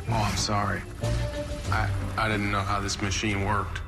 Oh, I'm sorry. I didn't know how this machine worked.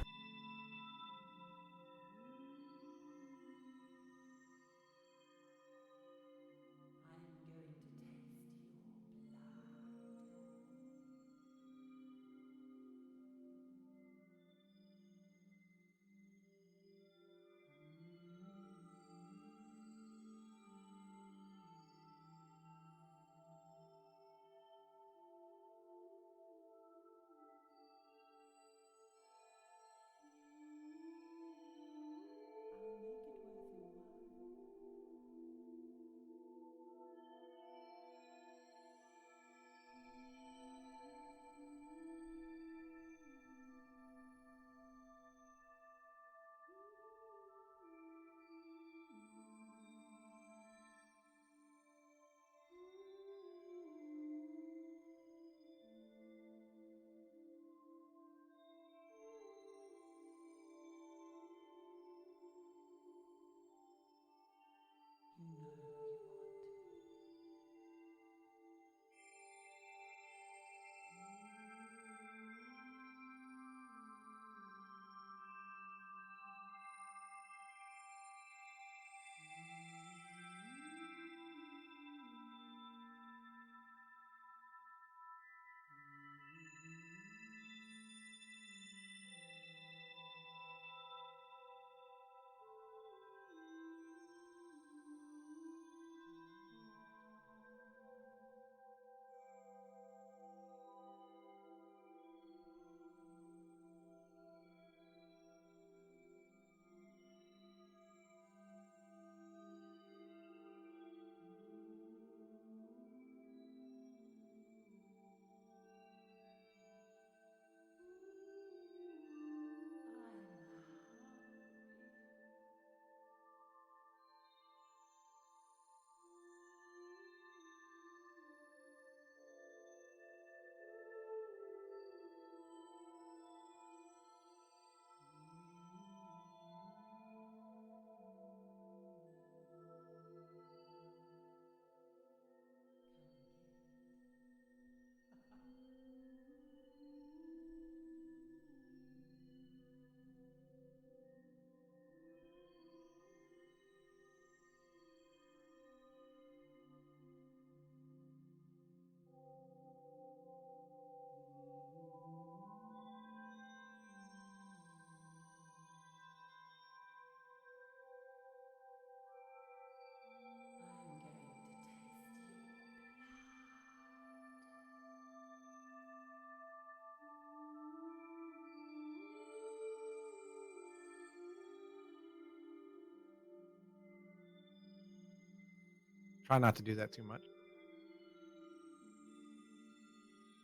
Try not to do that too much.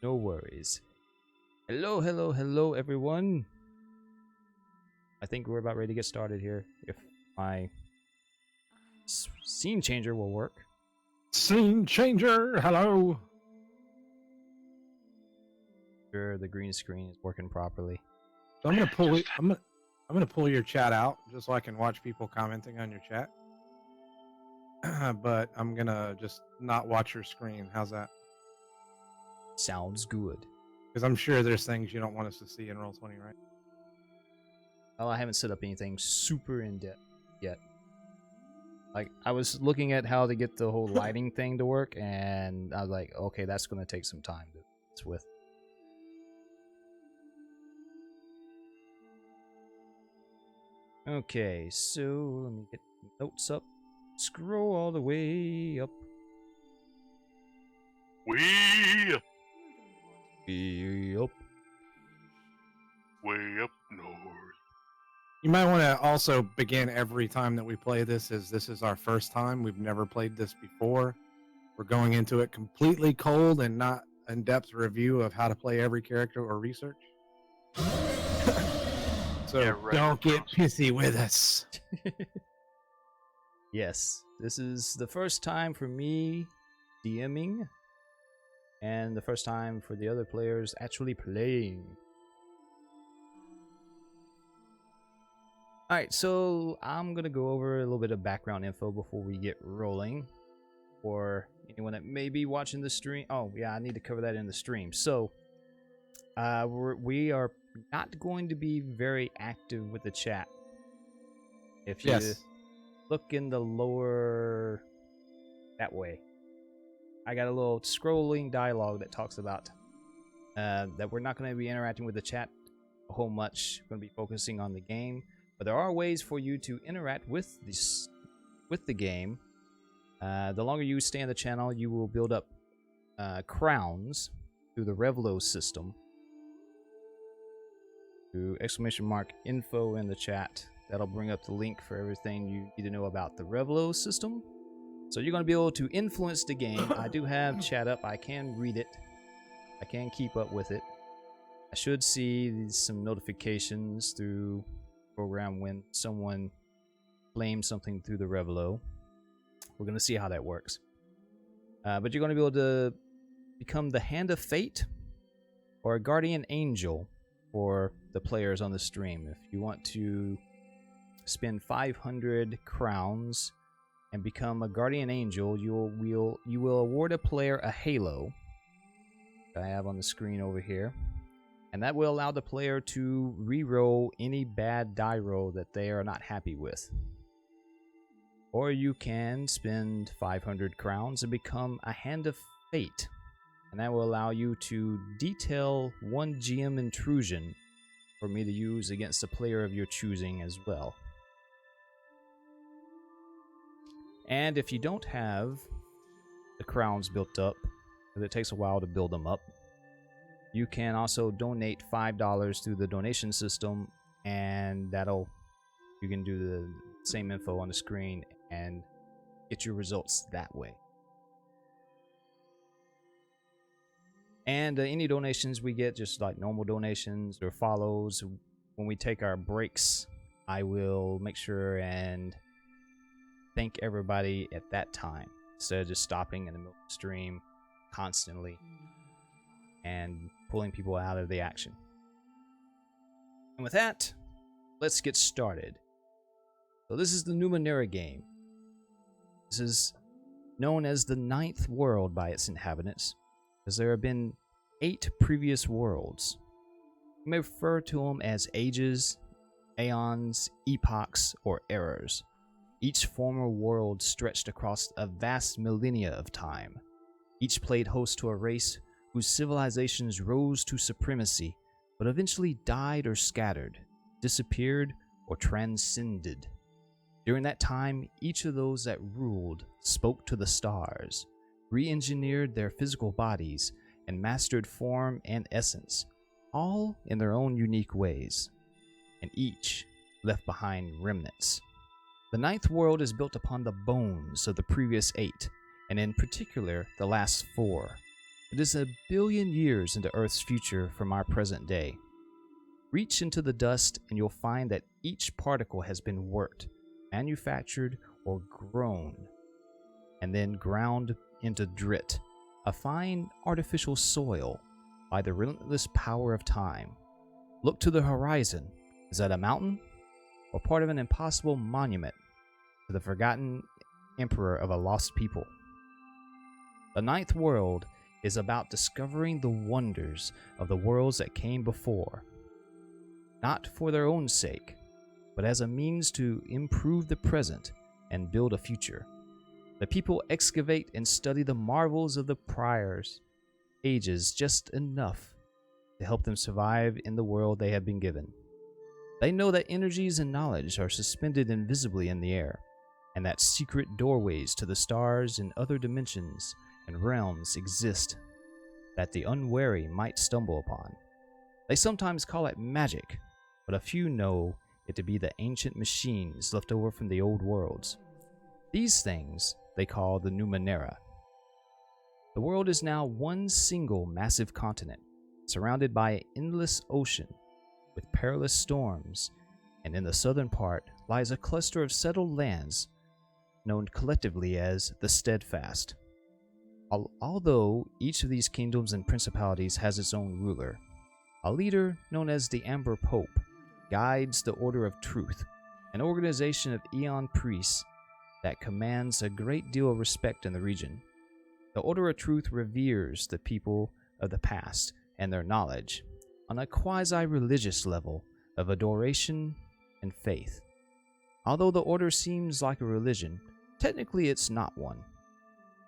No worries. Hello, hello, hello, everyone. I think we're about ready to get started here. If my scene changer will work. Scene changer, hello. Sure, the green screen is working properly. So I'm gonna pull your chat out just so I can watch people commenting on your chat. But I'm gonna just not watch your screen. How's that? Sounds good. Because I'm sure there's things you don't want us to see in Roll20, right? Well, I haven't set up anything super in depth yet. Like, I was looking at how to get the whole lighting thing to work, and I was like, okay, that's going to take some time to mess with. Okay, so let me get notes up. Scroll all the way up. Way up north. You might want to also begin every time that we play this as this is our first time. We've never played this before. We're going into it completely cold and not in-depth review of how to play every character or research. So Yeah, right. don't get pissy with us. Yes, this is the first time for me DMing, and the first time for the other players actually playing. Alright, so I'm gonna go over a little bit of background info before we get rolling for anyone that may be watching the stream. Oh, yeah, I need to cover that in the stream. So, we are not going to be very active with the chat. If you look in the lower that way, I got a little scrolling dialogue that talks about that we're not going to be interacting with the chat a whole much. We're going to be focusing on the game, but there are ways for you to interact with the game. The longer you stay on the channel, you will build up crowns through the Revlo system. Through !info in the chat. That'll bring up the link for everything you need to know about the Revlo system. So you're going to be able to influence the game. I do have chat up. I can read it. I can keep up with it. I should see some notifications through the program when someone claims something through the Revlo. We're going to see how that works. But you're going to be able to become the Hand of Fate or a Guardian Angel for the players on the stream. If you want to spend 500 crowns and become a Guardian Angel, you will award a player a halo that I have on the screen over here. And that will allow the player to re-roll any bad die roll that they are not happy with. Or you can spend 500 crowns and become a Hand of Fate. And that will allow you to detail one GM intrusion for me to use against a player of your choosing as well. And if you don't have the crowns built up, because it takes a while to build them up, you can also donate $5 through the donation system, and you can do the same info on the screen and get your results that way. And any donations we get, just like normal donations or follows, when we take our breaks, I will make sure and thank everybody at that time, instead of just stopping in the middle of the stream constantly and pulling people out of the action. And with that, let's get started. So this is the Numenera game. This is known as the Ninth World by its inhabitants, because there have been 8 previous worlds. You may refer to them as ages, aeons, epochs, or eras. Each former world stretched across a vast millennia of time. Each played host to a race whose civilizations rose to supremacy, but eventually died or scattered, disappeared, or transcended. During that time, each of those that ruled spoke to the stars, re-engineered their physical bodies, and mastered form and essence, all in their own unique ways, and each left behind remnants. The Ninth World is built upon the bones of the previous 8, and in particular, the last 4. It is 1 billion years into Earth's future from our present day. Reach into the dust and you'll find that each particle has been worked, manufactured, or grown, and then ground into drit, a fine artificial soil, by the relentless power of time. Look to the horizon. Is that a mountain? Or part of an impossible monument to the forgotten emperor of a lost people? The Ninth World is about discovering the wonders of the worlds that came before, not for their own sake, but as a means to improve the present and build a future. The people excavate and study the marvels of the prior ages just enough to help them survive in the world they have been given. They know that energies and knowledge are suspended invisibly in the air, and that secret doorways to the stars and other dimensions and realms exist that the unwary might stumble upon. They sometimes call it magic, but a few know it to be the ancient machines left over from the old worlds. These things they call the Numenera. The world is now one single massive continent, surrounded by an endless ocean with perilous storms, and in the southern part lies a cluster of settled lands known collectively as the Steadfast. Although each of these kingdoms and principalities has its own ruler, a leader known as the Amber Pope guides the Order of Truth, an organization of Aeon priests that commands a great deal of respect in the region. The Order of Truth reveres the people of the past and their knowledge on a quasi-religious level of adoration and faith. Although the Order seems like a religion, technically it's not one.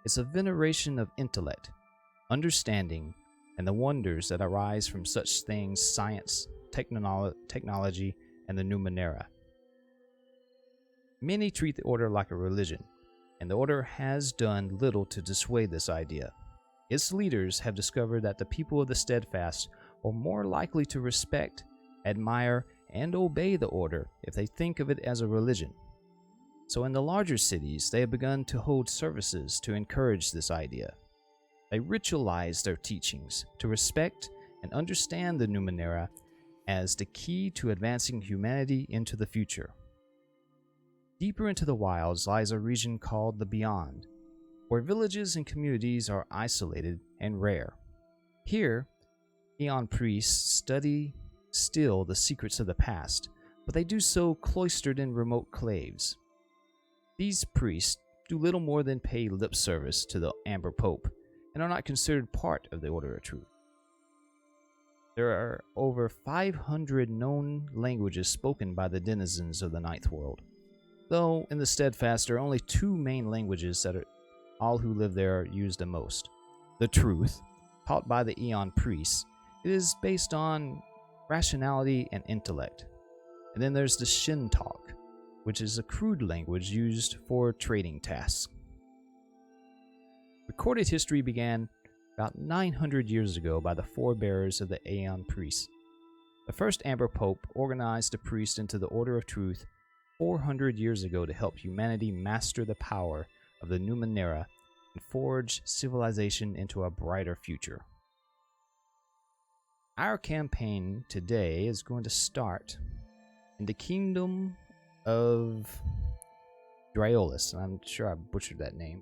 It's a veneration of intellect, understanding, and the wonders that arise from such things science, technology, and the Numenera. Many treat the Order like a religion, and the Order has done little to dissuade this idea. Its leaders have discovered that the people of the Steadfast are more likely to respect, admire, and obey the Order if they think of it as a religion. So in the larger cities, they have begun to hold services to encourage this idea. They ritualize their teachings to respect and understand the Numenera as the key to advancing humanity into the future. Deeper into the wilds lies a region called the Beyond, where villages and communities are isolated and rare. Here, Aeon priests study still the secrets of the past, but they do so cloistered in remote claves. These priests do little more than pay lip service to the Amber Pope and are not considered part of the Order of Truth. There are over 500 known languages spoken by the denizens of the Ninth World, though in the Steadfast there are only two main languages that all who live there use the most. The Truth, taught by the Aeon priests, it is based on rationality and intellect. And then there's the Shin Talk, which is a crude language used for trading tasks. Recorded history began about 900 years ago by the forebears of the Aeon priests. The first Amber Pope organized the priests into the Order of Truth 400 years ago to help humanity master the power of the Numenera and forge civilization into a brighter future. Our campaign today is going to start in the kingdom of Draeolus. I'm sure I butchered that name.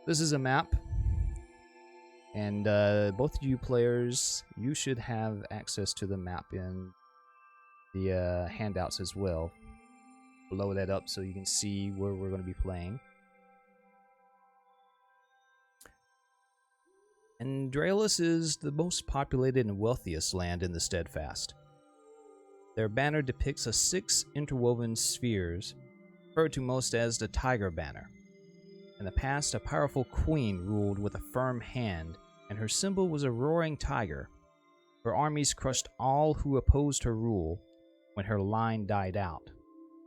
This is a map, and both of you players, you should have access to the map in the handouts as well. Blow that up so you can see where we're going to be playing. And Draeolus is the most populated and wealthiest land in the Steadfast. Their banner depicts a 6 interwoven spheres, referred to most as the Tiger Banner. In the past, a powerful queen ruled with a firm hand, and her symbol was a roaring tiger. Her armies crushed all who opposed her rule. When her line died out,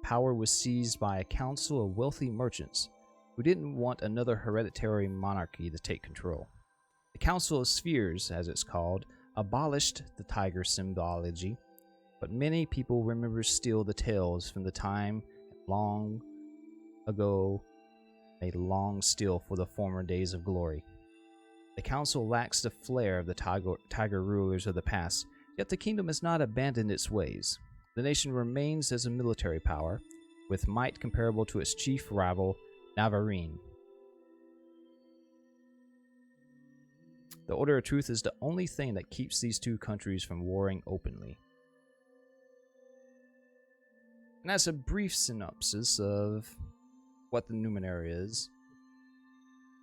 power was seized by a council of wealthy merchants who didn't want another hereditary monarchy to take control. The Council of Spheres, as it's called, abolished the tiger symbology, but many people remember still the tales from the time long ago they long still for the former days of glory. The council lacks the flair of the tiger rulers of the past, yet the kingdom has not abandoned its ways. The nation remains as a military power, with might comparable to its chief rival, Navarine. The Order of Truth is the only thing that keeps these two countries from warring openly. And that's a brief synopsis of what the Numenera is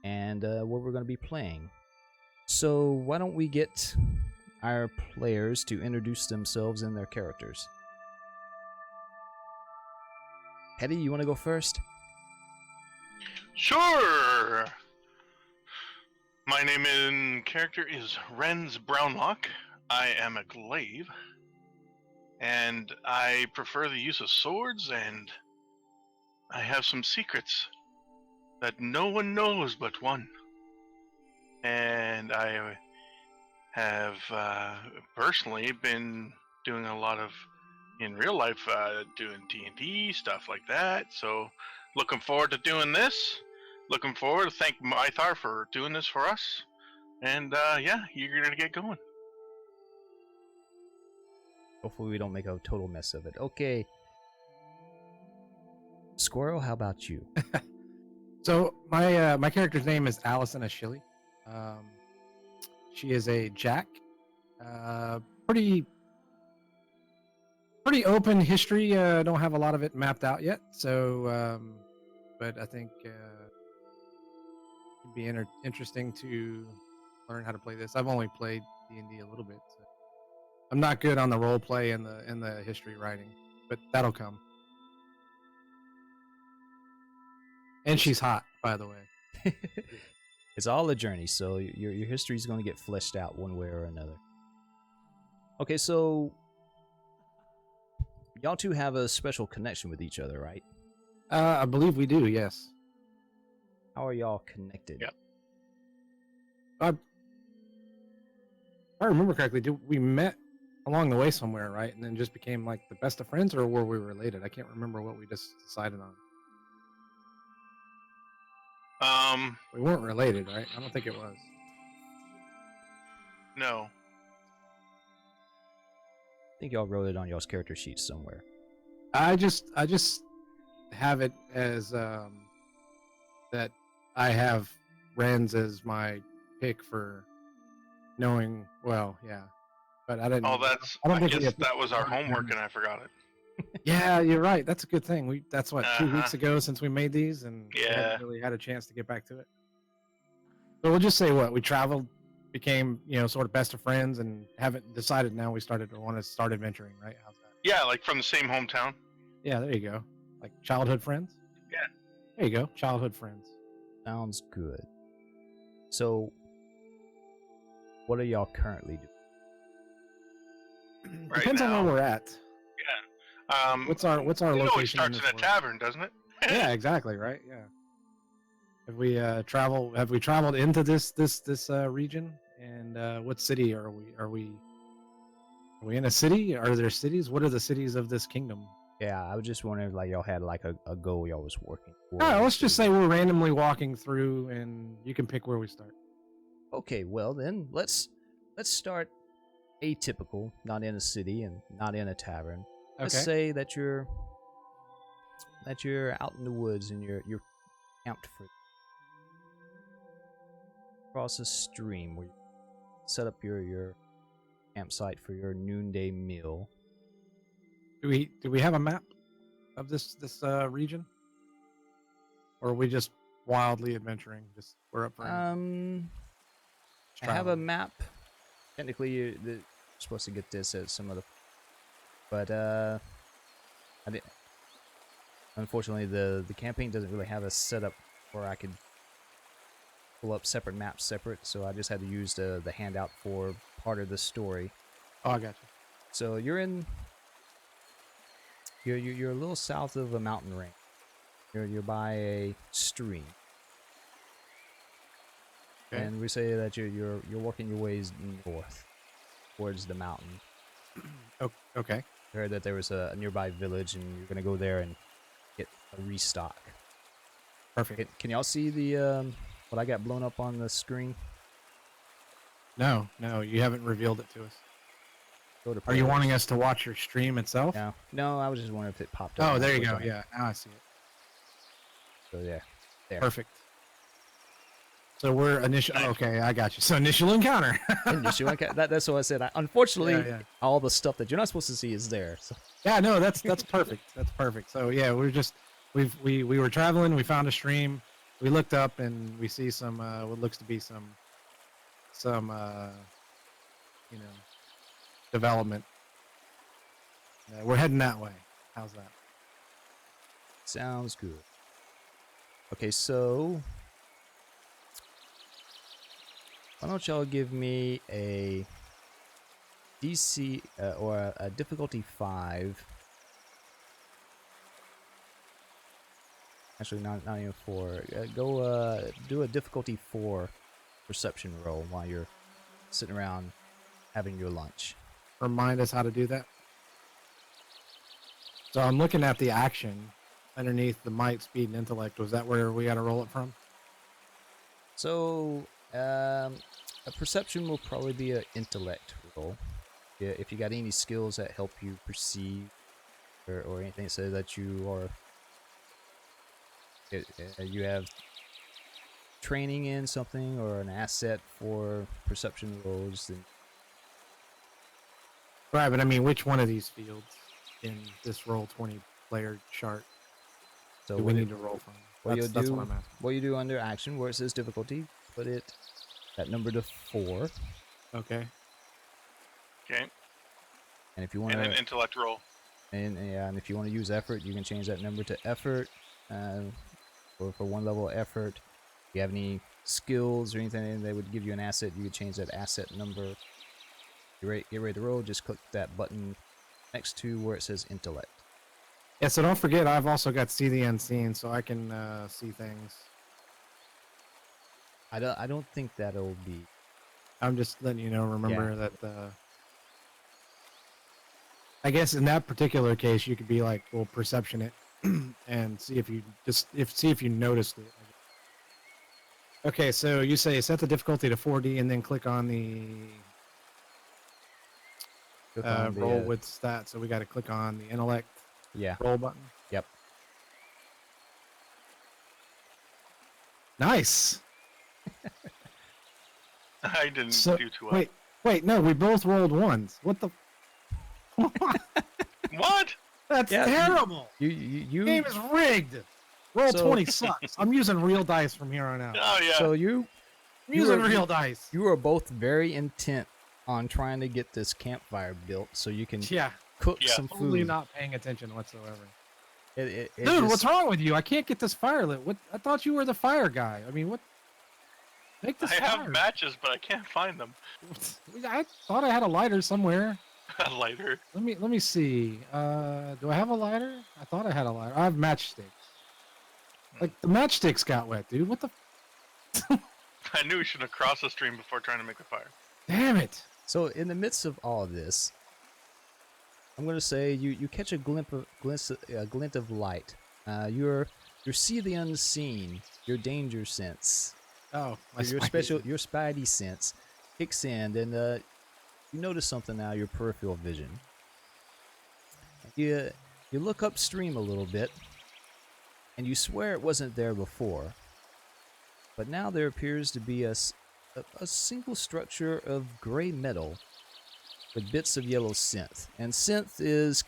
and what we're going to be playing. So why don't we get our players to introduce themselves and their characters. Hetty, you want to go first? Sure! My name and character is Renz Brownlock. I am a glaive. And I prefer the use of swords, and I have some secrets that no one knows but one. And I have personally been doing a lot of, in real life, doing D&D, stuff like that. So looking forward to doing this. Looking forward to thank Mythar for doing this for us. And yeah, you're going to get going. Hopefully we don't make a total mess of it. Okay. Squirrel, how about you? So my character's name is Allison Ashili. She is a Jack. Pretty open history. Don't have a lot of it mapped out yet. So, but I think it'd be interesting to learn how to play this. I've only played D&D a little bit. So I'm not good on the role play and the history writing, but that'll come. And she's hot, by the way. It's all a journey, so your history is going to get fleshed out one way or another. Okay, so y'all two have a special connection with each other, right? I believe we do. Yes. How are y'all connected? Yep. If I remember correctly, we met along the way somewhere, right? And then just became like the best of friends, or were we related? I can't remember what we just decided on. We weren't related, right? I don't think it was. No. I think y'all wrote it on y'all's character sheet somewhere. I just have it as that I have Renz as my pick for knowing. Well, yeah, but I didn't. Oh, that's. I don't I think we guess have- that was our homework, and I forgot it. Yeah, you're right. That's a good thing. That's what 2 weeks Uh-huh. ago since we made these, and we Yeah. haven't really had a chance to get back to it. So we'll just say what we traveled, became sort of best of friends, and haven't decided now. We want to start adventuring, right? How's that? Yeah, like from the same hometown. Yeah, there you go. Like childhood friends. Yeah. There you go, childhood friends. Sounds good. So, what are y'all currently doing? Right Depends on now. where we're at. What's our It location? always in starts this in a world? tavern, doesn't it? Yeah, exactly. Right. Yeah. Have we traveled into this region? And what city are we? Are we in a city? Are there cities? What are the cities of this kingdom? Yeah, I was just wondering if like y'all had like a goal y'all was working for. Let's just say we're randomly walking through, and you can pick where we start. Okay, well then let's start atypical, not in a city and not in a tavern. Let's Okay. say that you're out in the woods and you're camped for across a stream where you set up your campsite for your noonday meal. Do we have a map of this region, or are we just wildly adventuring? Just we're up for I have a map. Technically, you're supposed to get this at some other, but I did. Unfortunately, the campaign doesn't really have a setup where I could pull up separate maps separate, so I just had to use the handout for part of the story. Oh, I got you. So you're a little south of a mountain range. You're by a stream. Okay. And we say that you're working your ways north towards the mountain. Okay. I heard that there was a nearby village, and you're gonna go there and get a restock. Perfect. Can y'all see the what I got blown up on the screen? No, you haven't revealed it to us. Go to Are you players. wanting us to watch your stream itself? No, I was just wondering if it popped up. Oh, when I there you clicked go. on it. Yeah, now I see it. So yeah, there. Perfect. So we're initial. Okay, I got you. So initial encounter. Initial encounter. That's what I said. Unfortunately, Yeah, yeah. all the stuff that you're not supposed to see is there. So. Yeah, no, that's perfect. That's perfect. So yeah, we were traveling. We found a stream. We looked up and we see some what looks to be some development. We're heading that way. How's that? Sounds good. Okay, so why don't y'all give me a DC or a difficulty 5? Actually, not even 4. Go do a difficulty 4 perception roll while you're sitting around having your lunch. Remind us how to do that. So I'm looking at the action underneath the might, speed, and intellect. Was that where we got to roll it from? So, a perception will probably be an intellect roll. Yeah, if you got any skills that help you perceive, or anything so that you are, you have training in something or an asset for perception rolls, then Right, but I mean, which one of these fields in this roll 20 player chart so do we what, need to roll from? That's what I'm asking. what you do under action where it says difficulty, put it that number to 4, Okay. Okay. and if you want And an to intellect roll. and if you want to use effort, you can change that number to effort, or for 1 level of effort. If you have any skills or anything that would give you an asset, you could change that asset number. Get ready to roll. Just click that button next to where it says intellect. Yeah. So don't forget, I've also got see the unseen, so I can see things. I don't think that'll be. I'm just letting you know. Remember that. I guess in that particular case, you could be like, well, perception it, and see if you noticed it. Okay, so you say set the difficulty to 4D, and then click on the Click on the, roll with stats. So we got to click on the intellect yeah. roll button. Yep. Nice. I didn't So do too well. wait, no, we both rolled ones. What the? What? That's Yeah, terrible. You Game is rigged. Roll So- 20 sucks. I'm using real dice from here on out. Oh yeah. so you I'm using were- real dice. you are both very intent on trying to get this campfire built so you can Yeah, cook Yeah. some food. totally not paying attention whatsoever. It Dude, just- what's wrong with you? I can't get this fire lit. What? I thought you were the fire guy. I mean, what? Make this I have fire. matches, but I can't find them. I thought I had a lighter somewhere. A lighter. Let me see. Do I have a lighter? I thought I had a lighter. I have matchsticks. Like the matchsticks got wet, dude. What the? I knew we shouldn't have crossed the stream before trying to make the fire. Damn it! So in the midst of all of this, I'm gonna say you catch a glint of light. Your see the unseen, your danger sense, Oh, my your spidey. your spidey sense kicks in, and you notice something now. Your peripheral vision. You look upstream a little bit, and you swear it wasn't there before. But now there appears to be a single structure of gray metal with bits of yellow synth. And synth is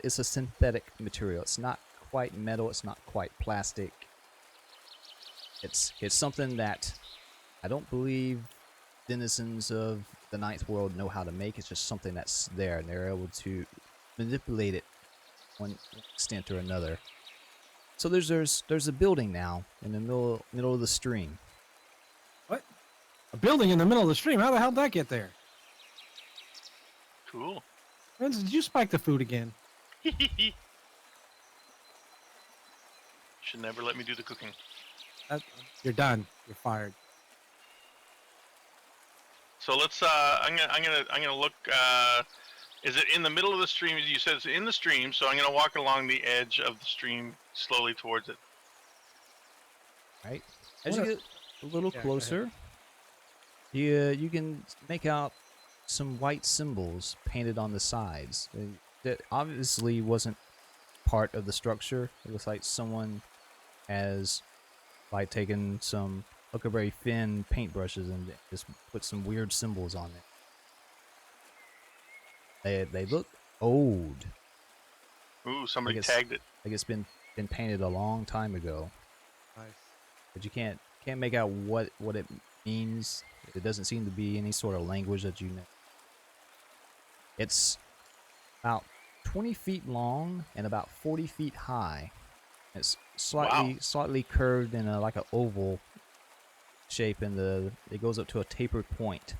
it's a synthetic material. It's not quite metal, it's not quite plastic. It's something that I don't believe denizens of the Ninth World know how to make. It's just something that's there, and they're able to manipulate it one extent or another. So there's a building now in the middle of the stream. What? A building in the middle of the stream? How the hell did that get there? Cool. Vince, did you spike the food again? Should never let me do the cooking. You're done. You're fired. So let's. I'm gonna look. Is it in the middle of the stream? You said it's in the stream, so I'm gonna walk along the edge of the stream slowly towards it. Right? As you What a- get a little Yeah, go ahead. closer, you can make out some white symbols painted on the sides. That obviously wasn't part of the structure. It looks like someone has taken some Huckleberry Finn paintbrushes and just put some weird symbols on it. They look old. Ooh, somebody guess- tagged it. Like it's been painted a long time ago. Nice. But you can't make out what it means. It doesn't seem to be any sort of language that you know. It's about 20 feet long and about 40 feet high. It's slightly curved in like an oval shape, and it goes up to a tapered point.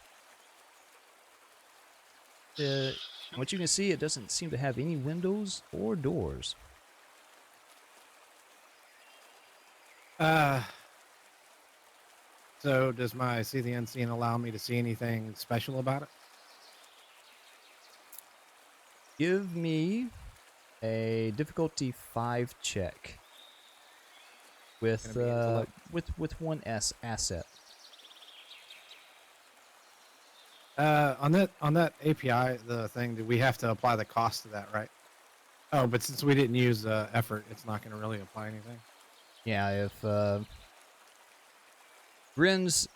What you can see, it doesn't seem to have any windows or doors. So does my see the unseen allow me to see anything special about it? Give me a difficulty 5 check with Gonna be intellect. with one asset. On that API, the thing, do we have to apply the cost to that, right? Oh, but since we didn't use effort, it's not going to really apply anything. Yeah, if Bryn's,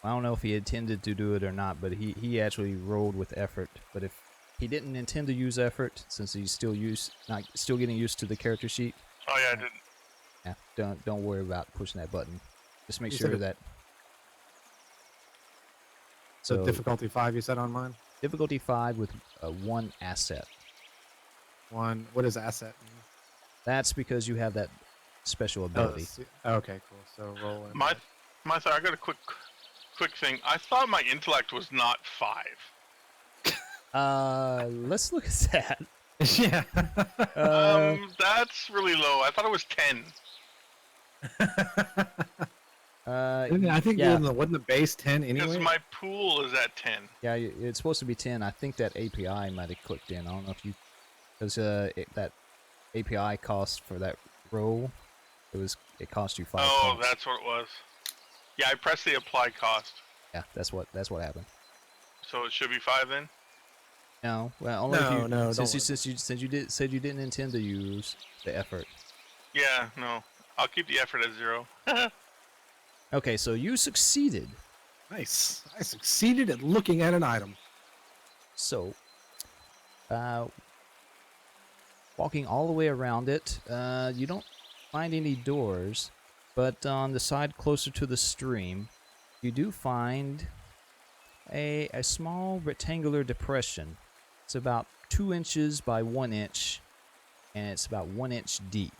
I don't know if he intended to do it or not, but he actually rolled with effort. But if he didn't intend to use effort, since he's still getting used to the character sheet, Oh yeah, I didn't. Yeah, don't worry about pushing that button. Just make You sure said it- that. So So difficulty 5 you said on mine? difficulty 5 with 1 asset. 1. What does asset mean? That's because you have that special ability. Okay, cool. So roll in. My thought. I got a quick thing. I thought my intellect was not 5. Let's look at that. Yeah. That's really low. I thought it was 10. I think yeah, wasn't the base 10 Because anyway? my pool is at 10. yeah, it's supposed to be 10. I think that API might have clicked in. I don't know if you, because that API cost for that roll, it cost you 5 Oh, points. that's what it was. Yeah, I pressed the apply cost. Yeah, that's what happened. So it should be 5 then? No, well, only if you, No, since don't you said you didn't intend to use the effort. Yeah, no. I'll keep the effort at 0. Okay, so you succeeded. Nice. I succeeded at looking at an item. So, walking all the way around it, you don't find any doors, but on the side closer to the stream, you do find a small rectangular depression. It's about 2 inches by 1 inch, and it's about 1 inch deep.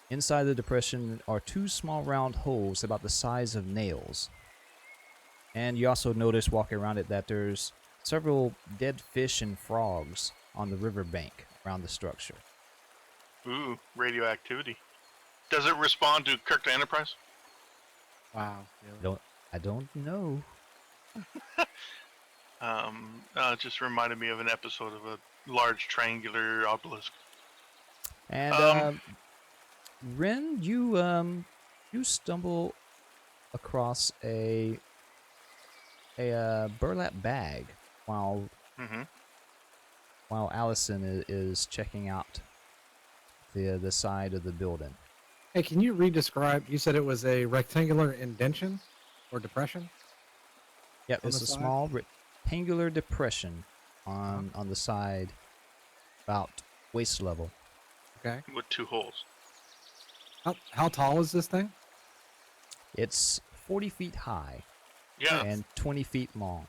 Inside the depression are 2 small round holes about the size of nails. And you also notice walking around it that there's several dead fish and frogs on the riverbank around the structure. Ooh, radioactivity. Does it respond to Kirk to Enterprise? Wow. Really? I don't know. It just reminded me of an episode of a large triangular obelisk. And Ren, you stumble across a burlap bag while Mm-hmm. Allison is checking out the side of the building. Hey, can you re-describe? You said it was a rectangular indentation or depression? Yep, On it's the a side? small rectangular depression on the side, about waist level. Okay. With 2 holes. How tall is this thing? It's 40 feet high Yeah. and 20 feet long.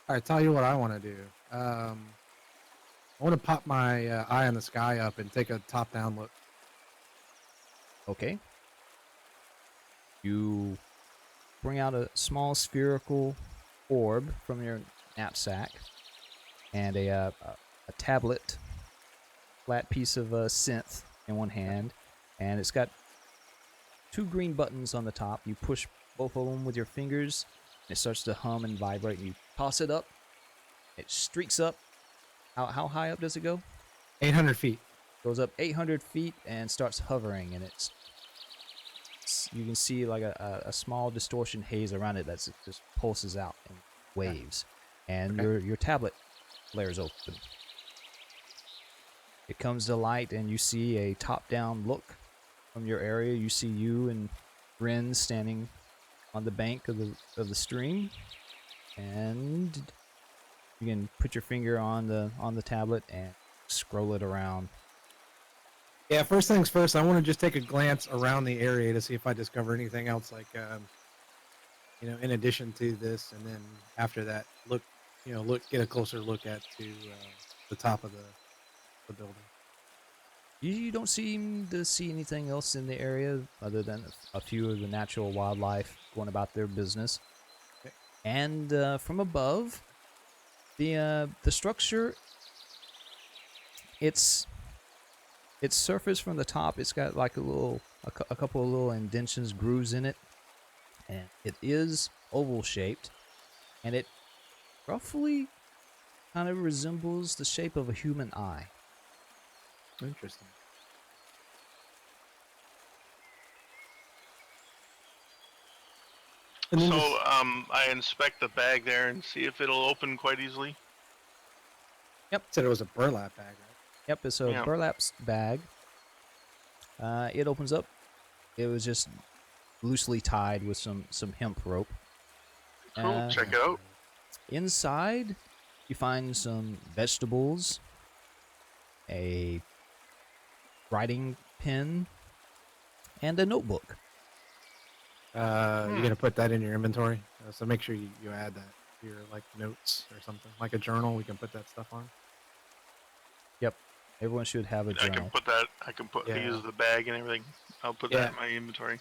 All right, tell you what I want to do. I want to pop my eye in the sky up and take a top-down look. Okay. You bring out a small spherical orb from your knapsack and a tablet, flat piece of synth in one hand, and it's got 2 green buttons on the top. You push both of them with your fingers, and it starts to hum and vibrate. You toss it up, it streaks up. How high up does it go? 800 feet. Goes up 800 feet and starts hovering, and you can see like a small distortion haze around it that just pulses out in waves, and Okay. your tablet flares open. It comes to light, and you see a top-down look from your area. You see you and Ren standing on the bank of the stream, and you can put your finger on the tablet and scroll it around. Yeah, first things first, I want to just take a glance around the area to see if I discover anything else, like, in addition to this, and then after that, get a closer look at the top of the building. You don't seem to see anything else in the area other than a few of the natural wildlife going about their business. Okay. And from above, the structure, its surface from the top, it's got like a couple of little indentions, grooves in it, and it is oval shaped, and it roughly kind of resembles the shape of a human eye. Interesting. And then So, this- I inspect the bag there and see if it'll open quite easily. said it was a burlap bag, right? Yep, it's a Yeah. burlap bag. It opens up. It was just loosely tied with some hemp rope. Cool, check it out. Inside, you find some vegetables, a writing pen, and a notebook. You're gonna put that in your inventory, so make sure you add that to your like notes or something, like a journal. We can put that stuff on. Yep. Everyone should have a I can journal. put that. I can Yeah. use the bag and everything. I'll put that in my inventory.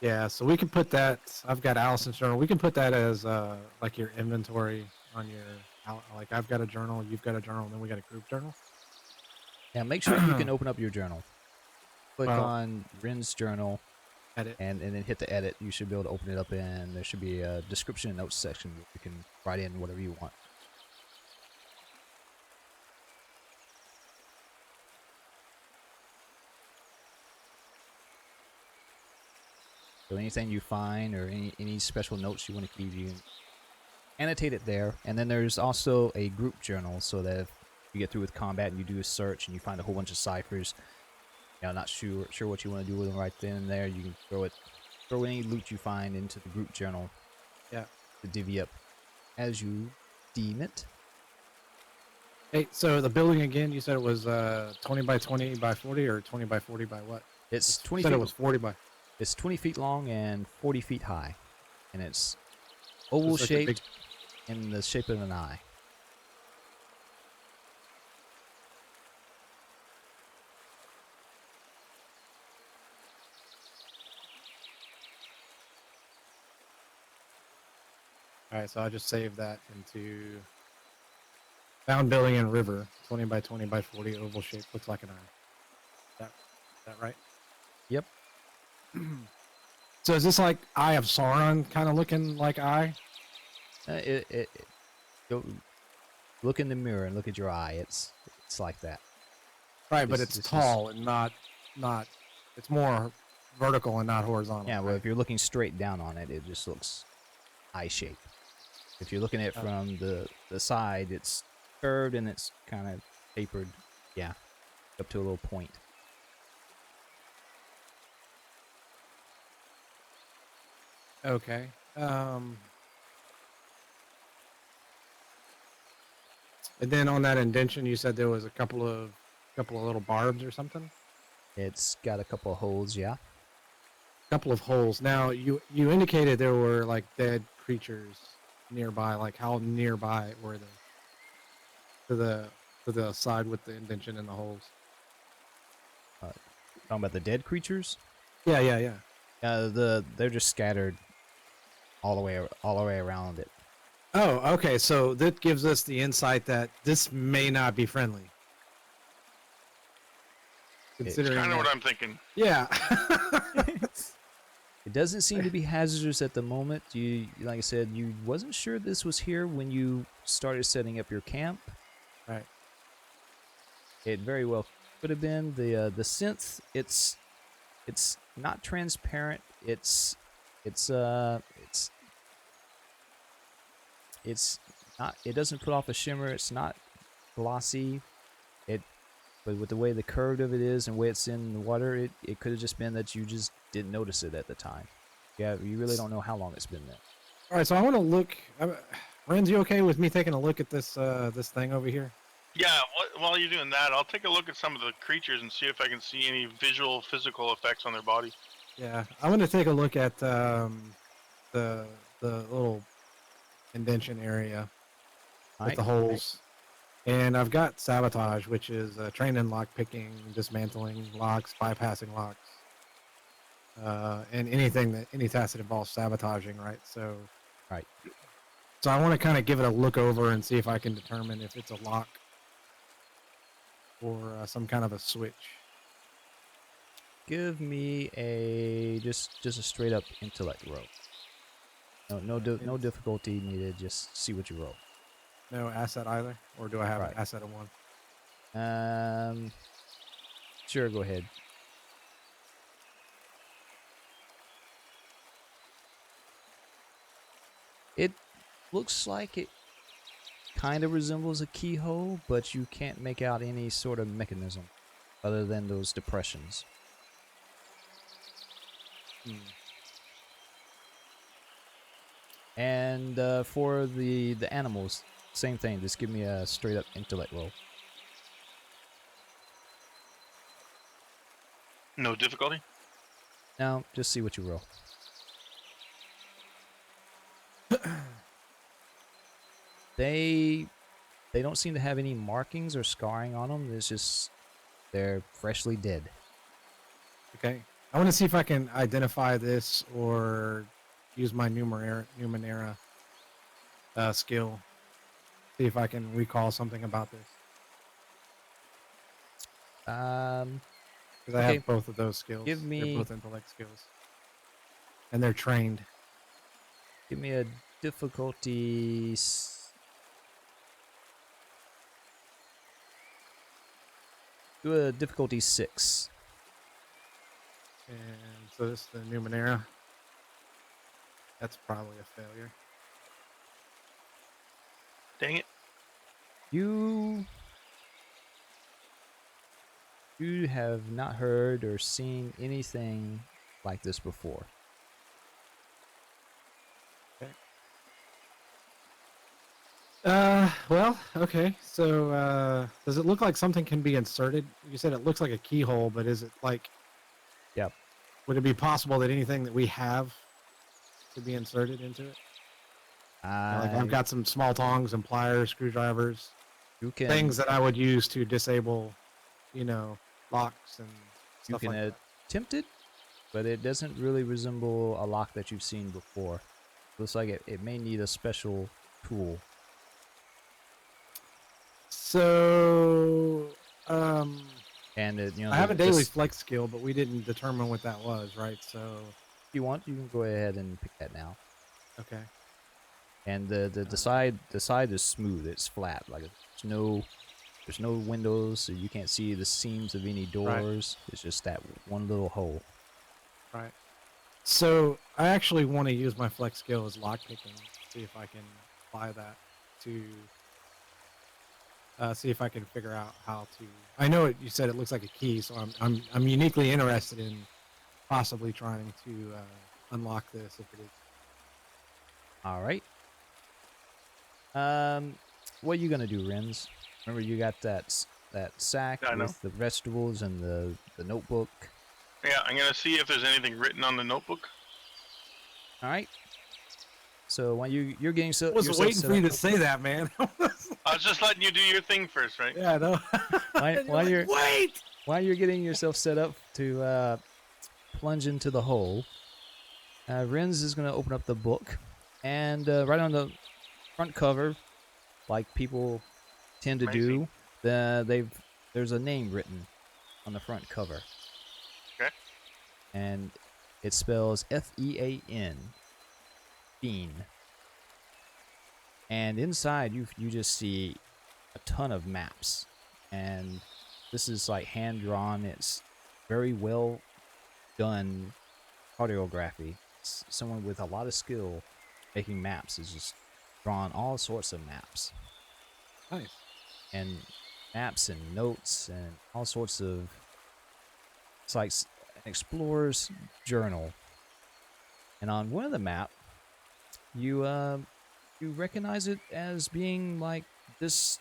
Yeah, so we can put that. I've got Allison's journal. We can put that as like your inventory on your like I've got a journal, you've got a journal, and then we got a group journal. Yeah, make sure you can open up your journal. Click Well- on Ren's journal Edit. and then hit the edit. You should be able to open it up, and there should be a description and notes section where you can write in whatever you want. So anything you find or any special notes you want to keep, you can annotate it there. And then there's also a group journal, so that if you get through with combat and you do a search and you find a whole bunch of ciphers, you know, not sure what you want to do with them right then and there, you can throw any loot you find into the group journal. Yeah. To divvy up as you deem it. Hey, so the building again, you said it was 20 by 20 by 40 or 20 by 40 by what? It's You 20 said feet. it was 40 by. It's 20 feet long and 40 feet high, and it's oval Just like a shaped in the shape of an eye. All right, so I just saved that into found building in river, 20 by 20 by 40 oval shape, looks like an eye. That right? Yep. So is this like Eye of Sauron kind of looking like eye? Go look in the mirror and look at your eye. It's like that. Right, but This- it's this is- tall and not. It's more vertical and not horizontal. Yeah, well, right? if you're looking straight down on it, it just looks eye shaped. If you're looking at it Oh. from the side, it's curved and it's kind of tapered. Yeah, up to a little point. Okay. And then on that indention, you said there was a couple of little barbs or something. It's got a couple of holes. Yeah. Couple of holes. Now you indicated there were like dead creatures nearby. Like how nearby were they? To the side with the indention and the holes. Talking about the dead creatures. Yeah. They're just scattered all the way around it. Oh, okay. So that gives us the insight that this may not be friendly. It's Considering kind of that- what I'm thinking. Yeah. It doesn't seem to be hazardous at the moment. You, like I said, you wasn't sure this was here when you started setting up your camp. Right. It very well could have been. The synth, it's not transparent. It's not. It doesn't put off a shimmer. It's not glossy. But with the way the curve of it is and the way it's in the water, it could have just been that you just didn't notice it at the time. Yeah, you really don't know how long it's been there. All right. So I want to look. Ren's, you okay with me taking a look at this this thing over here? Yeah, while you're doing that, I'll take a look at some of the creatures and see if I can see any visual, physical effects on their body. Yeah. I'm going to take a look at the little indention area with the holes. And I've got sabotage, which is trained in lock picking, dismantling locks, bypassing locks, and any task that involves sabotaging, right? So, Right. So I want to kind of give it a look over and see if I can determine if it's a lock or some kind of a switch. Give me just a straight up intellect roll. No difficulty needed. Just see what you roll. No asset either, or do I have Right. an asset of one? Sure, go ahead. It looks like it kind of resembles a keyhole, but you can't make out any sort of mechanism other than those depressions. And for the animals, same thing. Just give me a straight up intellect roll. No difficulty? No, just see what you roll. They don't seem to have any markings or scarring on them. It's just they're freshly dead. Okay. I want to see if I can identify this or use my Numenera skill. See if I can recall something about this. Because I Okay. have both of those skills. Give me- They're both intellect skills. And they're trained. Give me a difficulty. Do a difficulty 6. And so this is the Numenera. That's probably a failure. Dang it. You have not heard or seen anything like this before. Well, okay. So, does it look like something can be inserted? You said it looks like a keyhole, but is it like... Yep. Would it be possible that anything that we have could be inserted into it? Like I've got some small tongs and pliers, screwdrivers, You can things that I would use to disable, locks and you stuff can like that. attempt it, but it doesn't really resemble a lock that you've seen before. Looks like it may need a special tool. So, And it, I have a daily this- flex skill, but we didn't determine what that was, right? So, if you want, you can go ahead and pick that now. okay. And the side is smooth. It's flat. Like there's no windows, so you can't see the seams of any doors. It's just that one little hole. Right. So I actually want to use my flex skill as lockpicking. See if I can apply that to. See if I can figure out how to. I know you said it looks like a key, so I'm uniquely interested in possibly trying to unlock this if it is. All right. What are you gonna do, Renz? Remember, you got that sack I know. with the vegetables and the notebook. Yeah, I'm gonna see if there's anything written on the notebook. All right. So when you're getting I was yourself waiting set for you up- to say that, man. I was just letting you do your thing first, right? Yeah, I know. While you're- wait. While you're getting yourself set up to plunge into the hole, Renz is going to open up the book, and right on the front cover, like people tend to do, there's a name written on the front cover. Okay. And it spells F-E-A-N, Fiend. And inside, you just see a ton of maps, and this is like hand drawn. It's very well done cartography. Someone with a lot of skill making maps has just drawn all sorts of maps Nice. and notes and all sorts of. It's like an explorer's journal. And on one of the map, you recognize it as being like this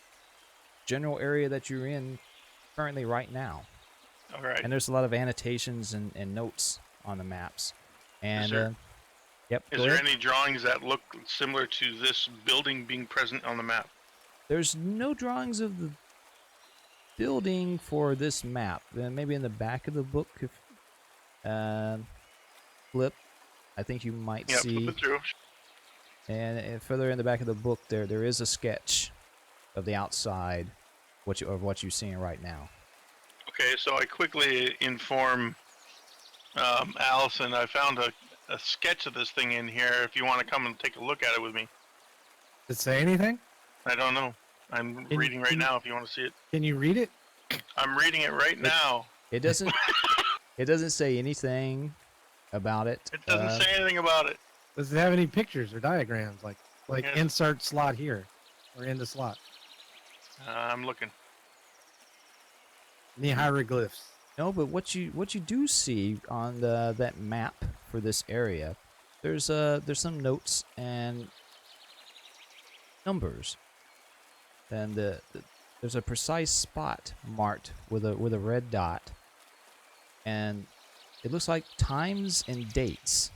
general area that you're in currently right now. All right. And there's a lot of annotations and notes on the maps. And there- yep, Is go there ahead. any drawings that look similar to this building being present on the map? There's no drawings of the building for this map. Maybe in the back of the book, if flip, I think you might Yeah, see. flip it through. And further in the back of the book, there is a sketch of the outside, of what you're seeing right now. Okay, so I quickly inform Allison. I found a sketch of this thing in here. If you want to come and take a look at it with me. Did it say anything? I don't know. I'm Can- reading right can- now. If you want to see it, Can you read it? I'm reading it right now. It doesn't. It doesn't say anything about it. It doesn't say anything about it. Does it have any pictures or diagrams like Yes. insert slot here or in the slot? I'm looking. Any hieroglyphs? No, but what you do see on that map for this area, there's some notes and numbers, and there's a precise spot marked with a red dot, and it looks like times and dates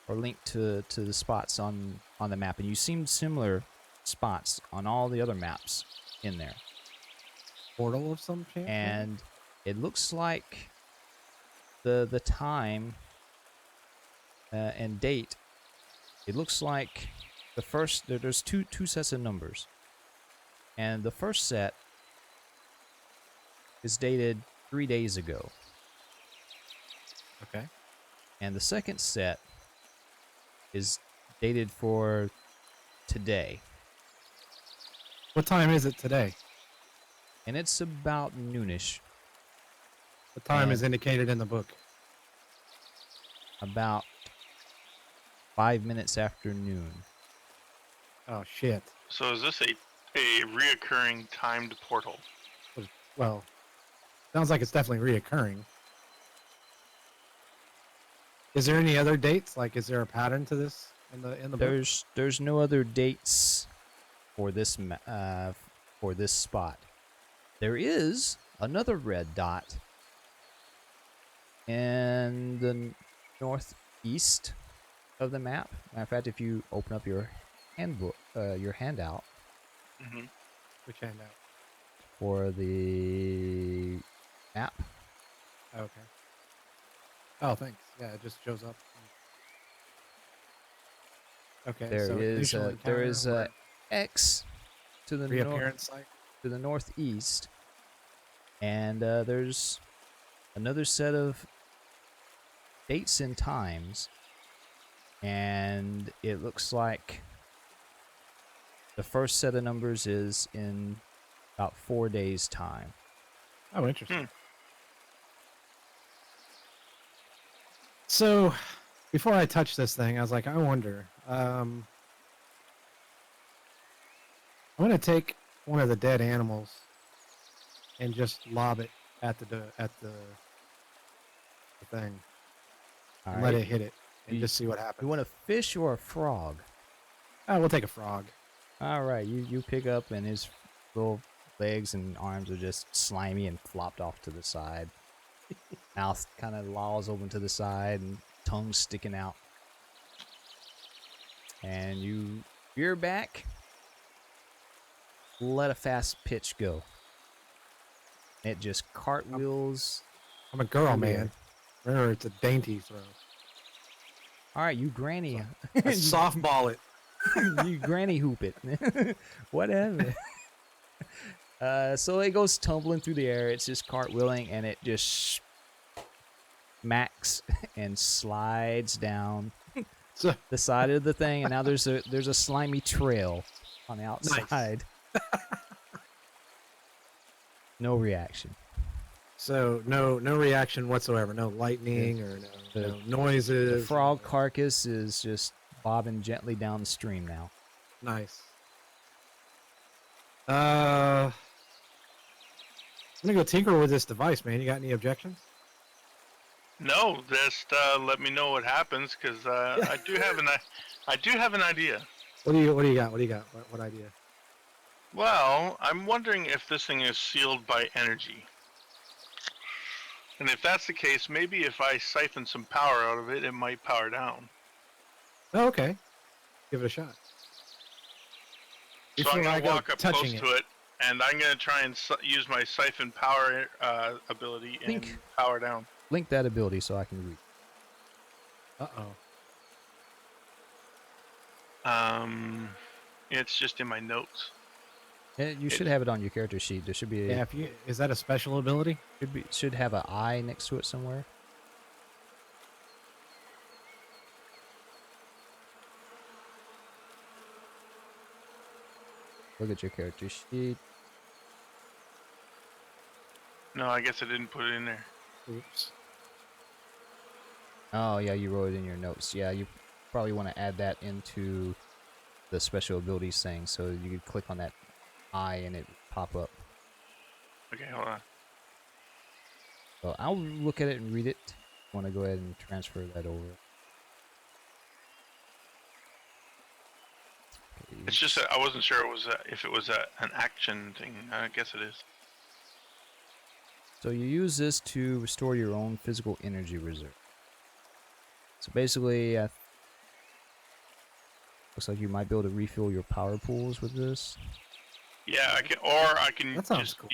are linked to the spots on the map, and you seen similar spots on all the other maps in there. Portal of some chance. maybe? And it looks like the time and date. It looks like the first there's two sets of numbers, and the first set is dated 3 days ago, Okay. and the second set is dated for today, What time is it today? and it's about noonish, The time And- is indicated in the book. about 5 minutes after noon. Oh shit. So is this a reoccurring timed portal? Well, sounds like it's definitely reoccurring. Is there any other dates? Like, is there a pattern to this in the book? There's no other dates for this for this spot. There is another red dot in the northeast of the map. Matter of fact, if you open up your handbook, your handout Mm-hmm. Which handout? for the map, Oh, okay. Oh, thanks. Yeah, it just shows up. Okay. there so is initial there is encounter a X to the or north. reappearance site. To the northeast, and there's another set of dates and times, and it looks like the first set of numbers is in about 4 days' time. Oh, interesting. So, before I touch this thing, I was like, I wonder. I'm gonna take one of the dead animals and just lob it at the thing All and right. let it hit it and You- just see what happens. You want a fish or a frog? Oh, we'll take a frog. All right, you pick up, and his little legs and arms are just slimy and flopped off to the side. Mouth kind of lolls open to the side, and tongue sticking out. And you veer back, let a fast pitch go. It just cartwheels. I'm a girl, Over man. here. Remember, it's a dainty throw. All right, you granny, I softball it. you granny hoop it. Whatever. So it goes tumbling through the air. It's just cartwheeling, and it just smacks and slides down So, the side of the thing, and now there's a slimy trail on the outside. No reaction. so no reaction whatsoever. No lightning or The- no noises. The frog carcass is just bobbing gently down the stream now. Nice. I'm gonna go tinker with this device, man. You got any objections? No, just let me know what happens, because I do have an idea. What do you got? What idea? Well, I'm wondering if this thing is sealed by energy. And if that's the case, maybe if I siphon some power out of it, it might power down. Oh, okay. Give it a shot. So Before I'm I going to go walk up touching close to it, and I'm going to try and use my siphon power ability and Think. power down. Link that ability so I can read. It's just in my notes. You should have it on your character sheet. There should be Yeah, is that a special ability? should have an eye next to it somewhere. Look at your character sheet. No, I guess I didn't put it in there. Oops. Oh yeah, you wrote it in your notes. Yeah, you probably want to add that into the special abilities thing, so you could click on that eye and it would pop up. Okay, hold on. So I'll look at it and read it. Want to go ahead and transfer that over. It's just that I wasn't sure it was if it was an action thing. I guess it is. So you use this to restore your own physical energy reserve. So basically, looks like you might be able to refill your power pools with this. Yeah, I can That sounds just cool.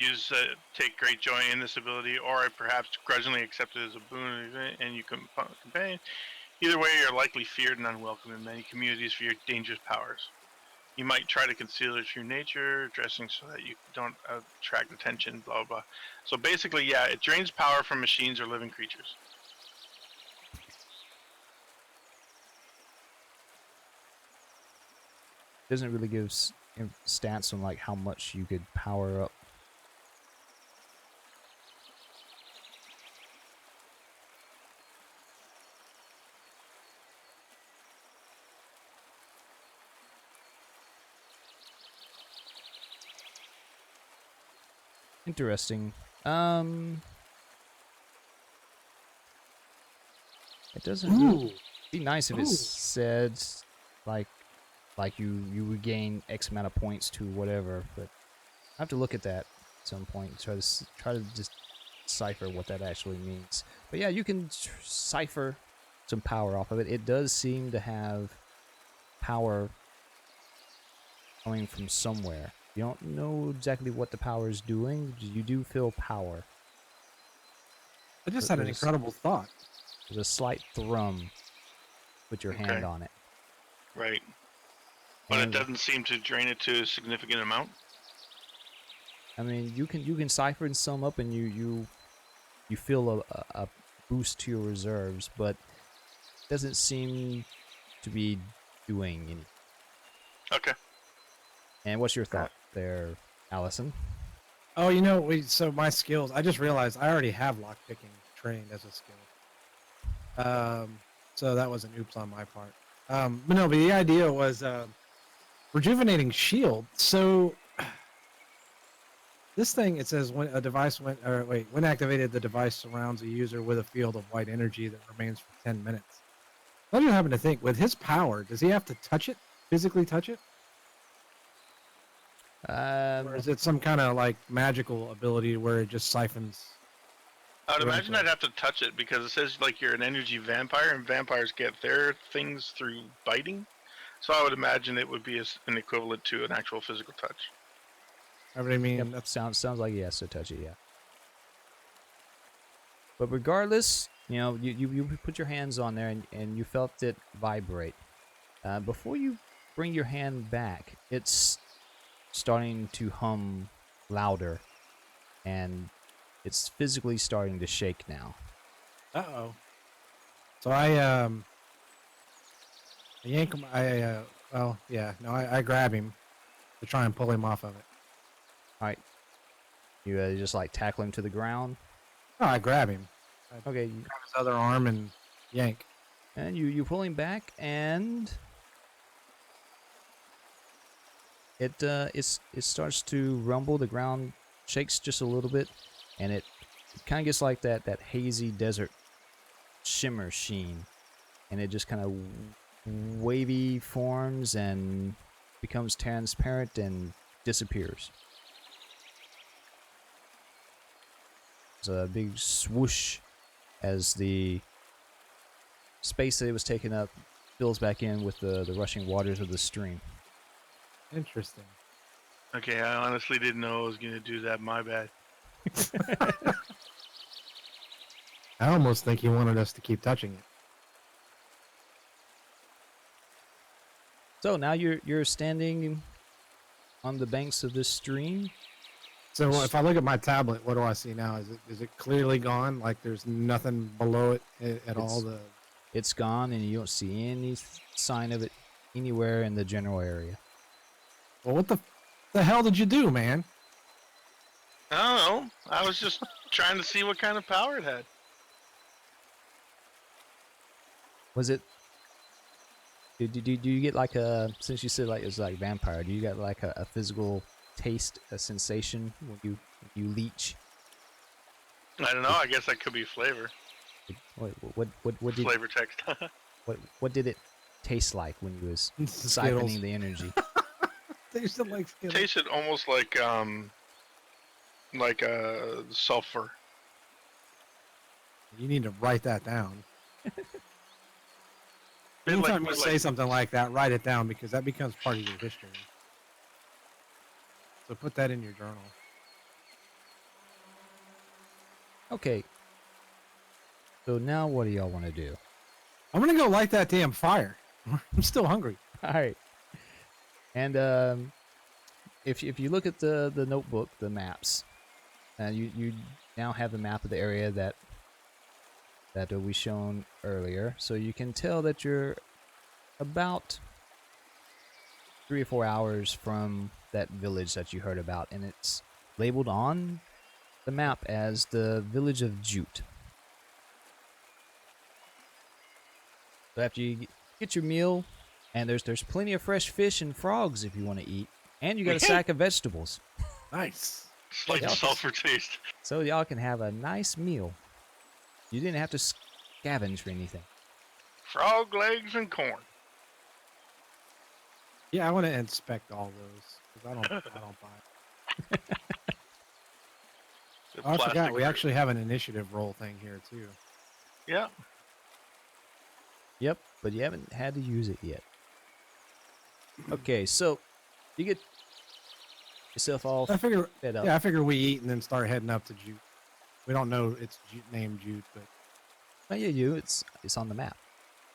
take great joy in this ability, or I perhaps grudgingly accept it as a boon, and you can companion. Either way, you're likely feared and unwelcome in many communities for your dangerous powers. You might try to conceal your true nature, dressing so that you don't attract attention, blah, blah. So basically, yeah, it drains power from machines or living creatures. Doesn't really give stats on like how much you could power up. Interesting. It doesn't really Ooh. be nice if it Ooh. said like you regain X amount of points to whatever, but I have to look at that at some point and try to just decipher what that actually means. But yeah, you can cipher some power off of it. It does seem to have power coming from somewhere. You don't know exactly what the power is doing. You do feel power. I just had an There's- incredible thought. There's a slight thrum. Put your hand Okay. on it. Right. But it And- doesn't seem to drain it to a significant amount. I mean, you can cipher and sum up, and you feel a boost to your reserves, but it doesn't seem to be doing anything. Okay. And what's your thought there, Allison? Oh, so my skills, I just realized I already have lockpicking trained as a skill. So that was an oops on my part. But the idea was rejuvenating shield. So this thing, it says when activated, the device surrounds a user with a field of white energy that remains for 10 minutes. I just happen to think, with his power, does he have to touch it, physically touch it? Or is it some kind of like magical ability where it just siphons? I would Right, imagine right. I'd have to touch it because it says like you're an energy vampire, and vampires get their things through biting. So I would imagine it would be an equivalent to an actual physical touch. I mean, Yep, that's sounds like he has to touch it, yeah. But regardless, you put your hands on there and you felt it vibrate. Before you bring your hand back, it's starting to hum louder, and it's physically starting to shake now. Uh-oh. So I yank him. I grab him to try and pull him off of it. All right, you just like tackle him to the ground. No, I grab him. Okay, Grab his other arm and yank. and you pull him back, and it starts to rumble. The ground shakes just a little bit, and it kind of gets like that hazy desert shimmer sheen, and it just kind of wavy forms and becomes transparent and disappears. There's a big swoosh as the space that it was taking up fills back in with the rushing waters of the stream. Interesting. Okay, I honestly didn't know I was gonna do that. My bad. I almost think he wanted us to keep touching it. So now you're standing on the banks of this stream. So if I look at my tablet, what do I see now? Is it clearly gone? Like there's nothing below it at all? It's gone, and you don't see any sign of it anywhere in the general area. Well, what the hell did you do, man? I don't know. I was just trying to see what kind of power it had. Was it? Do you get like since you said like it's like vampire? Do you get like a physical taste, a sensation when you leech? I don't know. I guess that could be flavor. What did Flavor text. what did it taste like when you was Skittles. siphoning the energy? Tasted like Skittles. Tasted almost like sulfur. You need to write that down. Bit like- Anytime you bit say like- something like that, write it down because that becomes part of your history. So put that in your journal. Okay. So now what do y'all want to do? I'm gonna go light that damn fire. I'm still hungry. All right. And if you look at the notebook, the maps, you now have the map of the area that we shown earlier, so you can tell that you're about 3 or 4 hours from that village that you heard about, and it's labeled on the map as the village of Jute. So after you get your meal, and there's plenty of fresh fish and frogs if you want to eat, and you got a sack of vegetables, Nice. Slight Yeah. sulfur taste. so y'all can have a nice meal. You didn't have to scavenge for anything. Frog legs and corn. Yeah, I want to inspect all those because I don't buy it. The Oh, I forgot. plastic We fruit. actually have an initiative roll thing here too. Yeah. Yep, but you haven't had to use it yet. Okay, so you get yourself all I figure. fed up. Yeah, I figure we eat and then start heading up to Jute. We don't know it's named Jute, but Oh, yeah, you. It's on the map.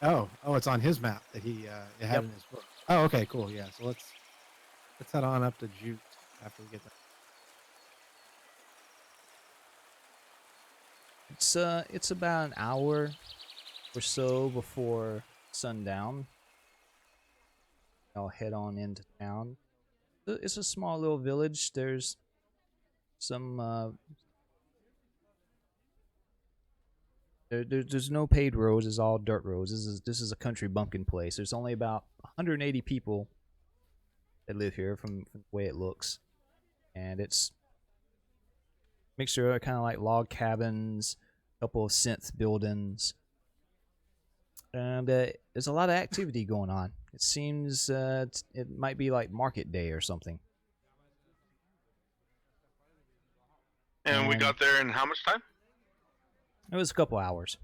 oh, it's on his map that he had Yep. in his book. Oh, okay, cool. Yeah, so let's head on up to Jute after we get that. It's about an hour or so before sundown. I'll head on into town. It's a small little village. There's some there's no paved roads. It's all dirt roads. This is a country bumpkin place. There's only about 180 people that live here from the way it looks, and it's mixture of kind of like log cabins, a couple of synth buildings, and there's a lot of activity going on. It seems it might be like market day or something. And we And- got there in how much time? It was a couple hours.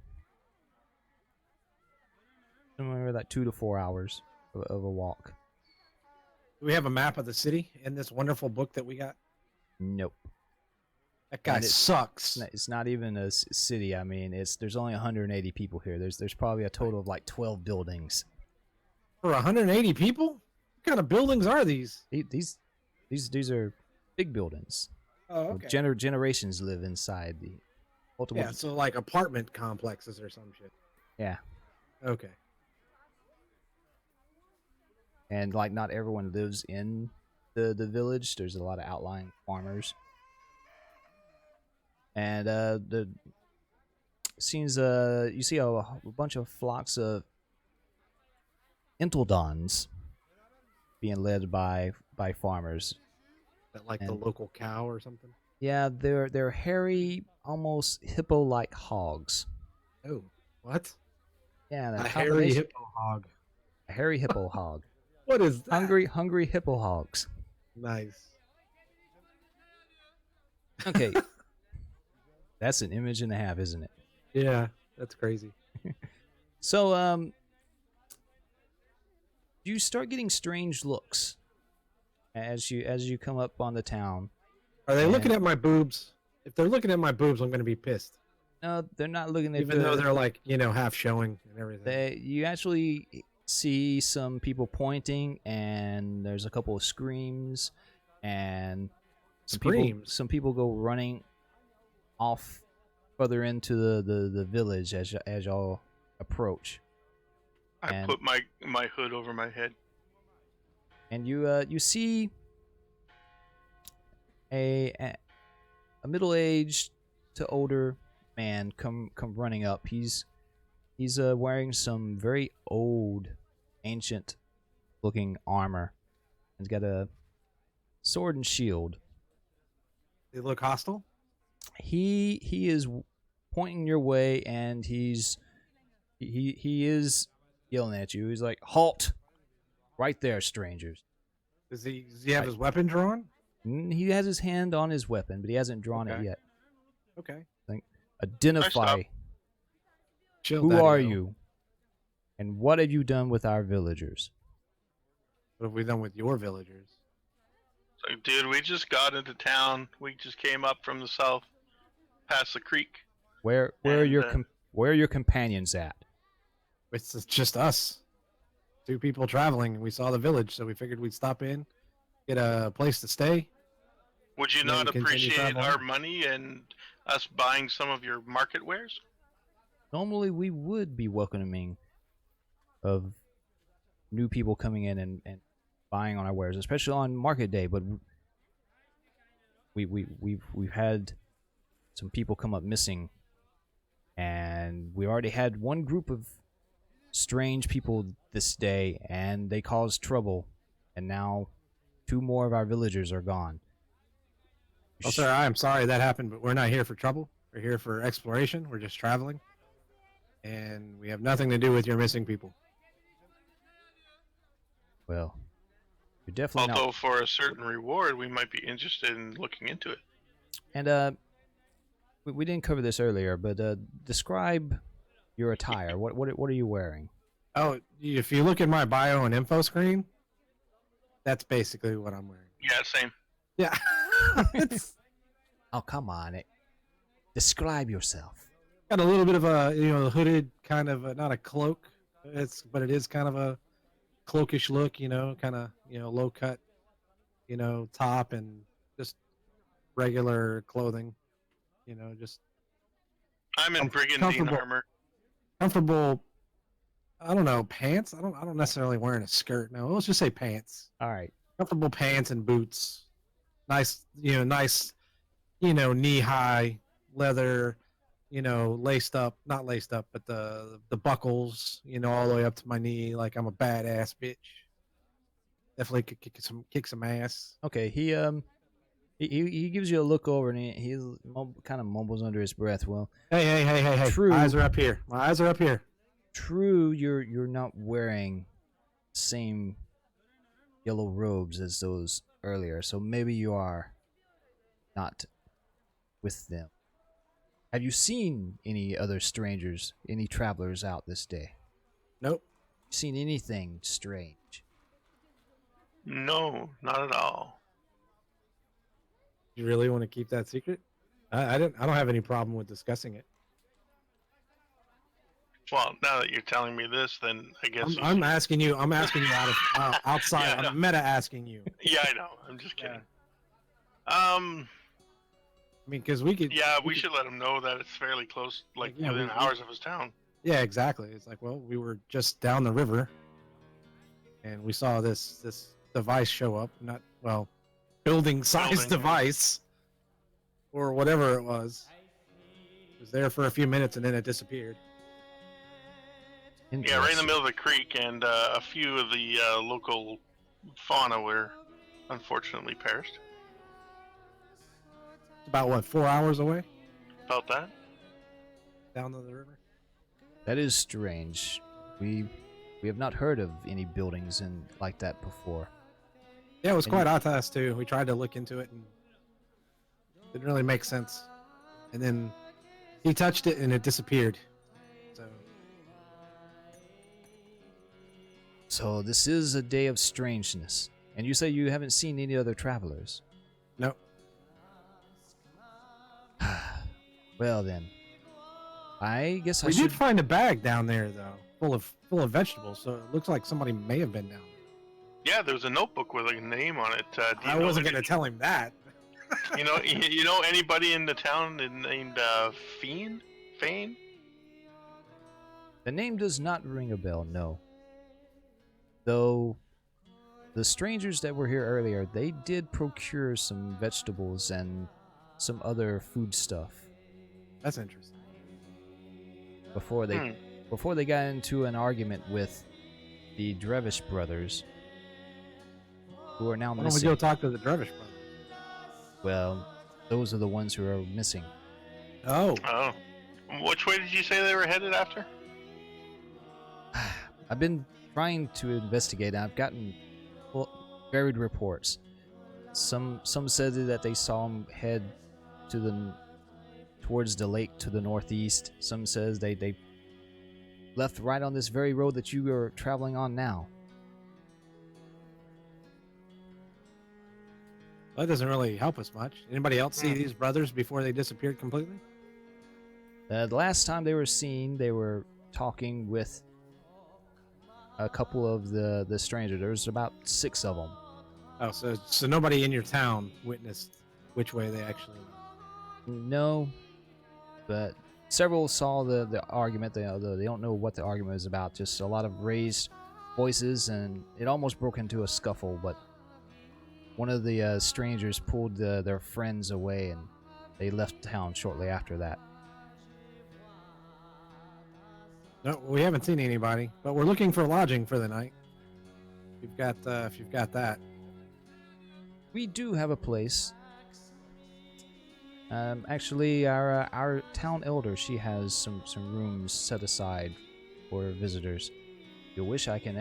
Somewhere like 2 to 4 hours of a walk. Do we have a map of the city in this wonderful book that we got? Nope. That guy And sucks. It's not even a city. I mean, there's only 180 people here. There's probably a total of like 12 buildings. For 180 people? What kind of buildings are these? These are big buildings. Oh, okay. Generations live inside the multiple. Yeah, so like apartment complexes or some shit. Yeah. Okay. And like not everyone lives in the village. There's a lot of outlying farmers. And the seems you see a bunch of flocks of Enteldons being led by farmers. That like the And- local cow or something? Yeah, they're hairy, almost hippo-like hogs. Oh, what? Yeah, A that hairy combination- hippo hog. a hairy hippo hog. What is that? Hungry hippo hogs. Nice. Okay. That's an image and a half, isn't it? Yeah, that's crazy. So, you start getting strange looks as you come up on the town. Are they looking And- at my boobs? If they're looking at my boobs, I'm going to be pissed. No, they're not looking at Even though they're like, half showing and everything. you actually see some people pointing, and there's a couple of screams, and Screams? Some people go running off further into the village as y'all approach, I And- put my hood over my head. and you see a middle-aged to older man come running up. He's wearing some very old, ancient looking armor. He's got a sword and shield. They look hostile? He is pointing your way, and he is yelling at you. He's like, "Halt! Right there, strangers." Does he have his weapon drawn? He has his hand on his weapon, but he hasn't drawn it Okay. yet. Okay. Identify stop. Chill, Who are Daddy-O. you? And what have you done with our villagers? What have we done with your villagers? So, dude, we just got into town. We just came up from the south, past the creek. Where are And, your where are your companions at? It's just us. 2 people traveling, and we saw the village, so we figured we'd stop in, get a place to stay. Would you And then not continue appreciate traveling. our money and us buying some of your market wares? Normally we would be welcoming of new people coming in and buying on our wares, especially on market day, but we've had some people come up missing, and we already had one group of strange people this day, and they caused trouble, and now 2 more of our villagers are gone. Well, sir, I am sorry that happened, but we're not here for trouble. We're here for exploration. We're just traveling. And we have nothing to do with your missing people. Well, you're definitely Although not. for a certain reward, we might be interested in looking into it. And we didn't cover this earlier, but describe your attire. What are you wearing? Oh, if you look at my bio and info screen, that's basically what I'm wearing. Yeah, same. Yeah. It's Oh, come on! Describe yourself. got a little bit of a, hooded kind of, not a cloak. But it is kind of a cloakish look, kind of, low cut, top and just regular clothing, just I'm in brigandine comfortable. armor. comfortable. I don't know, pants. I don't necessarily wearing a skirt. No, let's just say pants. All right. Comfortable pants and boots. Nice, knee high leather, laced up, not laced up, but the buckles, all the way up to my knee, like I'm a badass bitch. Definitely could kick some ass. Okay. He gives you a look over and he kind of mumbles under his breath. Well, Hey. True. My eyes are up here. My eyes are up here. true, you're not wearing the same yellow robes as those earlier, so maybe you are not with them. Have you seen any other strangers, any travelers out this day? Nope. Seen anything strange? No, not at all. You really want to keep that secret? I don't have any problem with discussing it. Well, now that you're telling me this, then I guess I'm asking you. I'm asking you outside. Yeah, I know. I'm meta asking you. Yeah, I know. I'm just kidding. I mean, because we could. Yeah, we should let him know that it's fairly close, like Yeah, within we- hours of his town. Yeah, exactly. It's like, well, we were just down the river, and we saw this device show up. Building size Building, yeah. device, or whatever it was. It was there for a few minutes and then it disappeared. Yeah, right in the middle of the creek, and a few of the local fauna were unfortunately perished. It's about 4 hours away About that. down to the river. That is strange. We have not heard of any buildings like that before. Yeah, it was And- quite odd to us too. We tried to look into it and it didn't really make sense. And then he touched it and it disappeared. So this is a day of strangeness. And you say you haven't seen any other travelers. Nope. Well then, I guess I We should. did find a bag down there though, full of vegetables. So it looks like somebody may have been down there. Yeah, there was a notebook with a name on it. Do you I know wasn't any- going to tell him that. You know anybody in the town named Fane? The name does not ring a bell, no. Though the strangers that were here earlier, they did procure some vegetables and some other food stuff That's interesting. before they got into an argument with the Drevish brothers, who are now Why don't we missing. go talk to the Drevish brothers? Well, those are the ones who are missing. Oh, Oh. Which way did you say they were headed after? I've been trying to investigate, and I've gotten varied reports. Some said that they saw him head towards the lake to the northeast. Some says they left right on this very road that you are traveling on now. Well, that doesn't really help us much. Anybody else see these brothers before they disappeared completely? The last time they were seen, they were talking with a couple of the strangers. There's about 6 of them. Oh, so nobody in your town witnessed which way they actually went. No, but several saw the argument. They don't know what the argument was about. Just a lot of raised voices, and it almost broke into a scuffle. But one of the strangers pulled their friends away, and they left town shortly after that. No, we haven't seen anybody, but we're looking for lodging for the night. If you've got that. We do have a place. Actually, our town elder, she has some rooms set aside for visitors. If you wish, I can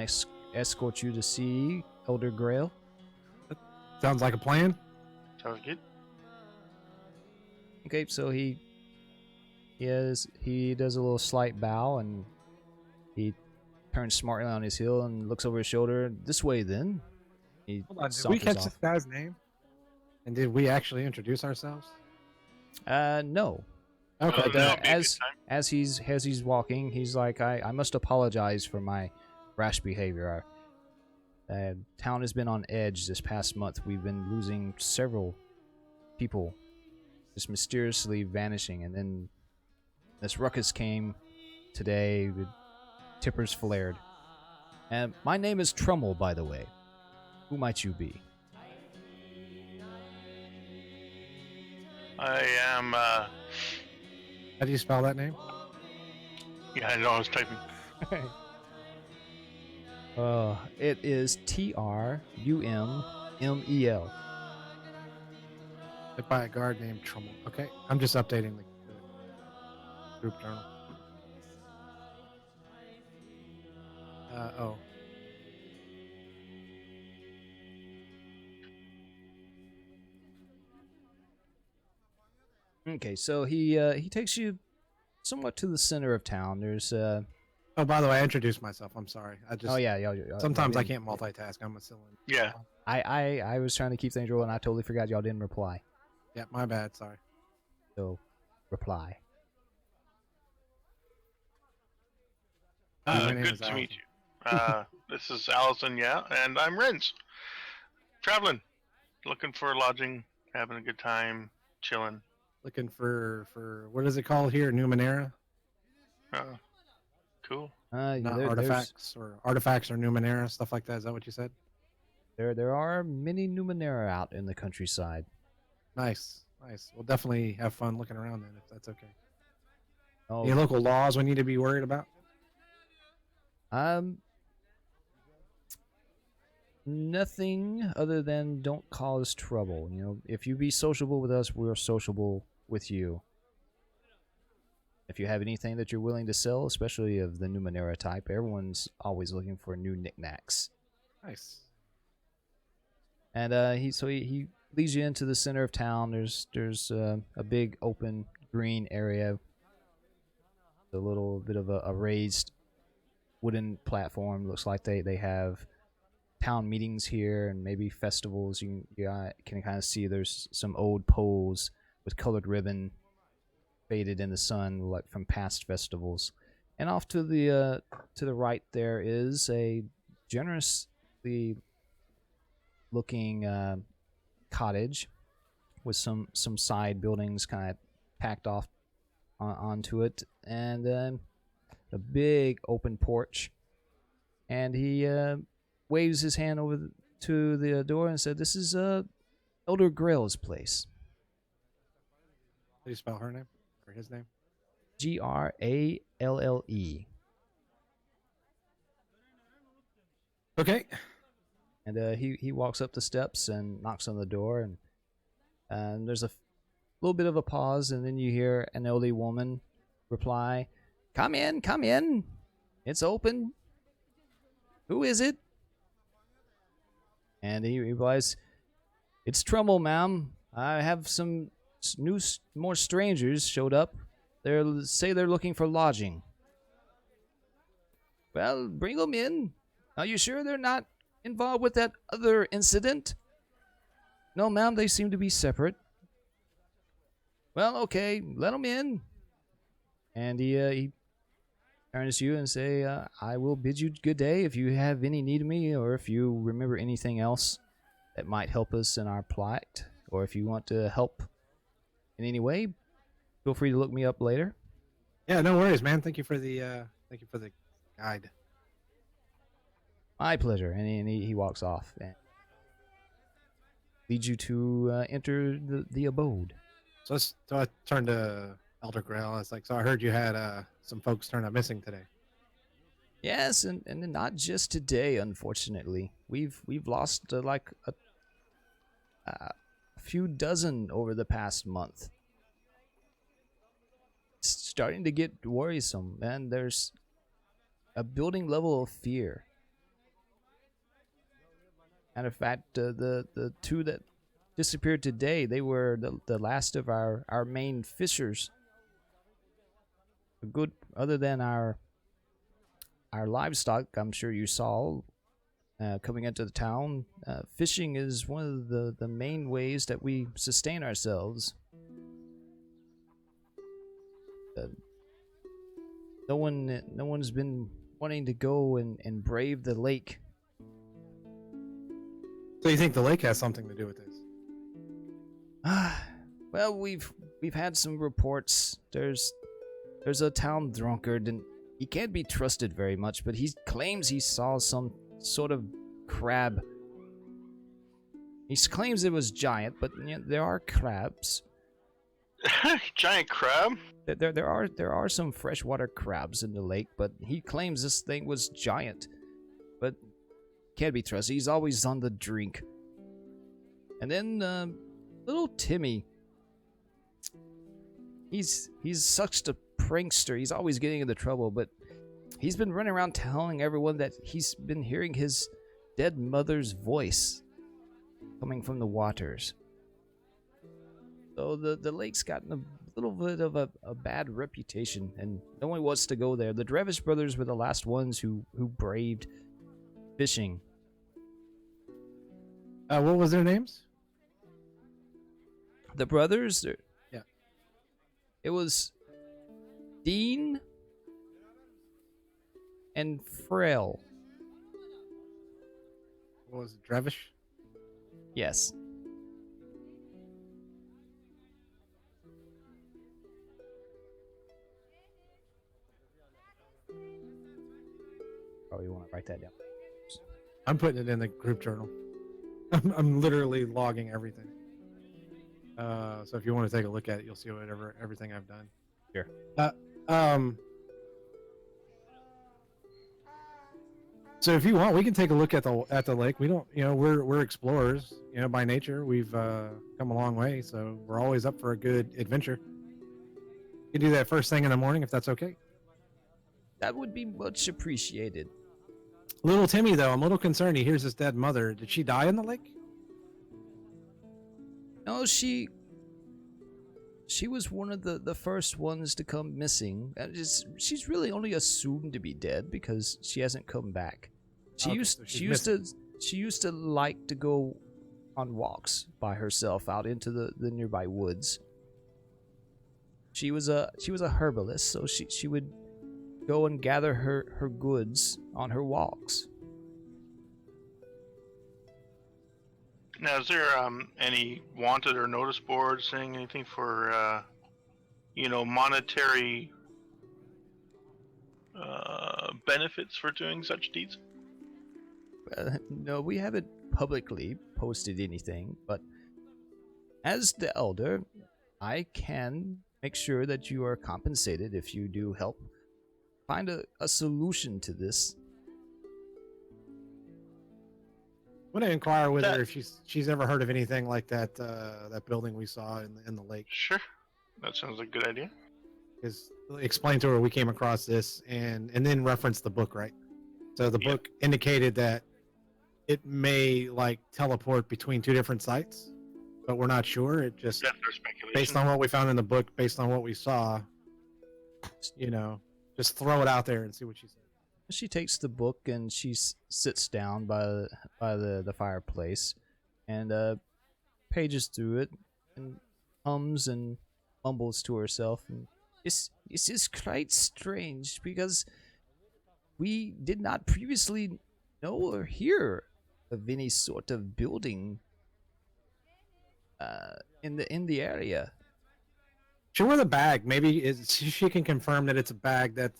escort you to see Elder Grail. Sounds like a plan. Sounds good. Okay, so he does a little slight bow, and he turns smartly on his heel and looks over his shoulder. This way, then. He Hold on, did we saunters catch off. this guy's name? And did we actually introduce ourselves? No. Okay. But, that'll be a good as he's walking, he's like, I must apologize for my rash behavior. Our town has been on edge this past month. We've been losing several people, just mysteriously vanishing, and then this ruckus came today. The tippers flared. And my name is Trummel, by the way. Who might you be? I am. How do you spell that name? Yeah, I know. I was typing. It is Trummel. Like by a guard named Trummel. Okay, I'm just updating the group journal. Oh. Okay, so he takes you somewhat to the center of town. There's Oh, by the way, I introduced myself. I'm sorry. I just. oh yeah. Sometimes I can't multitask. I'm a cylinder. Yeah. I was trying to keep things rolling. I totally forgot y'all didn't reply. Yeah, my bad. Sorry. So, reply. My name Good is to meet Allison. you. This is Allison, yeah, and I'm Renz. Traveling, looking for lodging, having a good time, chilling. Looking for what is it called here? Numenera? Cool. Not There's- artifacts or Numenera, stuff like that. Is that what you said? There are many Numenera out in the countryside. Nice. We'll definitely have fun looking around then, if that's okay. Oh, Any local laws we need to be worried about? Nothing other than don't cause trouble. You know, if you be sociable with us, we're sociable with you. If you have anything that you're willing to sell, especially of the Numenera type, everyone's always looking for new knickknacks. Nice. And he leads you into the center of town. There's a big open green area, a little bit of a raised wooden platform. Looks like they have town meetings here and maybe festivals. You can kind of see there's some old poles with colored ribbon faded in the sun, like from past festivals. And off to the right there is a generously looking cottage with some side buildings kind of packed off onto it, and then a big open porch. And he waves his hand over to the door and said, "This is Elder Grail's place." How do you spell her name or his name? Gralle. Okay. And he walks up the steps and knocks on the door, and there's a little bit of a pause, and then you hear an elderly woman reply, come in, it's open. Who is it?" And he replies, "It's Trummel, ma'am. I have some more strangers showed up. They say they're looking for lodging." Well, bring them in. Are you sure they're not involved with that other incident? No, ma'am, they seem to be separate. Well, okay, let them in. And he turns to you and say, I will bid you good day if you have any need of me, or if you remember anything else that might help us in our plight, or if you want to help in any way, feel free to look me up later. Yeah, no worries, man. Thank you for the guide. My pleasure. And he walks off and leads you to enter the abode. So I turned to Elder Grail. I was like, so I heard you had some folks turn up missing today. Yes, and not just today, unfortunately. We've lost like a few dozen over the past month. It's starting to get worrisome, and there's a building level of fear. Matter of fact, the two that disappeared today, they were the last of our main fishers. Good, other than our livestock, I'm sure you saw coming into the town. Fishing is one of the main ways that we sustain ourselves. No one's been wanting to go and brave the lake. So you think the lake has something to do with this? Well, we've had some reports. There's a town drunkard, and he can't be trusted very much, but he claims he saw some sort of crab. He claims it was giant, but you know, there are crabs. Giant crab? There are some freshwater crabs in the lake, but he claims this thing was giant. But can't be trusted. He's always on the drink. And then little Timmy. He's such a prankster. He's always getting into trouble, but he's been running around telling everyone that he's been hearing his dead mother's voice coming from the waters. So the lake's gotten a little bit of a bad reputation, and no one wants to go there. The Drevish brothers were the last ones who braved fishing. What was their names? The brothers? Yeah. It was Dean and Frail. What was it, Drevish? Yes. Probably want to write that down. I'm putting it in the group journal. I'm literally logging everything. So if you want to take a look at it, you'll see everything I've done. Sure. So if you want, we can take a look at the lake. We don't, we're explorers, by nature. We've come a long way, so we're always up for a good adventure. You can do that first thing in the morning if that's okay. That would be much appreciated. Little Timmy, though, I'm a little concerned. He hears his dead mother. Did she die in the lake? No, she was one of the first ones to come missing. She's really only assumed to be dead because she hasn't come back. She used to like to go on walks by herself out into the nearby woods. She was a herbalist, so she would go and gather her goods on her walks. Now, is there any wanted or notice boards saying anything for, monetary benefits for doing such deeds? No, we haven't publicly posted anything, but as the elder, I can make sure that you are compensated if you do help find a solution to this. I want to inquire with her if she's ever heard of anything like that that building we saw in the lake. Sure, that sounds like a good idea. Is explain to her we came across this and then reference the book, right? So the book indicated that it may teleport between two different sites, but we're not sure. It just speculation. Based on what we found in the book, based on what we saw, just throw it out there and see what she says. She takes the book and she sits down by the fireplace, and pages through it, and hums and mumbles to herself. And this is quite strange because we did not previously know or hear of any sort of building in the area. Show her the bag. Maybe she can confirm that it's a bag that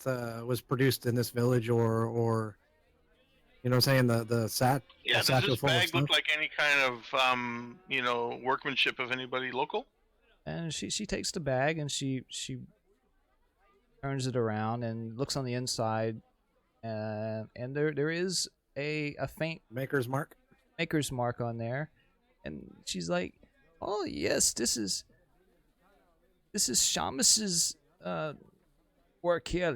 was produced in this village, or you know, what I'm saying the Yeah, does satchel this full of bag look stuff? like any kind of workmanship of anybody local? And she takes the bag and she turns it around and looks on the inside, and there is a faint Maker's mark. maker's mark on there, and she's like, "Oh yes, this is Shamus's work here.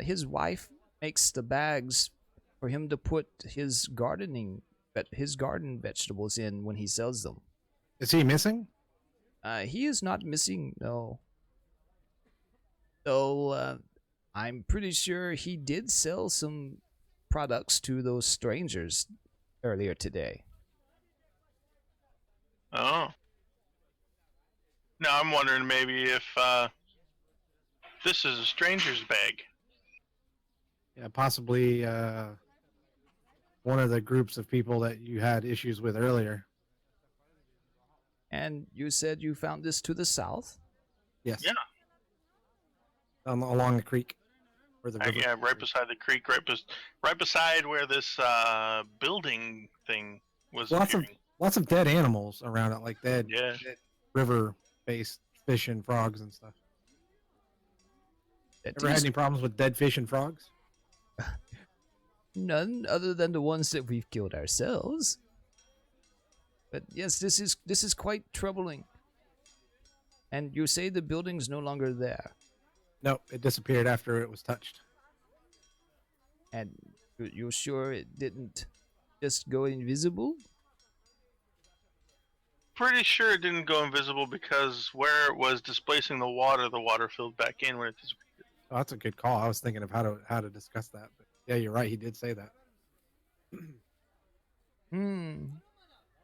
His wife makes the bags for him to put his garden vegetables in when he sells them. Is he missing? He is not missing, no. Though I'm pretty sure he did sell some products to those strangers earlier today. Oh. Now I'm wondering maybe if this is a stranger's bag. Yeah, possibly one of the groups of people that you had issues with earlier. And you said you found this to the south? Yes. Yeah. Along the creek, where the river. Yeah, right beside the creek, right beside where this building thing was. appearing. Lots of dead animals around it, like dead Yeah. river-based fish and frogs and stuff. That Ever had is any problems with dead fish and frogs? none other than the ones that we've killed ourselves. But yes, this is quite troubling. And you say the building's no longer there. No, it disappeared after it was touched. And you're sure it didn't just go invisible? Pretty sure it didn't go invisible because where it was displacing the water filled back in when it disappeared. Oh, that's a good call. I was thinking of how to discuss that, but yeah, you're right. He did say that.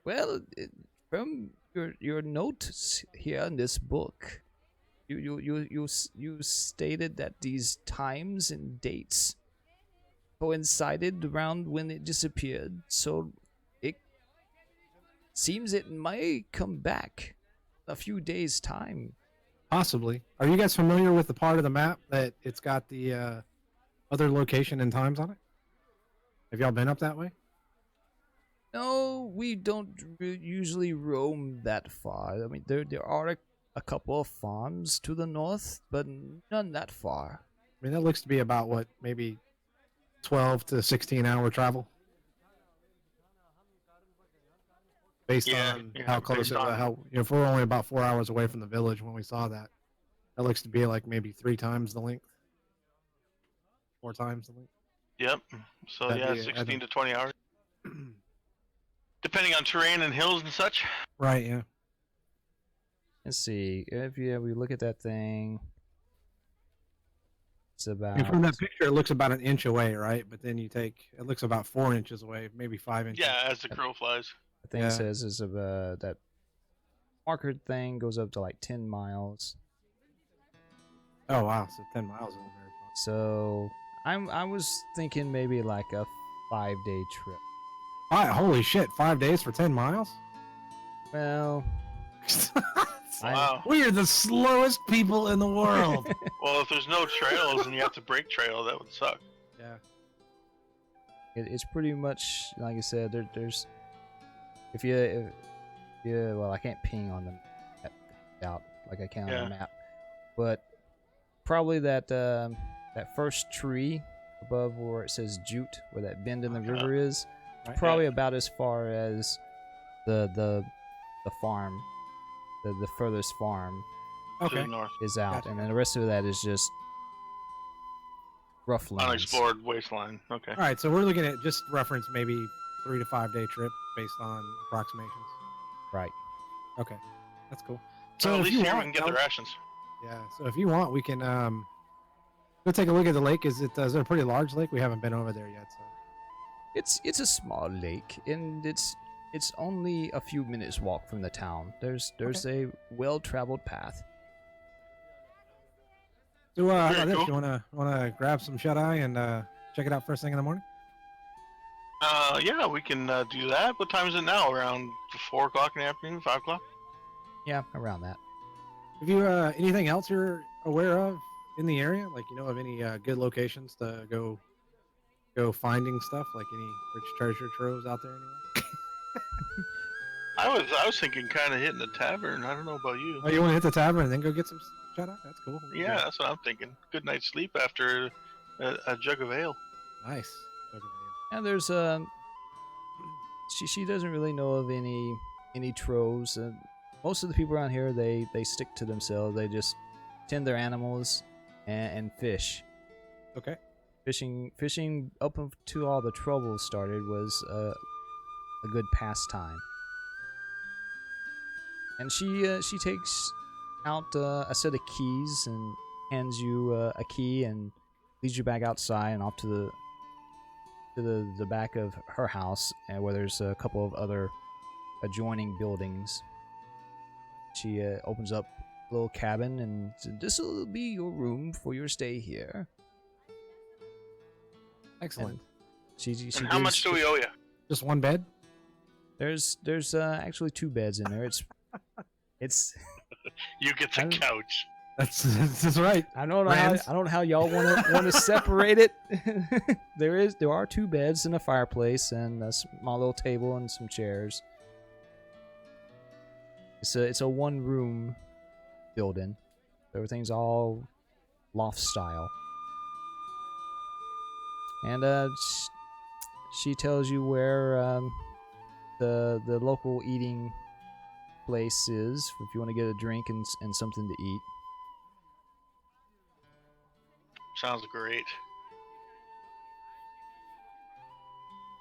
Well, from your notes here in this book, you stated that these times and dates coincided around when it disappeared, so it seems it may come back a few days' time. Possibly. Are you guys familiar with the part of the map that it's got the other location and times on it? Have y'all been up that way? No, we don't usually roam that far. I mean, there are a couple of farms to the north, but none that far. I mean, that looks to be about what, maybe 12 to 16-hour travel, based on how close based it on- was. How, you know, if we're only about 4 hours away from the village when we saw that, that looks to be like maybe 3 times the length, 4 times the length. Yep. So That'd yeah, be- 16 to 20 hours, depending on terrain and hills and such. Right. Yeah. Let's see. If we look at that thing, it's about. And from that picture, it looks about an inch away, right? But then it looks about 4 inches away, maybe 5 inches. Yeah, as the crow flies. The thing Yeah. says is that marker thing goes up to like 10 miles. Oh wow! So 10 miles isn't very far. So I was thinking maybe like a 5-day trip. Holy shit! 5 days for 10 miles? Well, Wow. We are the slowest people in the world. Well, if there's no trails and you have to break trail, that would suck. Yeah. it's pretty much like I said. There's well, I can't ping on the map out like I can on Yeah. the map, but probably that first tree above where it says Jute, where that bend in the Okay. river is, Right. probably about as far as the farm, the furthest farm To Okay. the north. is out, Gotcha. and then the rest of that is just rough lands. Unexplored wasteland. Okay. All right. So we're looking at just reference maybe 3 to 5 day trip based on approximations. Right. Okay. That's cool. So at if least you here we want, can get the rations. yeah. So if you want, we can Go take a look at the lake. Is there a pretty large lake? We haven't been over there yet. So. It's a small lake, and it's only a few minutes walk from the town. There's a well-traveled path. So, how about Very this? cool. You wanna grab some shut eye and check it out first thing in the morning? Yeah, we can do that. What time is it now? Around 4 o'clock in the afternoon, 5 o'clock? Yeah, around that. Have you anything else you're aware of in the area? Like you know of any good locations to go finding stuff? Like any rich treasure troves out there anywhere? I was thinking kind of hitting the tavern. I don't know about you. Oh, you want to hit the tavern and then go get some shut eye? That's cool. We can Yeah, do that's what I'm thinking. Good night's sleep after a jug of ale. that. Nice. Okay, And there's she doesn't really know of any troves. Most of the people around here they stick to themselves. They just tend their animals and fish. okay. Fishing up to all the trouble started was a good pastime. And she takes out a set of keys and hands you a key and leads you back outside and off to the back of her house, where there's a couple of other adjoining buildings. She opens up a little cabin and said, "This will be your room for your stay here." Excellent. She And how much do we owe you? Just one bed? There's actually 2 beds in there. It's You get the I don't- couch. That's right. I don't know Rams. how y'all want to separate it. There are 2 beds and a fireplace and a small little table and some chairs. It's a 1-room building. Everything's all loft style. And she tells you where the local eating place is if you want to get a drink and something to eat. Sounds great.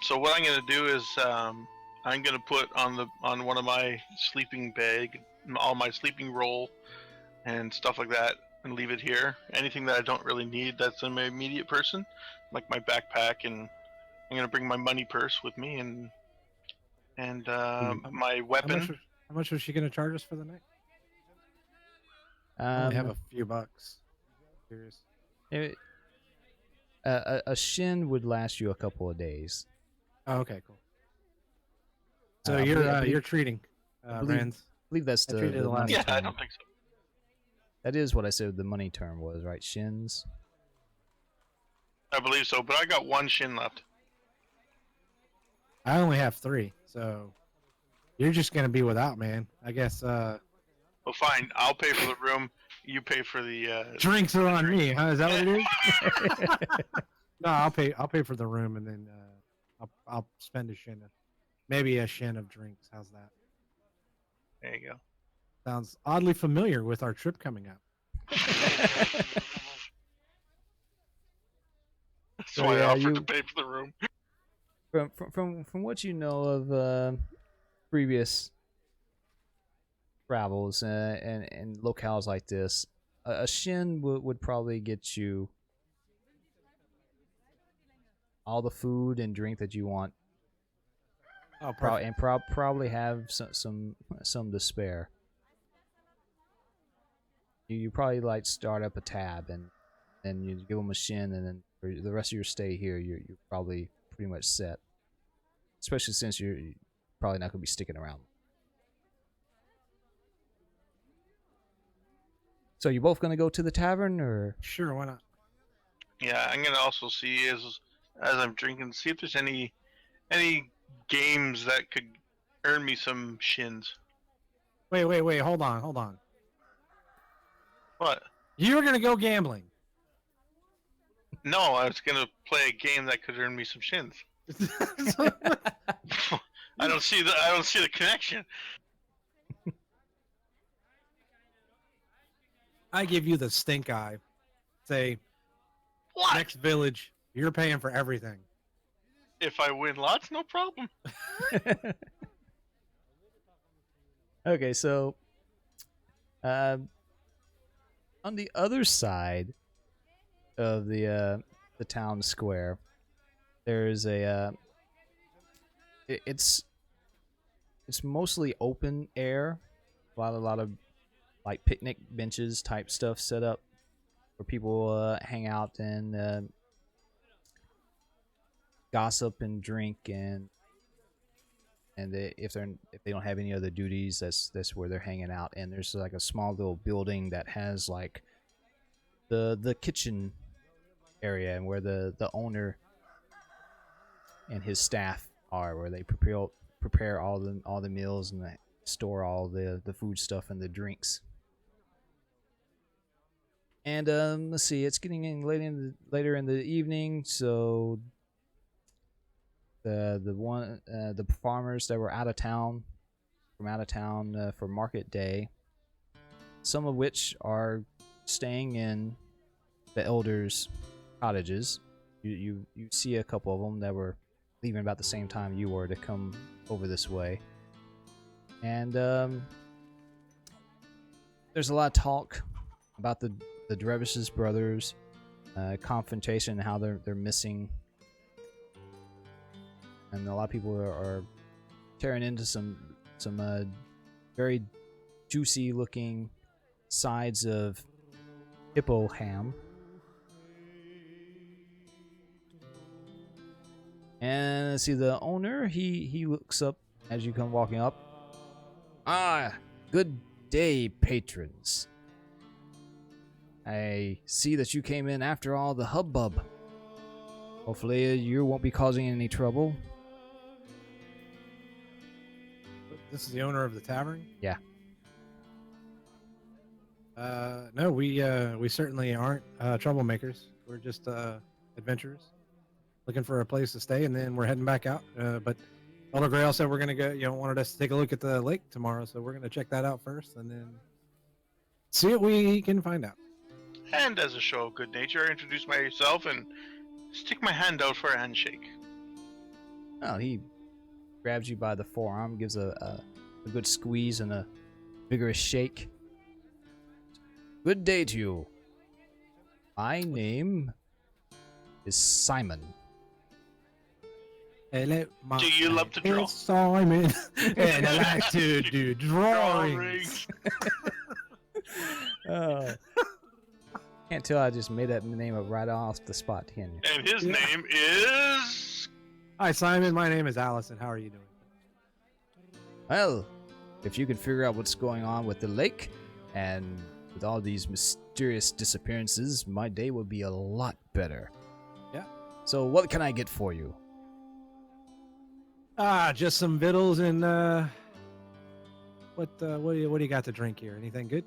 So what I'm gonna do is I'm gonna put on one of my sleeping bag all my sleeping roll and stuff like that and leave it here. Anything that I don't really need that's in my immediate person, like my backpack, and I'm gonna bring my money purse with me and my How weapon. much was she going to charge us for the night? I Um, only have a few bucks. Curious. a shin would last you a couple of days. Oh, okay, cool. So I believe- you're treating believe- Rans. I believe that's I the treated the last money Yeah, I term. don't think so. That is what I said the money term was, right? Shins. I believe so, but I got 1 shin left. I only have 3, so you're just going to be without, man. I guess Well, fine. I'll pay for the room. You pay for the. drinks are on me, huh? Is that what it is? No, I'll pay for the room and then I'll spend maybe a shin of drinks. How's that? There you go. Sounds oddly familiar with our trip coming up. That's So, why yeah, I offered you- to pay for the room. From what you know of previous travels and locales like this, a shin would probably get you all the food and drink that you want, Oh, and probably have some to spare. You probably like start up a tab and you give them a shin, and then for the rest of your stay here, you're probably pretty much set. Especially since you're probably not gonna be sticking around. So you both gonna go to the tavern, or Sure, why not? Yeah, I'm gonna also see as I'm drinking, see if there's any games that could earn me some shins. Wait, hold on. What? You're gonna go gambling. No, I was gonna play a game that could earn me some shins. I don't see the connection. I give you the stink eye. Say, What? next village, you're paying for everything. If I win lots, no problem. okay, so on the other side of the town square. There's it's mostly open air. A lot of like picnic benches type stuff set up where people hang out and gossip and drink and if they don't have any other duties, that's where they're hanging out. And there's like a small little building that has like the kitchen area and where the owner and his staff are, where they prepare all the meals and they store all the food stuff and the drinks. And let's see, it's getting in later in the evening, so the farmers that were out of town for market day, some of which are staying in the elders' cottages. You see a couple of them that were leaving about the same time you were to come over this way, and there's a lot of talk about the Drevishes brothers, confrontation, how they're missing. And a lot of people are tearing into some very juicy looking sides of hippo ham. And see, the owner, he looks up as you come walking up. Ah, good day, patrons. I see that you came in after all the hubbub. Hopefully you won't be causing any trouble. This is the owner of the tavern? Yeah. No, we certainly aren't troublemakers. We're just adventurers looking for a place to stay, and then we're heading back out. But Elder Grail said we're gonna go. Wanted us to take a look at the lake tomorrow, so we're gonna check that out first, and then see what we can find out. And as a show of good nature, I introduce myself and stick my hand out for a handshake. Oh, he grabs you by the forearm, gives a good squeeze and a vigorous shake. Good day to you. My name is Simon. Hello, Do you love to draw? Simon, and I like to do drawings. Can't tell I just made that name up right off the spot, can you? And his name is... Hi, Simon. My name is Allison. How are you doing? Well, if you can figure out what's going on with the lake and with all these mysterious disappearances, my day would be a lot better. Yeah. So what can I get for you? Just some victuals and what do you got to drink here? Anything good?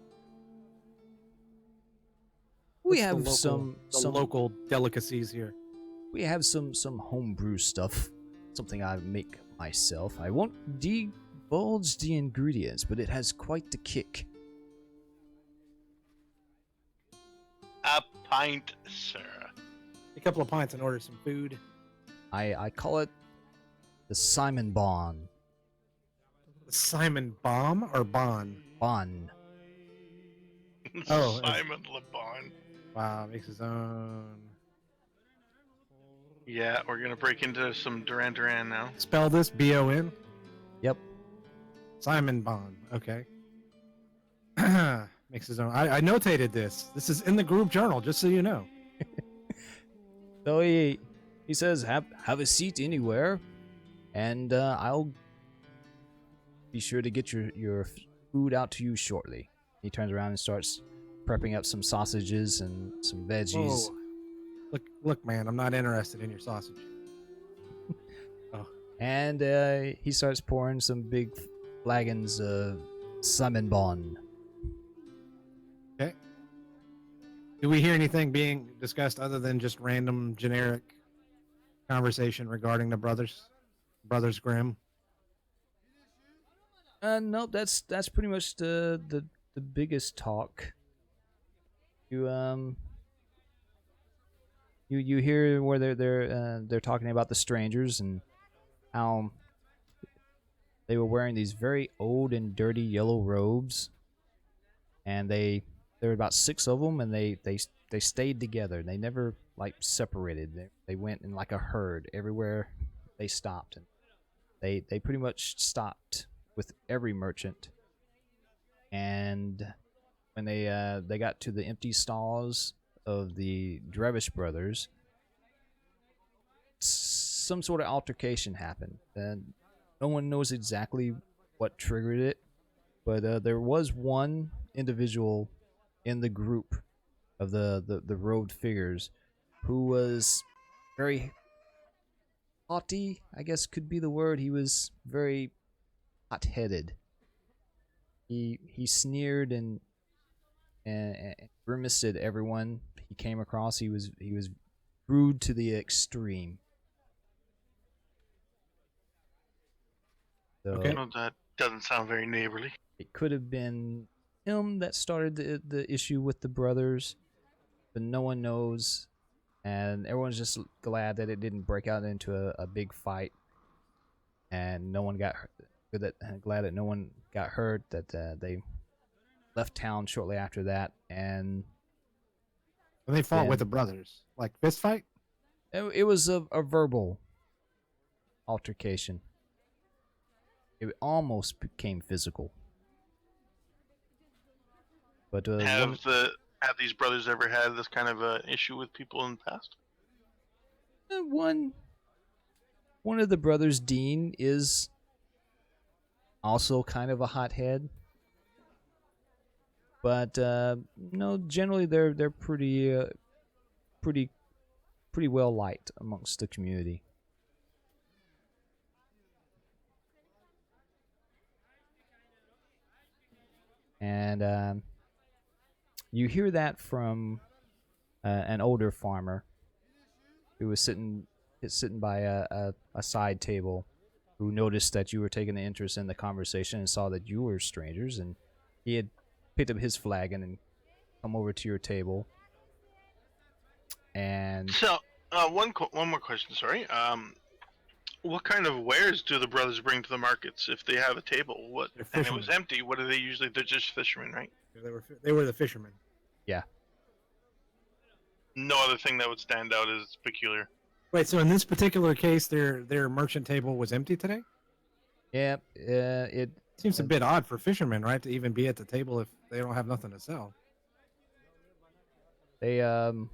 We What's have the some local delicacies here. We have some homebrew stuff, something I make myself. I won't divulge the ingredients, but it has quite the kick. A pint, sir. A couple of pints and order some food. I call it the Simon Bon. Simon Bomb or Bon? Bon. Oh, Simon Le Bon. Wow, makes his own. Yeah, we're gonna break into some Duran Duran now. Spell this B-O-N? Yep. Simon Bon. Okay. Makes his own. I notated this. This is in the group journal, just so you know. So he says, have a seat anywhere, and I'll be sure to get your food out to you shortly. He turns around and starts prepping up some sausages and some veggies. Whoa. Look, man, I'm not interested in your sausage. Oh. And he starts pouring some big flagons of Simon Bon. Okay. Do we hear anything being discussed other than just random generic conversation regarding the Brothers Grimm? Nope, that's pretty much the biggest talk. You hear where they're talking about the strangers and how they were wearing these very old and dirty yellow robes, and there were about 6 of them, and they they stayed together. They never like separated. They went in like a herd everywhere they stopped, and they pretty much stopped with every merchant. And when they got to the empty stalls of the Drevish brothers, some sort of altercation happened, and no one knows exactly what triggered it. But there was one individual in the group of the robed figures who was very haughty, I guess could be the word. He was very hot-headed. He sneered and grimaced at everyone he came across. He was rude to the extreme. So Okay. Well, that doesn't sound very neighborly. it could have been him that started the issue with the brothers, but no one knows, and everyone's just glad that it didn't break out into a big fight, and no one got hurt. Glad that no one got hurt. That they left town shortly after that, and When they fought Yeah. with the brothers, like fist fight. it was a verbal altercation. It almost became physical. But Have these brothers ever had this kind of issue with people in the past? one of the brothers, Dean, is also kind of a hothead. But no, generally they're pretty well liked amongst the community. And you hear that from an older farmer who was sitting by a side table, who noticed that you were taking an interest in the conversation and saw that you were strangers, and he had picked up his flagon and come over to your table. And So, one more question. Sorry. What kind of wares do the brothers bring to the markets if they have a table? They're And it was fishermen. empty. What are they usually? They're just fishermen, right? They were the fishermen. No other thing that would stand out as peculiar. Wait, so in this particular case, their merchant table was empty today? yeah, it Seems a bit odd for fishermen, right, to even be at the table if they don't have nothing to sell. They it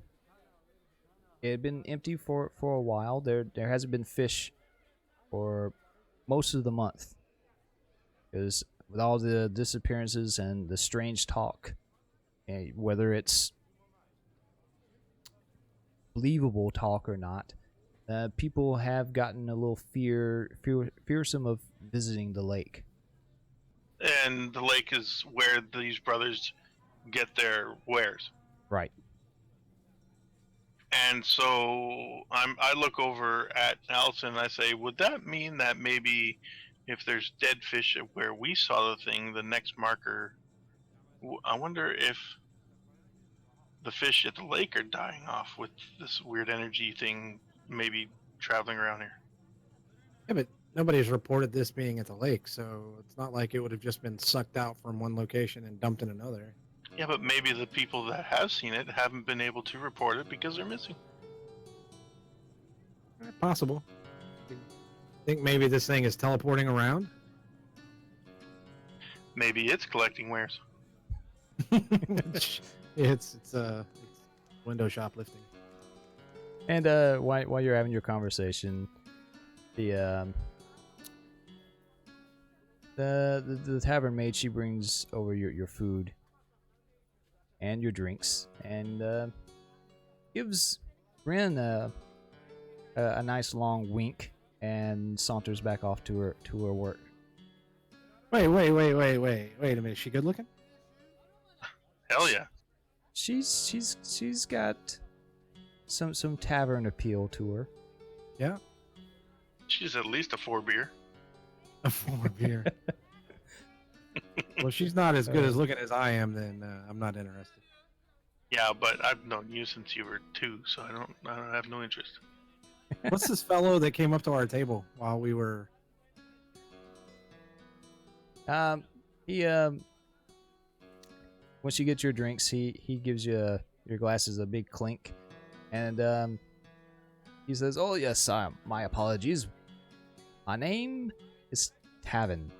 had been empty for a while. There hasn't been fish for most of the month, because with all the disappearances and the strange talk, whether it's believable talk or not, people have gotten a little fearsome of visiting the lake. And the lake is where these brothers get their wares. Right. And so I look over at Allison and I say, would that mean that maybe if there's dead fish at where we saw the thing, the next marker, I wonder if the fish at the lake are dying off with this weird energy thing maybe traveling around here. Yeah, but nobody's reported this being at the lake, so it's not like it would have just been sucked out from one location and dumped in another. Yeah, but maybe the people that have seen it haven't been able to report it because they're missing. Possible. Think maybe this thing is teleporting around? Maybe it's collecting wares. it's window shoplifting. And while you're having your conversation, the tavern maid, she brings over your food and your drinks, and gives Ren a nice long wink, and saunters back off to her work. Wait a minute. Is she good looking? Hell yeah. She's got some tavern appeal to her. Yeah. She's at least a 4 beer. A 4 beer. Well, if she's not as good as looking as I am, then I'm not interested. Yeah, but I've known you since you were 2, so I don't have no interest. What's this fellow that came up to our table while we were? He once you get your drinks, he gives you your glasses a big clink, and he says, "Oh yes, my apologies. My name is Tavin.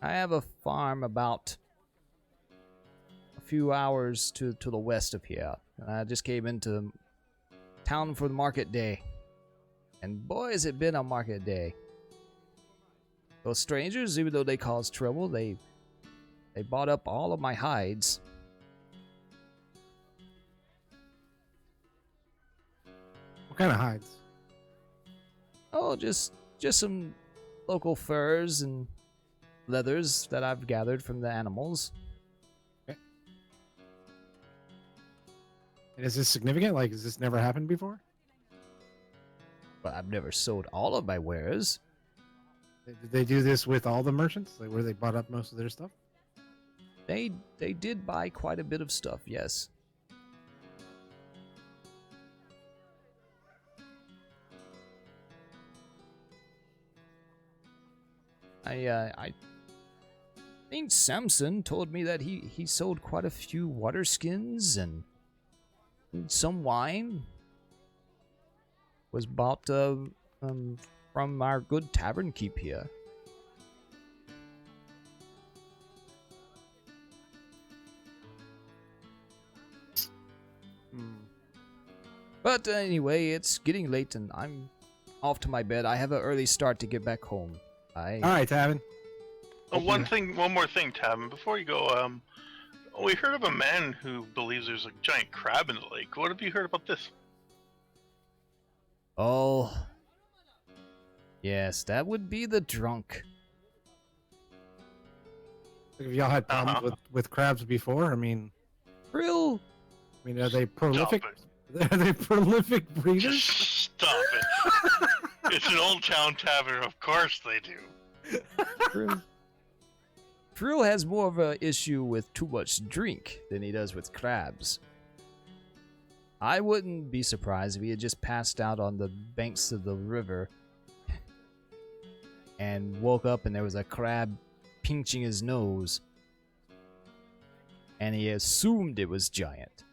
I have a farm about a few hours to the west of here. And I just came into town for the market day. And boy, has it been a market day. Those strangers, even though they caused trouble, they bought up all of my hides. What kind of hides? Oh, just some local furs and leathers that I've gathered from the animals. And is this significant? Like, has this never happened before? But I've never sold all of my wares. Did they do this with all the merchants? Like, where they bought up most of their stuff? They did buy quite a bit of stuff, yes. I think Samson told me that he sold quite a few water skins and some wine was bought from our good tavern keep here. But anyway, it's getting late and I'm off to my bed. I have an early start to get back home. All right, Tavin. Oh, one more thing, Tavin. Before you go, we heard of a man who believes there's a giant crab in the lake. What have you heard about this? Oh, yes, that would be the drunk. Have y'all had problems with crabs before? I mean, Real? are they prolific? Stop Are they prolific it. breeders? Just stop it. It's an old town tavern. Of course they do. Frill has more of an issue with too much drink than he does with crabs. I wouldn't be surprised if he had just passed out on the banks of the river and woke up and there was a crab pinching his nose. And he assumed it was giant.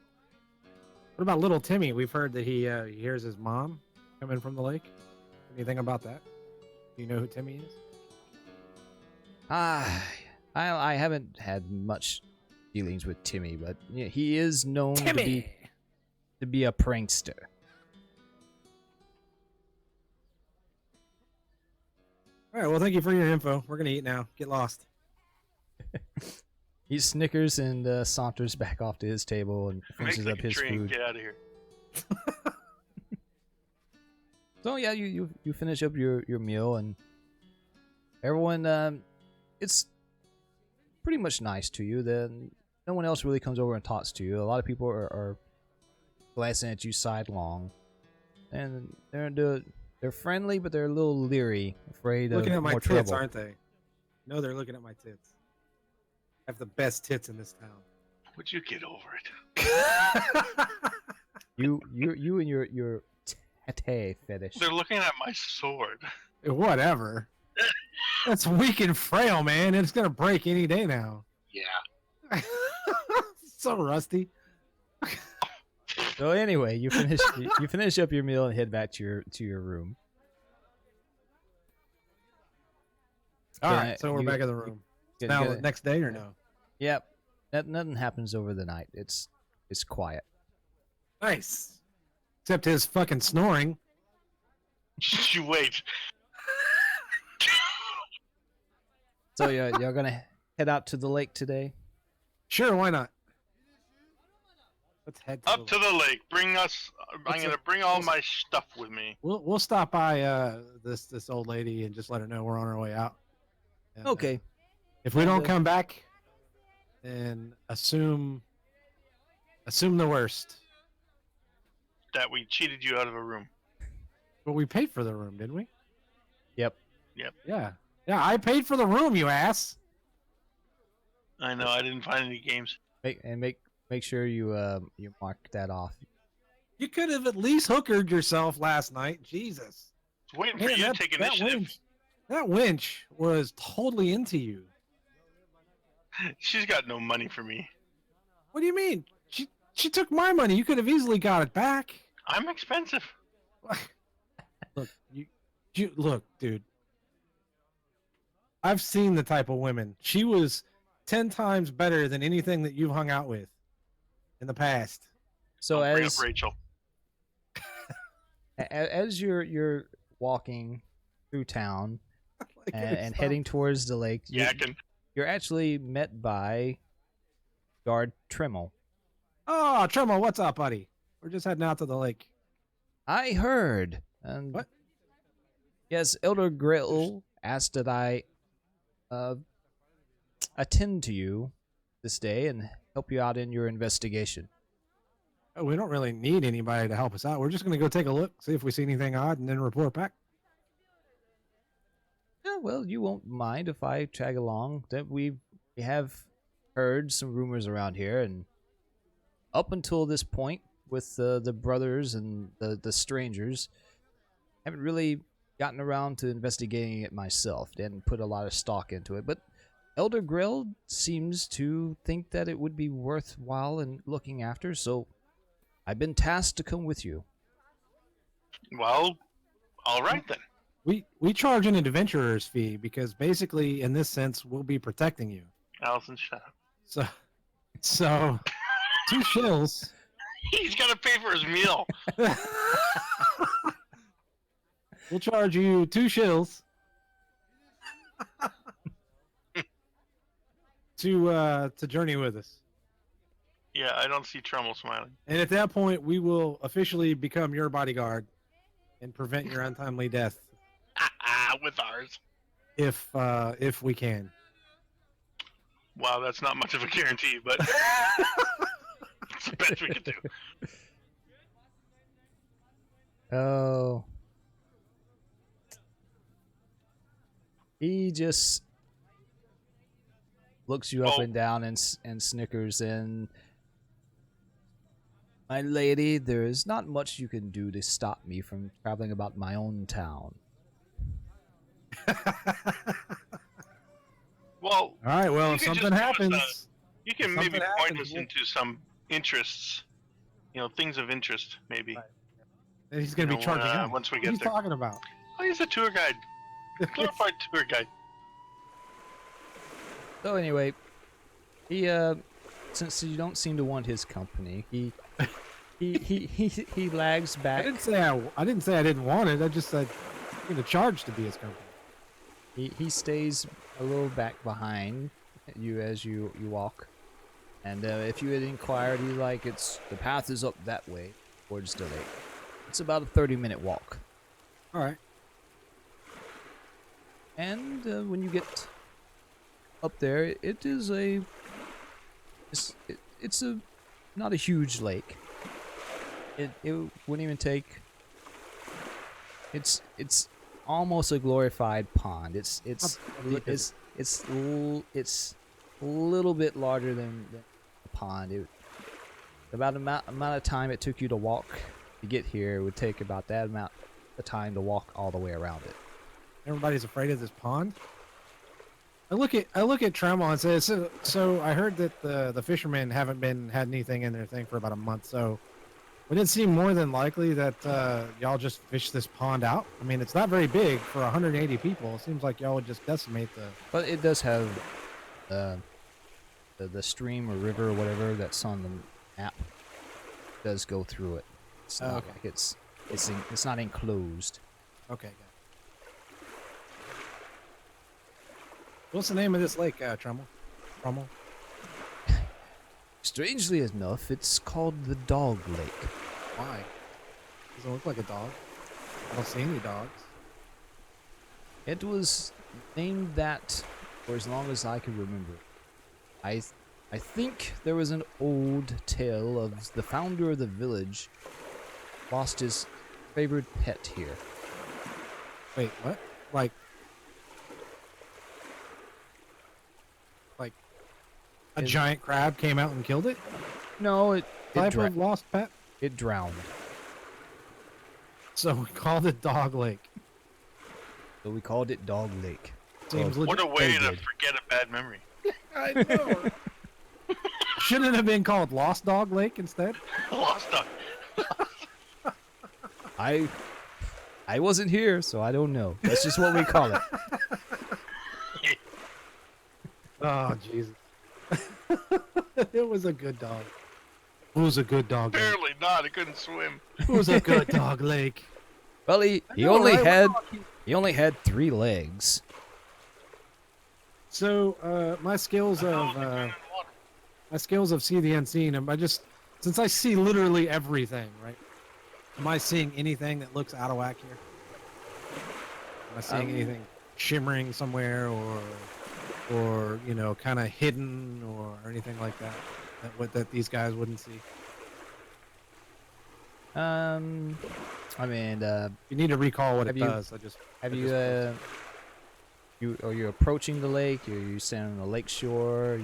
What about little Timmy? We've heard that he hears his mom coming from the lake. Anything about that? Do you know who Timmy is? I haven't had much dealings with Timmy, but yeah, he is known to be a prankster. All right. Well, thank you for your info. We're gonna eat now. Get lost. He snickers and saunters back off to his table and finishes up his food. Get out of here. So yeah, you finish up your meal and everyone it's pretty much nice to you. Then no one else really comes over and talks to you. A lot of people are glancing at you sidelong, and they're friendly, but they're a little leery, afraid Looking of at my more tits, trouble. aren't they? No, they're looking at my tits. I have the best tits in this town. Would you get over it? You and your tete fetish. They're looking at my sword. Whatever. That's weak and frail, man. It's gonna break any day now. Yeah. So rusty. So anyway, you finish up your meal and head back to your room. All right, so we're back in the room. Now, the next day or no? Yep. Nothing happens over the night. It's quiet. Nice. Except his fucking snoring. You wait. So you're gonna head out to the lake today? Sure, why not? Let's head Up to the lake. Bring us. I'm gonna bring all my stuff with me. We'll stop by this old lady and just let her know we're on our way out. And, Okay. If we don't come back, then assume the worst. That we cheated you out of a room. But we paid for the room, didn't we? Yep. Yeah. Yeah, I paid for the room, you ass. I know. I didn't find any games. Make sure you mark that off. You could have at least hookered yourself last night. Jesus. Waiting for Man, you to take initiative. That winch was totally into you. She's got no money for me. What do you mean? She took my money. You could have easily got it back. I'm expensive. Look, you look, dude. I've seen the type of women. She was 10 times better than anything that you've hung out with in the past. So Don't bring as up Rachel. as you're walking through town Like, and stop. heading towards the lake, Yakking. you're actually met by guard Tremmel. Oh, Tremel, what's up, buddy? We're just heading out to the lake. I heard. And What? Yes, Elder Grill asked that I attend to you this day and help you out in your investigation. Oh, we don't really need anybody to help us out. We're just going to go take a look, see if we see anything odd, and then report back. Yeah, well, you won't mind if I tag along. That we have heard some rumors around here, and up until this point, with the brothers and the strangers, haven't really gotten around to investigating it myself. Didn't put a lot of stock into it, but Elder Grill seems to think that it would be worthwhile in looking after, so I've been tasked to come with you. Well, all right then. We charge an adventurer's fee because basically, in this sense, we'll be protecting you. Allison, shut up. So 2 shills. He's got to pay for his meal. We'll charge you 2 shills to journey with us. Yeah, I don't see Trumbull smiling. And at that point, we will officially become your bodyguard and prevent your untimely death With ours. if we can. Wow, that's not much of a guarantee, but it's the best we could do. Oh. He just looks you up Oh. and down and snickers and my lady, there is not much you can do to stop me from traveling about my own town. Well, All right. Well, You if can just something give us happens, you can If maybe something point happens, us we'll- into some interests. Things of interest, maybe. Right. then he's going to be charging us. once we What get are you there. talking about? Oh, he's a tour guide. Glorified tour guide. So anyway, he since you don't seem to want his company, he lags I back. didn't say I didn't want it. I just said I'm going to charge to be his company. He stays a little back behind you as you walk, and if you had inquired, he's like, the path is up that way towards the lake. It's about a 30-minute walk, All right. and when you get up there, it's not a huge lake. It wouldn't even take. It's almost a glorified pond. It's How deep is it's a little bit larger than a pond. About the amount of time it took you to walk to get here would take about that amount of time to walk all the way around it. Everybody's afraid of this pond. I look at Tremel and say, so I heard that the fishermen haven't had anything in their thing for about a month. So would it seem more than likely that y'all just fish this pond out? I mean, it's not very big for 180 people. It seems like y'all would just decimate the. But it does have the stream or river or whatever that's on the map does go through it. It's not okay. like it's not enclosed. Okay. Got it. What's the name of this lake, Tremel? Strangely enough, it's called the Dog Lake. Why? Doesn't look like a dog. I don't see any dogs. It was named that for as long as I can remember. I think there was an old tale of the founder of the village lost his favorite pet here. Wait, what? Like a Is- giant crab came out and killed it? No, it Type of lost pet? it drowned. So we called it Dog Lake. So we called it Dog Lake. Seems What a legit. way They to did. forget a bad memory. I know. Shouldn't it have been called Lost Dog Lake instead? Lost dog. I wasn't here, so I don't know. That's just what we call it. Oh, Jesus. It was a good dog. It was a good dog lake. Apparently not. It couldn't swim. It was a good dog lake. Well, he know, only right? had he only had 3 legs. So, my skills of see the unseen. Since I see literally everything, right? Am I seeing anything that looks out of whack here? Am I seeing anything shimmering somewhere, or you know, kind of hidden, or anything like that that these guys wouldn't see? I mean, You need to recall what it Have you- does. have I you just- are you approaching the lake? Are you standing on the lake shore?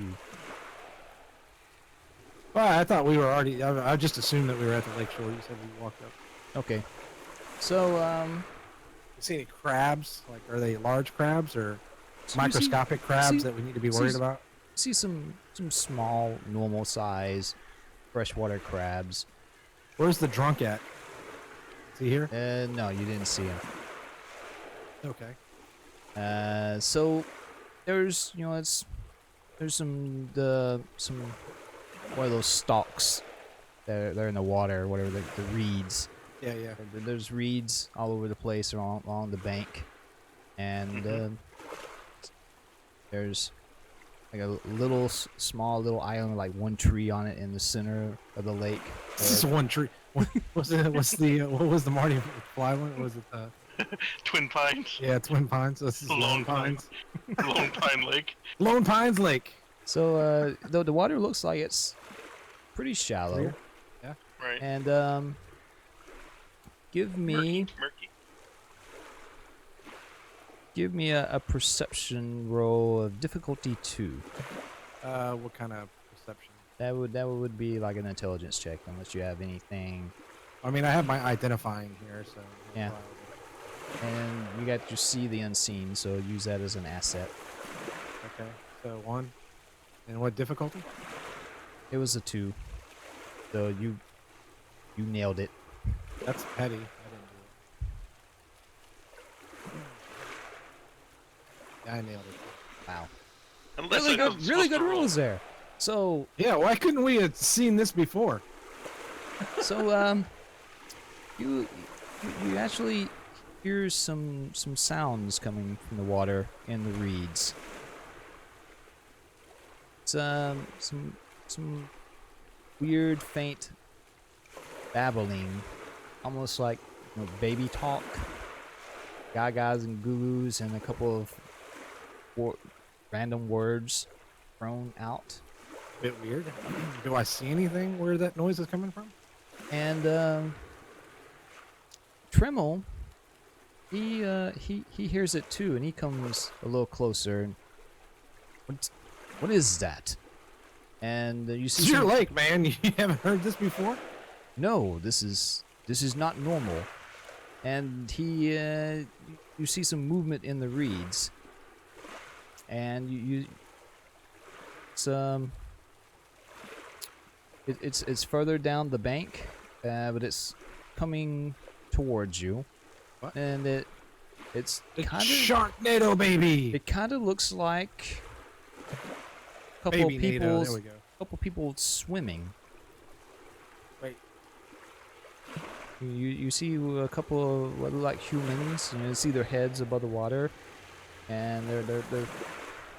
Well, I thought we were already. I just assumed that we were at the lake shore. You said we walked up. Okay. So, You see any crabs? Like, are they large crabs or so you microscopic crabs see- that we need to be see- worried about? see some small, normal size freshwater crabs. Where's the drunk at? Is he here? No, you didn't see him. Okay. So there's there's some one of those stalks. They're in the water, whatever the reeds. Yeah. There's reeds all over the place along the bank, and there's like a little small little island, like one tree on it in the center of the lake. This is one tree. What was the Marty McFly one? Was it Twin Pines. yeah, Twin Pines? This is Lone Lone Pines. Lone Pine Lake. Lone Pines Lake. So the water looks like it's pretty shallow, Clear? Right. and give me Murky. a perception roll of difficulty 2. What kind of perception? That would be like an intelligence check, unless you have anything. I mean, I have my identifying here, so Yeah. And you got to see the unseen, so use that as an asset. Okay, so 1. And what difficulty? It was a 2, so you nailed it. That's petty. I didn't do it. Yeah, I nailed it. Wow, Unless really it good, was really supposed good to roll. rules there. So Yeah, why couldn't we have seen this before? you actually hear some sounds coming from the water in the reeds. It's some weird faint babbling, almost like baby talk, gagas and gurus, and a couple of random words thrown out. Bit weird. Do I see anything where that noise is coming from? And Tremel, he hears it too, and he comes a little closer. And what is that? And you see It's your some- lake, man. You haven't heard this before? No, this is not normal. And you see some movement in the reeds, and it's further down the bank, but it's coming towards you. What? And it's kind of Sharknado, baby. it kind of looks like a couple Baby of Nado. people There we go. swimming. Wait. You see a couple of what look like humans. You see their heads above the water, and they're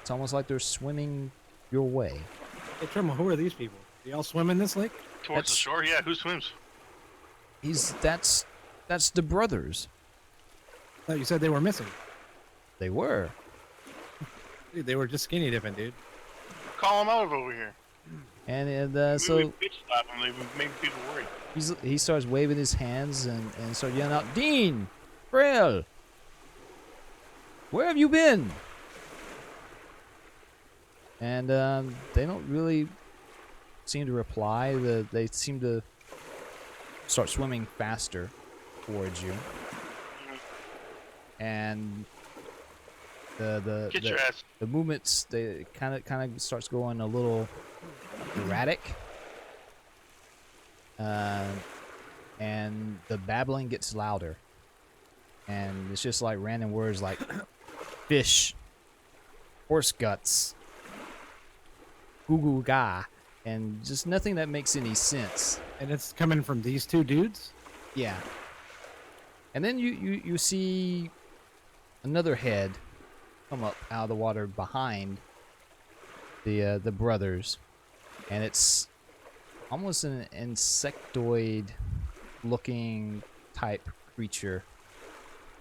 it's almost like they're swimming your way. Hey, Tremel, who are these people? Do y'all swim in this lake? Towards That's- the shore? Yeah, who swims? That's the brothers. Oh, you said they were missing. They were. Dude, they were just skinny dipping, dude. Call them out over here. And Maybe so we bitch slap them. They make people worry. he starts waving his hands and start yelling out, "Dean, Frail, where have you been?" And they don't really seem to reply. They seem to start swimming faster towards you, and Get your ass. the movements, they kind of starts going a little erratic. And the babbling gets louder. And it's just like random words like fish, horse guts, goo goo ga, and just nothing that makes any sense. And it's coming from these two dudes? Yeah. And then you see another head come up out of the water behind the brothers, and it's almost an insectoid looking type creature,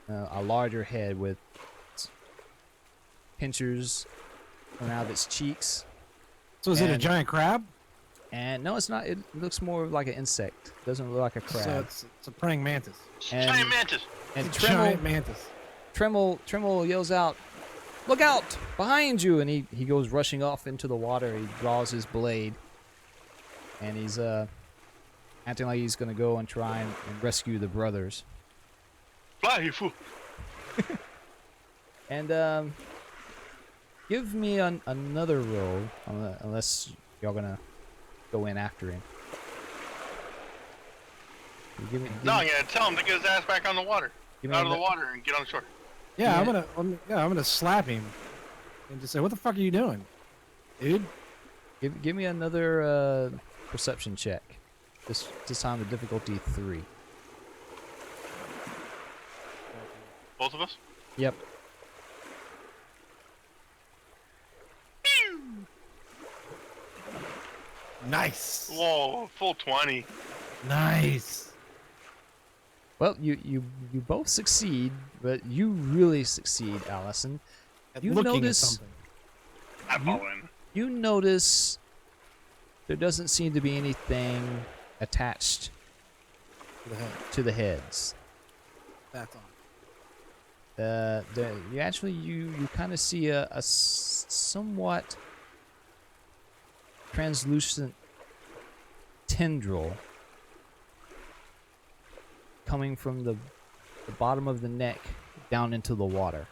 a larger head with pincers coming out of its cheeks. So is it a And- giant crab? And no, it's not. It looks more like an insect. Doesn't look like a crab. So it's a praying mantis. And- Giant mantis. and It's a giant mantis. Tremel yells out, "Look out! Behind you!" And he goes rushing off into the water. He draws his blade, and he's acting like he's gonna go and try and rescue the brothers. Fly, you fool. And give me another roll, unless y'all gonna go in after him. Give me, No, I'm gonna tell him to get his ass back on the water, give me out of the ano- water, and get on shore. Yeah, Yeah. I'm gonna slap him and just say, "What the fuck are you doing, dude?" Give me another perception check. This time the difficulty 3. Both of us. Yep. Nice. Whoa, full 20. Nice. Well, you both succeed, but you really succeed, Allison. At You looking notice- at something. I fall in. You notice there doesn't seem to be anything attached To the head. to the heads. That's on. You kind of see a somewhat translucent tendril coming from the bottom of the neck down into the water.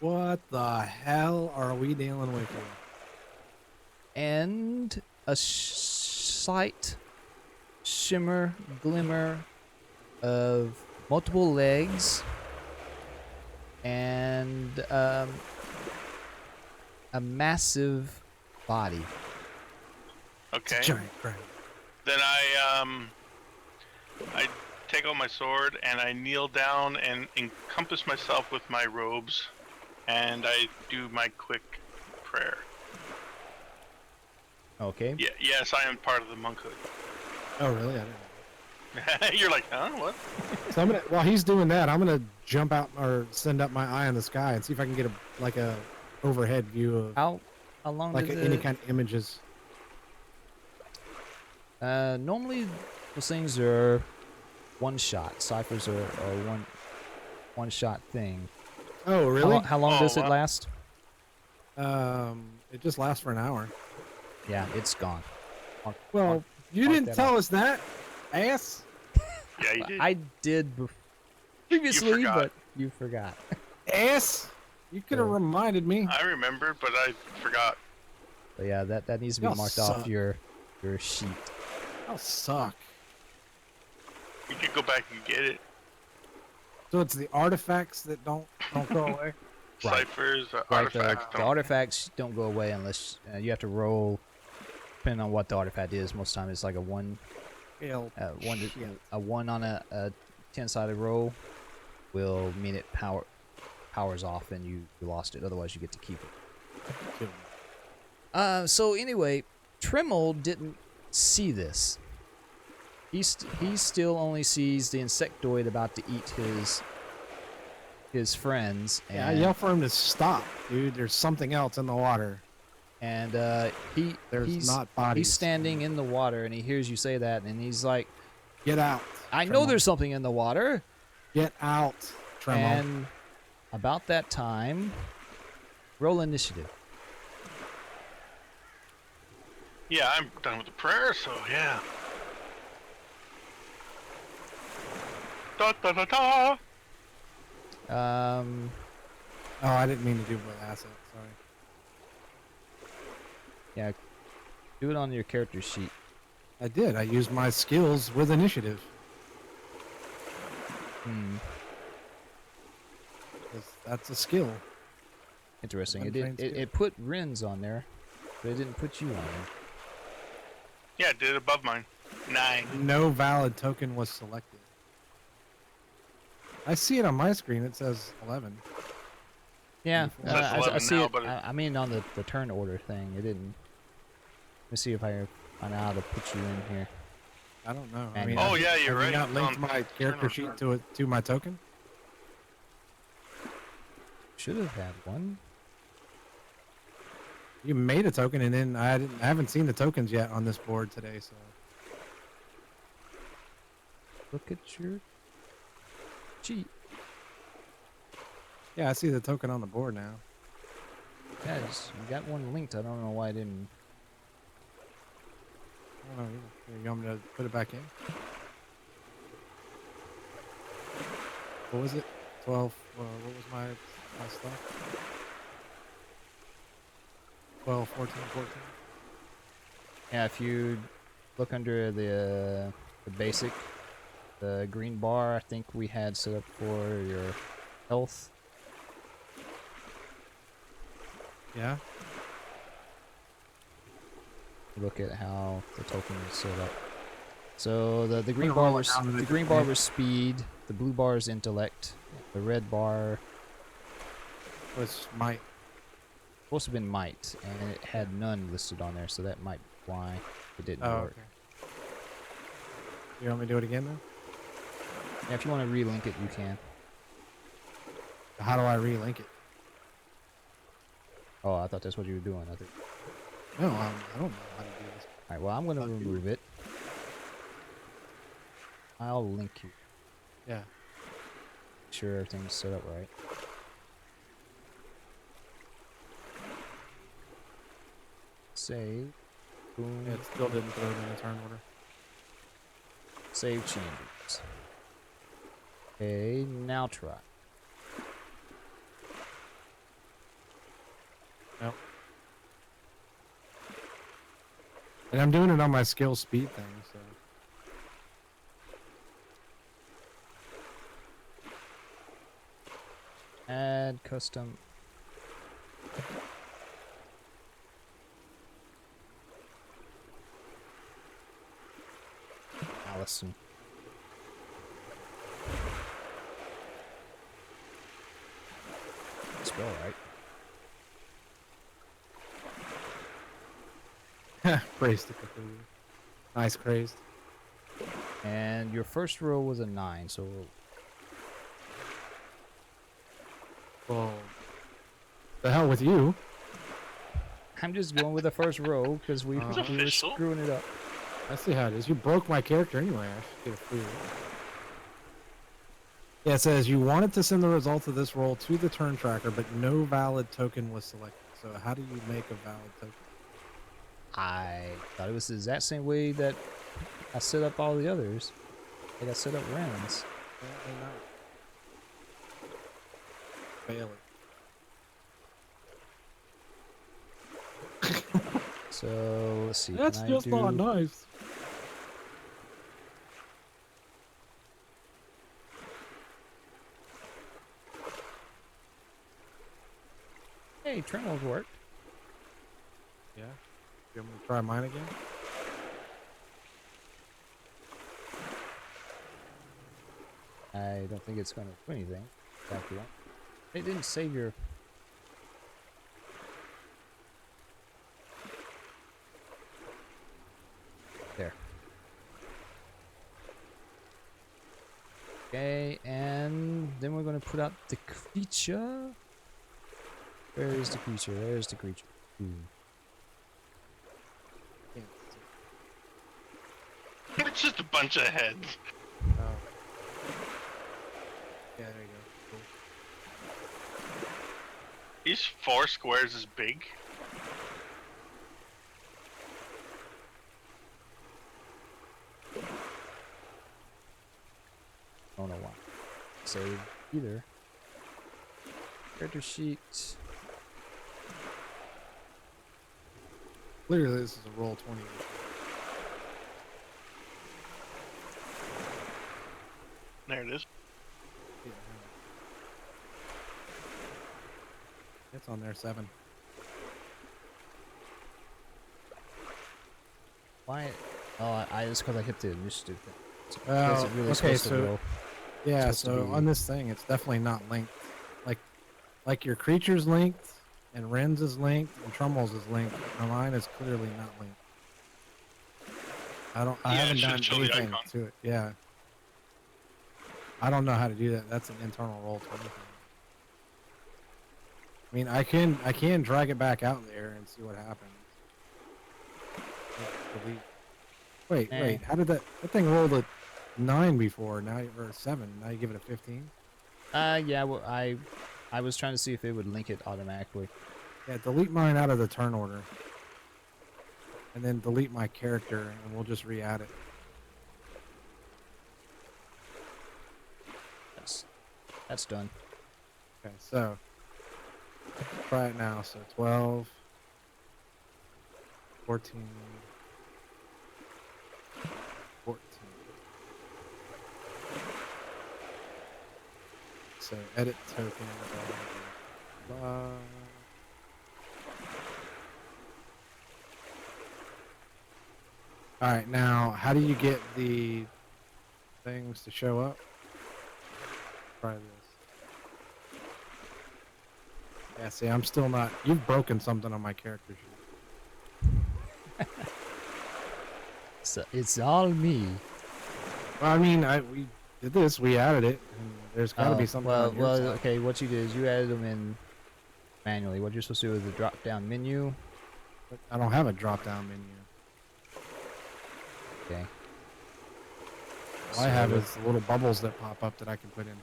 What the hell are we dealing with here? And a slight shimmer, glimmer of multiple legs and a massive body. Okay. Giant crab. Then I take out my sword and I kneel down and encompass myself with my robes, and I do my quick prayer. Okay. Yeah, yes, I am part of the monkhood. Oh, really? I didn't know. You're like, huh? What? So I'm gonna, while he's doing that, I'm gonna jump out or send up my eye in the sky and see if I can get a overhead view of How long like did any kind of images. normally those things are one shot. Ciphers are one shot thing. Oh, really? How long Oh, does it wow. last? It just lasts for an hour. Yeah, it's gone. Well, you mark didn't that tell off. us that, ass. Yeah, you did. I did previously, forgot. but you forgot. Ass. You could have So- reminded me. I remembered, but I forgot. But yeah, that needs to be Y'all marked suck. off your sheet. I'll suck. You could go back and get it. So it's the artifacts that don't go away. Right. Ciphers, Right, artifacts. the don't- artifacts don't go away unless you have to roll. Depending on what the artifact is, most time it's like a one Hell, shit. a 1 on a 10-sided roll will mean it powers off and you lost it. Otherwise, you get to keep it. So anyway, Tremel didn't see this. He still only sees the insectoid about to eat his friends. Yeah, I And, yell for him to stop, dude. There's something else in the water. and There's he's not bodies. he's standing in the water and he hears you say that and he's like, Get out. I know Tremel. there's something in the water. Get out, Tremel. And about that time, roll initiative. Yeah, I'm done with the prayer, so yeah. Da da da da. Oh, I didn't mean to do with asset. Sorry. Yeah, Do it on your character sheet. I did. I used my skills with initiative. Hmm. 'Cause that's a skill. Interesting. It Untrained did. skill. It put Ren's on there, but it didn't put you on there. Yeah, it did above mine. 9. No valid token was selected. I see it on my screen. It says 11. Yeah, It says I 11 see now, it. but I mean, on the turn order thing, it didn't. Let me see if I find out how to put you in here. I don't know. I And- mean, Oh, have yeah, you- you're have you right. not linked On my character turn sheet to my token? Should have had one. You made a token, and then I haven't seen the tokens yet on this board today. So Look at your sheet. yeah, I see the token on the board now. Yeah, you got one linked. I don't know why I didn't. I don't know. You want me to put it back in? What was it? 12. What was my stuff? 12, 14, 14. Yeah, if you look under the basic, the green bar, I think we had set up for your health. Yeah. Look at how the token is set up. So the green gonna bar roll it was down to the the green green. bar was speed. The blue bar is intellect. The red bar Was might. supposed to have been might, and it had none listed on there, so that might be why it didn't Oh, work. okay. You want me to do it again then? Yeah, if you want to relink it, you can. How do I relink it? Oh, I thought that's what you were doing. I think. No, I don't know how to do this. All right. Well, I'm gonna Okay. remove it. I'll link you. Yeah. Make sure everything's set up right. Save. Boom. Yeah, it still didn't throw it in the turn order. Save changes. Okay, now try. Nope. And I'm doing it on my skill speed thing, so. Add custom. Allison. Spell right. Crazed to Cthulhu. Nice crazed. And your first roll was a 9, so Well, the hell with you. I'm just going with the first roll because we were Official. screwing it up. I see how it is. You broke my character anyway. I should get a free roll. Yeah, it says you wanted to send the results of this roll to the turn tracker, but no valid token was selected. So how do you make a valid token? I thought it was the exact same way that I set up all the others. Like I set up Ren's. Fail it. So let's see. That's can just I not do... nice. Hey, Tremors worked. Yeah. You want me to try mine again? I don't think it's going to do anything. Back to that. It didn't save your. There. Okay, and then we're going to put out the creature. Where is the creature? Where is the creature? Ooh. Can't see. It's just a bunch of heads. Oh. Yeah, there you go. Cool. These 4 squares is big. Don't know why. Save either. Character sheet. clearly this is a roll 20. There it is. It's on there 7. Why? Oh, it's because I hit the initiative thing. So Oh, is it really okay, supposed to so- roll? Yeah, Supposed to so be- on this thing, it's definitely not linked. Like your creature's linked, and Ren's is linked, and Trummel's is linked. And mine is clearly not linked. I Yeah, haven't it should done show the anything icon. to it. Yeah. I don't know how to do that. That's an internal roll 20 thing. I mean, I can drag it back out there and see what happens. Delete. Wait, Eh. wait. How did that thing rolled a 9 before? Now or a 7? Now you give it a 15? Yeah. Well, I was trying to see if it would link it automatically. Yeah, delete mine out of the turn order. And then delete my character, and we'll just re-add it. That's done. Okay, so try it now. So 12, 14, 14. So edit token. Blah, blah, blah. All right, now how do you get the things to show up? Try this. Yeah, see, I'm still not. You've broken something on my character sheet. So it's all me. Well, I mean, we did this. We added it, and there's got to be something Well, on your well, side. okay. What you did is you added them in manually. What you're supposed to do is the drop-down menu. But I don't have a drop-down menu. Okay. All I have So is the little bubbles that pop up that I can put into.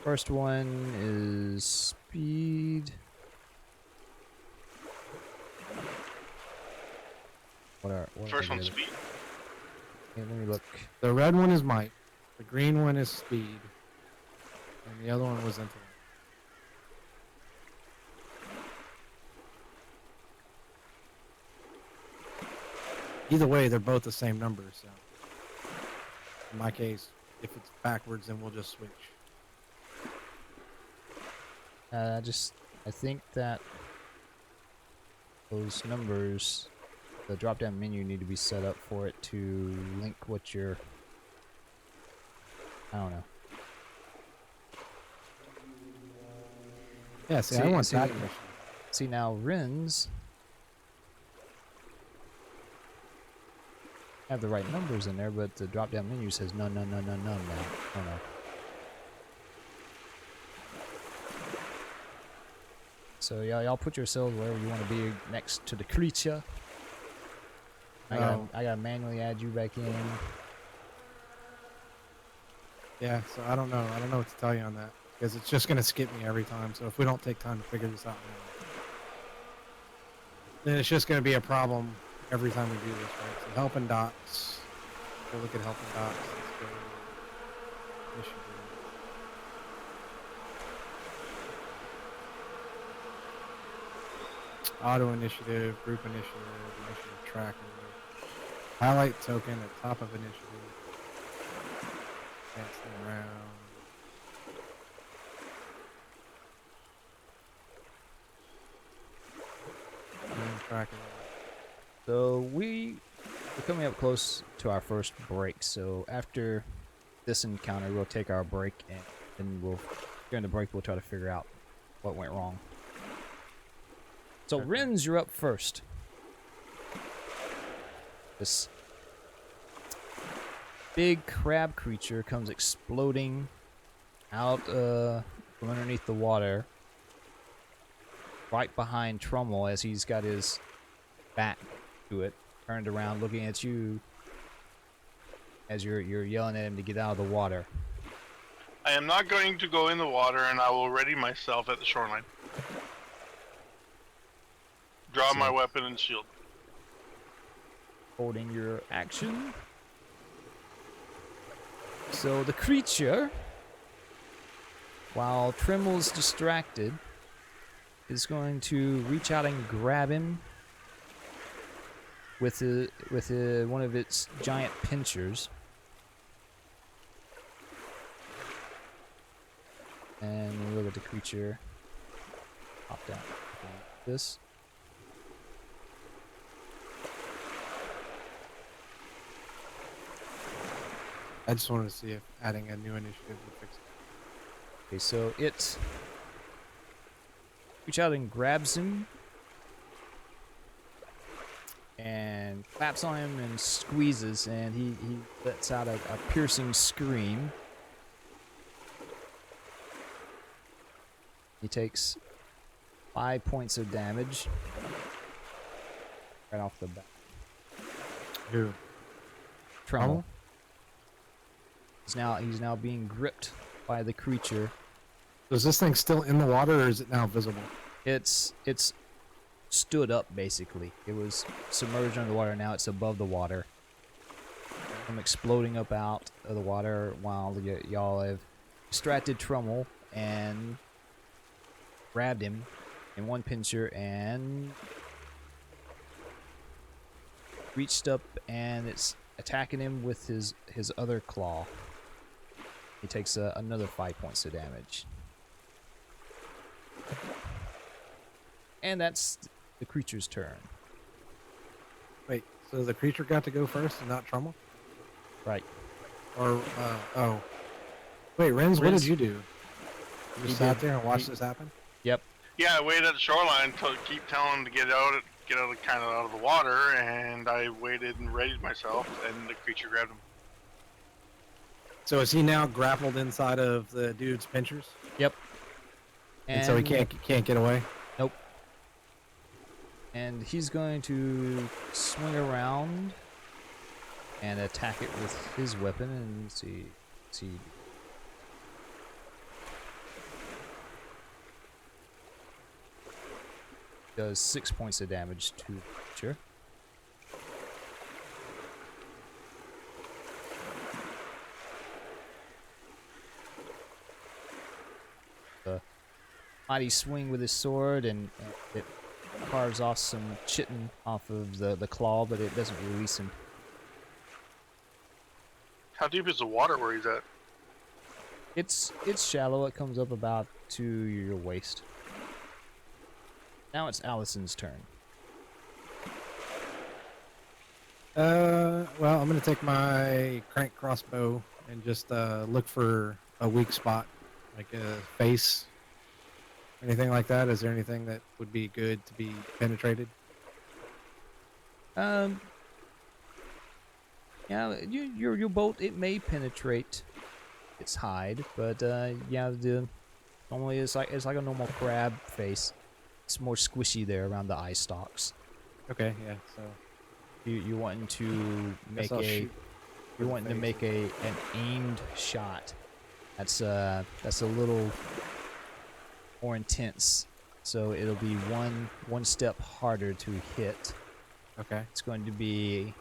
first one is speed. What First are one's the other- speed. Okay, let me look. The red one is might. The green one is speed. And the other one was intellect. Either way, they're both the same number, so. In my case, if it's backwards, then we'll just switch. I think that those numbers, the drop-down menu need to be set up for it to link what you're. I don't know. Yeah, see, I want that mission. See now, Ren's have the right numbers in there, but the drop-down menu says none now. Oh no. So y'all put yourselves wherever you want to be next to the creature. I gotta manually add you back in. Yeah, so I don't know. I don't know what to tell you on that. Because it's just going to skip me every time. So if we don't take time to figure this out now, then it's just going to be a problem every time we do this, right? So help and docs. Go look at help and docs. Let's go. Initiative. Auto initiative, group initiative, initiative tracker. Highlight token at top of initiative. Dancing around. Tracker. So we're coming up close to our first break. So after this encounter, we'll take our break, and then during the break we'll try to figure out what went wrong. So Okay. Ren's, you're up first. This big crab creature comes exploding out from underneath the water, right behind Trummel as he's got his back to it, turned around looking at you as you're yelling at him to get out of the water. I am not going to go in the water, and I will ready myself at the shoreline. Draw my weapon and shield. Holding your action. So the creature, while Trimmel's distracted, is going to reach out and grab him with one of its giant pincers. And we look at the creature. Pop down. This. I just wanted to see if adding a new initiative would fix it. Okay, so it reach out and grabs him and claps on him and squeezes, and he lets out a piercing scream. He takes 5 points of damage right off the bat. Who? Tremble. He's now being gripped by the creature. So is this thing still in the water, or is it now visible? It's stood up basically. It was submerged under the water. Now it's above the water. I'm exploding up out of the water while y'all have distracted Trummel and grabbed him in one pincher and reached up, and it's attacking him with his other claw. He takes another 5 points of damage. And that's the creature's turn. Wait, so the creature got to go first and not Trummel? Right. Or, oh. Wait, Renz, what Renz- did you do? You just sat there and watched this happen? Yep. Yeah, I waited at the shoreline to keep telling him to get out, kind of out of the water, and I waited and readied myself, and the creature grabbed him. So is he now grappled inside of the dude's pinchers? Yep. And so he can't get away? Nope. And he's going to swing around and attack it with his weapon and see. Does 6 points of damage to the creature. The mighty swing with his sword, and it carves off some chitin off of the claw, but it doesn't release him. How deep is the water where he's at? It's shallow. It comes up about to your waist. Now it's Allison's turn. Well, I'm gonna take my crank crossbow and just look for a weak spot, like a face, anything like that. Is there anything that would be good to be penetrated? Yeah, your bolt, it may penetrate its hide, but yeah, normally it's like a normal crab face. It's more squishy there around the eye stalks. Okay, yeah. So You're wanting to make an aimed shot. That's a little more intense. So it'll be one step harder to hit. okay. It's going to be,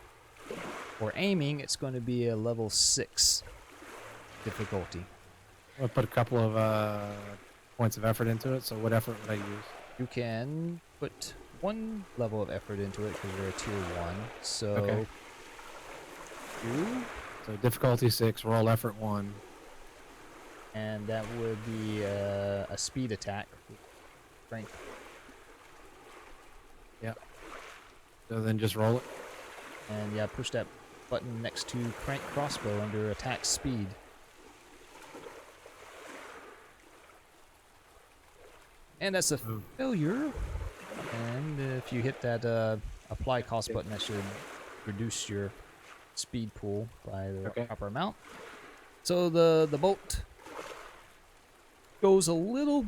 for aiming, it's going to be a level 6 difficulty. I'll put a couple of points of effort into it. So what effort would I use? You can put 1 level of effort into it because you're a tier 1. So, Okay. 2, So difficulty 6, roll effort 1. and that would be a speed attack. Strength. So then just roll it. And yeah, push that button next to crank crossbow under attack speed. And that's a Ooh. failure. And if you hit that apply cost button, that should reduce your speed pool by the Okay. proper amount. So the bolt goes a little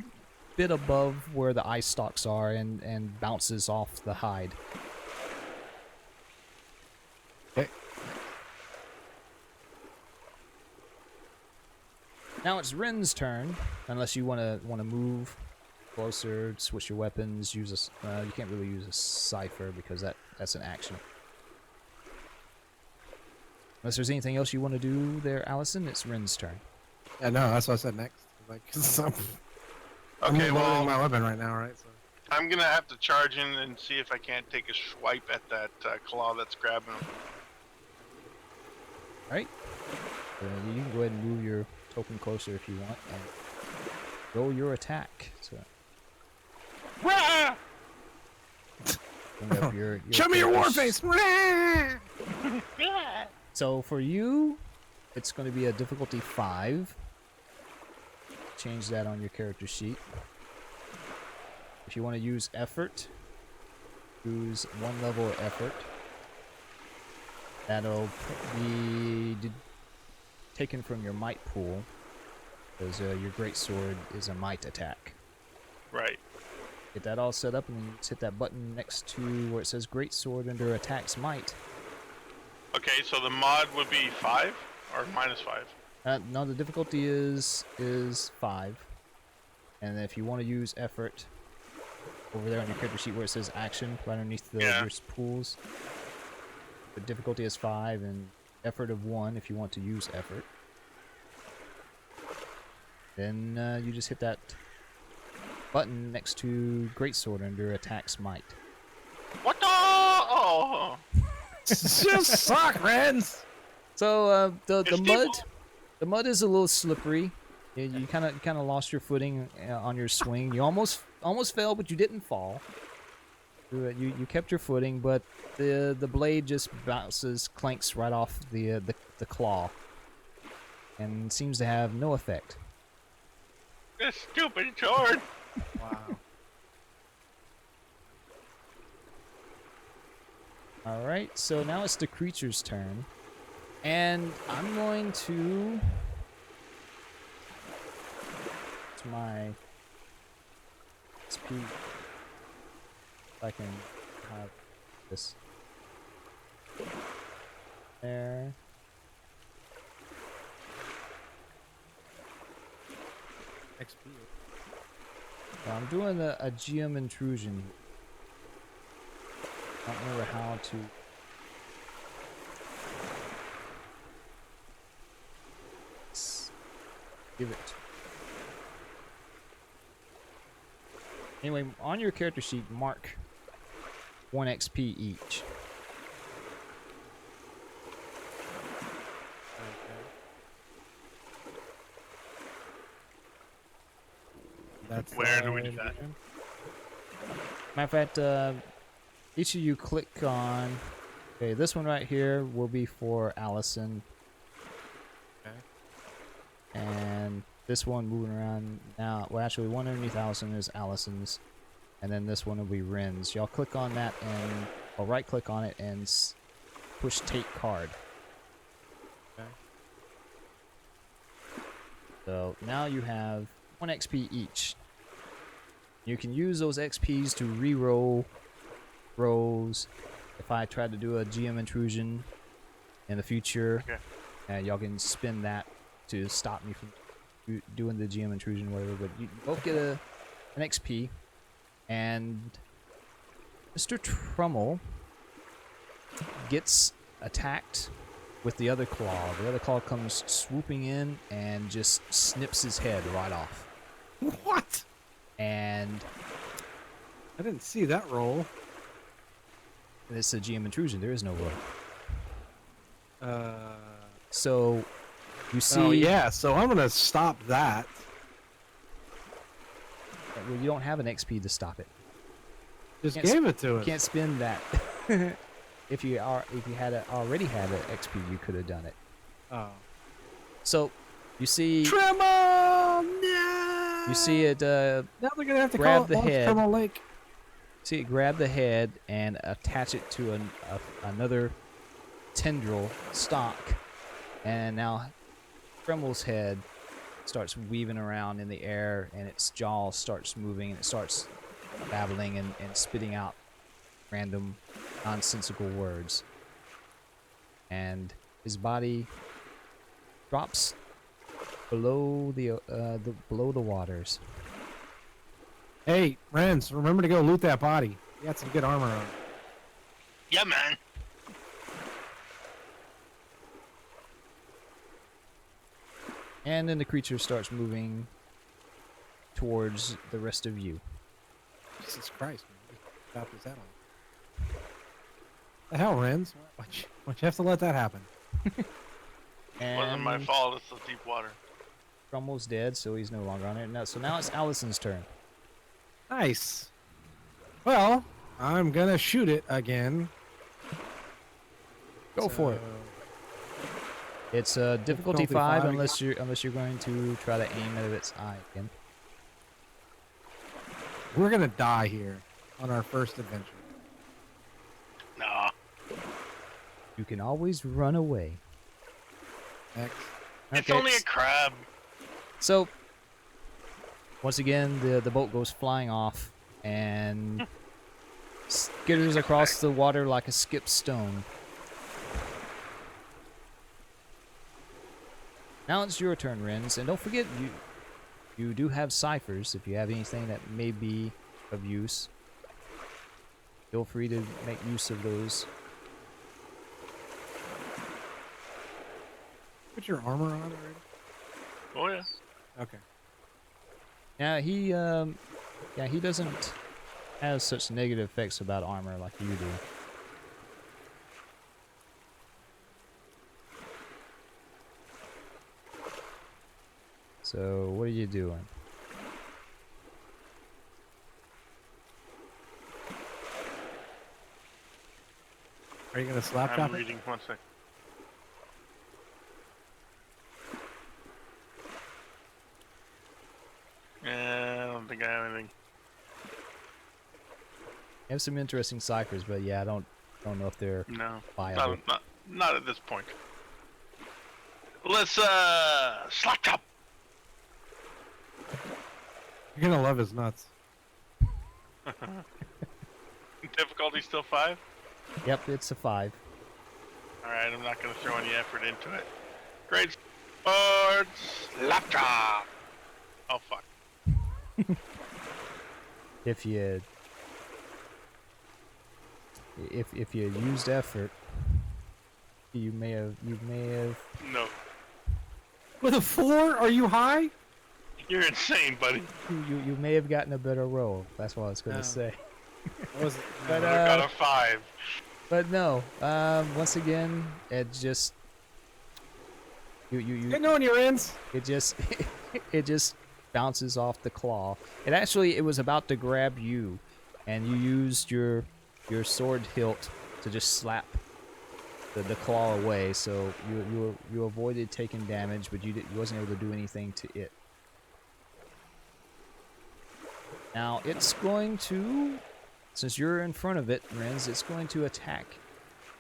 bit above where the eye stalks are and bounces off the hide. Okay. Now it's Ren's turn, unless you want to move closer, switch your weapons, use a you can't really use a cipher because that's an action. Unless there's anything else you want to do there, Allison, it's Ren's turn. Yeah, no, that's what I said next. Like, I'm Okay, loading well, my weapon right now, right? So. I'm gonna have to charge in and see if I can't take a swipe at that claw that's grabbing him. Alright. You can go ahead and move your token closer if you want and roll your attack. So bring up your Show me your war character's- face! So for you, it's going to be a difficulty 5. Change that on your character sheet. If you want to use effort, use 1 level of effort. That'll be taken from your might pool, because your greatsword is a might attack. Right. Get that all set up, and then you just hit that button next to where it says greatsword under attacks might. Okay, so the mod would be 5 or -5. No, the difficulty is 5, and if you want to use effort, over there on your character sheet where it says action, right underneath your pools, the difficulty is 5 and effort of 1 if you want to use effort. Then you just hit that button next to greatsword under attacks might. What the? Oh. Just suck, Renz! So the It's mud, people. the mud is a little slippery. You kind of lost your footing on your swing. You almost fell, but you didn't fall. You kept your footing, but the blade just bounces, clanks right off the claw, and seems to have no effect. This stupid sword. Wow. All right, so now it's the creature's turn, and I'm going to. It's my speed. If I can have this there. XP. So I'm doing a GM intrusion. I don't remember how to. Give it. Anyway, on your character sheet, mark 1 XP each. That's Where do we do that? Matter of fact, each of you click on. Okay, this one right here will be for Allison. Okay. And this one moving around now. Well, actually, one underneath Allison is Allison's, and then this one will be Ren's. Y'all click on that and, or right click on it and push take card. Okay. So now you have 1 XP each. You can use those XPs to re-roll rolls. If I try to do a GM intrusion in the future, y'all can spend that to stop me from doing the GM intrusion, whatever. But you both get an XP, and Mr. Trummel gets attacked with the other claw. The other claw comes swooping in and just snips his head right off. What? And I didn't see that roll. it's a GM intrusion. There is no roll. So you see. Oh yeah, so I'm gonna stop that. Well, you don't have an XP to stop it. Just Can't gave it to You us. can't spend that. If you already had an XP, you could have done it. Oh. So you see. Tremel! No! You see it. Now they're gonna have to grab call it the Lost head. Tremel Lake. See it grab the head and attach it to another tendril stalk, and now Tremel's head starts weaving around in the air, and its jaw starts moving, and it starts babbling and spitting out random nonsensical words, and his body drops below below the waters. Hey, Renz, remember to go loot that body. You got some good armor on. Yeah, man. And then the creature starts moving towards the rest of you. Jesus Christ, man. Just chopped his head off. The hell, Renz? Why'd you have to let that happen? Wasn't my And fault. It's the deep water. Crummel's dead, so he's no longer on it. So now it's Allison's turn. Nice. Well, I'm gonna shoot it again. Go for it. It's difficulty Difficulty 5 5 unless you're going to try to aim at its eye again. We're gonna die here on our first adventure. Nah. You can always run away. Next. It's Okay, only a crab. So once again, the boat goes flying off and skitters across the water like a skipped stone. Now it's your turn, Renz, and don't forget you do have ciphers. If you have anything that may be of use, feel free to make use of those. Put your armor on already? Oh yeah. Okay. Yeah, he doesn't have such negative effects about armor like you do. So, what are you doing? Are you gonna slap I'm chop it? reading. 1 sec. I don't think I have anything. You have some interesting ciphers, but yeah, I don't know if they're No. viable. Not at this point. Let's slap chop. You're gonna love his nuts. Difficulty still 5. Yep, it's a 5. All right, I'm not gonna throw any effort into it. Great sports slap chop. Oh fuck. If you used effort, you may have No, With a 4? Are you high? you're insane, buddy. you may have gotten a better roll. That's what I was gonna No. say. I wasn't. But, I got a 5. But no, once again, it just you Getting on your ends. it just it just bounces off the claw. It was about to grab you, and you used your sword hilt to just slap the claw away. So you avoided taking damage, but you wasn't able to do anything to it. Now it's going to, since you're in front of it, Renz, it's going to attack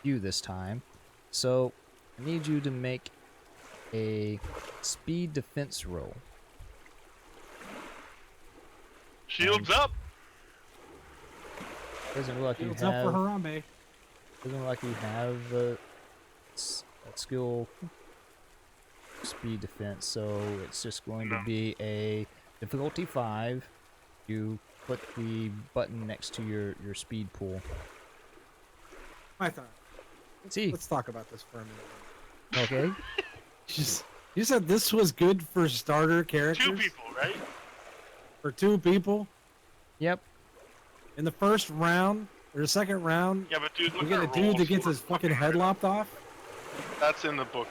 you this time. So I need you to make a speed defense roll. Shields up. Doesn't look like you It's up for have. Harambe. Doesn't look like you have a skill speed defense. So it's just going to No. be a difficulty 5. You put the button next to your speed pool. My thought. See, Let's talk about this for a minute. okay. You said this was good for starter characters? 2 people, right? For 2 people? Yep. In the first round, or the second round, Yeah, but dude, look we get a at dude that gets his fucking head lopped off? That's in the book.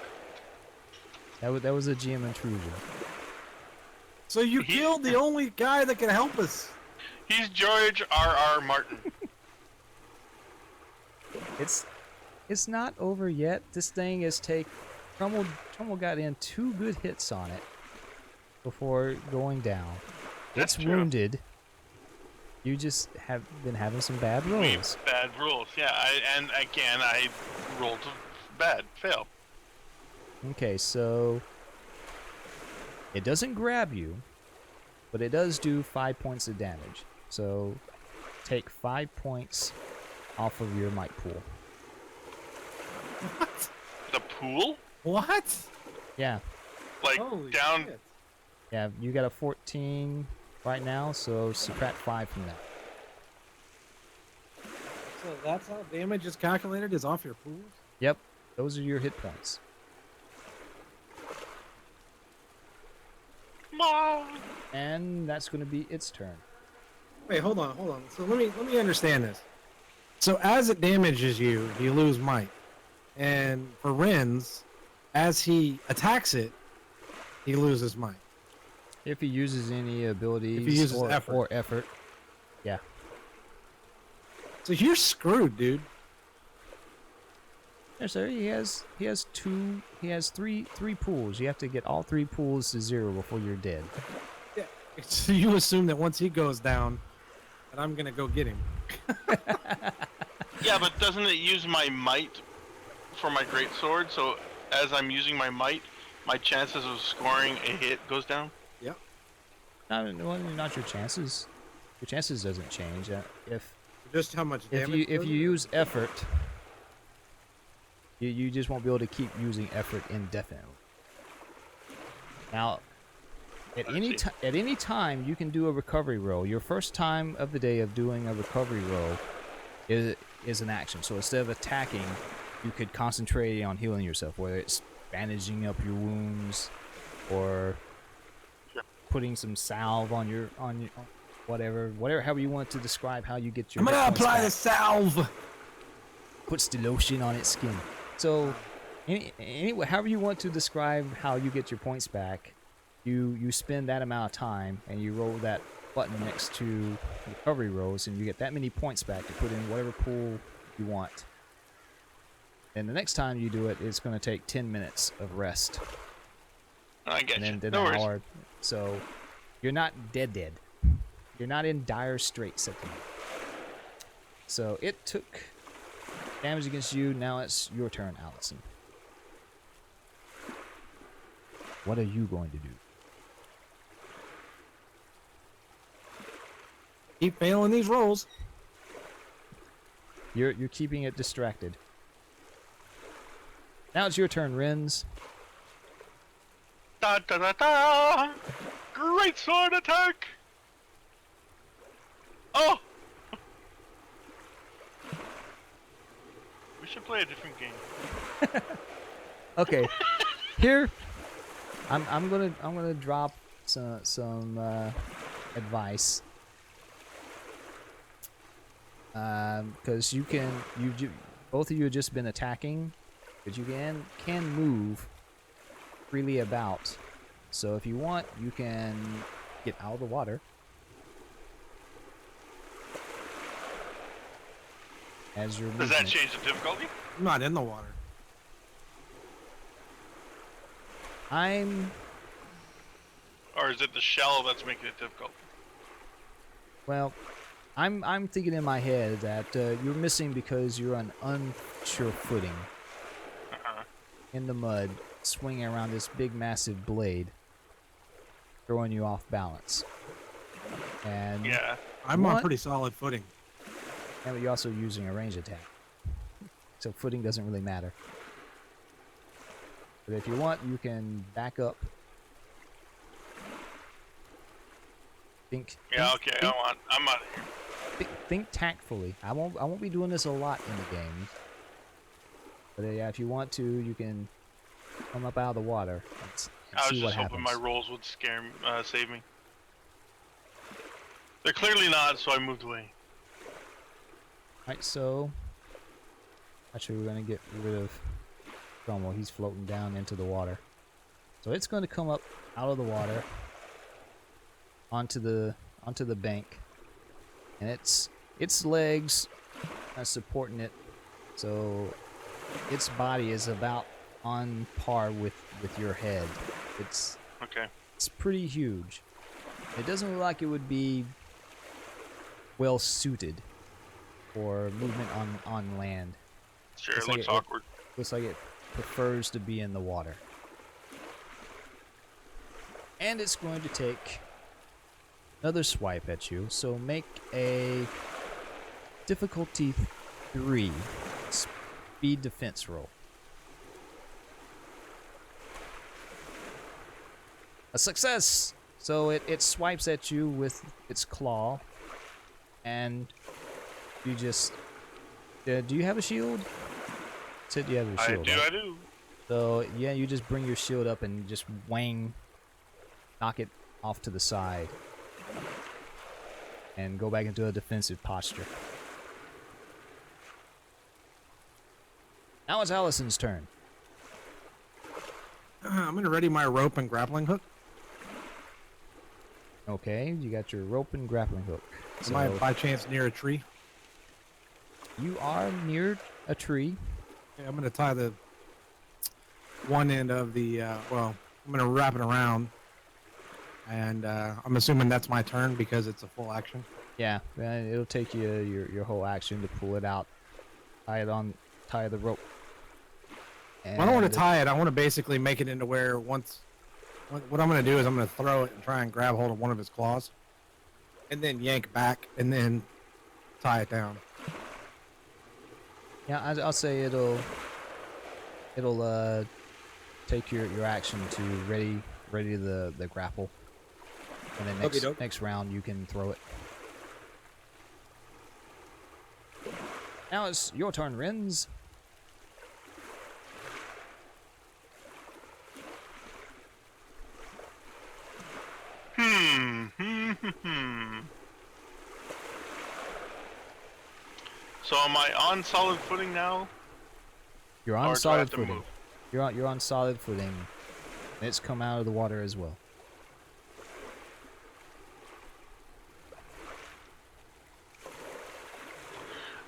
That was a GM intrusion. So you He- killed the only guy that can help us. He's George R.R. Martin. It's not over yet. This thing is Trummel got in 2 good hits on it before going down. That's It's true. wounded. You just have been having some bad rolls. Bad rules. Yeah, and again, I rolled bad. Fail. Okay, so it doesn't grab you, but it does do 5 points of damage. So take 5 points off of your might pool. What? The pool? What? Yeah, Like, Holy down... shit. yeah, you got a 14 right now, so subtract 5 from that. So that's how damage is calculated, is off your pools? Yep, those are your hit points. Ma! And that's going to be its turn. Wait, hold on, hold on. So let me understand this. So as it damages you, you lose might. And for Renz, as he attacks it, he loses might. If he uses any abilities uses or effort. or effort. Yeah. So you're screwed, dude. No, sir. He has three pools. You have to get all 3 pools to 0 before you're dead. Yeah. So you assume that once he goes down, that I'm gonna go get him. Yeah, but doesn't it use my might for my great sword? So as I'm using my might, my chances of scoring a hit goes down. Yep. Not your chances. Your chances doesn't change. If Just how much if damage. you use effort, you just won't be able to keep using effort indefinitely. Now, at any time you can do a recovery roll. Your first time of the day of doing a recovery roll is an action. So instead of attacking, you could concentrate on healing yourself, whether it's bandaging up your wounds or putting some salve on your whatever however you want to describe how you get your I'm gonna hit points apply back. the salve. Puts the lotion on its skin. So anyway, however you want to describe how you get your points back, you spend that amount of time and you roll that button next to recovery rolls and you get that many points back to put in whatever pool you want. And the next time you do it, it's going to take 10 minutes of rest. I get you. And then No an worries. hour. So you're not dead. You're not in dire straits at the moment. So it took damage against you. Now it's your turn, Allison. What are you going to do? Keep failing these rolls. You're keeping it distracted. Now it's your turn, Renz. Da da da da! Great sword attack! Oh! We should play a different game. Okay. Here, I'm gonna drop some advice. Because both of you have just been attacking, but you can move freely about. So if you want, you can get out of the water. As your Does that movement. change the difficulty? I'm not in the water. Or is it the shell that's making it difficult? Well, I'm thinking in my head that you're missing because you're on unsure footing in the mud, swinging around this big, massive blade, throwing you off balance. And Yeah. I'm on What? pretty solid footing. and you're also using a range attack, so footing doesn't really matter. But if you want, you can back up. Yeah, okay, I'm out of here. Think tactfully. I won't be doing this a lot in the game. But yeah, if you want to, you can come up out of the water and I was see what just hoping happens. my rolls would save me. They're clearly not, so I moved away. Right, so actually we're gonna get rid of Cromwell. He's floating down into the water. So it's gonna come up out of the water onto the bank. And its legs are supporting it, so its body is about on par with your head. It's Okay. pretty huge. It doesn't look like it would be well suited for movement on land. Sure, Looks it like looks it- awkward. Looks like it prefers to be in the water. And it's going to take another swipe at you, so make a difficulty 3 speed defense roll. A success! So it swipes at you with its claw, and you just... do you have a shield? Said you have a shield, right? I do. So yeah, you just bring your shield up and just wang, knock it off to the side. and go back into a defensive posture. Now it's Allison's turn. I'm going to ready my rope and grappling hook. Okay, you got your rope and grappling hook. Am I by chance near a tree? You are near a tree. Yeah, I'm going to tie the one end of the, well, I'm going to wrap it around. And I'm assuming that's my turn because it's a full action. Yeah, it'll take you your whole action to pull it out. Tie the rope. Well, I don't want to tie it. I want to basically make it into where what I'm going to do is I'm going to throw it and try and grab hold of one of his claws. And then yank back and then tie it down. Yeah, I'll say it'll take your action to ready the grapple, and then next round you can throw it. Now it's your turn, Renz. So am I on solid footing now? You're Or on do I solid have to footing. move? You're on solid footing. It's come out of the water as well.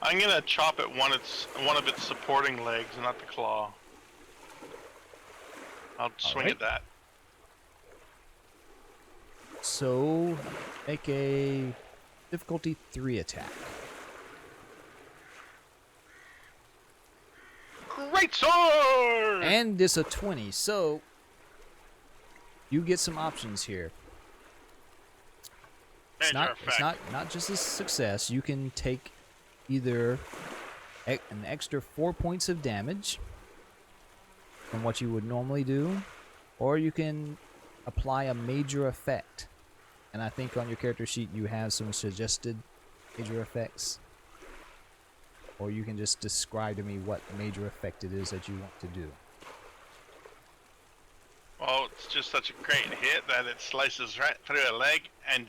I'm gonna chop at one of its supporting legs, not the claw. I'll swing right. at that. So make a difficulty 3 attack. Great sword! And it's a 20, so you get some options here. It's Major it's effect. not just a success. You can take either an extra 4 points of damage from what you would normally do, or you can apply a major effect. And I think on your character sheet you have some suggested major effects. Or you can just describe to me what major effect it is that you want to do. Oh, it's just such a great hit that it slices right through a leg and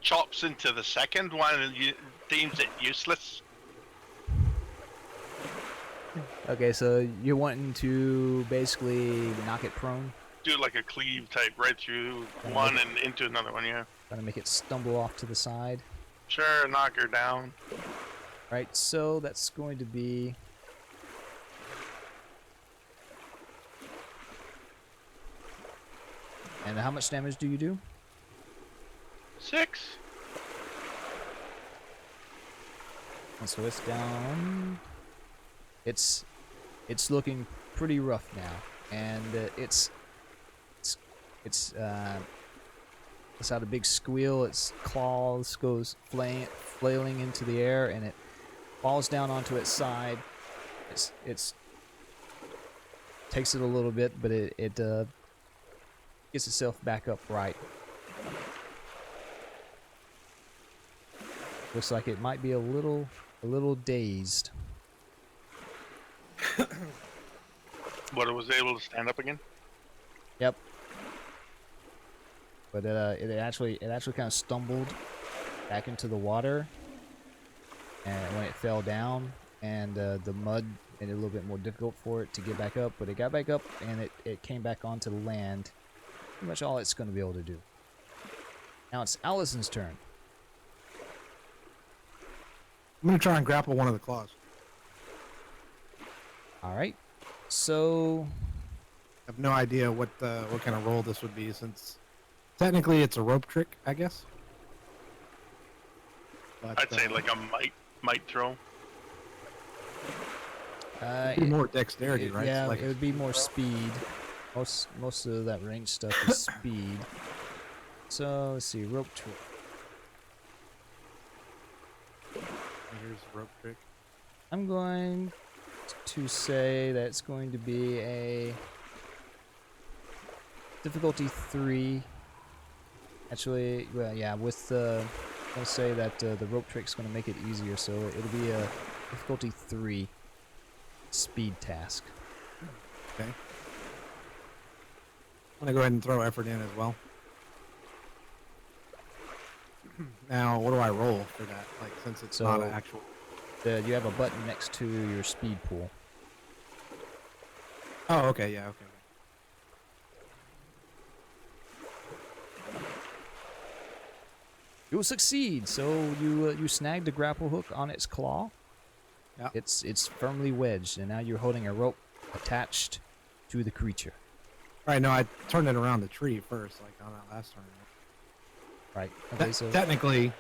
chops into the second one and deems it useless. Okay, so you're wanting to basically knock it prone? Do like a cleave type right through one and into another one, yeah. Trying to make it stumble off to the side. Sure, knock her down. Right, so that's going to be... And how much damage do you do? 6. And so it's down. It's looking pretty rough now, and it's out a big squeal. Its claws goes flailing into the air, and it falls down onto its side. It's takes it a little bit, but it gets itself back upright. Looks like it might be a little dazed. But it was able to stand up again? Yep. But it actually kind of stumbled back into the water, and when it fell down, and the mud made it a little bit more difficult for it to get back up. But it got back up, and it came back onto the land. Pretty much all it's going to be able to do. Now it's Allison's turn. I'm going to try and grapple one of the claws. All right. So I have no idea what kind of roll this would be, since technically it's a rope trick, I guess. But, I'd say like a might throw. it'd be more dexterity, right? Yeah, Like it would be more speed. Most of that range stuff is speed. So let's see, rope trick. Here's rope trick. I'm going to say that it's going to be a difficulty 3. Actually, well, yeah, with I'll say that the rope trick's going to make it easier, so it'll be a difficulty 3 speed task. Okay. I'm gonna go ahead and throw effort in as well. Now, what do I roll for that? Like, since it's not an So- actual. You have a button next to your speed pool. Oh, okay, yeah, okay. You will succeed. So you snagged a grapple hook on its claw. Yeah. It's firmly wedged, and now you're holding a rope attached to the creature. All right, no, I turned it around the tree first, like on that last turn. Right. Okay. So Technically,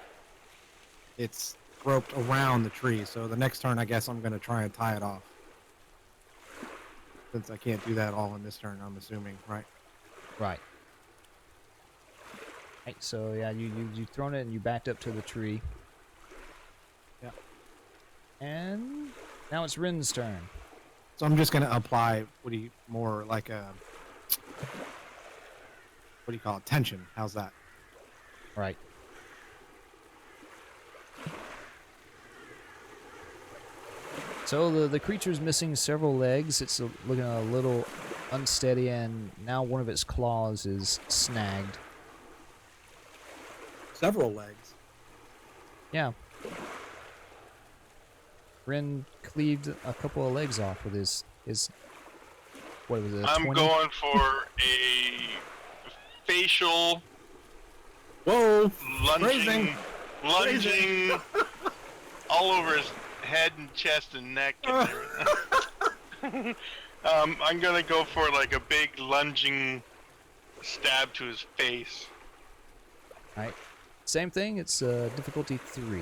it's roped around the tree, so the next turn, I guess I'm gonna try and tie it off. Since I can't do that all in this turn, I'm assuming, right? right. Right. So yeah, you thrown it and you backed up to the tree. Yeah. And now it's Rin's turn. So I'm just gonna apply more like a what do you call it? Tension. How's that? Right. So the creature's missing several legs. It's looking a little unsteady, and now one of its claws is snagged. Several legs. Yeah. Rin cleaved a couple of legs off with his what was it? I'm 20? going for a facial Whoa! lunging, Phrasing. all over his head and chest and neck. And everything. I'm gonna go for like a big lunging stab to his face. Right. Same thing. It's difficulty 3.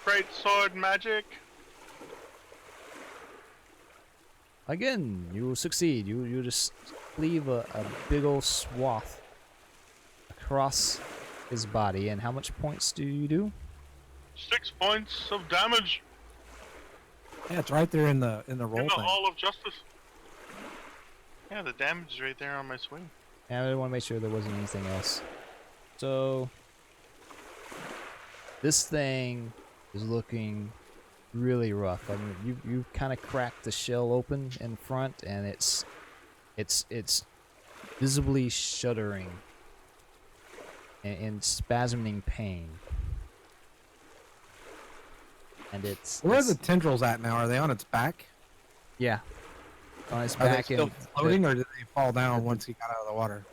Great sword magic. Again, you will succeed. You just leave a big old swath across his body. And how much points do you do? 6 points of damage Yeah, it's right there in the roll in the thing. Hall of Justice. Yeah, the damage is right there on my swing. And I want to make sure there wasn't anything else. So this thing is looking really rough. I mean, you kind of cracked the shell open in front, and it's visibly shuddering and in spasming pain. And Where are it's the tendrils at now? Are they on its back? yeah, on its Are they back, still and floating, or did they fall down once he got out of the water?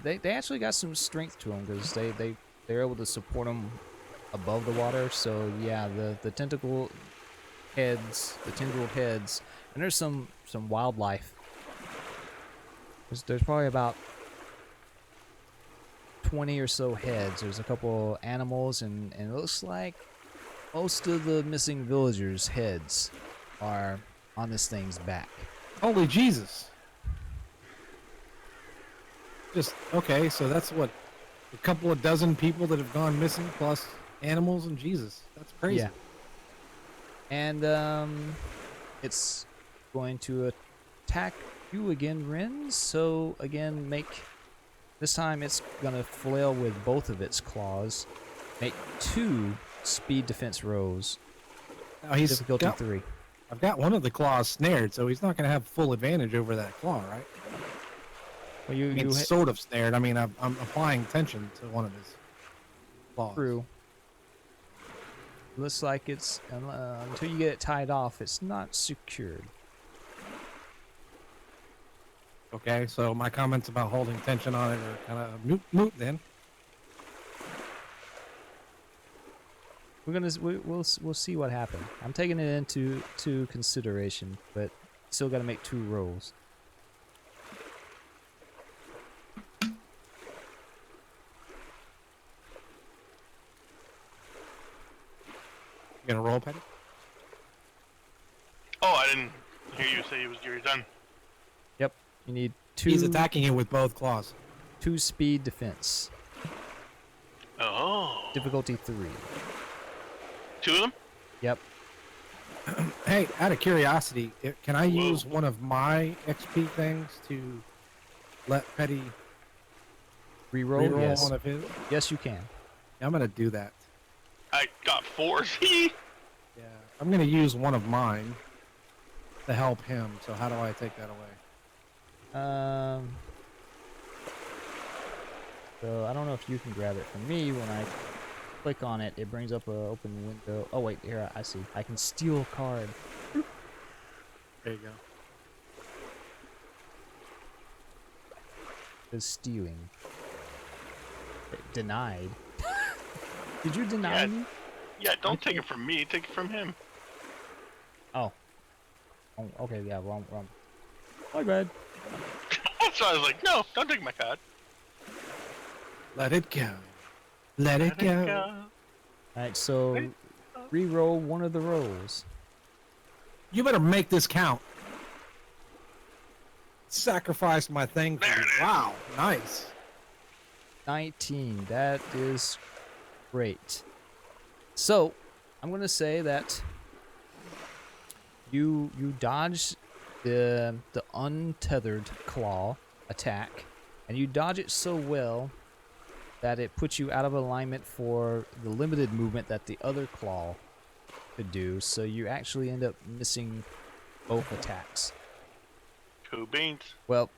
they actually got some strength to them because they're able to support them above the water. So yeah, the tentacle heads, the tendril heads, and there's some wildlife. There's probably about 20 or so heads. There's a couple animals, and it looks like most of the missing villagers' heads are on this thing's back. Holy Jesus! Just okay, so that's what a couple of dozen people that have gone missing, plus animals and Jesus. That's crazy. Yeah. And it's going to attack you again, Rin. So again, this time it's gonna flail with both of its claws. Make 2 speed defense rolls. Now he's Difficulty got, 3. I've got one of the claws snared, so he's not going to have full advantage over that claw, right? Well, you I mean, hit sort of snared. I mean, I'm applying tension to one of his claws. through. Looks like it's until you get it tied off, it's not secured. Okay, so my comments about holding tension on it are kind of moot then. We'll see what happens. I'm taking it into consideration, but still got to make 2 rolls. You gonna roll, Petty? Oh, I didn't hear you say you're done. Yep. You need 2. He's attacking it with both claws. 2 speed defense. Oh. Difficulty 3. 2 of them? Yep. Hey, out of curiosity, can I Whoa. use one of my XP things to let Petty Reroll. reroll Yes. one of his? Yes, you can. I'm gonna do that. I got 4. See? Yeah, I'm gonna use one of mine to help him. So how do I take that away? So I don't know if you can grab it. For me, when I click on it, it brings up a open window. Oh wait, here I see. I can steal a card. There you go. It's stealing. Denied. Did you deny Yeah. me? Yeah, don't take it from me. Take it from him. Oh, okay, yeah, wrong. My bad. So I was like, no, don't take my card. Let it go. Let it go. Alright, so re-roll one of the rolls. You better make this count. Sacrifice my thing for There you. it is. Wow, nice. 19. That is great. So, I'm gonna say that you dodge the untethered claw attack, and you dodge it so well that it puts you out of alignment for the limited movement that the other claw could do. So you actually end up missing both attacks. Cool beans. Well,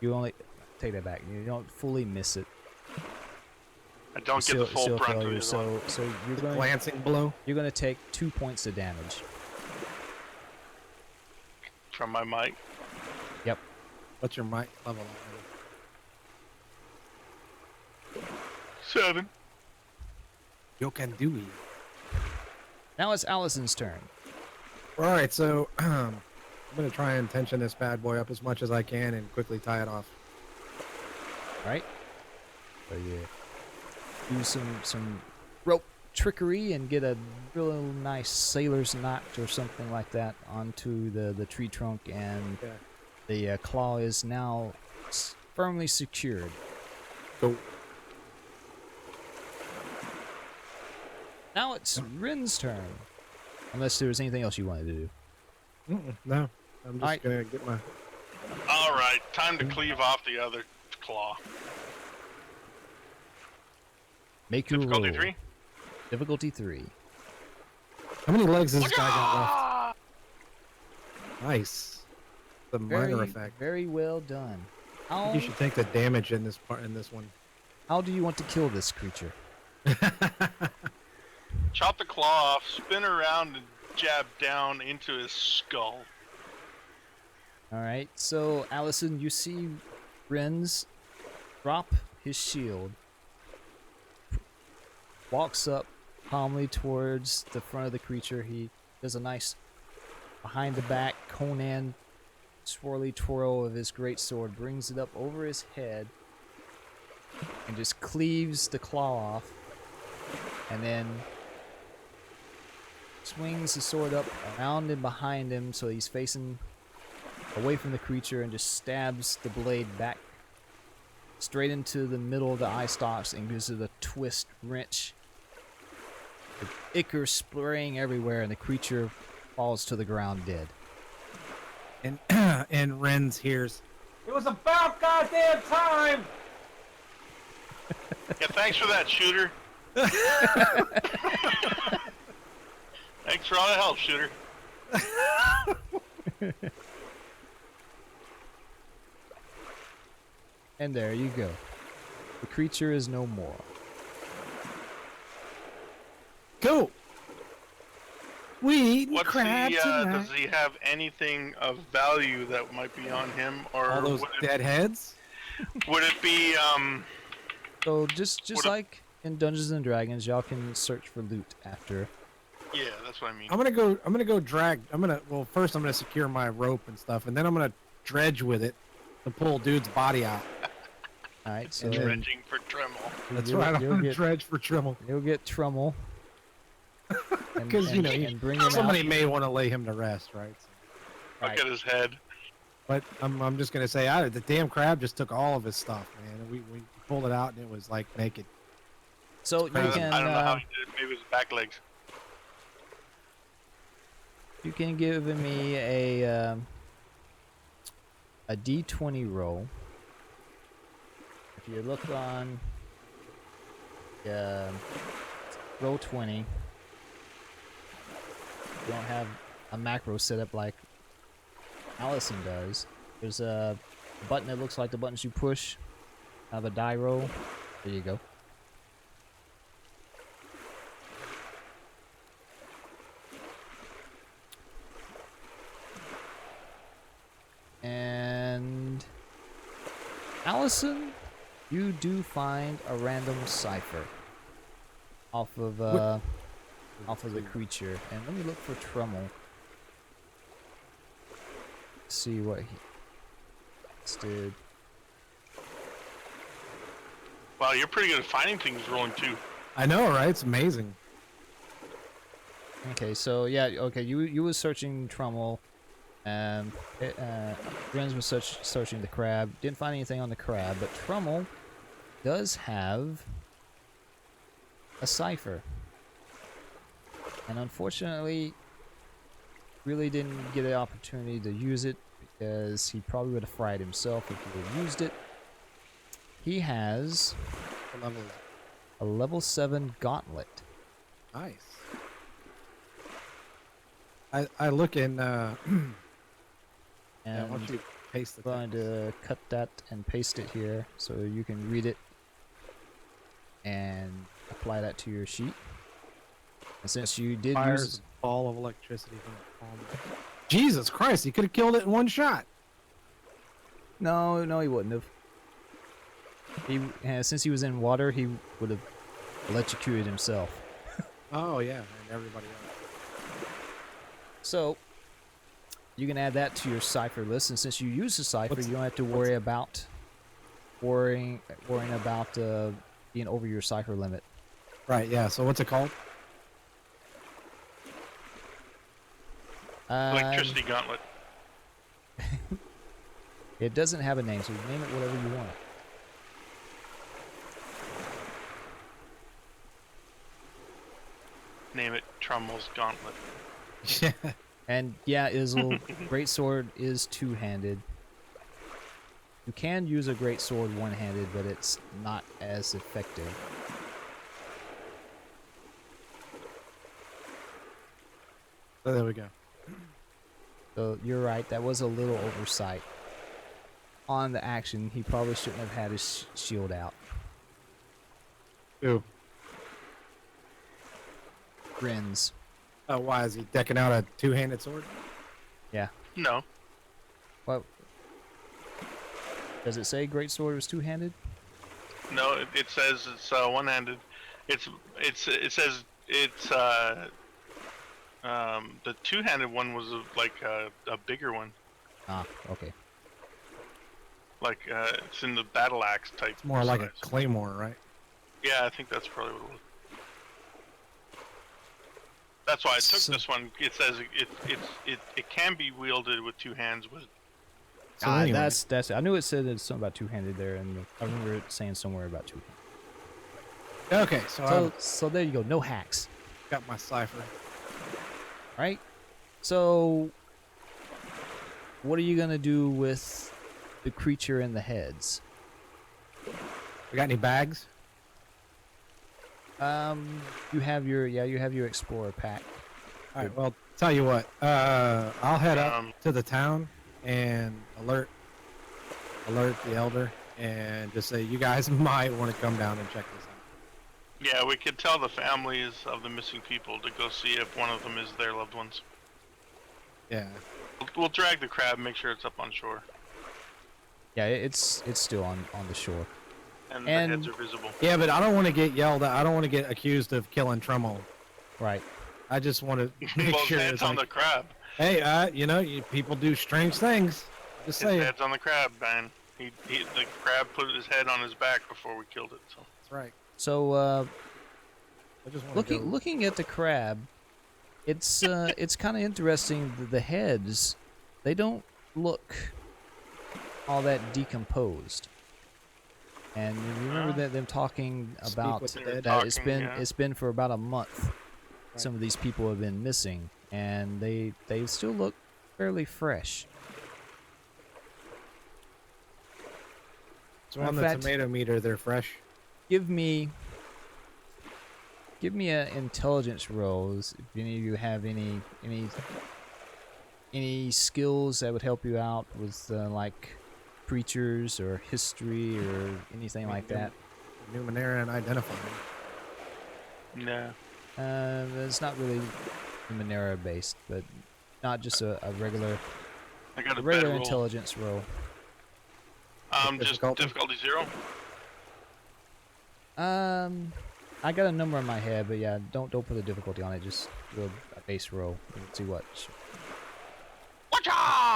you only take that back. You don't fully miss it. I don't get the full brunt of it. So you're going Glancing blow. to take 2 points of damage. From my mic. Yep. What's your mic level? 7. You can do it. Now it's Allison's turn. All right, so I'm gonna try and tension this bad boy up as much as I can and quickly tie it off. All right. So you do some rope trickery and get a real nice sailor's knot or something like that onto the tree trunk, and Okay. the claw is now firmly secured. Go. Now it's Rin's turn. Unless there was anything else you wanted to do. No, I'm just Alright. gonna get my. All right, time to cleave off the other claw. Make your roll. Difficulty 3. Difficulty 3. How many legs does this guy got left? Ah! Nice. The minor effect. Very well done. I How, think you should take the damage in this part in this one. how do you want to kill this creature? Chop the claw off, spin around, and jab down into his skull. Alright, so Allison, you see Renz drop his shield, walks up calmly towards the front of the creature. He does a nice behind the back Conan swirly twirl of his greatsword, brings it up over his head, and just cleaves the claw off, and then swings the sword up around and behind him so he's facing away from the creature, and just stabs the blade back straight into the middle of the eye stalks and gives it a twist wrench. The ichor spraying everywhere, and the creature falls to the ground dead. And and Renz hears. It was about goddamn time. Yeah, thanks for that, shooter. Thanks for all the help, shooter. And there you go. The creature is no more. Go. We eating What's crab he, tonight. does he have anything of value that might be on him, or All those would dead heads. it be So just What a- like in Dungeons and Dragons, y'all can search for loot after. Yeah, that's what I mean. I'm gonna go drag. Well, first I'm gonna secure my rope and stuff, and then I'm gonna dredge with it to pull dude's body out. Alright, so And then- Dredging for Tremel. That's you'll- right. I'm you'll gonna get- dredge for Trimmel. You'll get Trummel. Because you know, and bring him somebody out. may want to lay him to rest, right? So, Look Right. at his head. but I'm just gonna say, the damn crab just took all of his stuff, man. We pulled it out and it was like naked. So you I don't can know how he did it. Maybe it was back legs. you can give me a D20 roll. If you look on roll 20, you don't have a macro set up like Allison does. There's a button that looks like the buttons you push. Have a die roll. There you go. And Allison, you do find a random cipher off of the creature, and let me look for Trummel. See what he did. Wow, you're pretty good at finding things, rolling too. I know, right? It's amazing. Okay, so yeah, okay, you was searching Trummel. Renz was searching the crab. Didn't find anything on the crab, but Trummel does have a cipher. And unfortunately, really didn't get the opportunity to use it because he probably would have fried himself if he would have used it. He has What level is a level 7 gauntlet. it? Nice. I look in. Yeah, why And don't you paste the I'm going text? to cut that and paste it here so you can read it and apply that to your sheet. And since you did Fires use, a ball of electricity from the palm. Jesus Christ! He could have killed it in one shot. no, he wouldn't have. He since he was in water, he would have electrocuted himself. Oh yeah, and everybody else. So you can add that to your cipher list, and since you use the cipher, you don't have to worry about worrying about being over your cipher limit. Right. Yeah. So what's it called? Electricity gauntlet. It doesn't have a name, so name it whatever you want. Name it Trummel's Gauntlet. Yeah. And yeah, Izzle, greatsword is two-handed. You can use a greatsword one-handed, but it's not as effective. So there we go. So you're right, that was a little oversight. On the action, he probably shouldn't have had his shield out. Ooh. Grins. Oh, why is he decking out a two-handed sword? Yeah. No. What? Does it say greatsword was two-handed? No, it says it's one-handed. It says it's the two-handed one was like a bigger one. Ah, okay. Like it's in the battle axe type. It's more like a size. claymore, right? Yeah, I think that's probably what it was. That's why I took So- this one. It says it can be wielded with two hands. With So anyway. That's. I knew it said it's something about two-handed there, and I remember it saying somewhere about two-handed. Okay, so So there you go. No hacks. I've got my cipher. Right? So, what are you gonna do with the creature and the heads? We got any bags? You have your explorer pack. All right. Well, tell you what. I'll head up Um, to the town and alert the elder and just say you guys might want to come down and check this out. yeah, we could tell the families of the missing people to go see if one of them is their loved ones. Yeah. We'll drag the crab, make sure it's up on shore, Yeah, it's still on the shore. and And- the heads are visible. Yeah, but I don't want to get yelled at. I don't want to get accused of killing Trummel. Right. I just want to make Both sure heads it's on like, the crab. hey, people do strange things. Just His saying. head's on the crab, man. The crab put his head on his back before we killed it. So That's right. So, I just want to looking at the crab, it's kind of interesting. The heads, they don't look all that decomposed. And you remember that them talking Speak about with the that dead. it's been for about a month. Some of these people have been missing, and they still look fairly fresh. So on in the fact- tomato meter, they're fresh. Give me a intelligence rolls if any of you have any skills that would help you out with like creatures or history or anything like that. Numenera and identifying. No. It's not really Numenera based, but not just a regular I got a a regular bad roll. intelligence roll. Just Difficulty? difficulty 0. I got a number in my head, but yeah, don't put a difficulty on it. Just do a base roll and see what.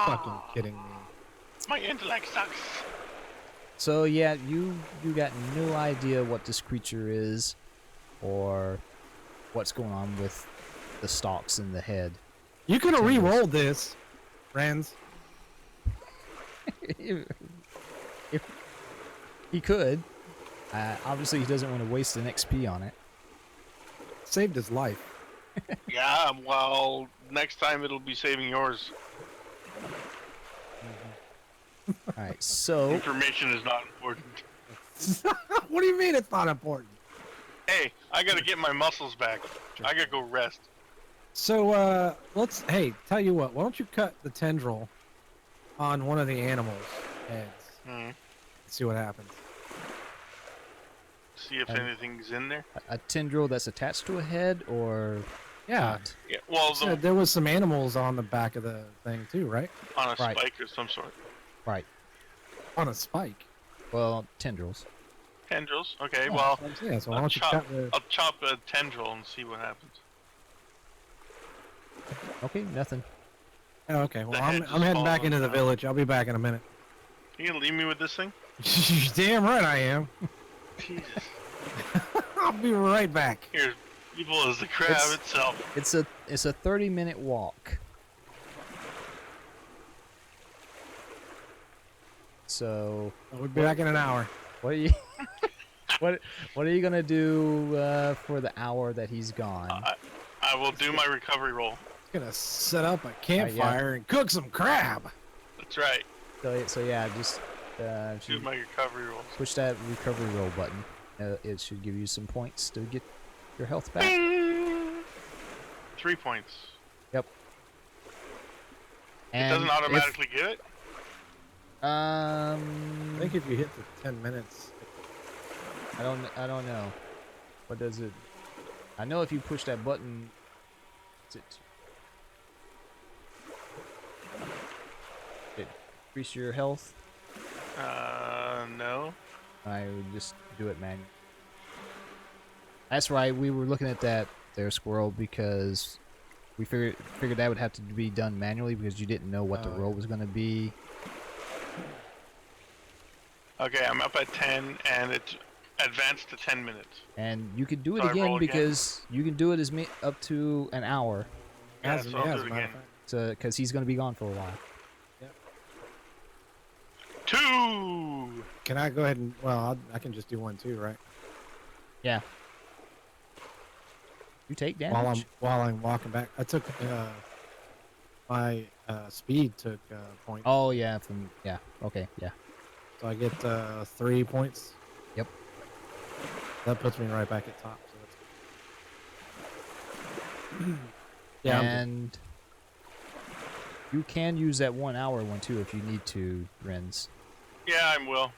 Fucking kidding me. My intellect sucks. So yeah, you got no idea what this creature is, or what's going on with the stalks in the head. You could have Tendrils. re-rolled this, friends. if he could, obviously he doesn't want to waste an XP on it. Saved his life. Yeah, well, next time it'll be saving yours. All right, so Information is not important. What do you mean it's not important? Hey, I gotta get my muscles back. I gotta go rest. So, hey, tell you what, why don't you cut the tendril on one of the animals' heads? Hmm. See what happens. See if Um, anything's in there. a tendril that's attached to a head, or Yeah. not? Yeah, well, So there was some animals on the back of the thing too, right? on a Right. spike of some sort. Right. On a spike. Well, tendrils. Tendrils. Okay, Yeah, well, that's what I'm saying. So why I'll don't you chop, cut the... I'll chop a tendril and see what happens. Okay, nothing. Oh, okay, well, The I'm head just heading back falls into the down. village. I'll be back in a minute. You gonna leave me with this thing? Damn right I am. Jesus. I'll be right back. You're evil as the crab It's- itself. It's a 30-minute walk. So We'll be back in an hour. what are you what are you gonna do for the hour that he's gone? I will do my recovery roll. Gonna set up a campfire and cook some crab. That's right. So yeah, just Do should my recovery roll. push that recovery roll button. It should give you some points to get your health back. Bing! 3 points. Yep. It doesn't automatically give it? I think if you hit the 10 minutes, I don't know. What does it? I know if you push that button, it increase your health. No. I would just do it manually. That's right. We were looking at that there, Squirrel, because we figured that would have to be done manually because you didn't know what the Oh, roll was going to be. Okay, I'm up at 10, and it's advanced to 10 minutes. And you could do it So I again roll again? because you can do it up to an hour. Yeah, as so I'll as do a it matter of again. fact. So, because he's going to be gone for a while. 2! Can I go ahead and, well, I can just do one too, right? Yeah. You take damage. While I'm walking back. I took, my, speed took, point. Oh yeah, okay, yeah. So I get, 3 points. Yep. That puts me right back at top. So that's good. Yeah. I'm good. And you can use that 1 hour one too if you need to, Renz. Yeah, I will.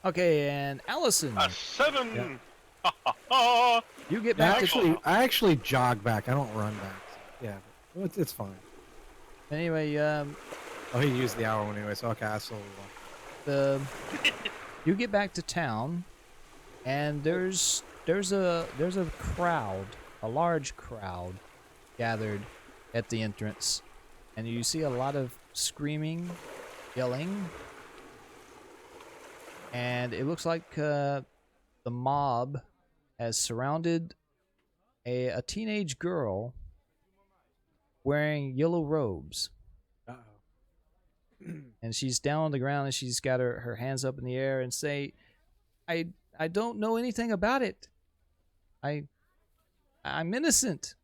Okay, and Allison, A 7! Yeah. Ha ha ha! you get Yeah, back to I actually jog back. I don't run back. So, yeah, but it's fine. anyway. Oh, he used the hour one anyway, so okay, I slowly walk. You get back to town, and there's a crowd, a large crowd, gathered at the entrance, and you see a lot of screaming, yelling, and it looks like the mob has surrounded a teenage girl wearing yellow robes. Uh-oh. And she's down on the ground and she's got her hands up in the air and say, I don't know anything about it. I'm innocent.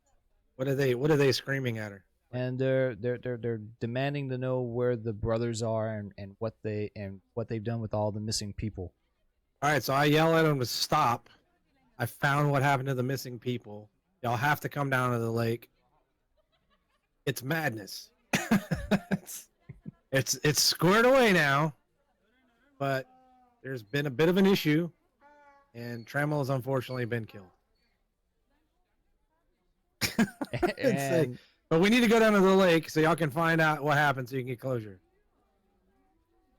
What are they screaming at her? And they're demanding to know where the brothers are and what they've done with all the missing people. All right, so I yell at them to stop. I found what happened to the missing people. Y'all have to come down to the lake. It's madness. it's squared away now, but there's been a bit of an issue, and Trammell has unfortunately been killed. And But we need to go down to the lake so y'all can find out what happened so you can get closure.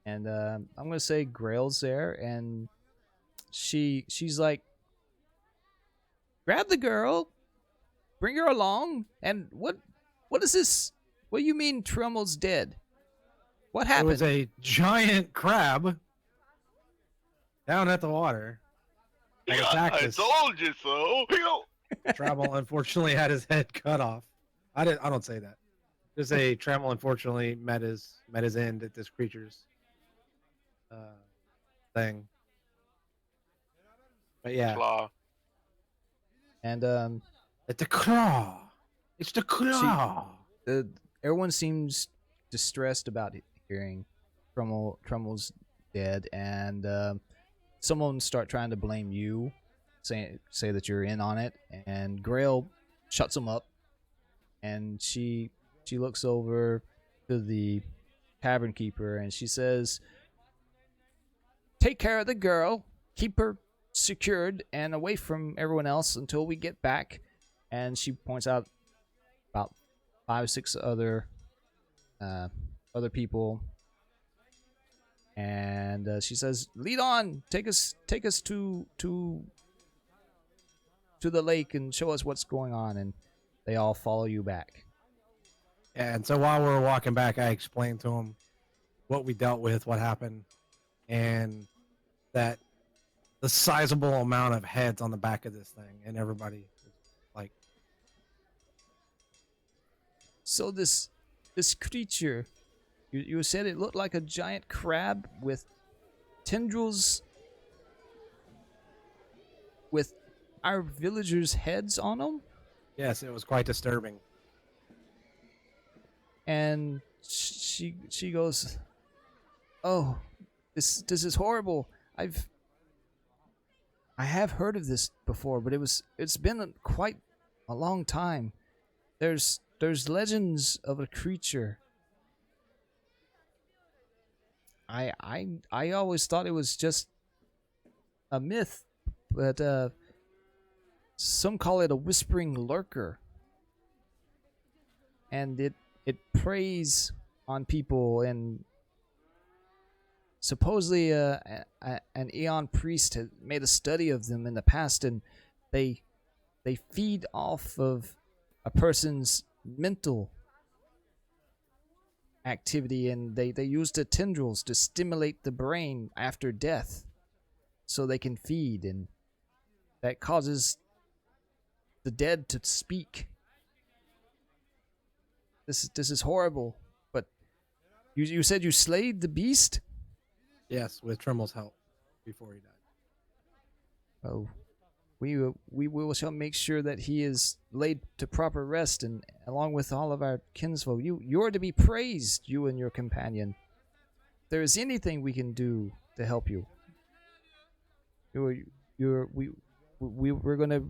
and I'm gonna say Grail's there, and she's like, grab the girl, bring her along. And what is this? What do you mean Trummel's dead? What It happened? was a giant crab down at the water. That attacked I us. told you so. Trammell unfortunately had his head cut off. I don't say that. Just say Trammell unfortunately met his end at this creature's thing. But yeah, Claw. And it's the claw. It's the claw. everyone seems distressed about hearing Trummel's dead, and someone start trying to blame you, say that you're in on it, and Grail shuts them up, and she looks over to the tavern keeper and she says, take care of the girl, keep her secured and away from everyone else until we get back. And she points out about 5 or 6 other people, and she says, lead on, take us to the lake and show us what's going on. And they all follow you back. And so while we were walking back, I explained to him what we dealt with, what happened, and that the sizable amount of heads on the back of this thing, and everybody was like, So this creature, you said it looked like a giant crab with tendrils with our villagers' heads on them? yes, it was quite disturbing. And she goes, oh, this is horrible. I have heard of this before, but it's been quite a long time. There's legends of a creature. I always thought it was just a myth, but some call it a whispering lurker, and it preys on people. And supposedly an Aeon priest had made a study of them in the past, and they feed off of a person's mental activity, and they use the tendrils to stimulate the brain after death so they can feed, and that causes the dead to speak. This is horrible. But you said you slayed the beast? Yes, with Tremmell's help before he died. Oh, we will shall make sure that he is laid to proper rest, and along with all of our kinsfolk. You're to be praised, you and your companion. If there is anything we can do to help you, we're gonna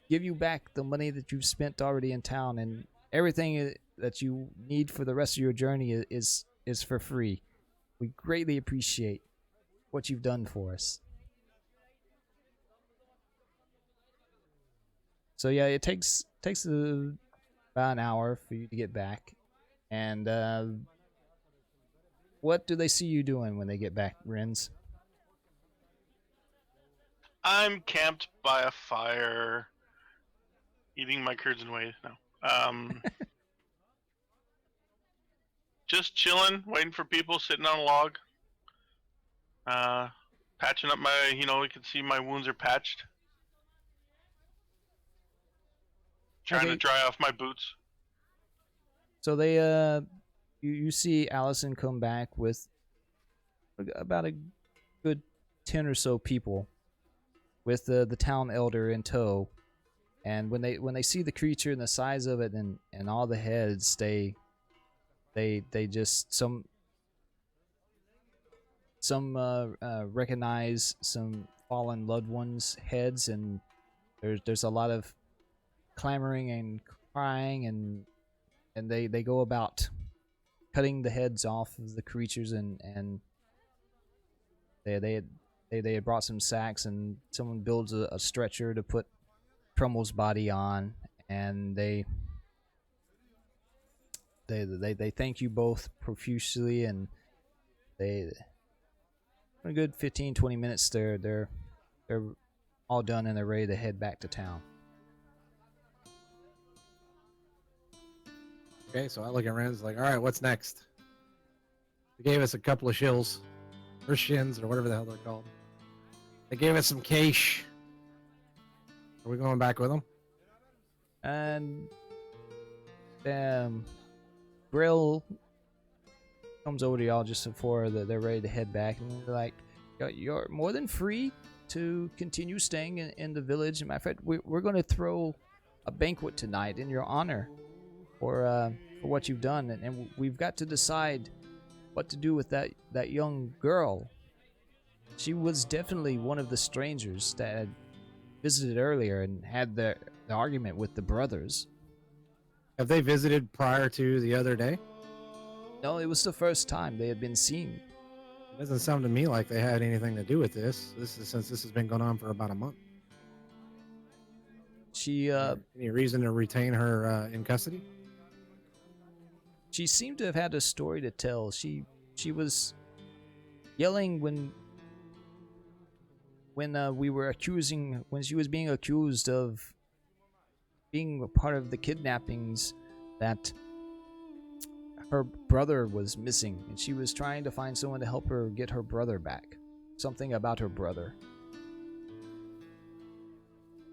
give you back the money that you've spent already in town, and everything that you need for the rest of your journey is for free. We greatly appreciate what you've done for us. So yeah, it takes about an hour for you to get back. And what do they see you doing when they get back, Renz? I'm camped by a fire, eating my curds and whey. No. Just chilling, waiting for people, sitting on a log. Patching up my, you can see my wounds are patched. Trying Okay. to dry off my boots. So they you see Allison come back with about a good 10 or so people with the town elder in tow. And when they see the creature and the size of it and all the heads, they just some recognize some fallen loved ones' heads, and there's a lot of clamoring and crying, and they go about cutting the heads off of the creatures, and They had brought some sacks, and someone builds a stretcher to put Trumbull's body on, and they thank you both profusely, and they in a good 15-20 minutes they're all done and they're ready to head back to town. Okay, so I look at Ren's like, all right, what's next? They gave us a couple of shills, or shins, or whatever the hell they're called. They gave us some cash. Are we going back with them? And Grill comes over to y'all just before they're ready to head back, and they're like, you're more than free to continue staying in the village. And my friend, we're going to throw a banquet tonight in your honor for what you've done, and we've got to decide what to do with that young girl. She was definitely one of the strangers that had visited earlier and had the argument with the brothers. Have they visited prior to the other day? No, it was the first time they had been seen. It doesn't sound to me like they had anything to do with this. Since this has been going on for about a month. She Any reason to retain her in custody? She seemed to have had a story to tell. She was yelling when she was being accused of being a part of the kidnappings, that her brother was missing, and she was trying to find someone to help her get her brother back. Something about her brother.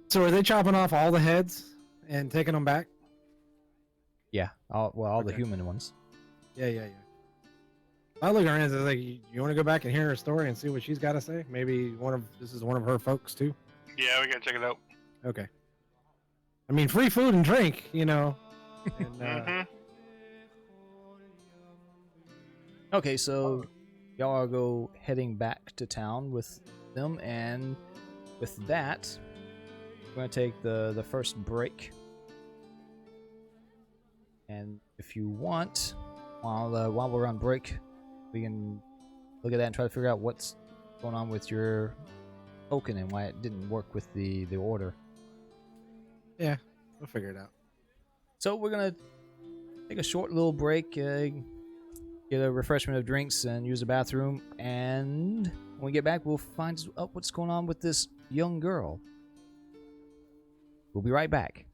So are they chopping off all the heads and taking them back? Yeah, all the Okay. human ones. Yeah. I look at her and say, like, you want to go back and hear her story and see what she's got to say? Maybe this is one of her folks too. Yeah, we gotta check it out. Okay. I mean, free food and drink, you know. And, Mhm. Okay, so y'all are go heading back to town with them, and with that, we're gonna take the first break. And if you want, while we're on break, we can look at that and try to figure out what's going on with your token and why it didn't work with the order. Yeah, we'll figure it out. So we're gonna take a short little break, get a refreshment of drinks, and use the bathroom. And when we get back, we'll find out what's going on with this young girl. We'll be right back.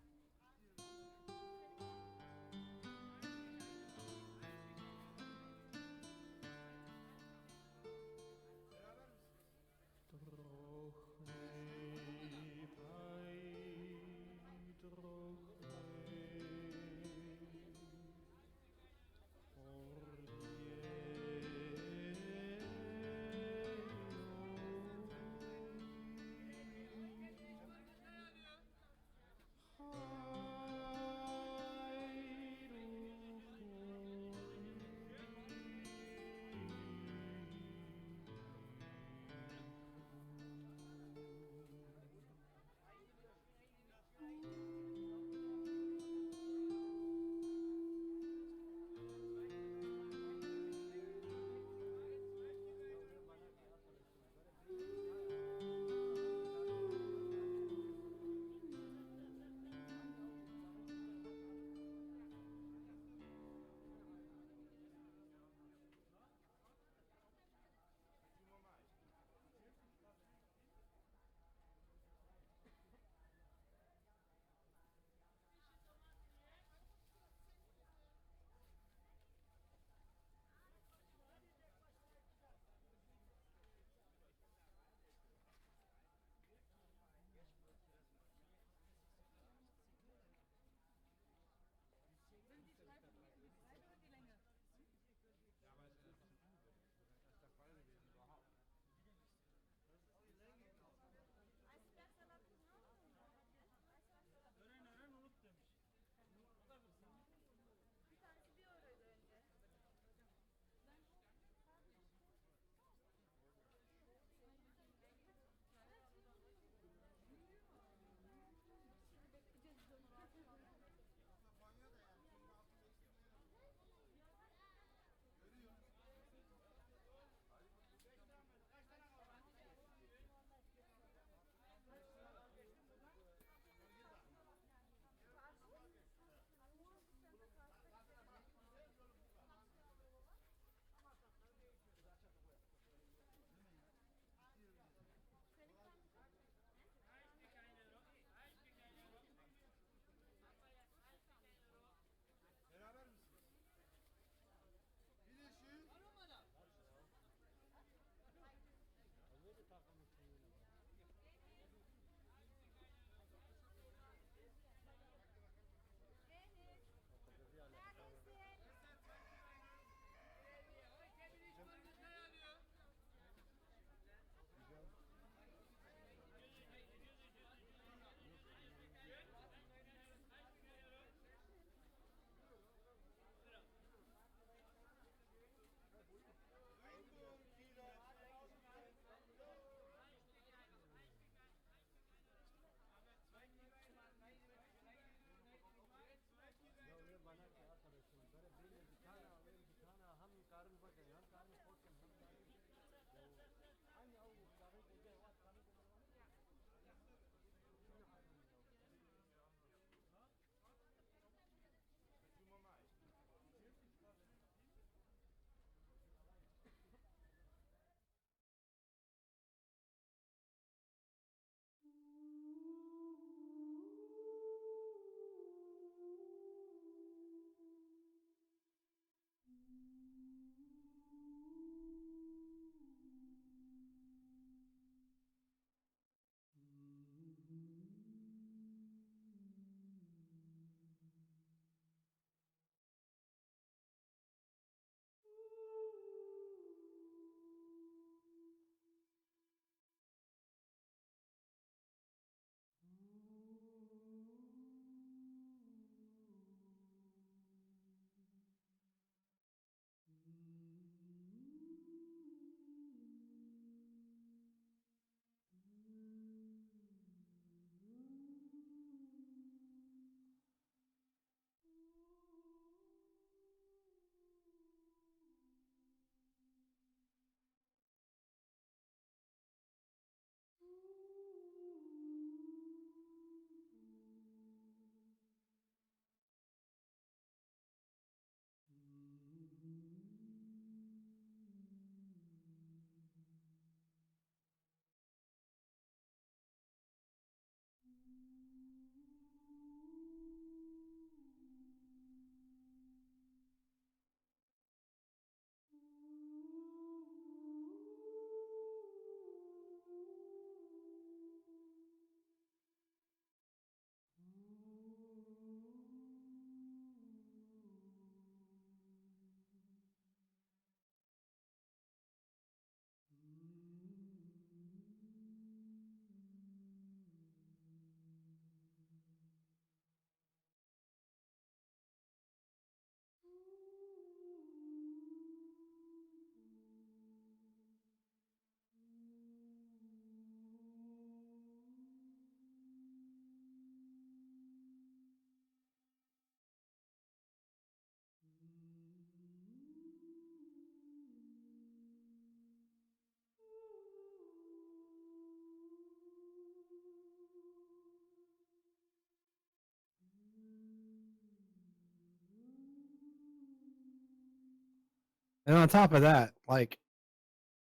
And on top of that, like,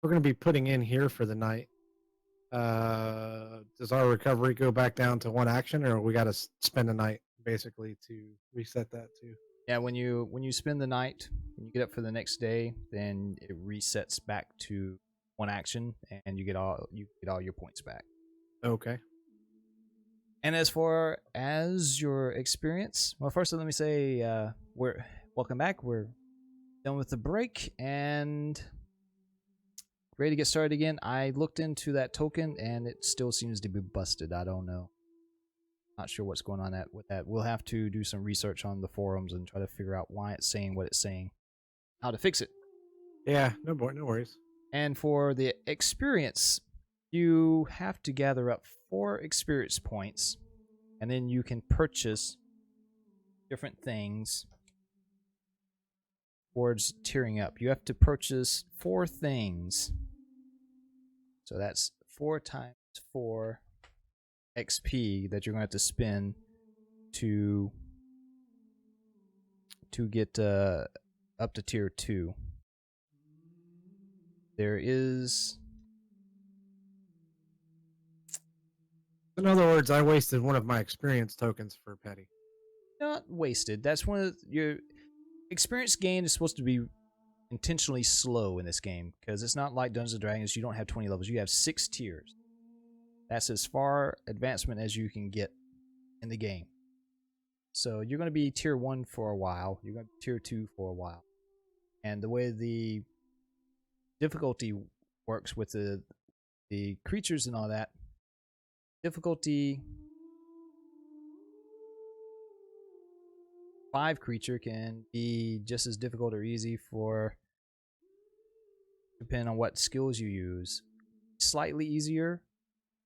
we're going to be putting in here for the night. Does our recovery go back down to 1 action, or we got to spend a night basically to reset that too? Yeah, when you spend the night, when you get up for the next day, then it resets back to 1 action, and you get all your points back. Okay. And as far as your experience, well, first let me say we're welcome back. We're done with the break and ready to get started again. I looked into that token and it still seems to be busted. I don't know. Not sure what's going on with that. We'll have to do some research on the forums and try to figure out why it's saying what it's saying, how to fix it. Yeah, no worries. And for the experience, you have to gather up 4 experience points, and then you can purchase different things towards tiering up. You have to purchase 4 things. So that's 4 times 4 XP that you're going to have to spend to get up to tier 2. There is... In other words, I wasted one of my experience tokens for Petty. Not wasted. That's one of your experience gain is supposed to be intentionally slow in this game because it's not like Dungeons and Dragons. You don't have 20 levels. You have 6 tiers. That's as far advancement as you can get in the game. So you're going to be tier 1 for a while. You're going to be tier 2 for a while. And the way the difficulty works with the creatures and all that, difficulty 5 creature can be just as difficult or easy for depending on what skills you use. Slightly easier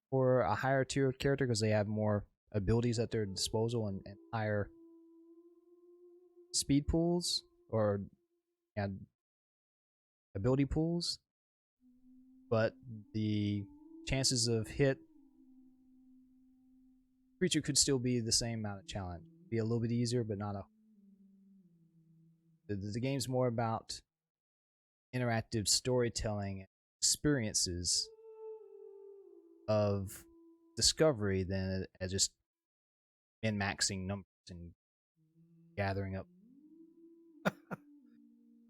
for a higher tier character because they have more abilities at their disposal and higher speed pools or ability pools. But the chances of hit creature could still be the same amount of challenge. Be a little bit easier, but not a. The game's more about interactive storytelling experiences of discovery than as just min-maxing numbers and gathering up.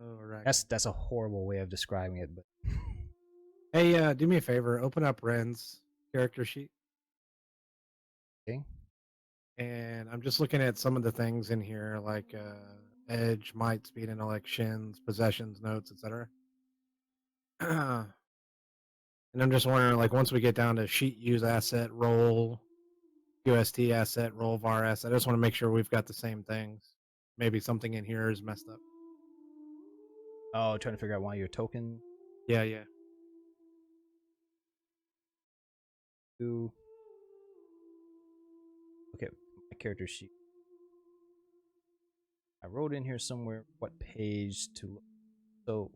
Oh, right. That's a horrible way of describing it, but Hey, do me a favor. Open up Ren's character sheet. okay. And I'm just looking at some of the things in here, like edge, might, speed, intellect, shins, possessions, notes, etc. And I'm just wondering, like, once we get down to sheet use asset, roll, UST asset, roll, var asset, I just want to make sure we've got the same things. Maybe something in here is messed up. Oh, trying to figure out why your token Yeah. to okay, my character sheet. I wrote in here somewhere what page to look. So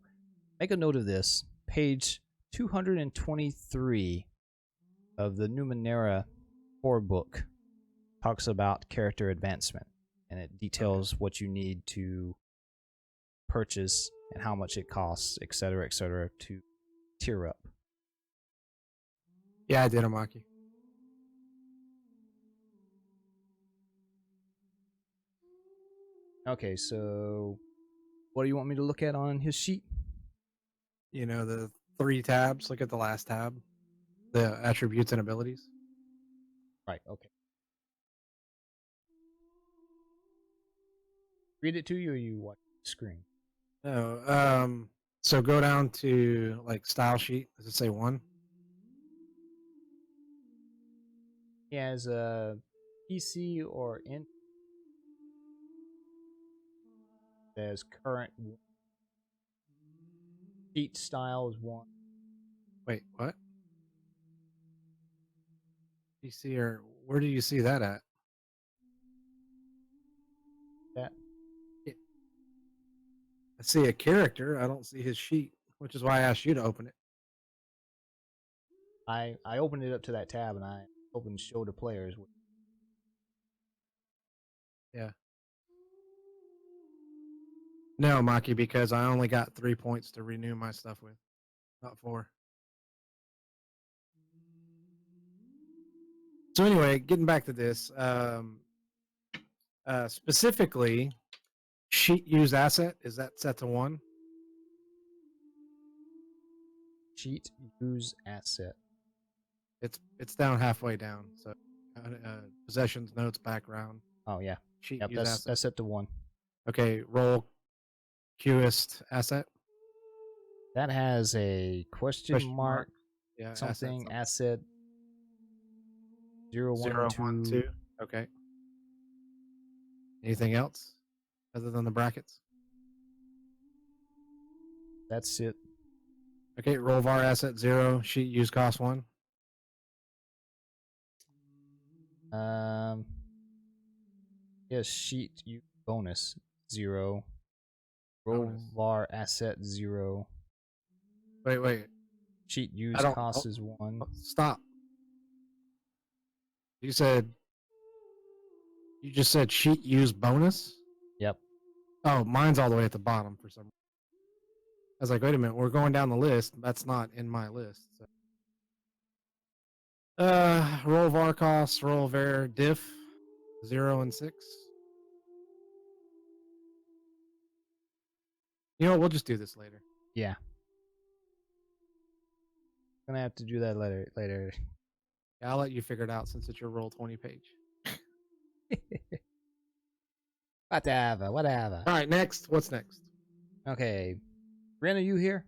make a note of this. Page 223 of the Numenera core book talks about character advancement, and it details what you need to purchase and how much it costs, etc., to tier up. Yeah, I did, Amaki. Okay, so what do you want me to look at on his sheet? You know, the 3 tabs. Look at the last tab. The attributes and abilities. Right, okay. Read it to you or you watch the screen? No, so go down to, like, style sheet. Does it say 1? He has a PC or in says current sheet style is 1. Wait, what? PC, or where do you see that at? That I see a character. I don't see his sheet, which is why I asked you to open it. I opened it up to that tab and I opened show to players. Yeah. No, Maki, because I only got 3 points to renew my stuff with, not 4. So anyway, getting back to this, specifically, sheet use asset, is that set to 1? Cheat use asset. It's down halfway down. So possessions, notes, background, Oh yeah. sheet Yep, use that's asset. that's set to 1. Okay, roll Qist asset. That has a question mark, Yeah, something asset. asset 0, 1, 2. 2. Okay. Anything else other than the brackets? That's it. Okay, roll var asset 0, sheet use cost 1. Yes, sheet use bonus 0. Roll Bonus. var asset 0. Wait. Sheet use don't- cost oh, is 1. Stop. You just said sheet use bonus? Yep. Oh, mine's all the way at the bottom for some reason. I was like, wait a minute, we're going down the list. That's not in my list. So. Roll var cost, roll var diff 0 and 6. You know what? We'll just do this later. Yeah. Gonna have to do that later. Yeah, I'll let you figure it out since it's your roll 20 page. Whatever. All right, next. What's next? Okay. Ren, are you here?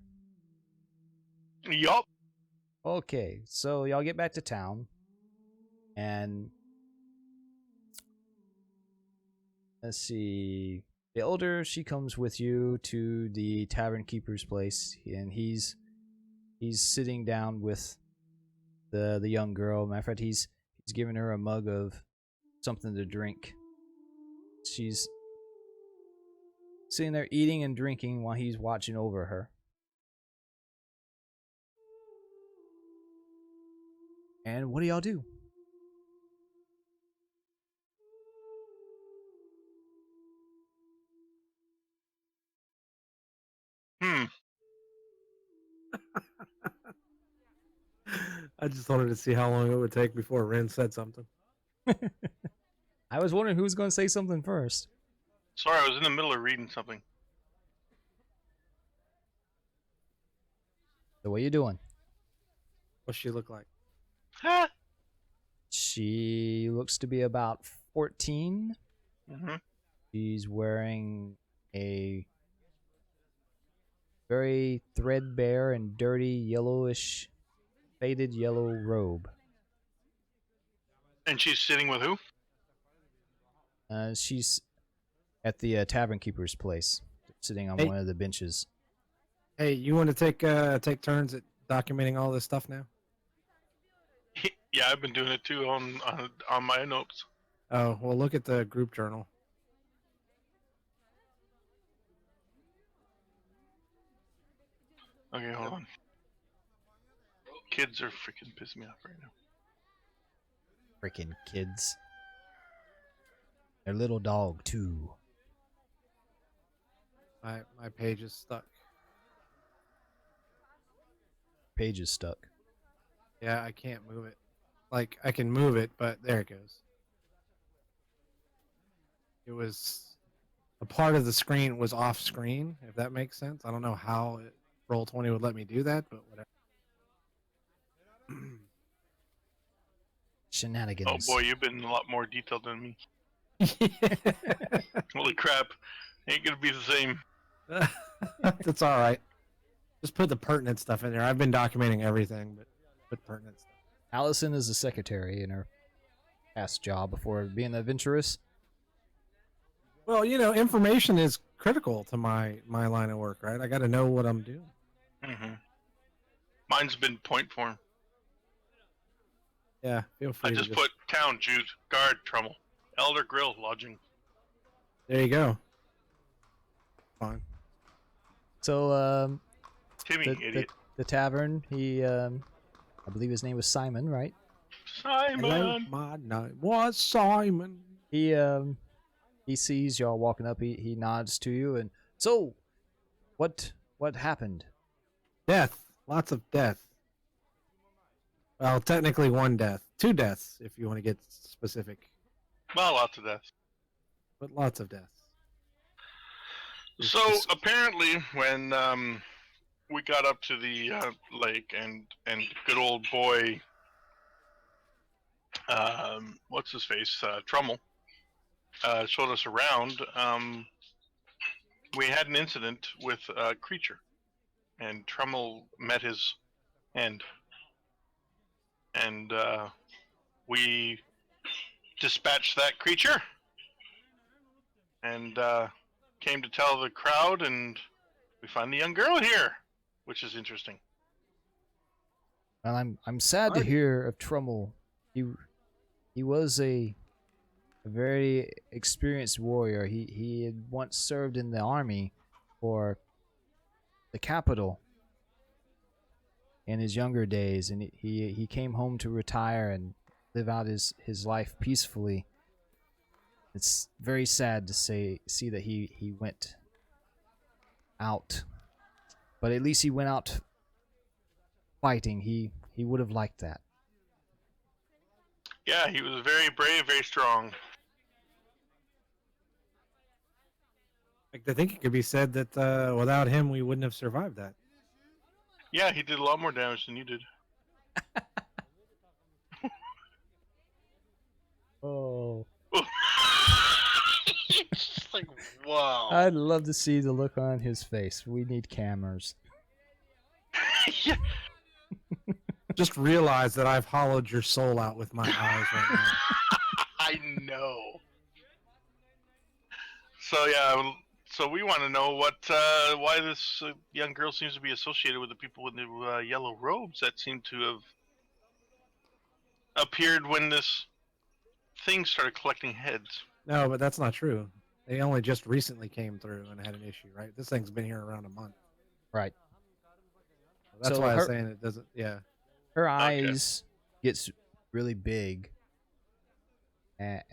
Yup. Okay, so y'all get back to town, and let's see. The elder, she comes with you to the tavern keeper's place, and he's sitting down with the young girl. Matter of fact, he's giving her a mug of something to drink. She's sitting there eating and drinking while he's watching over her. And what do y'all do? I just wanted to see how long it would take before Ren said something. I was wondering who was going to say something first. Sorry, I was in the middle of reading something. So what you doing? What's she look like? Huh? She looks to be about 14. Mm-hmm. She's wearing a very threadbare and dirty yellowish faded yellow robe. And she's sitting with who? She's at the tavern keeper's place, sitting on Hey. one of the benches. Hey, you want to take turns at documenting all this stuff now? Yeah, I've been doing it too on my notes. Oh, well, look at the group journal. Okay, hold on. Kids are freaking pissing me off right now. Freaking kids. Their little dog too. My page is stuck. Page is stuck. Yeah, I can't move it. Like, I can move it, but there it goes. It was a part of the screen was off screen, if that makes sense. I don't know how Roll20 would let me do that, but whatever. Shenanigans. Oh boy, you've been a lot more detailed than me. Holy crap. Ain't gonna be the same. That's all right. Just put the pertinent stuff in there. I've been documenting everything, but put pertinent stuff. Allison is a secretary in her past job before being an adventuress. Well, information is critical to my line of work, right? I got to know what I'm doing. Mm-hmm. Mine's been point form. Yeah, feel free. I just put town, Jude, guard, Trummel, Elder Grill, lodging. There you go. Fine. So, Timmy, idiot. the tavern, he, I believe his name was Simon, right? Simon! My name was Simon. He sees y'all walking up. He nods to you, and So, what happened? Death. Lots of death. Well, technically one death. 2 deaths, if you want to get specific. Well, lots of deaths. But lots of deaths. So apparently, when we got up to the lake, and good old boy, what's his face, Trummel, showed us around, we had an incident with a creature, and Trummel met his end, and we dispatched that creature, and came to tell the crowd, and we find the young girl here, which is interesting. Well, I'm sad to hear of Trummel. He was a very experienced warrior. He had once served in the army for the capital in his younger days, and he came home to retire and live out his life peacefully. It's very sad to see that he went out, but at least he went out fighting. He would have liked that. Yeah, he was very brave, very strong. I think it could be said that without him, we wouldn't have survived that. Yeah, he did a lot more damage than you did. Oh. It's like, wow. I'd love to see the look on his face. We need cameras. Yeah. Just realize that I've hollowed your soul out with my eyes right now. I know. So yeah, so we want to know why this young girl seems to be associated with the people with the yellow robes that seem to have appeared when this thing started collecting heads. No, but that's not true. They only just recently came through and had an issue, right? This thing's been here around a month. Right. That's So why I was her- saying it doesn't. Yeah. Her eyes gets really big, and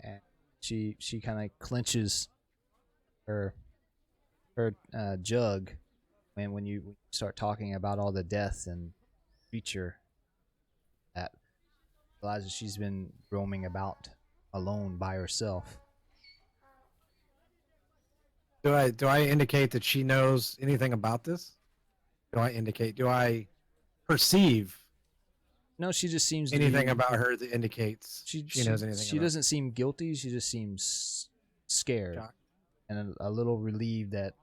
she kind of clenches her jug when you start talking about all the death and creature that realizes she's been roaming about alone by herself. Do I indicate that she knows anything about this? Do I perceive No, she just seems to anything be, about her that indicates she knows anything She about doesn't seem guilty. She just seems scared Shocked. and a little relieved that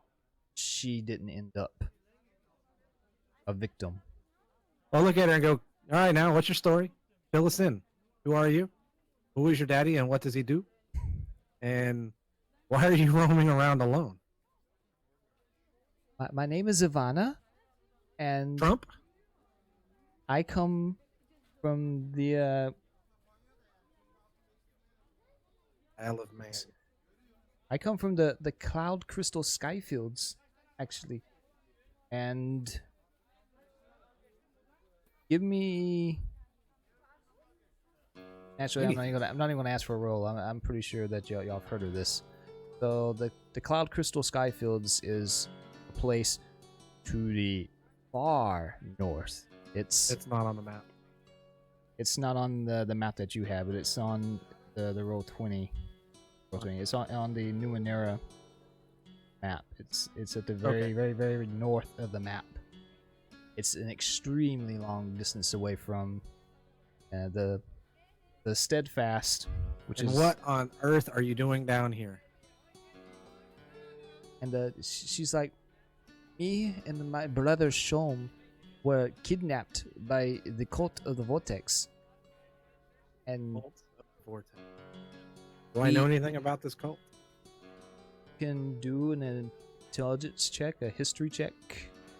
she didn't end up a victim. I'll look at her and go, all right, now, what's your story? Fill us in. Who are you? Who is your daddy and what does he do? And why are you roaming around alone? My name is Ivana, and Trump? I come from the Isle of Man. the Cloud Crystal Skyfields, actually, and give me. Actually, I'm not even gonna ask for a roll. I'm pretty sure that y'all have heard of this. So the Cloud Crystal Skyfields is a place to the far north. It's not on the map. It's not on the map that you have, but it's on the roll 20. Roll 20. It's on the Numenera map. It's at the very north of the map. It's an extremely long distance away from the Steadfast, which And is what on earth are you doing down here? And she's like, me and my brother Shom were kidnapped by the cult of the Vortex. And Cult of the Vortex. Do I know anything about this cult? can do an intelligence check, a history check.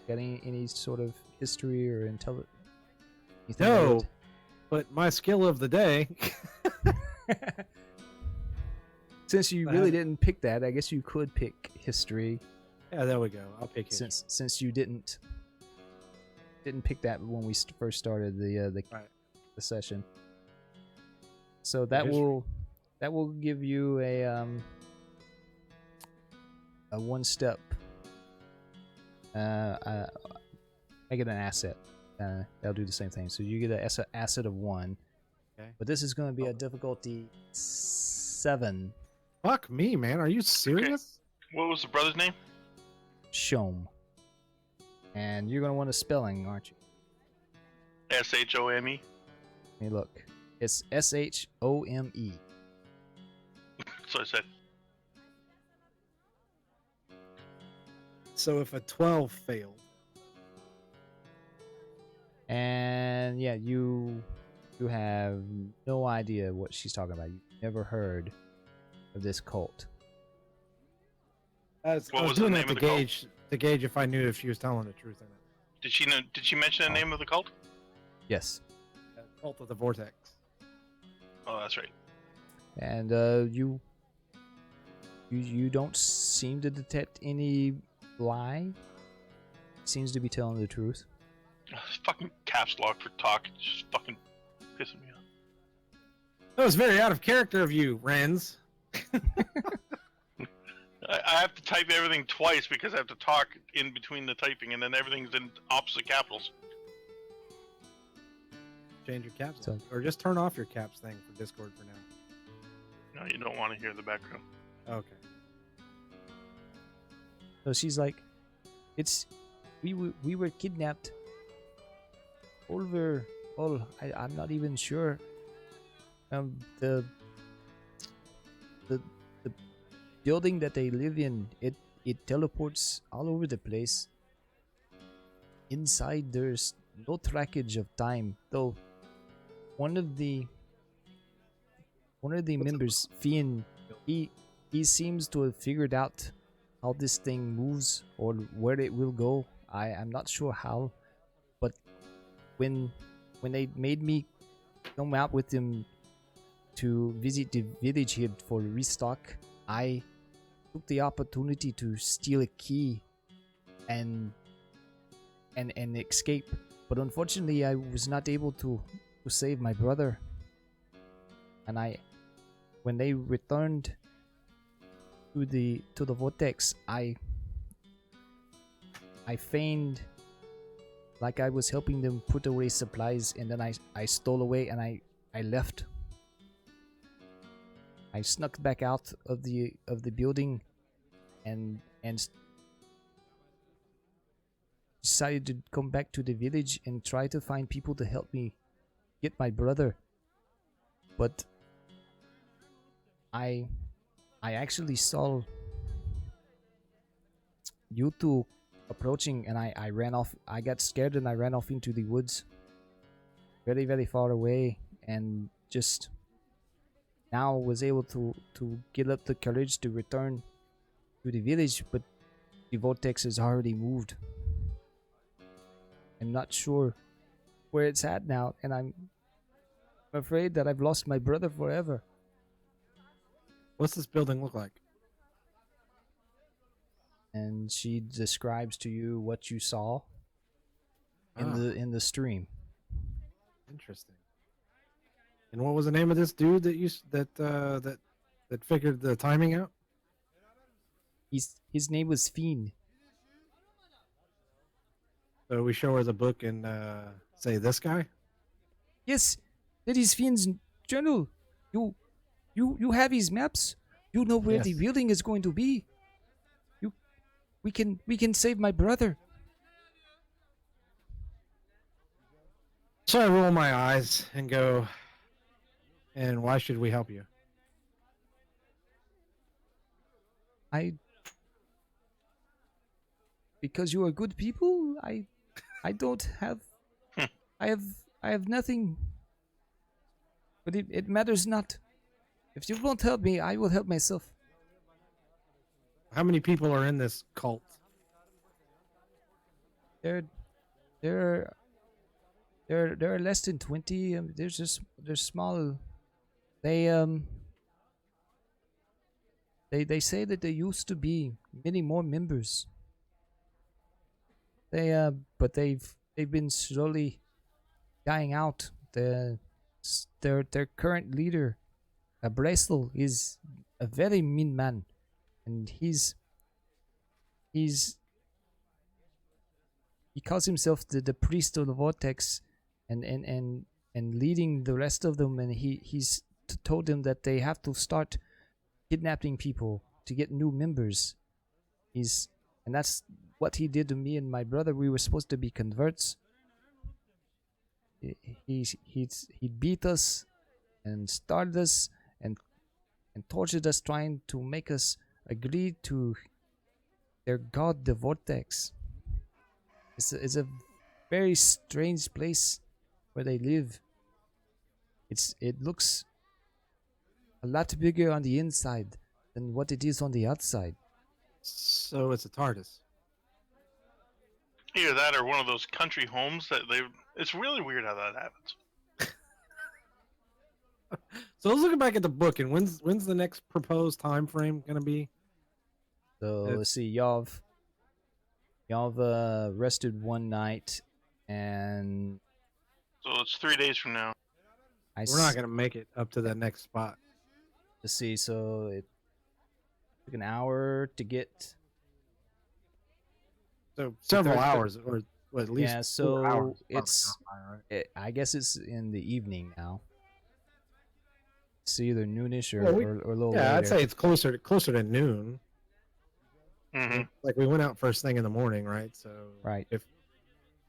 Got any sort of history or intelligence? No, but my skill of the day. Since you really didn't pick that, I guess you could pick history. Yeah, there we go. I'll pick it. Since you didn't pick that when we first started the session. So that will give you a one step I get an asset. That'll do the same thing. So you get an asset of 1. Okay. But this is going to be a difficulty 7. Fuck me, man. Are you serious? What was the brother's name? Shome. And you're going to want a spelling, aren't you? Shome. Let me look. It's Shome. So I said, So if a 12 failed, And yeah, you have no idea what she's talking about. You've never heard of this cult. I was What was the doing name that of the cult? to gauge if I knew if she was telling the truth or not. did she know? Did she mention the name of the cult? Yes. Cult of the Vortex. Oh, that's right. And you don't seem to detect any lie. Seems to be telling the truth. Ugh, this fucking caps lock for talk. It's just fucking pissing me off. That was very out of character of you, Renz. I have to type everything twice because I have to talk in between the typing, and then everything's in opposite capitals. Change your caps, So- or just turn off your caps thing for Discord for now. No, you don't want to hear the background. Okay. So she's like, we were kidnapped. I'm not even sure. The building that they live in, it teleports all over the place. Inside there's no trackage of time, though. One of the members, Fian, he seems to have figured out how this thing moves or where it will go. I'm not sure how, but when they made me come out with them to visit the village here for restock, I took the opportunity to steal a key and escape. But unfortunately, I was not able to save my brother. And when they returned to the vortex, I feigned like I was helping them put away supplies, and then I stole away and I left. I snuck back out of the building and decided to come back to the village and try to find people to help me get my brother. But I actually saw you two approaching, and I ran off. I got scared and I ran off into the woods, very, very far away, and just now was able to get up the courage to return to the village, but the vortex has already moved. I'm not sure where it's at now, and I'm afraid that I've lost my brother forever. What's this building look like? And she describes to you what you saw in Ah. the stream. Interesting. And what was the name of this dude that figured the timing out? His name was Fiend. So we show her the book and say this guy. Yes, that is Fiend's journal. You have his maps. You know where the Yes. building is going to be. We can save my brother. So I roll my eyes and go, and why should we help you? Because you are good people. I don't have. I have nothing. But it matters not. If you won't help me, I will help myself. How many people are in this cult? There are less than 20. They're small. They say that there used to be many more members. But they've been slowly dying out. Their current leader, Bracel, is a very mean man, and he's he calls himself the priest of the vortex, and leading the rest of them, and he's told them that they have to start kidnapping people to get new members. And that's what he did to me and my brother. We were supposed to be converts. He beat us and started us and tortured us, trying to make us agree to their god, the Vortex. It's a very strange place where they live. It looks a lot bigger on the inside than what it is on the outside. So it's a TARDIS. Either that or one of those country homes that they. It's really weird how that happens. So let's look back at the book, and when's the next proposed time frame gonna be? So let's see, y'all have rested one night, and So it's 3 days from now. We're not gonna make it up to that next spot. Let's see, so it took an hour to get. So several hours, or at least Yeah, 4 so hours. it's. I guess it's in the evening now. It's either noonish or, Well, or a little yeah, later. I'd say it's closer to noon. Mm-hmm. Like we went out first thing in the morning, right? So Right.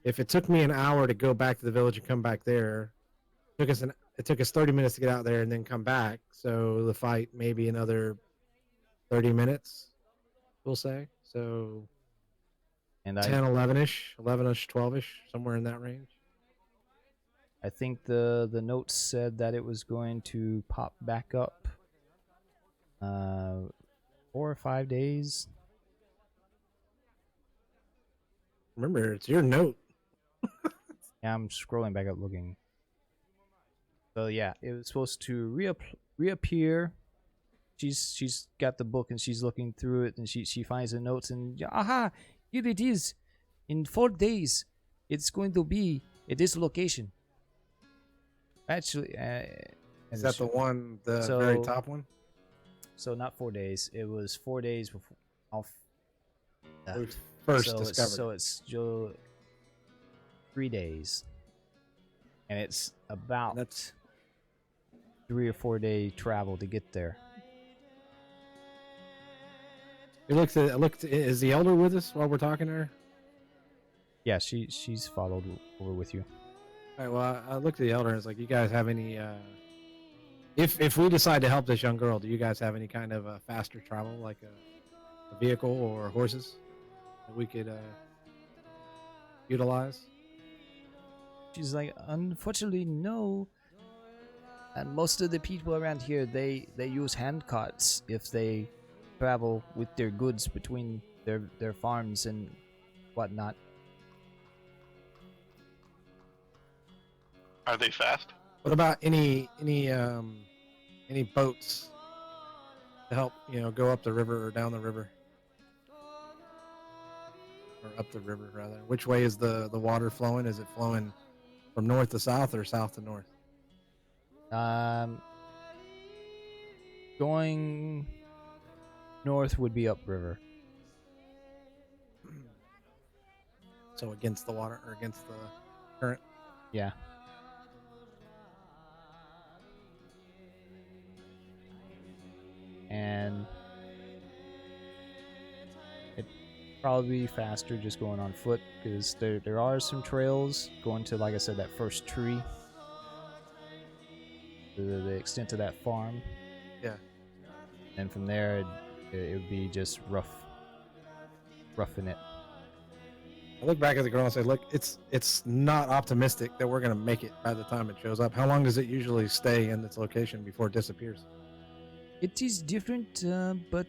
if it took me an hour to go back to the village and come back there, it took us 30 minutes to get out there and then come back. So the fight maybe another 30 minutes, we'll say. So And 10, 11-ish, 11-ish, 12-ish, somewhere in that range. I think the notes said that it was going to pop back up 4 or 5 days. Remember, it's your note. Yeah, I'm scrolling back up looking. So yeah, it was supposed to reappear. She's got the book and she's looking through it, and she finds the notes, and aha, here it is. In 4 days, it's going to be at this location. Actually, Is that the one, the So- very top one? So not 4 days. It was 4 days before. We first so discovered. so it's 3 days, and it's about That's 3 or 4 day travel to get there. it. Looked. Is the elder with us while we're talking to her? Yeah, she's followed over with you. All right, well, I looked at the elder and it's like, you guys have any, if we decide to help this young girl, do you guys have any kind of faster travel, like a vehicle or horses that we could utilize? She's like, unfortunately, no. And most of the people around here, they use hand carts if they travel with their goods between their farms and whatnot. Are they fast? What about any boats to help, go up the river or down the river? Or up the river, rather. Which way is the water flowing? Is it flowing from north to south or south to north? Going north would be upriver. So against the water or against the current? Yeah. And it'd probably be faster just going on foot, because there are some trails going to, like I said, that first tree, the extent of that farm. Yeah. And from there it would be just roughing it. I look back at the girl and say, look, it's not optimistic that we're going to make it by the time it shows up. How long does it usually stay in its location before it disappears? It is different, but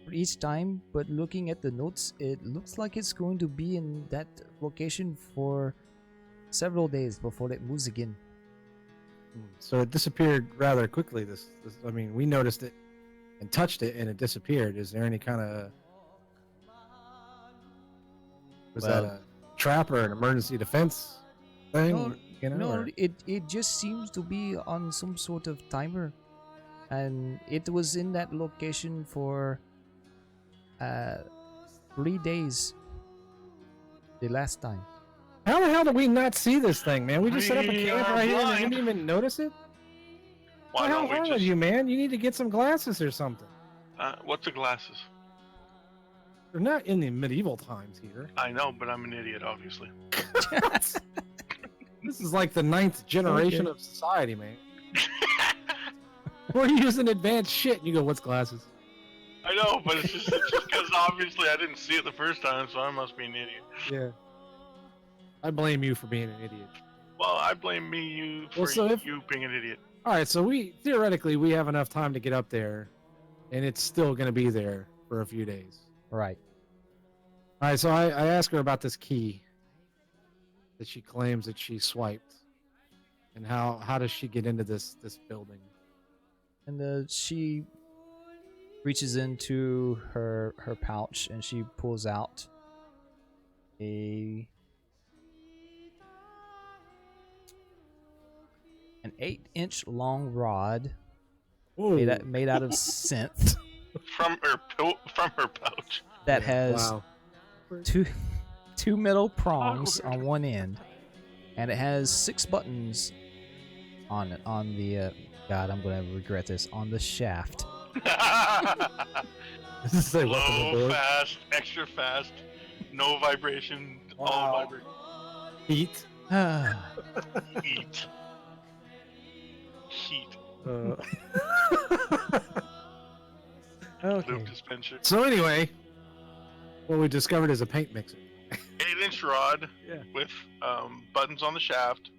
for each time. But looking at the notes, it looks like it's going to be in that location for several days before it moves again. So it disappeared rather quickly. This I mean, we noticed it and touched it, and it disappeared. Is there any kind of that a trap or an emergency defense thing? No, or- it just seems to be on some sort of timer, and it was in that location for 3 days. the last time. How the hell did we not see this thing, man? We just set up a We camp are right here and blind. didn't even notice it? Why How don't we wrong just? with you, man? You need to get some glasses or something. What's the glasses? They're not in the medieval times here. I know, but I'm an idiot, obviously. This is like the 9th generation Okay. of society, man. We're using advanced shit. And you go, what's glasses? I know, but it's just because obviously I didn't see it the first time, so I must be an idiot. Yeah. I blame you for being an idiot. Well, I blame you for Well, so if- you being an idiot. All right, so theoretically we have enough time to get up there, and it's still going to be there for a few days. Right. All right, so I asked her about this key that she claims that she swiped, and how does she get into this building? And she reaches into her pouch and she pulls out an 8-inch long rod made out of synth From her pouch. that has wow. two metal prongs on one end, and it has 6 buttons on it. On the God, I'm gonna regret this. On the shaft. This is a weapon Low, aboard. fast, extra fast, no vibration, Wow. all vibration. Heat. Heat. Heat. Okay. Lube dispenser. So anyway, what we discovered is a paint mixer. 8-inch rod Yeah. with buttons on the shaft,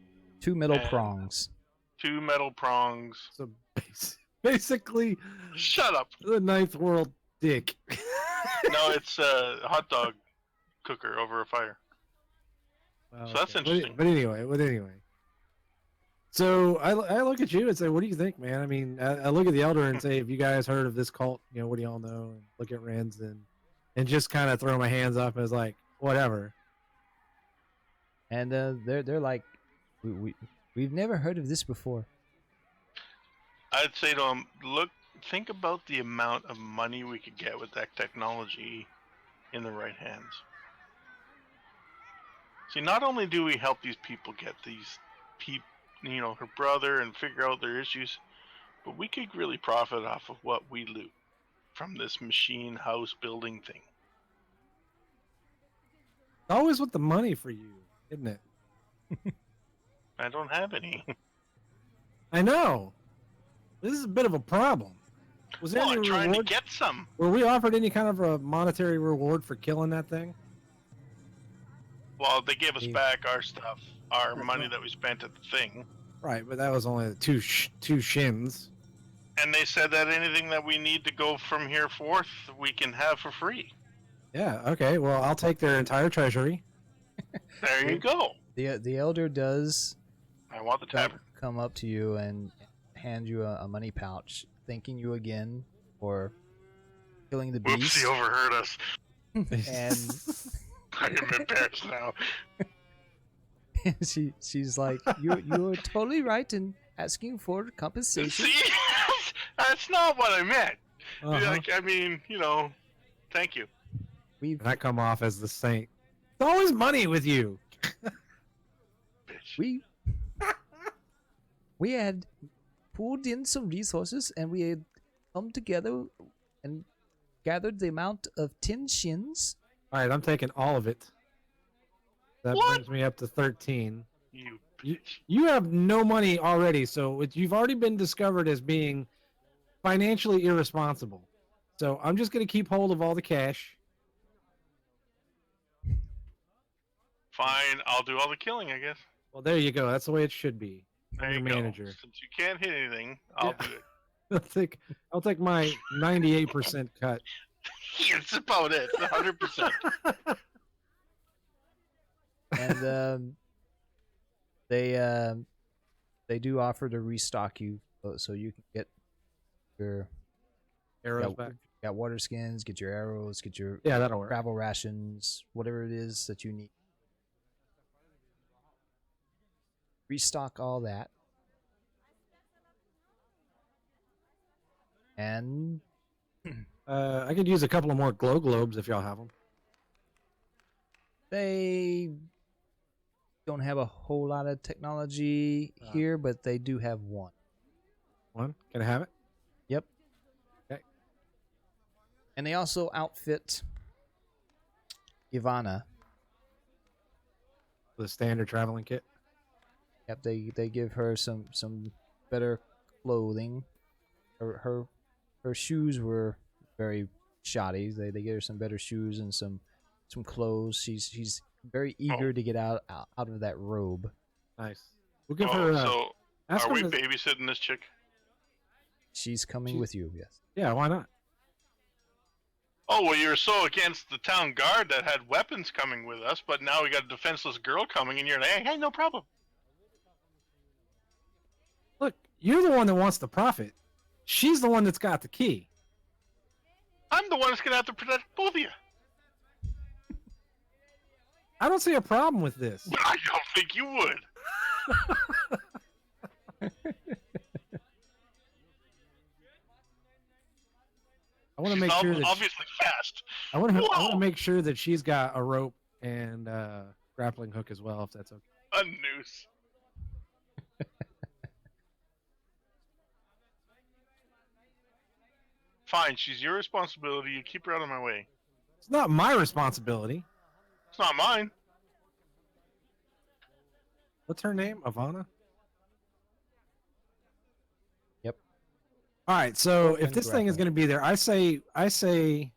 2 metal And- prongs. 2 metal prongs. So basically, Shut up. the 9th world dick. No, it's a hot dog cooker over a fire. Wow, So that's okay. interesting. But anyway. So I look at you and say, what do you think, man? I mean, I look at the Elder and say, have you guys heard of this cult? You know, what do y'all know? And look at Renz and just kind of throw my hands up as like, whatever. And they're like, we've never heard of this before. I'd say to him, look, think about the amount of money we could get with that technology in the right hands. See, not only do we help these people get these people, her brother, and figure out their issues, but we could really profit off of what we loot from this machine house building thing. Always with the money for you, isn't it? I don't have any. I know. This is a bit of a problem. Was there Well, I'm any trying to reward? get some. Were we offered any kind of a monetary reward for killing that thing? Well, they gave us Yeah. back our stuff, our money that we spent at the thing. Right, but that was only the two shins. And they said that anything that we need to go from here forth, we can have for free. Yeah. Okay. Well, I'll take their entire treasury. There you go. The elder does I want the tavern. come up to you and hand you a money pouch, thanking you again for killing the beast. Whoopsie overheard us. And I am embarrassed now. she's like, you're totally right in asking for compensation. See? That's not what I meant. Uh-huh. Like, I mean, thank you. We've And I come off as the saint. It's always money with you. Bitch. we had pulled in some resources and we had come together and gathered the amount of 10 shins. All right, I'm taking all of it. That What? brings me up to 13. You You, bitch. you have no money already, so you've already been discovered as being financially irresponsible. So I'm just going to keep hold of all the cash. Fine, I'll do all the killing, I guess. Well, there you go. That's the way it should be. There I'm you your go. manager. Since you can't hit anything, I'll Yeah. do it. I'll take my 98% cut. It's about it. 100%. And they do offer to restock you so you can get your Arrows back. got water skins, get your arrows, get your Yeah, that'll work. travel rations, whatever it is that you need. Restock all that. And I could use a couple of more glow globes if y'all have them. They don't have a whole lot of technology here, but they do have one. One? Can I have it? Yep. Okay. And they also outfit Ivana. The standard traveling kit. Yep, they give her some better clothing. Her shoes were very shoddy. They give her some better shoes and some clothes. She's very eager to get out of that robe. Nice. We'll give her. So ask are we her to- babysitting this chick? She's coming with you. Yes. Yeah, why not? Oh, well, you were so against the town guard that had weapons coming with us, but now we got a defenseless girl coming, and you're like, hey, no problem. Look, you're the one that wants the profit. She's the one that's got the key. I'm the one that's going to have to protect both of you. I don't see a problem with this. I don't think you would. I want to She's make sure that obviously fast. I want to Whoa! make sure that she's got a rope and grappling hook as well, if that's okay. A noose. Fine, she's your responsibility. You keep her out of my way. It's not my responsibility. It's not mine. What's her name? Ivana? Yep. All right, so if And this thing is grappling. going to be there, I say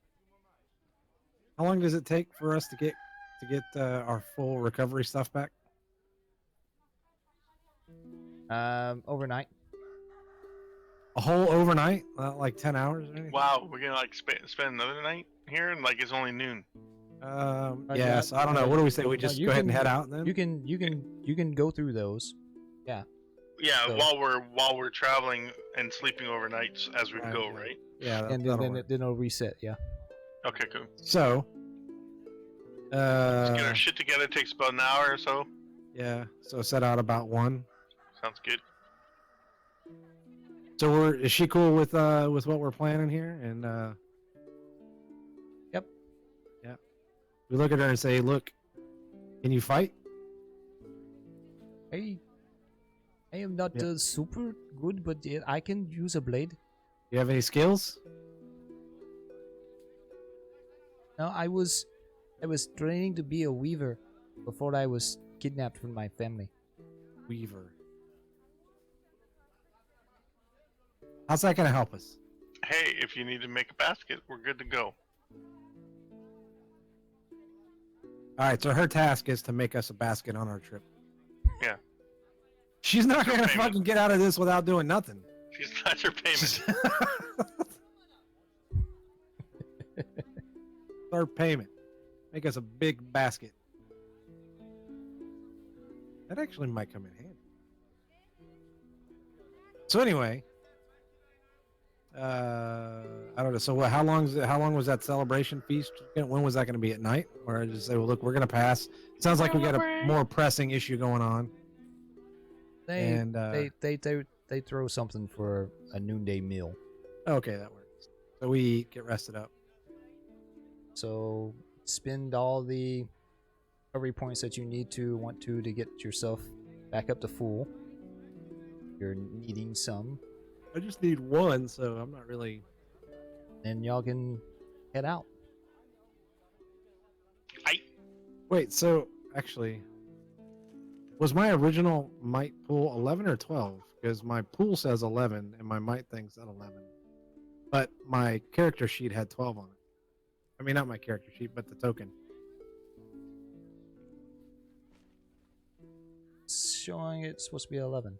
how long does it take for us to get our full recovery stuff back? Overnight. A whole overnight? Not like 10 hours or anything? Wow, we're gonna like spend another night here, and like it's only noon. Yeah, so I don't know. What do we say? We just you go ahead and can- head out then? You can go through those. Yeah, So- while we're traveling and sleeping overnight as we Right, go, yeah. right? Yeah, And that'll then work. it'll reset, yeah. Okay, cool. So, Let's get our shit together. Takes about an hour or so. yeah, so set out about 1. Sounds good. So is she cool with what we're planning here? And Yep. Yeah. We look at her and say, "Look, can you fight?" I am not Yeah. super good, but yeah, I can use a blade. Do you have any skills? No, I was training to be a weaver before I was kidnapped from my family. Weaver. How's that gonna help us? Hey, if you need to make a basket, we're good to go. All right, so her task is to make us a basket on our trip. Yeah. She's not That's her gonna payment. fucking get out of this without doing nothing. That's your payment. Third payment. Make us a big basket. That actually might come in handy. So anyway, I don't know. So how long was that celebration feast? When was that going to be, at night? Or I just say, well, look, we're going to pass. Sounds like we got a more pressing issue going on. They And they throw something for a noonday meal. okay, that works. So we eat, get rested up. So spend all the recovery points that you want to get yourself back up to full. You're needing some, I just need one, so I'm not really. and y'all can head out. Wait, so actually, was my original might pool 11 or 12? Because my pool says 11 and my might thing said 11. But my character sheet had 12 on it. I mean, not my character sheet, but the token. It's showing it's supposed to be 11.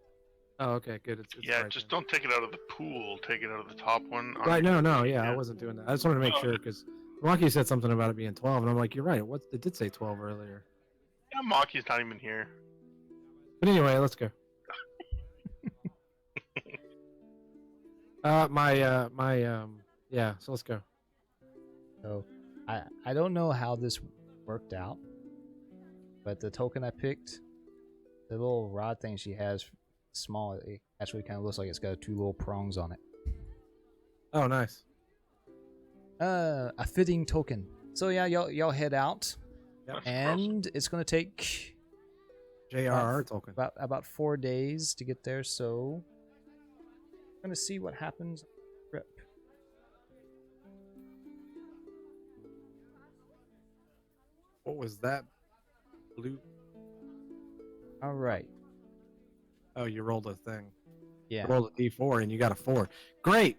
Oh, okay, good. It's Yeah, right just then. don't take it out of the pool. Take it out of the top one. Right, no, yeah, I Yeah. wasn't doing that. I just wanted to make Oh. sure because Rocky said something about it being 12, and I'm like, you're right. It did say 12 earlier. Yeah, Maki's not even here. But anyway, let's go. Yeah, so let's go. So I don't know how this worked out, but the token I picked, the little rod thing she has, small, it actually kind of looks like it's got 2 little prongs on it. Oh, nice. A fitting token. So yeah, y'all head out. Yep. That's gross. And it's going to take J.R.R. Tolkien. about 4 days to get there, so I'm going to see what happens on the trip. What was that? Blue. All right. Oh, you rolled a thing. Yeah. You rolled a D4 and you got a 4. Great.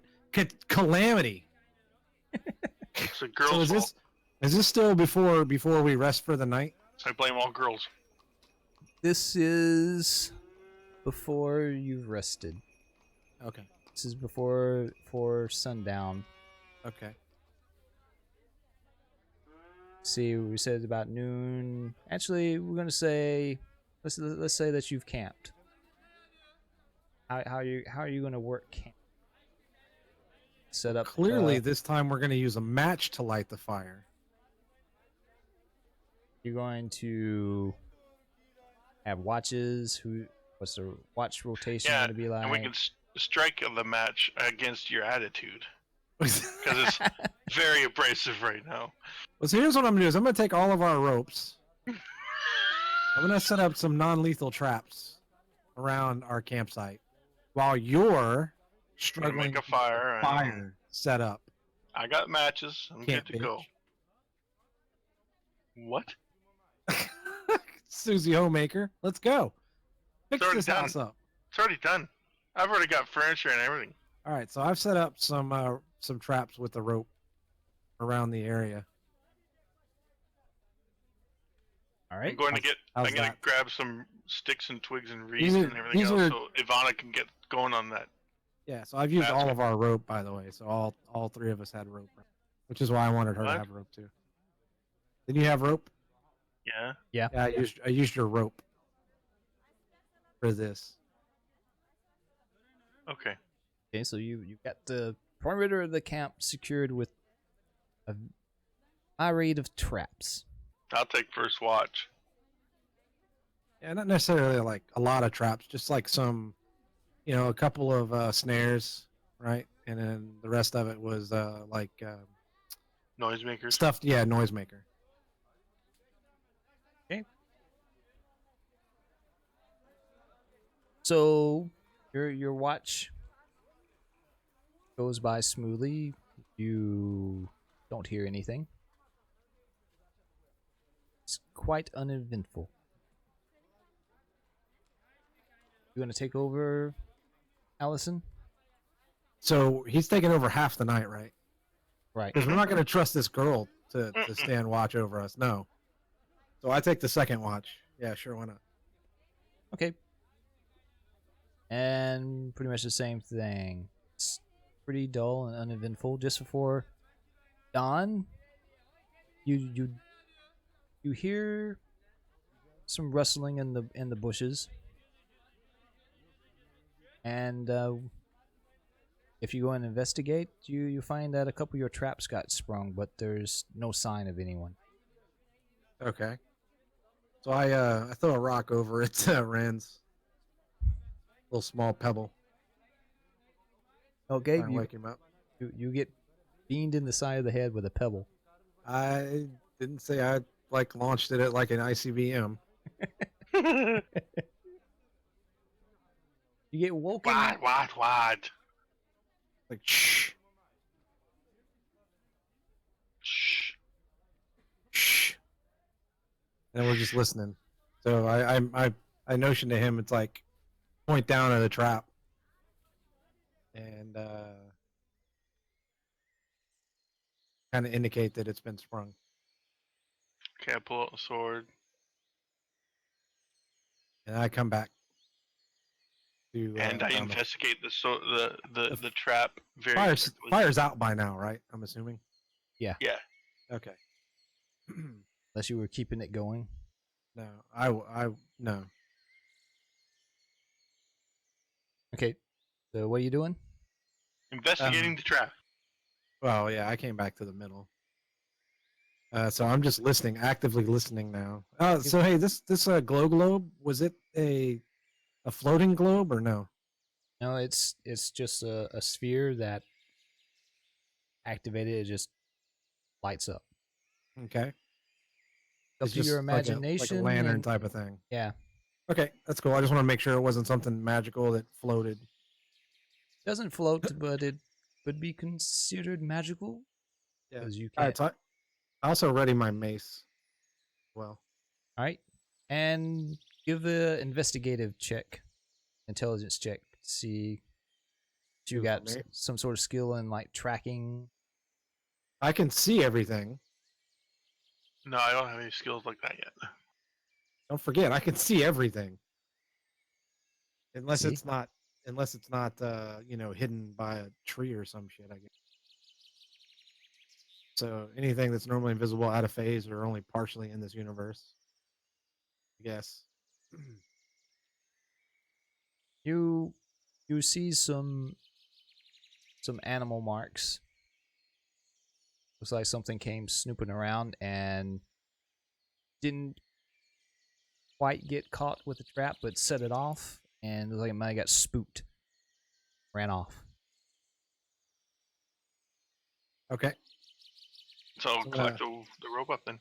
Calamity. It's a So girl's fault. is this still before we rest for the night? I blame all girls. This is before you've rested. Okay. This is before sundown. Okay. See, we said about noon. Actually, we're gonna say, let's say that you've camped. How are you gonna work camp? Set up. Clearly, this time we're going to use a match to light the fire. You're going to have watches. What's the watch rotation Yeah, going to be like? and we can strike the match against your attitude because it's very abrasive right now. Well, so here's what I'm gonna do: is I'm gonna take all of our ropes. I'm gonna set up some non-lethal traps around our campsite, while you're We're gonna struggling make a to fire. get fire set up. I got matches. I'm Can't good to go. What? Susie Homemaker, let's go. Fix already this done. house up. It's already done. I've already got furniture and everything. All right, so I've set up some traps with the rope around the area. All I'm right. going to get. how's I'm gonna that? grab some sticks and twigs and reeds These are- and everything these else, are- so Ivana can get going on that. Yeah, so I've used That's all good. of our rope, by the way. So all three of us had rope, which is why I wanted her What? to have rope too. Did you have rope? Yeah. Yeah, I used your rope for this. Okay. Okay, so you've got the perimeter of the camp secured with a myriad of traps. I'll take first watch. Yeah, not necessarily like a lot of traps, just like some, a couple of snares, right? And then the rest of it was Noisemakers. stuffed, noisemaker. So your watch goes by smoothly. You don't hear anything. It's quite uneventful. You want to take over, Allison? So he's taking over half the night, right? Right. Because we're not going to trust this girl to stand watch over us. No. So I take the second watch. Yeah, sure, why not? Okay. And pretty much the same thing. It's pretty dull and uneventful. Just before dawn, you hear some rustling in the bushes, and if you go and investigate, you find that a couple of your traps got sprung, but there's no sign of anyone. Okay. So I throw a rock over at Rand's little small pebble. Okay, Try and wake him up. you get beamed in the side of the head with a pebble. I didn't say I launched it at like an ICBM. You get woken. What? Like shh, Shh. shh. And we're just listening. So I notion to him. It's like point down at the trap, and kind of indicate that it's been sprung. Okay, I pull out a sword. And I come back to And I found the- investigate the trap very Fire's, quickly. fire's out by now, right? I'm assuming. Yeah. Okay. Unless you were keeping it going. No, no. Okay. So what are you doing? Investigating the trap. Well, yeah, I came back to the middle. So I'm just listening, actively listening now. So hey, this glow globe, was it a floating globe or no? No, it's just a sphere that activated. It just lights up. Okay. Up It's to your just like imagination. a lantern and- type of thing. Yeah. Okay, that's cool. I just want to make sure it wasn't something magical that floated. Doesn't float, but it would be considered magical Yeah. because you All can't. right, so I also ready my mace. Well, All right, and give a investigative check, intelligence check, to see if you Ooh, got for me? some sort of skill in like tracking. I can see everything. No, I don't have any skills like that yet. Don't forget, I can see everything. Unless See? it's not, hidden by a tree or some shit. I guess. So anything that's normally invisible, out of phase, or only partially in this universe. I guess. You see some animal marks. Looks like something came snooping around and didn't quite get caught with the trap, but set it off, and it looks like it might have got spooked. Ran off. Okay. So So, collect the rope up then.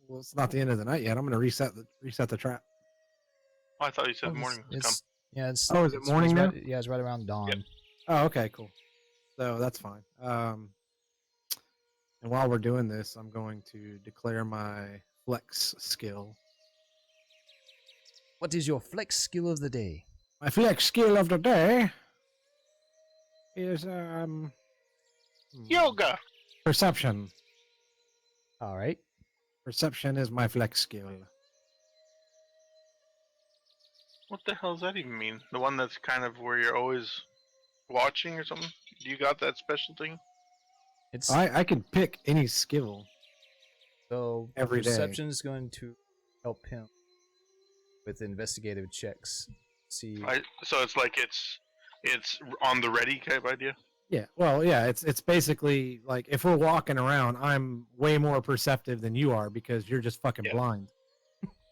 Well, it's not the end of the night yet. I'm going to reset the trap. Oh, I thought you said Oh, morning was come. Yeah, it's. Oh, is it it's- morning it's now? right, yeah, it's right around dawn. Oh, okay, cool. So that's fine. And while we're doing this, I'm going to declare my flex skill. What is your flex skill of the day? My flex skill of the day is Yoga. perception. All right. Perception is my flex skill. What the hell does that even mean? The one that's kind of where you're always watching or something? You got that special thing? It's I can pick any skill. so every day. perception is going to help him with investigative checks. See, So it's like it's on the ready type idea. Yeah, well, yeah, it's basically like if we're walking around, I'm way more perceptive than you are because you're just fucking Yeah. blind.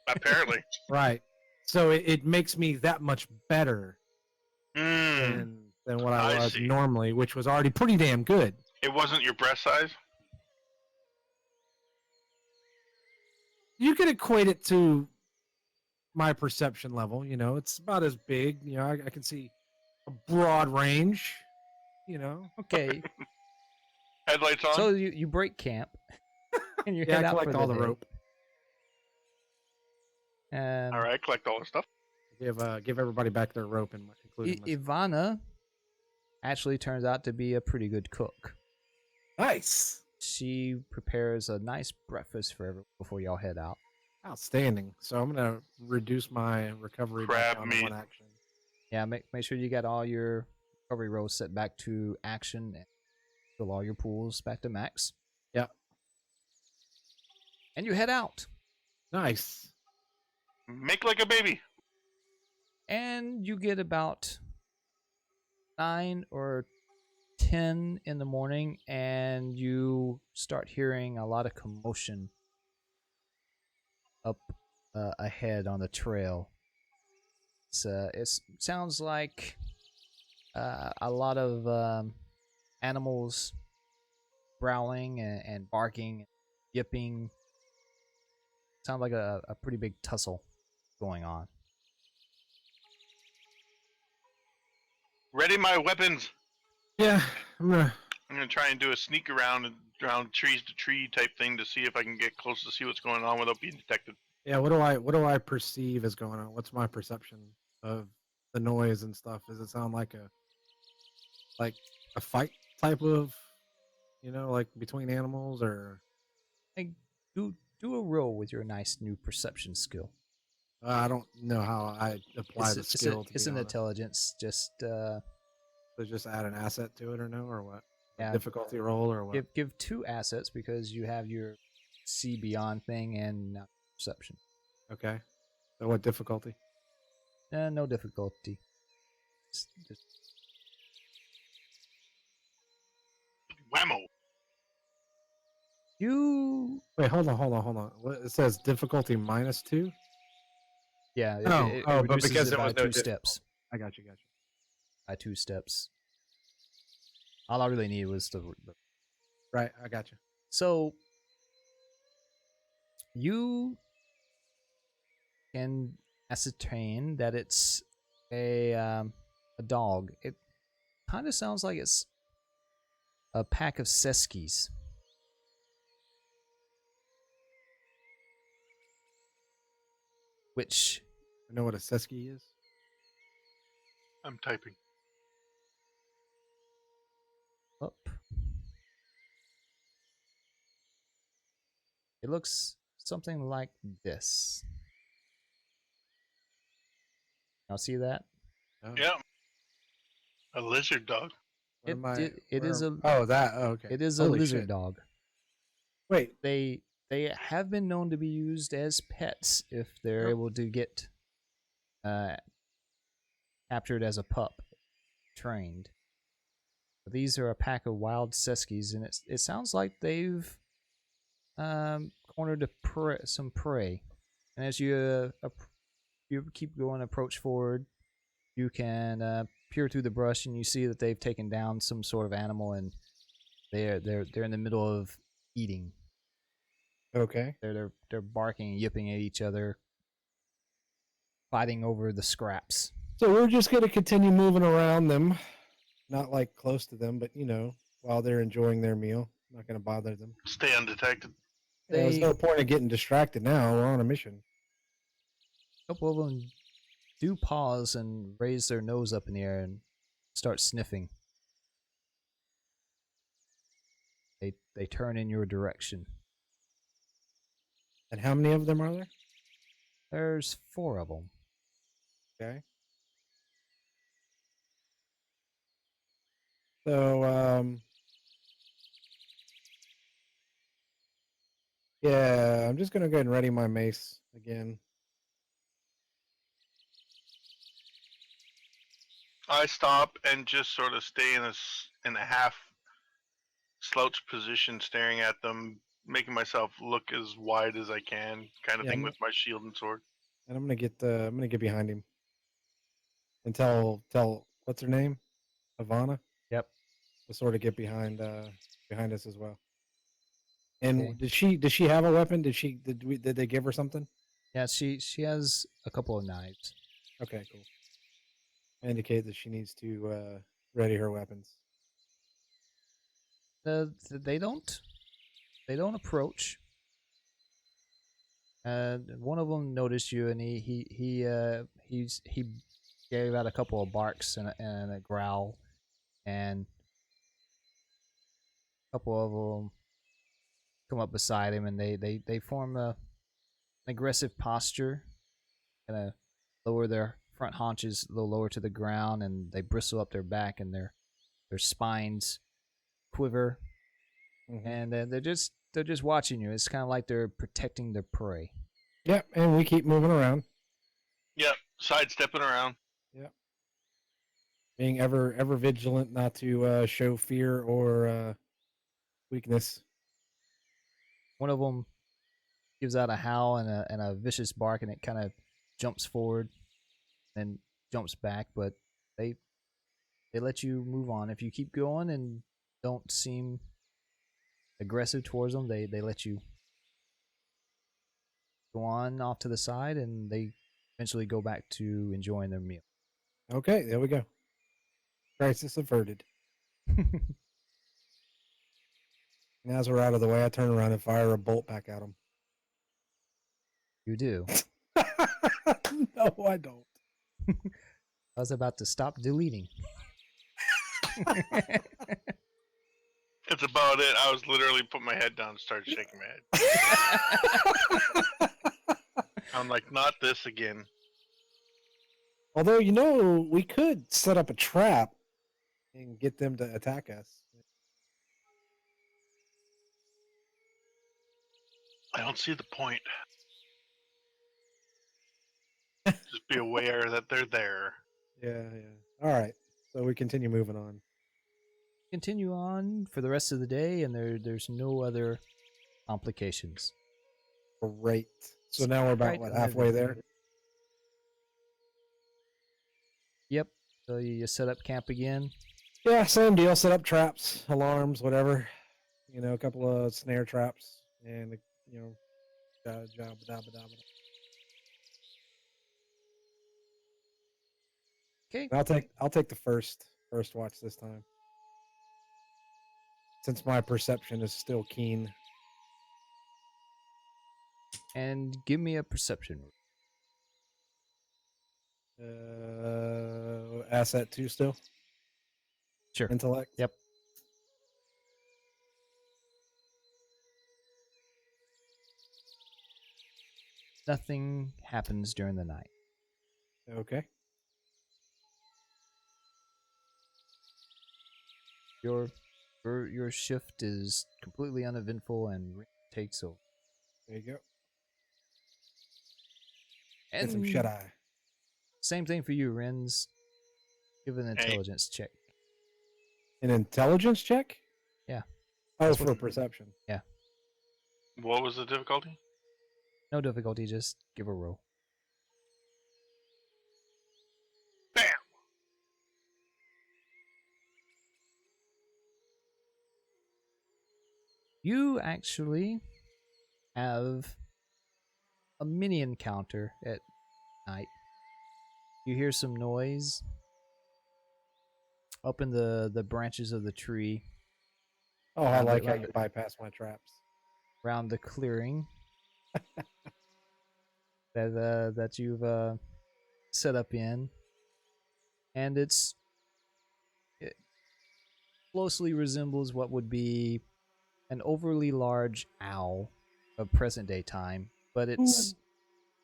Apparently. Right. So it makes me that much better Mm. than what I I was see. normally, which was already pretty damn good. It wasn't your breast size? You could equate it to my perception level, it's about as big, I can see a broad range, okay. Headlights on? So you break camp and you Yeah, head I out for collect the all the day. rope. And Alright, collect all the stuff. Give everybody back their rope, including myself. Ivana actually turns out to be a pretty good cook. Nice. She prepares a nice breakfast for everyone before y'all head out. Outstanding. So I'm gonna reduce my recovery back Crab down to meat. 1 action. Yeah, make sure you got all your recovery rolls set back to action and fill all your pools back to max. Yeah. And you head out. Nice. Make like a baby. And you get about 9 or 10 in the morning, and you start hearing a lot of commotion up ahead on the trail. It sounds like a lot of animals growling and barking, yipping. Sounds like a pretty big tussle going on. Ready my weapons. Yeah, I'm gonna. I'm gonna try and do a sneak around trees to tree type thing to see if I can get close to see what's going on without being detected. Yeah, what do I perceive is going on? What's my perception of the noise and stuff? Does it sound like a fight type of, like between animals or? Like, do a roll with your nice new perception skill. I don't know how I apply the skill. It's an intelligence. Just So just add an asset to it or no or what? yeah, Difficulty roll or what? give 2 assets because you have your see beyond thing and perception. Okay. So what difficulty? No difficulty. Just Whammo! you. Wait, hold on. What, it says difficulty -2. Yeah. But reduces because it there by was no 2 steps. I got you. By 2 steps. All I really needed was the Right, I got you. So You can ascertain that it's a dog. It kind of sounds like it's a pack of Seskies. Which, You know what a Sesky is? I'm typing. up. It looks something like this. Now see that? Oh, Yeah. A lizard dog. what It- am I- it is where- a- Oh, that. Oh, okay. It is a Holy lizard shit. dog. Wait. They have been known to be used as pets if they're Yep. able to get captured as a pup, trained. But these are a pack of wild Seskies, and it sounds like they've cornered some prey. And as you you keep going, approach forward, you can peer through the brush, and you see that they've taken down some sort of animal, and they're in the middle of eating. Okay. They're barking and yipping at each other, fighting over the scraps. So we're just gonna continue moving around them, not like close to them, but while they're enjoying their meal. Not gonna bother them. Stay undetected. Yeah, there's They- no point in getting distracted now. We're on a mission. A couple of them do pause and raise their nose up in the air and start sniffing. They turn in your direction. And how many of them are there? There's 4 of them. Okay. So, yeah, I'm just gonna go ahead and ready my mace again. I stop and just sort of stay in a half slouch position, staring at them, making myself look as wide as I can, kind of Yeah, thing, I'm- with my shield and sword. And I'm gonna get behind him. And tell what's her name? Ivana? Yep. To sort of get behind us as well. And Okay. did she have a weapon? Did they give her something? Yeah, she has a couple of knives. Okay, cool. Indicate that she needs to ready her weapons. They don't approach. One of them noticed you, and he gave out a couple of barks and a growl, and a couple of them come up beside him, and they form an aggressive posture, kind of lower their front haunches a little lower to the ground, and they bristle up their back, and their spines quiver, Mhm. and they're just watching you. It's kind of like they're protecting their prey. Yep, and we keep moving around, Yep, sidestepping around. being ever vigilant not to show fear or weakness. One of them gives out a howl and a vicious bark, and it kind of jumps forward and jumps back, but they let you move on. If you keep going and don't seem aggressive towards them, they let you go on off to the side, and they eventually go back to enjoying their meal. Okay, there we go. Crisis averted. And as we're out of the way, I turn around and fire a bolt back at them. You do. No, I don't. I was about to stop deleting. That's about it. I was literally put my head down and started shaking my head. I'm like, not this again. Although, we could set up a trap and get them to attack us. I don't see the point. Just be aware that they're there. Yeah. All right. So we continue moving on. Continue on for the rest of the day, and there's no other complications. Great. So now we're about, Right, what, and halfway there? Yep. So you set up camp again. Yeah, same deal. Set up traps, alarms, whatever. A couple of snare traps and, Okay. I'll take the first watch this time, since my perception is still keen. And give me a perception. Asset 2 still. Sure. Intellect. Yep. Nothing happens during the night. Okay. Your shift is completely uneventful and takes over. There you go. And Get some shut eye. same thing for you, Renz. Give an intelligence check. An intelligence check? Yeah. Oh, That's for what- perception. Yeah. What was the difficulty? No difficulty, just give a roll. Bam! You actually have a mini encounter at night. You hear some noise up in the branches of the tree Oh, I Round it, like how round you it. bypass my traps. around the clearing that you've set up in, and it closely resembles what would be an overly large owl of present day time, but it's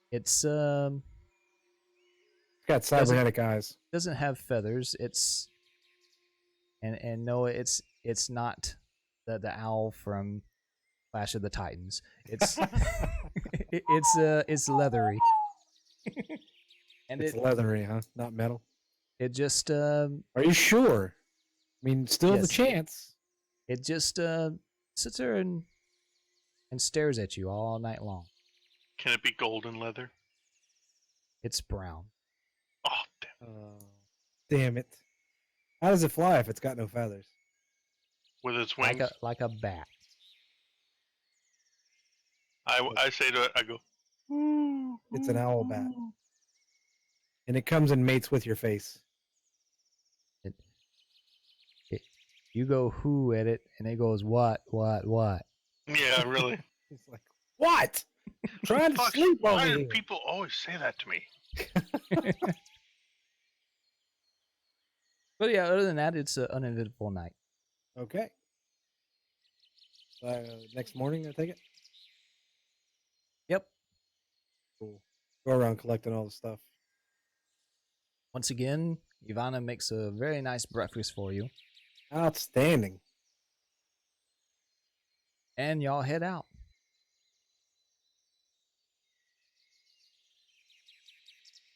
It's got cybernetic eyes. doesn't have feathers. It's and no, it's not the owl from Clash of the Titans. It's it's leathery, and It's leathery, huh? Not metal. it just Are you sure? I mean, still the Yes. chance. it just sits there and stares at you all night long. Can it be golden leather? It's brown. Oh, damn. Damn it! How does it fly if it's got no feathers? With its wings. Like a bat. I say to it, I go, "Ooh, It's an ooh, owl bat. ooh." And it comes and mates with your face. You go who at it, and it goes what? Yeah, really. It's like, what? Trying to Fuck, sleep over why here. do people always say that to me? But yeah, other than that, it's an uneventful night. Okay. Next morning, I take it. Yep. Cool. Go around collecting all the stuff. Once again, Ivana makes a very nice breakfast for you, Outstanding. and y'all head out.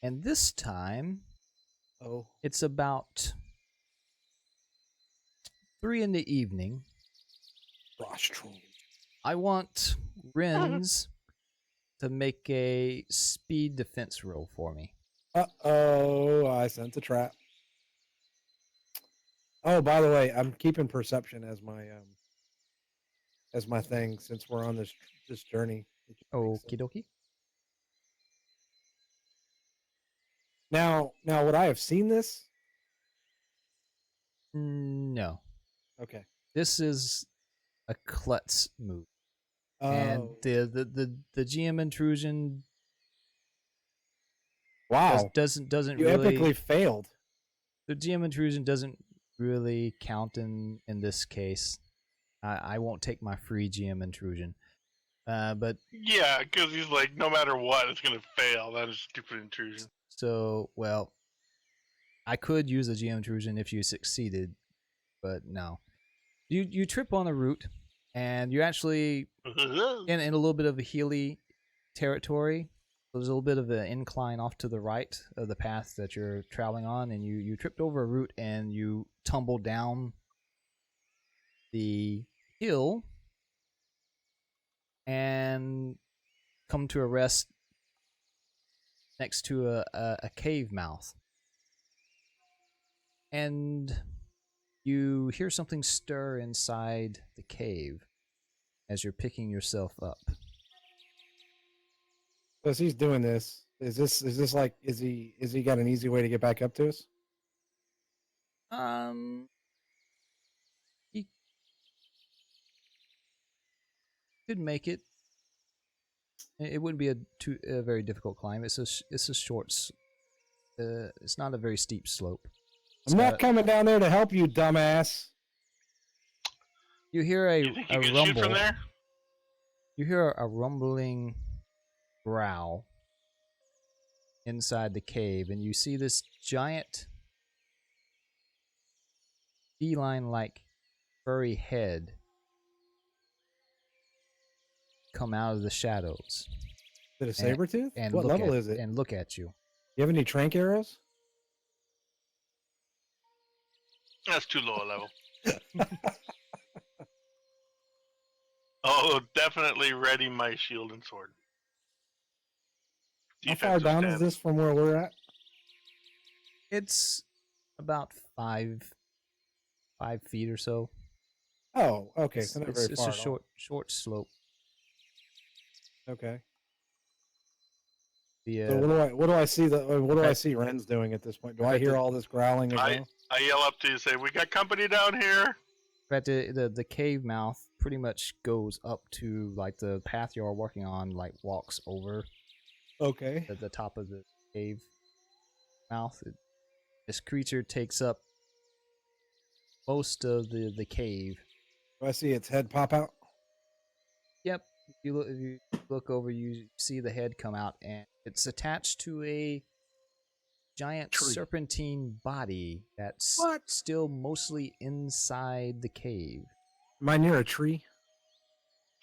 And this time, Oh, it's about 3 in the evening. rostrum. I want Renz to make a speed defense roll for me. Uh-oh, I sent a trap. Oh, by the way, I'm keeping perception as my thing since we're on this journey. It just makes Okie sense. dokie. Now, would I have seen this? No. Okay. This is a klutz move. Oh, And the GM intrusion wow. doesn't You really epically failed. the GM intrusion doesn't really count in this case. I won't take my free GM intrusion. But Yeah, because he's like, no matter what, it's gonna fail. That is stupid intrusion. so well, I could use a GM intrusion if you succeeded, but no. You trip on the route, and you're actually in a little bit of a hilly territory. There's a little bit of an incline off to the right of the path that you're traveling on, and you tripped over a root and you tumbled down the hill and come to a rest next to a cave mouth. And you hear something stir inside the cave as you're picking yourself up. So as he's doing this, is this like is he got an easy way to get back up to us? He could make it. It wouldn't be a very difficult climb. It's a short. It's not a very steep slope. I'm not coming down there to help you, dumbass. You hear a You think you can rumble. shoot from there? You hear a rumbling growl inside the cave, and you see this giant feline-like furry head come out of the shadows. Is it a saber tooth? And What look level at- is it? And look at you. You have any trank arrows? That's too low a level. Oh, definitely ready my shield and sword. How far Defensive down is stance. this from where we're at? It's about 5 feet or so. Oh, okay. It's, So not it's, very it's far. a at all. short slope. Okay. The So what do I see? What do I see Ren's doing at this point? Do I hear all this growling as well? I yell up to you, say, "We got company down here." but the cave mouth pretty much goes up to like the path you are working on, like walks over Okay. at the top of the cave mouth. This creature takes up most of the cave. Do I see its head pop out? Yep. If you look over, you see the head come out, and it's attached to a giant Tree. serpentine body that's What? still mostly inside the cave. Am I near a tree?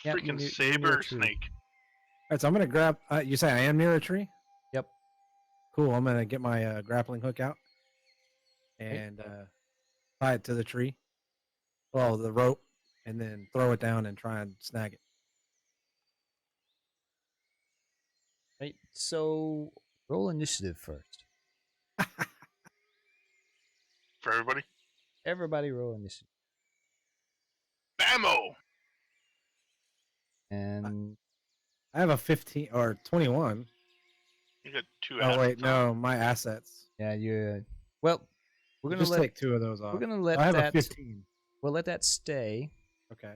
Yep, Freaking you're near a saber tree. snake. All right, so I'm gonna grab. You say I am near a tree? Yep. Cool. I'm gonna get my grappling hook out and tie it to the tree. Well, the rope, and then throw it down and try and snag it. Right. So roll initiative first. For everybody. Everybody roll initiative. Bammo! And I have a 15 or 21. You got two Oh wait, assets no, my assets. yeah, you're well. We're gonna Just let take 2 of those off. we're gonna let I have a that 15. we'll let that stay Okay.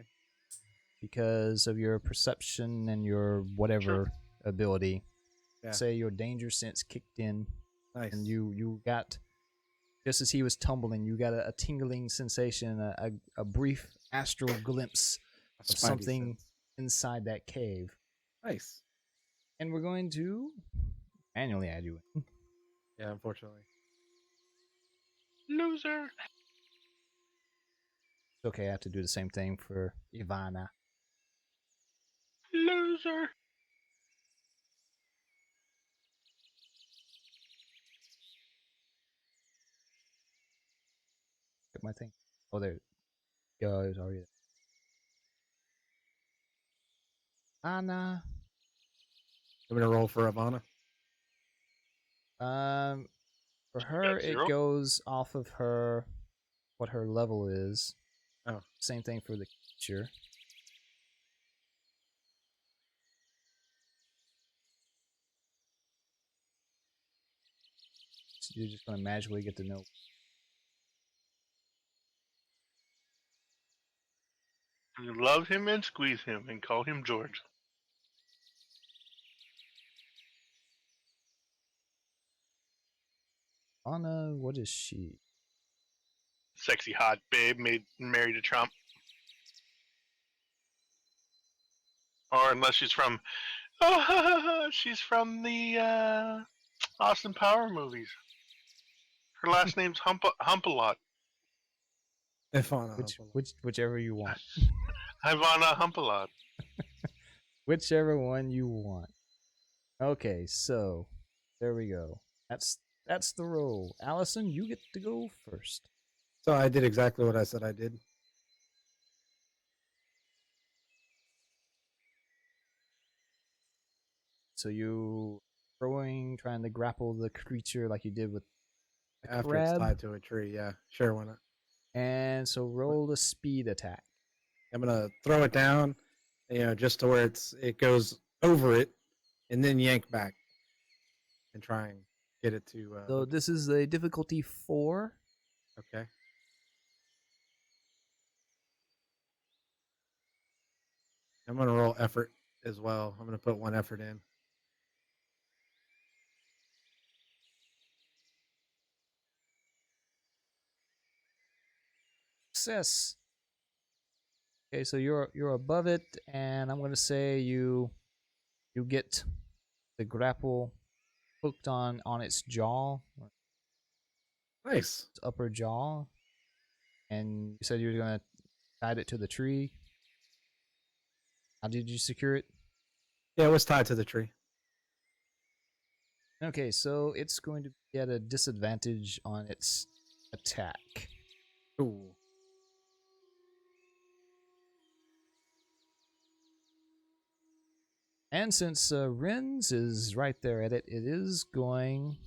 because of your perception and your whatever ability. Yeah. Say your danger sense kicked in, Nice. and you got just as he was tumbling, you got a tingling sensation, a brief astral glimpse A of spidey something sense. inside that cave. Nice. And we're going to manually add you in. Yeah, unfortunately. Loser. It's okay, I have to do the same thing for Ivana. Loser. Get my thing. Oh, there. Yeah, it's already there. Anna. I'm gonna roll for Ivana. For You her, got it 0? goes off of her, what her level is. Oh. Same thing for the creature. So you're just gonna magically get to know. You love him and squeeze him and call him George. Anna, what is she? Sexy hot babe married to Trump. Or unless she's from she's from the Austin Power movies. Her last name's Humpalot. Ivana. Whichever you want. Ivana Humpalot. Whichever one you want. Okay, so there we go. That's the roll. Allison, you get to go first. So I did exactly what I said I did. So you trying to grapple the creature like you did with the After crab. it's tied to a tree, yeah. Sure, why not? And so roll the speed attack. I'm gonna throw it down, just to where it goes over it, and then yank back and try and get it to. So this is a difficulty 4. Okay. I'm gonna roll effort as well. I'm gonna put 1 effort in. Success. Okay, so you're above it, and I'm gonna say you get the grapple hooked on its jaw, Nice. its upper jaw, and you said you were gonna tie it to the tree. How did you secure it? Yeah, it was tied to the tree. Okay, so it's going to be at a disadvantage on its attack. Ooh. And since Ren's is right there at it, it is going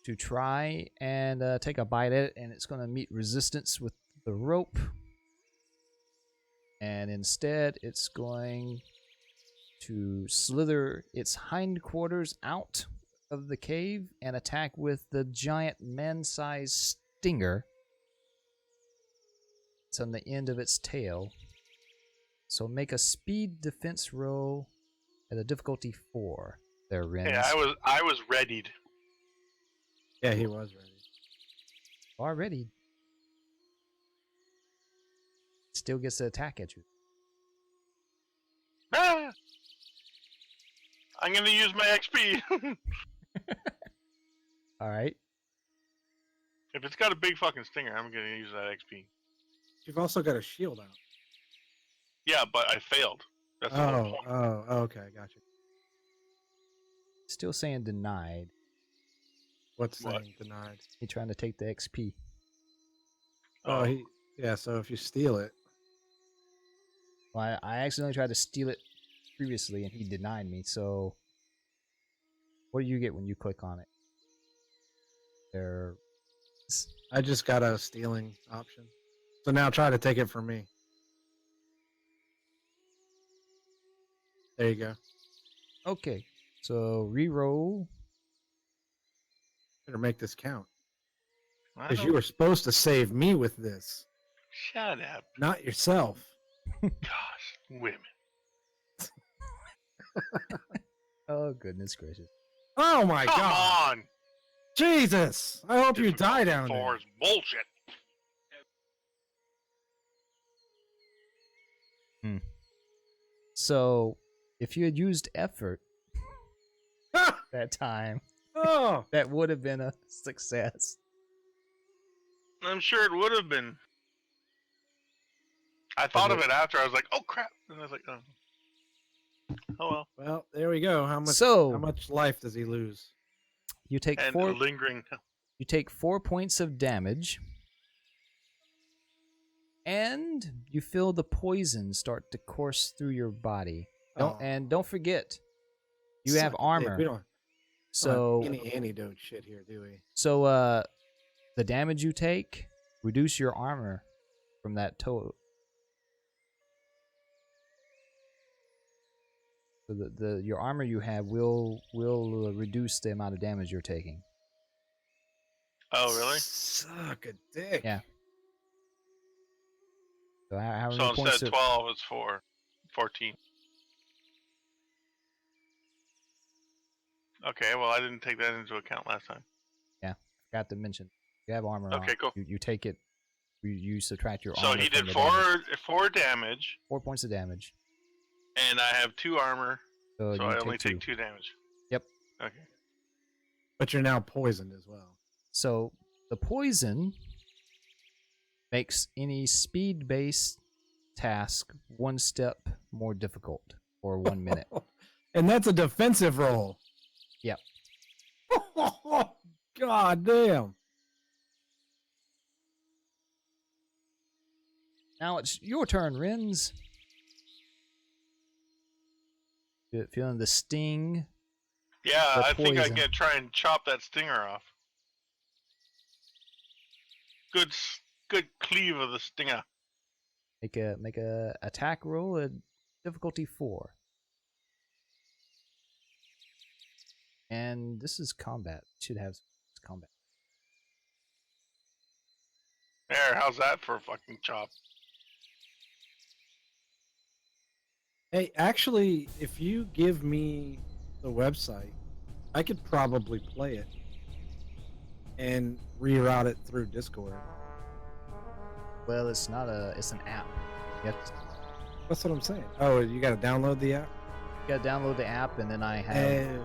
to try and take a bite at it, and it's going to meet resistance with the rope. And instead, it's going to slither its hindquarters out of the cave and attack with the giant man-sized stinger. It's on the end of its tail. So make a speed defense roll at a difficulty 4. There, Ren. Yeah, I was readied. Yeah, he was ready. Already. Still gets to attack at you. Ah! I'm gonna use my XP. Alright. If it's got a big fucking stinger, I'm gonna use that XP. You've also got a shield out. Yeah, but I failed. That's the whole point. Okay, gotcha. Still saying denied. What's What? saying denied? He trying to take the XP. Oh, yeah. So if you steal it, Well, I accidentally tried to steal it previously, and he denied me. So, what do you get when you click on it? There. I just got a stealing option. So now try to take it from me. There you go. Okay. So re-roll. Better make this count. I Because don't- you were supposed to save me with this, Shut up. not yourself. Gosh, women. Oh goodness gracious! Oh my Come god. on! Jesus. I hope you die down there. Four is bullshit. So, if you had used effort that time, Oh. that would have been a success. I'm sure it would have been. I thought of it after. I was like, oh crap. And I was like, oh. Oh well. Well, there we go. How So- much life does he lose? You take And four. lingering. You take 4 points of damage, and you feel the poison start to course through your body. Oh. And don't forget, you have Suck a dick. armor. We don't So have any antidote shit here, do we? So, the damage you take, reduce your armor from that total. So your armor you have will reduce the amount of damage you're taking. Oh really? Suck a dick. Yeah. So how So many points? instead of 12, it's 14. Okay, well I didn't take that into account last time. Forgot to mention. You have armor on. Okay, cool. You take it. You subtract your So armor. he from did the four damage. damage, 4 points of damage. and I have 2 armor, So, so you I only take take 2 damage. Yep. Okay. But you're now poisoned as well. So the poison makes any speed-based task 1 step more difficult for 1 minute. And that's a defensive roll. Yep. God damn. Now it's your turn, Rins. Feeling the sting. Yeah, The I think I'm poison. gonna try and chop that stinger off. Good cleave of the stinger. Make a attack roll at difficulty 4. And this is combat. It should have combat. There, how's that for a fucking chop? Hey, actually, if you give me the website, I could probably play it and reroute it through Discord. Well, it's not a. It's an app. That's what I'm saying. Oh, you got to download the app? You gotta download the app, and then I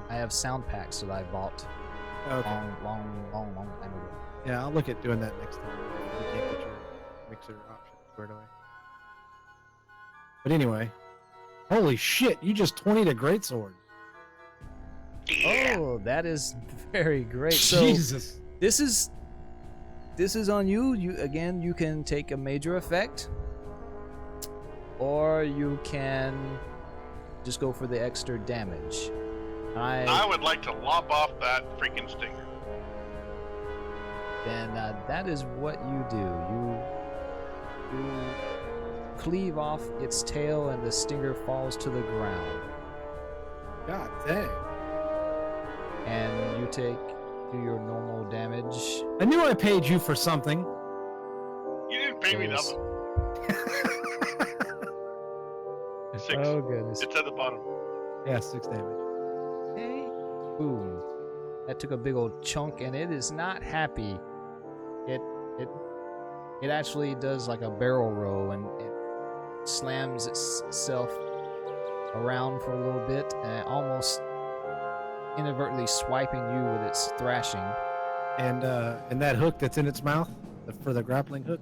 have sound packs that I bought Okay. long time ago. Yeah, I'll look at doing that next time. You can't get your mixer option squared away. But anyway, holy shit! You just 20'd a greatsword. Yeah. Oh, that is very great. So Jesus. this is on you. You can take a major effect, or you can just go for the extra damage. I would like to lop off that freaking stinger. Then that is what you do. You cleave off its tail, and the stinger falls to the ground. God dang. And you do your normal damage. I knew I paid you for something. You didn't pay me Yes. nothing. 6. Oh goodness. It's at the bottom. Yeah, 6 damage. Hey. Boom. That took a big old chunk, and it is not happy. It actually does like a barrel roll, and it slams itself around for a little bit, and almost inadvertently swiping you with its thrashing. And that hook that's in its mouth for the grappling hook.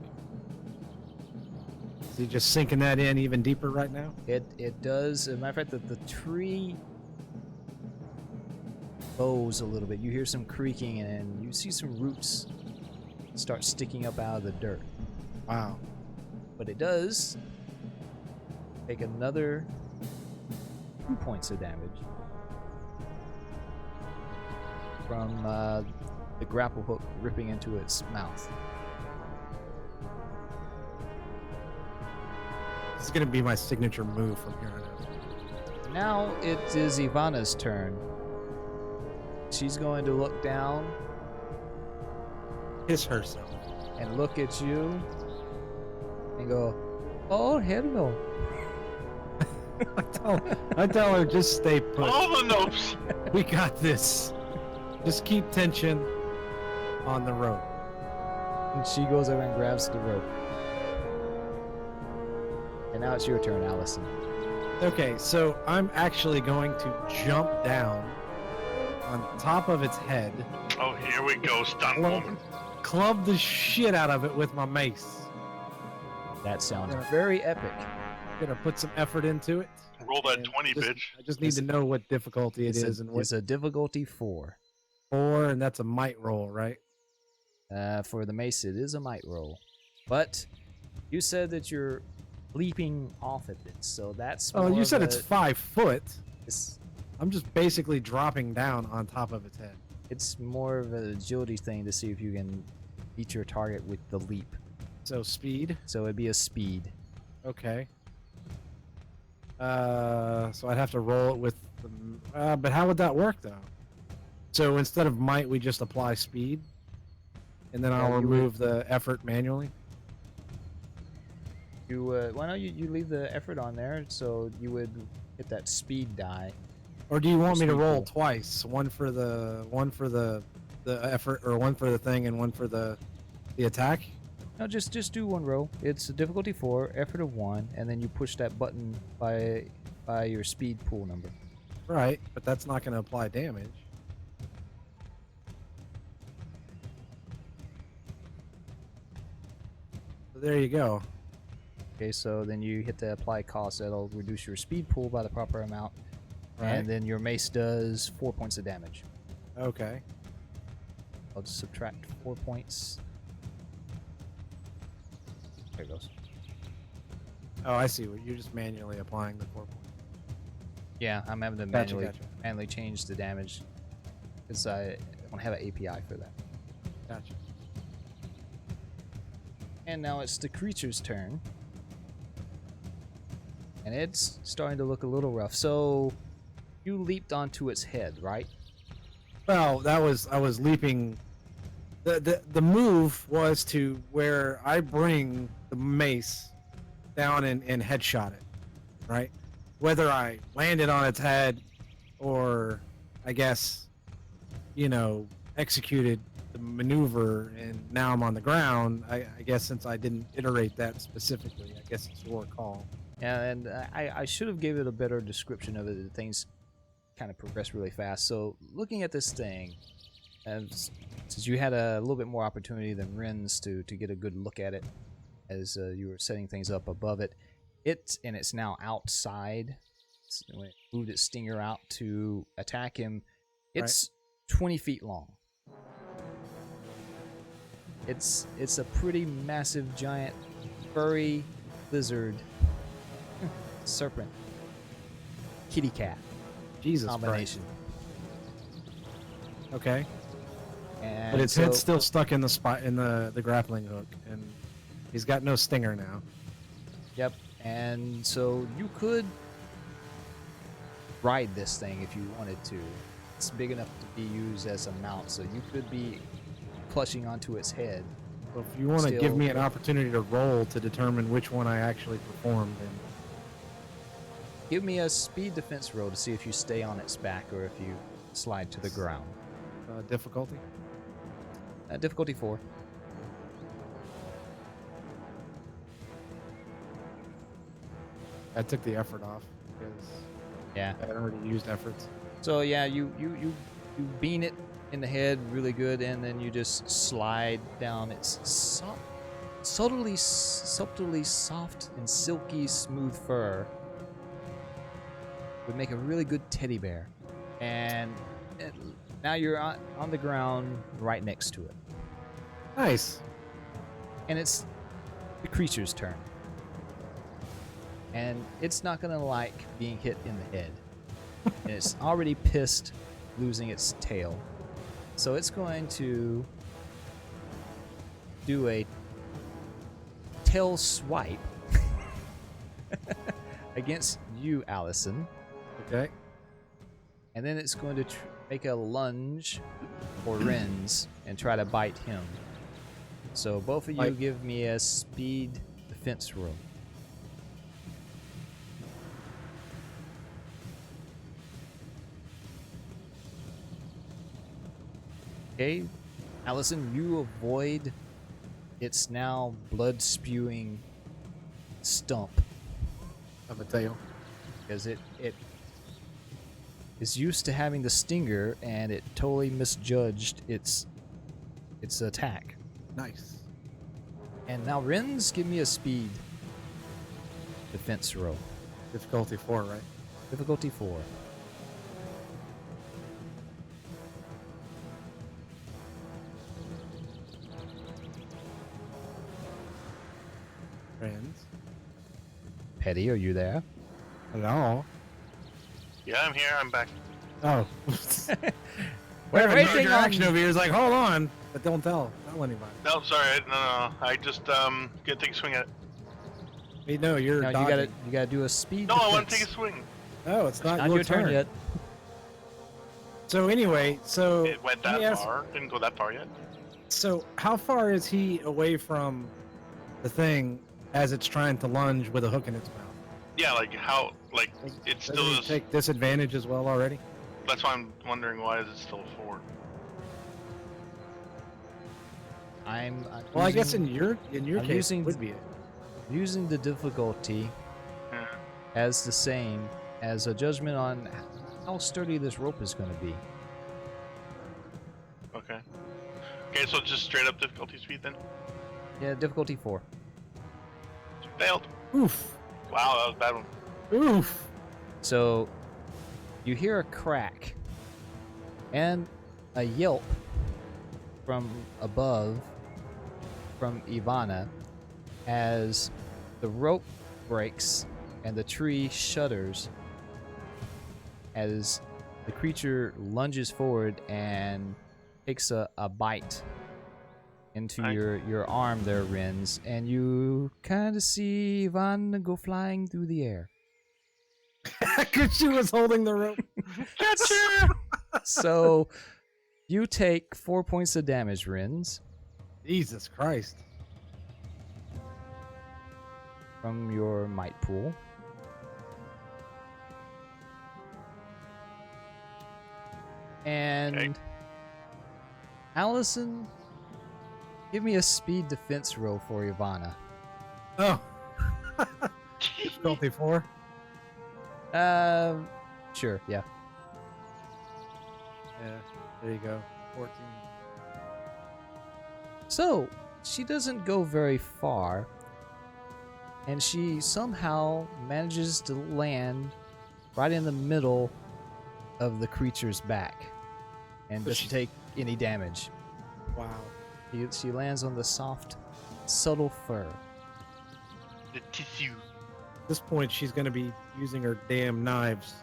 Is he just sinking that in even deeper right now? It does. As a matter of fact, the tree bows a little bit. You hear some creaking, and you see some roots start sticking up out of the dirt. Wow. But it does take another 2 points of damage from the grapple hook ripping into its mouth. This is gonna be my signature move from here on out. Now it is Ivana's turn. She's going to look down Kiss herself. and look at you and go, "Oh, hello." I tell her just stay put. All the notes. We got this. Just keep tension on the rope. And she goes over and grabs the rope. And now it's your turn, Allison. Okay, so I'm actually going to jump down on top of its head, Oh, here we go, stunt woman. club the shit out of it with my mace. That sounds Yeah. very epic. Gonna put some effort into it. Roll that and 20, just- bitch. I just need to know what difficulty it It's is and what it's a difficulty 4. 4, and that's a might roll, right? For the mace, it is a might roll. But you said that you're leaping off at it, so that's. Oh, more you of said it's a- 5 foot. It's, I'm just basically dropping down on top of its head. it's more of an agility thing to see if you can beat your target with the leap. So speed. So it'd be a speed. Okay. So I'd have to roll it with the. But how would that work though? So instead of might, we just apply speed, and then Yeah, I'll you would- remove the effort manually. Why don't you leave the effort on there, so you would hit that speed die. Or do you want me to Speed roll roll. twice? One for the effort, or one for the thing, and one for the attack. No, just do one roll. It's a difficulty 4, effort of 1, and then you push that button by your speed pool number. Right, but that's not going to apply damage. So there you go. Okay, so then you hit the apply cost. That'll reduce your speed pool by the proper amount, Right. and then your mace does 4 points of damage. Okay. I'll just subtract 4 points. There it goes. Oh, I see. You're just manually applying the 4 points. Yeah, I'm having to Gotcha, manually gotcha. manually change the damage because I don't have an API for that. Gotcha. And now it's the creature's turn. And it's starting to look a little rough. So you leaped onto its head, right? Well, I was leaping. The move was to where I bring the mace down and headshot it, right? Whether I landed on its head or I guess, executed the maneuver and now I'm on the ground. I guess since I didn't iterate that specifically, I guess it's your call. Yeah, and I should have gave it a better description of it. Things kind of progress really fast. So looking at this thing, since you had a little bit more opportunity than Ren's to get a good look at it as you were setting things up above it, it's now outside. When it moved its stinger out to attack him, it's 20 feet long. It's a pretty massive, giant, furry lizard, serpent, kitty cat Jesus combination. Christ. Okay. And But its so, head's still stuck in the spot in the grappling hook, and he's got no stinger now. Yep. And so you could ride this thing if you wanted to. It's big enough to be used as a mount, so you could be clutching onto its head. So if you want to give me an opportunity to roll to determine which one I actually performed, then Give me a speed defense roll to see if you stay on its back or if you slide to the ground. difficulty. Difficulty 4. I took the effort off because Yeah. I had already used efforts. So yeah, you bean it in the head really good, and then you just slide down its subtly soft and silky smooth fur. Would make a really good teddy bear, and now you're on the ground right next to it, Nice. and it's the creature's turn, and it's not gonna like being hit in the head, and it's already pissed losing its tail, so it's going to do a tail swipe against you, Allison. Okay. And then it's going to make a lunge for Ren's and try to bite him. So both of you Bite. give me a speed defense roll. Okay, Allison, you avoid its now blood-spewing stump Of a tail. because it is used to having the stinger, and it totally misjudged its attack. Nice. And now Ren's, give me a speed defense roll. Difficulty 4, right? Difficulty 4. Friends. Petty, are you there? Hello. Yeah, I'm here. I'm back. Oh. We're waiting on action over here is like, hold on, but don't tell anybody. No, sorry. No. I just get to take a swing at it. Wait, no, you're Now dodging. you gotta do a speed No, I defense. want to take a swing. No, it's not, Not your turn yet. So anyway, It went let that me ask- far. Didn't go that far yet. So how far is he away from the thing as it's trying to lunge with a hook in its mouth? Yeah, like how? Like it Doesn't still he is. take disadvantage as well already? That's why I'm wondering why is it still 4? I'm Well, I guess using- in your I'm case using it would be it. using the difficulty Yeah. as the same as a judgment on how sturdy this rope is going to be. Okay. Okay, so just straight up difficulty speed then. Yeah, difficulty 4. Failed. Oof. Wow, that was a bad one. Oof. So you hear a crack and a yelp from above from Ivana as the rope breaks and the tree shudders as the creature lunges forward and takes a bite into Nice. your arm there, Ren's, and you kind of see Ivana go flying through the air. Because she was holding the rope. Gotcha. So You take 4 points of damage, Rins, Jesus Christ. from your might pool. And Okay. Allison, give me a speed defense roll for Ivana. Oh. Difficulty 4. Sure, yeah. Yeah. There you go. 14. So, she doesn't go very far, and she somehow manages to land right in the middle of the creature's back and doesn't take any damage. Wow. She lands on the soft, subtle fur. The tissue. At this point, she's going to be using her damn knives.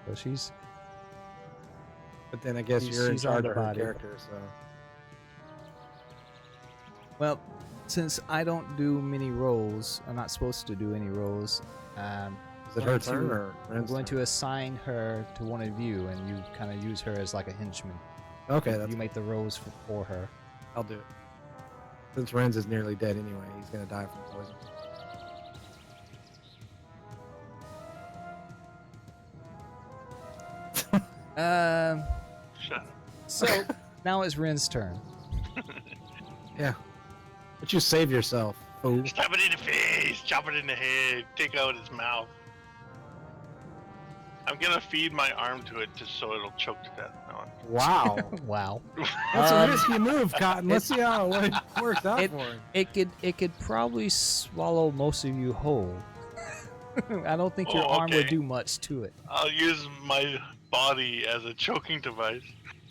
So she's But then I guess She's- you're in she's on charge the of her body. character, so. well. Since I don't do many rolls, I'm not supposed to do any rolls. Is it her going turn to- or I'm Ren's going turn? to assign her to one of you, and you kind of use her as like a henchman. Okay, that's You make the rolls for her. I'll do it. Since Renz is nearly dead anyway, he's gonna die from poison. Shut up. So now it's Ren's turn. Yeah. But you save yourself, fool. Stab it in the face, chop it in the head, take out its mouth. I'm gonna feed my arm to it just so it'll choke to death. No. Wow. Wow. That's Um, a risky move, Cotton. Let's see how it works out it- for him. It could probably swallow most of you whole. I don't think your Oh, arm would okay. do much to it. I'll use my body as a choking device.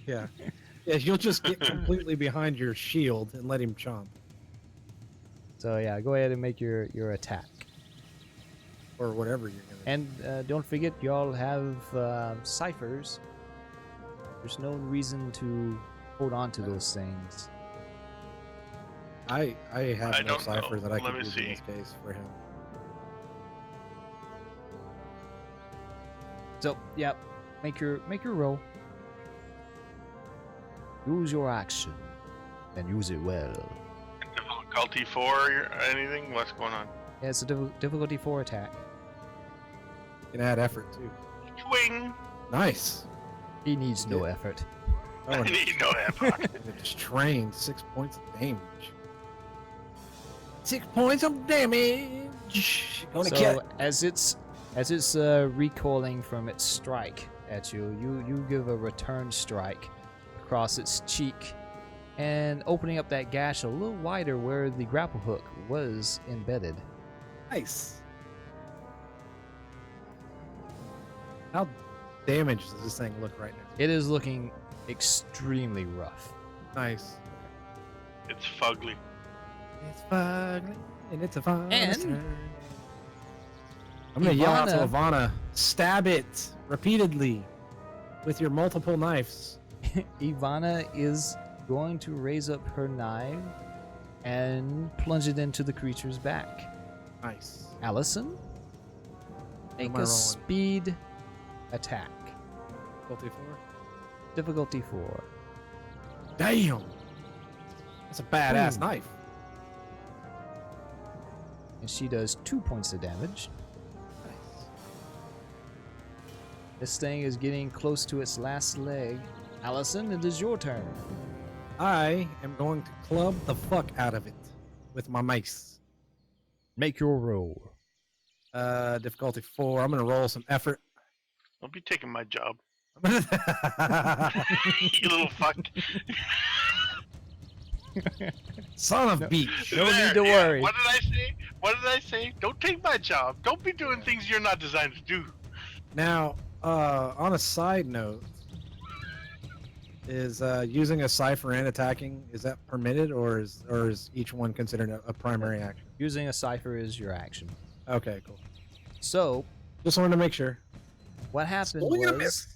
Yeah. Yeah, you'll just get completely behind your shield and let him chomp. So yeah, go ahead and make your attack. Or whatever you're gonna And don't forget, y'all have ciphers. There's no reason to hold on to those things. I have I no don't cipher know. that I Let can me use see. in this case for him. So yeah, make your roll. Use your action and use it well. Difficulty 4 or anything? What's going on? Yeah, it's a difficulty 4 attack. You can add effort too. Swing! Nice. He needs no Yeah. effort. Oh, I and need no effort. it just trained 6 points of damage. 6 points of damage. Gonna So kill it. as it's recoiling from its strike at you, you give a return strike across its cheek, and opening up that gash a little wider where the grapple hook was embedded. Nice. How damaged does this thing look right now? It is looking extremely rough. Nice. It's fugly. It's fugly, and it's a fun And- turn. I'm gonna yell out to Ivana- Ivana, stab it repeatedly with your multiple knives. Ivana is going to raise up her knife and plunge it into the creature's back. Nice. Allison, make am I a rolling? speed attack. Difficulty 4. Difficulty 4. Damn. That's a badass Ooh. knife. And she does 2 points of damage. Nice. This thing is getting close to its last leg. Allison, it is your turn. I am going to club the fuck out of it with my mace. Make your roll. Difficulty 4. I'm gonna roll some effort. Don't be taking my job. Son You little fuck. of beach. No There, need to yeah. worry. What did I say? What did I say? Don't take my job. Don't be doing things you're not designed to do. Now, on a side note, is using a cipher and attacking, is that permitted, or is each one considered a primary action? Using a cipher is your action. Okay, cool. So, Just wanted to make sure. what happened Swing and a was miss.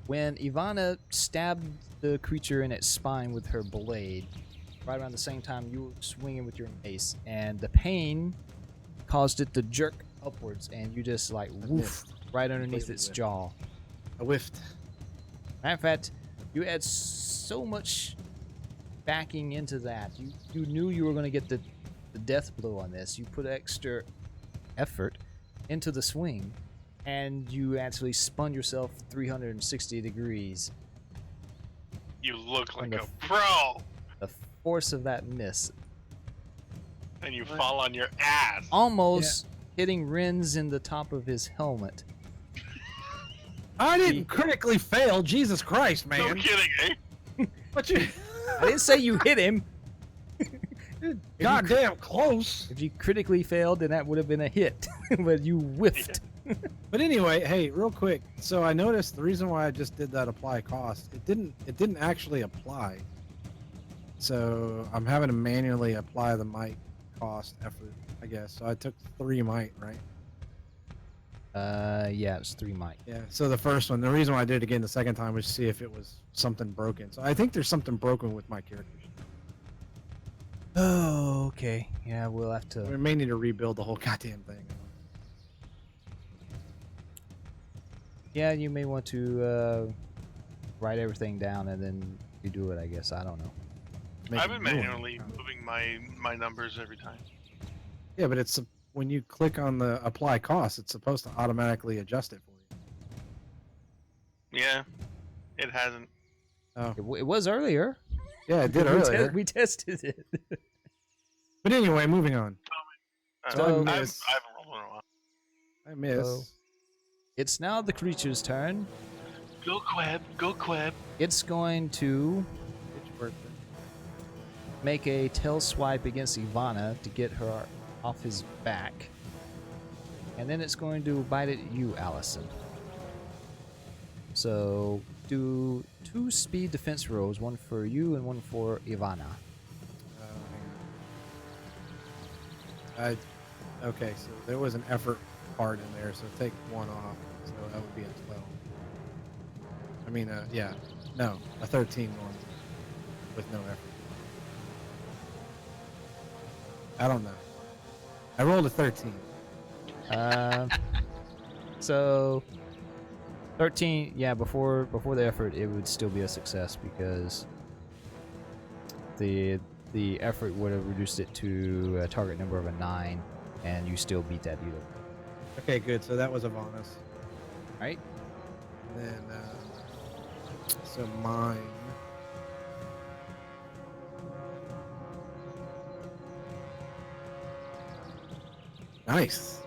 when Ivana stabbed the creature in its spine with her blade, right around the same time you were swinging with your mace, and the pain caused it to jerk upwards, and you just like woof missed. right underneath Completely its whiffed. jaw. I whiffed. Matter of fact, you had so much backing into that. You knew you were going to get the death blow on this. You put extra effort into the swing, and you actually spun yourself 360 degrees. You look like the- a pro, The force of that miss, and you fall on your ass. almost hitting Renz in the top of his helmet. I didn't critically fail. Jesus Christ, No man. kidding, eh? But you, I didn't say you hit him. goddamn close. If you critically failed, then that would have been a hit, but you whiffed. But anyway, hey, real quick. So I noticed the reason why I just did that apply cost. It didn't actually apply. So I'm having to manually apply the might cost effort, I guess. So I took 3 might, right? Yeah, it's 3 might. Yeah. So the first one, the reason why I did it again the second time was to see if it was something broken. So I think there's something broken with my character. Oh, okay. Yeah, we'll have to. We may need to rebuild the whole goddamn thing. Yeah, you may want to write everything down and then you do it. I guess I don't know. Make I've a been new one. manually moving my numbers every time. Yeah, but it's when you click on the apply cost, it's supposed to automatically adjust it for you. Yeah, it hasn't. It was earlier. Yeah, it did we earlier. we tested it. But anyway, moving on. So- I miss. haven't rolled in a while. I miss. So- It's now the creature's turn. Go Queb, go Queb. It's going to It's your birthday. make a tail swipe against Ivana to get her off his back. And then it's going to bite at you, Allison. So do 2 speed defense rolls, one for you and one for Ivana. Hang on. Okay, so there was an effort part in there, so take 1 off. So that would be a 12. I mean, yeah, no, a 13 one with no effort. I don't know. I rolled a 13. So 13, yeah, before the effort it would still be a success because the effort would have reduced it to a target number of a 9 and you still beat that either. Okay, good. So that was Ivana's. Right? And then, so mine. Nice.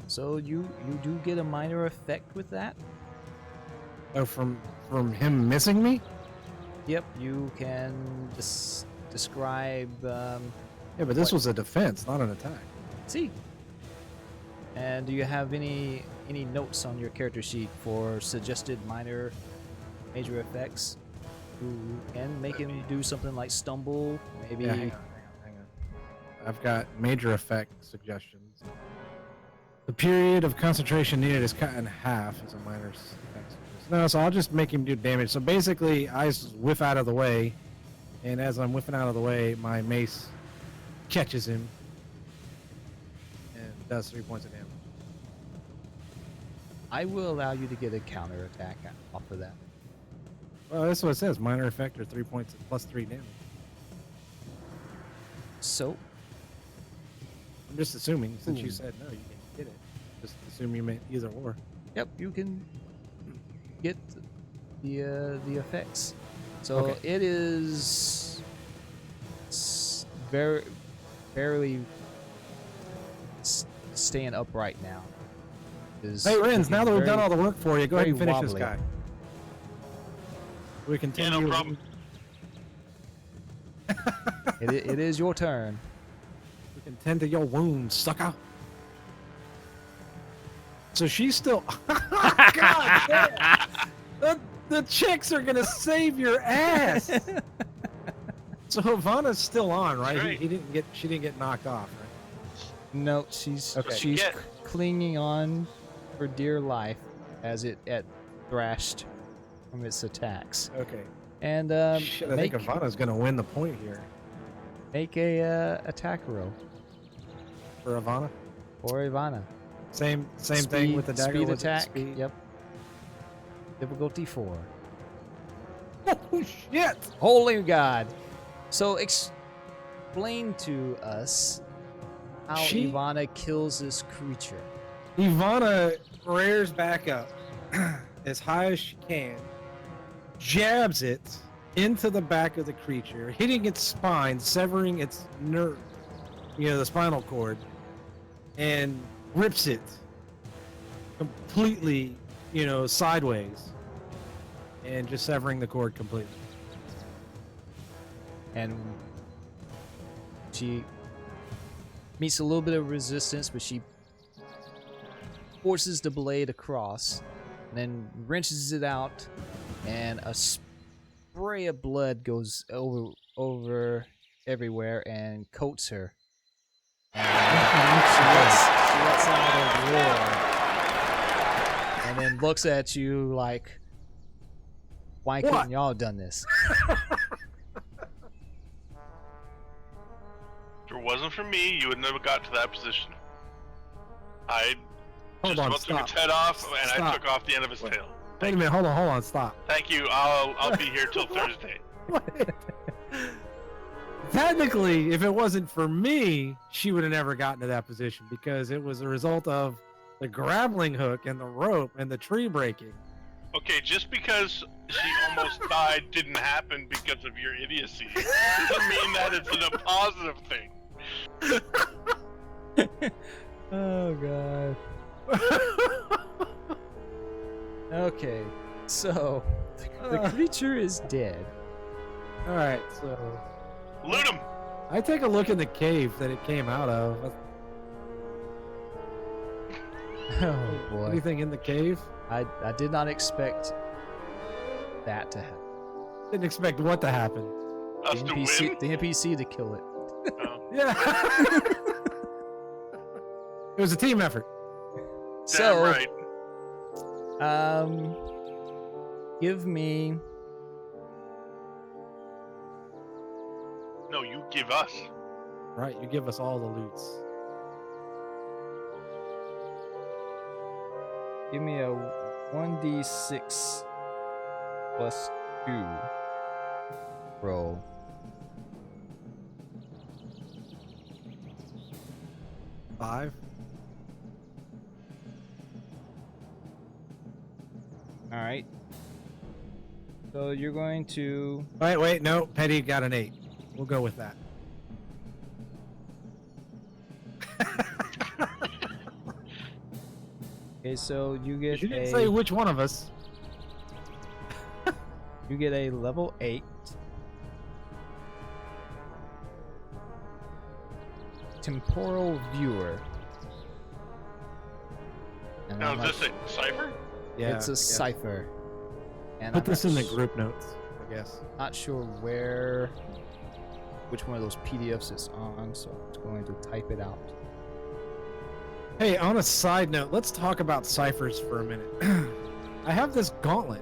So you do get a minor effect with that. Oh, from him missing me? Yep, you can describe Yeah, but this was a defense, not an attack. see. And do you have any notes on your character sheet for suggested minor major effects? Who can make him do something like stumble, maybe? Yeah, hang on. I've got major effect suggestions. The period of concentration needed is cut in half as a minor effect. No, so I'll just make him do damage. So basically, I whiff out of the way, and as I'm whiffing out of the way, my mace catches him and does 3 points of damage. I will allow you to get a counter attack off of that. Well, that's what it says. Minor effect or 3 points plus 3 damage. So I'm just assuming, since you Ooh. said no, you can't get it. Just assume you meant either or. yep, you can get the effects. So Okay. it is very barely staying upright now. Is Hey, Renz, now that we've done all the work for you, go ahead and very finish this wobbly. guy. We Yeah, continue. no problem. it is your turn. We can tend to your wounds, sucker. So she's still. God damn. The chicks are gonna save your ass. So Ivana's still on, right? That's right. She didn't get knocked off, right? No, she's Okay. she's Yeah. clinging on for dear life as it thrashed from its attacks. Okay. And Shit, I make think Ivana's gonna win the point here a attack roll for Ivana. for Ivana. Same thing with the dagger. Speed was it attack. speed? Yep. Difficulty 4. Oh shit! Holy God! So explain to us how She- Ivana kills this creature. Ivana rears back up as high as she can, jabs it into the back of the creature, hitting its spine, severing its nerve, the spinal cord, and rips it completely, sideways, and just severing the cord completely. And she meets a little bit of resistance, but she forces the blade across, and then wrenches it out, and a spray of blood goes over everywhere and coats her. And she lets out a roar, and then looks at you like, "Why couldn't What? y'all done this?" If it wasn't for me, you would never got to that position. I Hold just on, about took stop. its head off, and I Stop. took off the end of his Wait. tail. Wait a minute, hold on, stop. Thank you. I'll be here till Thursday. Technically, if it wasn't for me, she would have never gotten to that position because it was a result of the grappling hook and the rope and the tree breaking. Okay, just because she almost died didn't happen because of your idiocy doesn't mean that it's a positive thing. Oh God. Okay, so the creature is dead. All right, so Loot him. I take a look in the cave that it came out of. Oh boy, Anything in the cave? I did not expect that to happen. Didn't expect what to happen. Us to win. The NPC to kill it. Oh. Yeah. It was a team effort. So, Damn right. give me. No, you give us. Right, you give us all the loots. Give me a 1d6 plus 2 roll. Five. Alright. So you're going to. Wait, no. Petty got an 8. We'll go with that. Okay, so you get You didn't say a. which one of us. You get a level 8. Temporal viewer. And Now, I'm is this a cipher? Yeah. it's a yeah. cipher. And Put I'm this not in the s- group notes, I guess. Not sure which one of those PDFs it's on, so I'm just going to type it out. Hey, on a side note, let's talk about ciphers for a minute. I have this gauntlet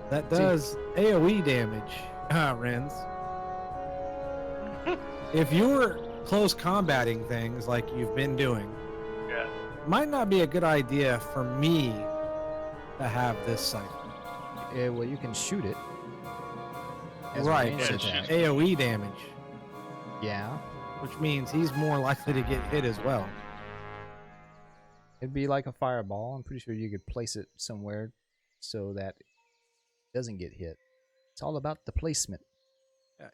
that does AoE damage, Renz. If you're close combating things like you've been doing, Yeah. might not be a good idea for me to have this cipher. Well, you can shoot it. as a Right, ranged yeah, attack. shoot. AoE damage, Yeah, which means he's more likely to get hit as well. it'd be like a fireball. I'm pretty sure you could place it somewhere so that it doesn't get hit. It's all about the placement.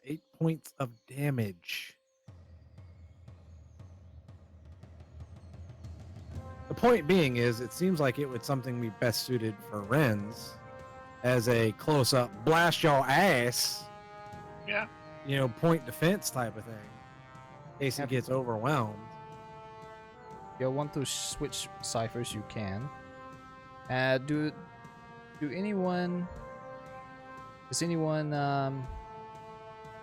8 points of damage. The point being is, it seems like it would something be best suited for Renz as a close-up blast your ass, Yeah. point defense type of thing, in case he Yep. gets overwhelmed. If you want to switch ciphers, you can. Do anyone? Is anyone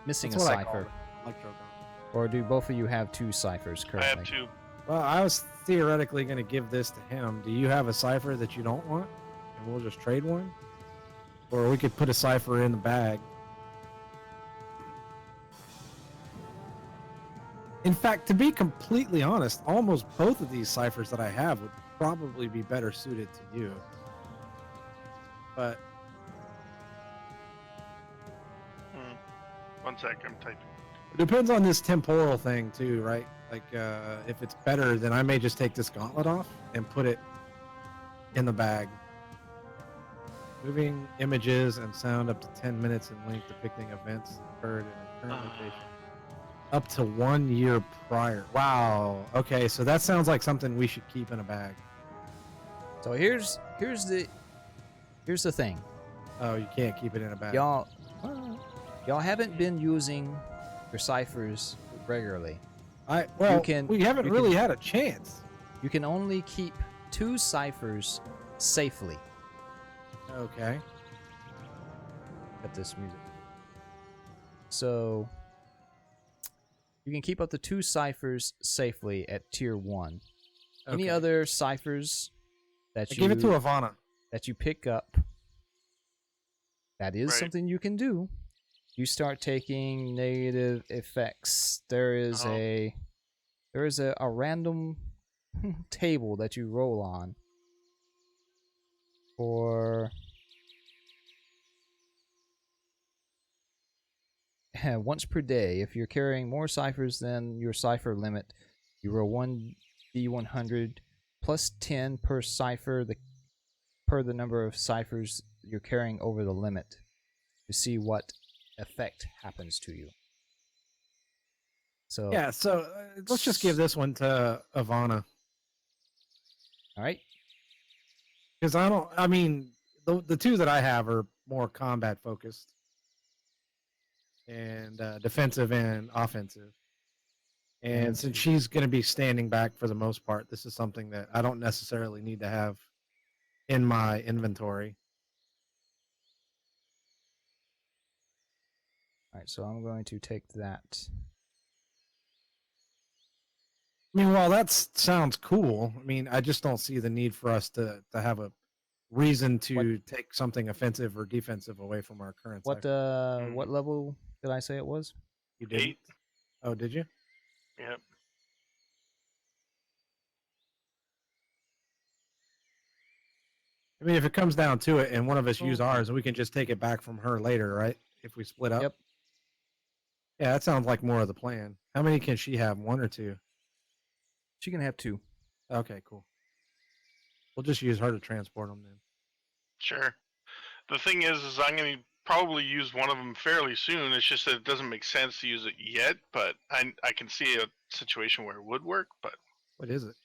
missing That's a what I call cipher, it, Electro Gauntlet. or do both of you have 2 ciphers I currently? have 2. Well, I was theoretically going to give this to him. Do you have a cipher that you don't want? And we'll just trade one? Or we could put a cipher in the bag. In fact, to be completely honest, almost both of these ciphers that I have would probably be better suited to you. But Hmm. One sec, I'm typing. it depends on this temporal thing too, right? Like, if it's better, then I may just take this gauntlet off and put it in the bag. Moving images and sound up to 10 minutes in length, depicting events occurred in a current location. Up to 1 year prior. Wow. Okay, so that sounds like something we should keep in a bag. So here's the thing. Oh, you can't keep it in a bag. Y'all haven't been using your ciphers regularly. We haven't really had a chance. You can only keep 2 ciphers safely. Okay. Got this music. So you can keep up to 2 ciphers safely at tier 1. Any Okay. other ciphers that Give it to Ivana. that you pick up, that is Right. something you can do. You start taking negative effects. There is a random table that you roll on for once per day. If you're carrying more ciphers than your cipher limit, you roll 1d100 plus 10 per cipher per the number of ciphers you're carrying over the limit to see what effect happens to you. So Yeah, so let's just give this one to Ivana. all right. Because the 2 that I have are more combat focused and defensive and offensive. And since she's going to be standing back for the most part, this is something that I don't necessarily need to have in my inventory. All right, so I'm going to take that. I mean, while that sounds cool, I mean, I just don't see the need for us to have a reason to take something offensive or defensive away from our current. What cipher. what level did I say it was? You did? 8. Oh, did you? Yep. I mean, if it comes down to it, and one of us use ours, we can just take it back from her later, right? If we split up. Yep. Yeah, that sounds like more of the plan. How many can she have? 1 or 2? She can have 2. Okay, cool. We'll just use her to transport them then. Sure. The thing is I'm going to probably use one of them fairly soon. It's just that it doesn't make sense to use it yet, but I can see a situation where it would work. But What is it?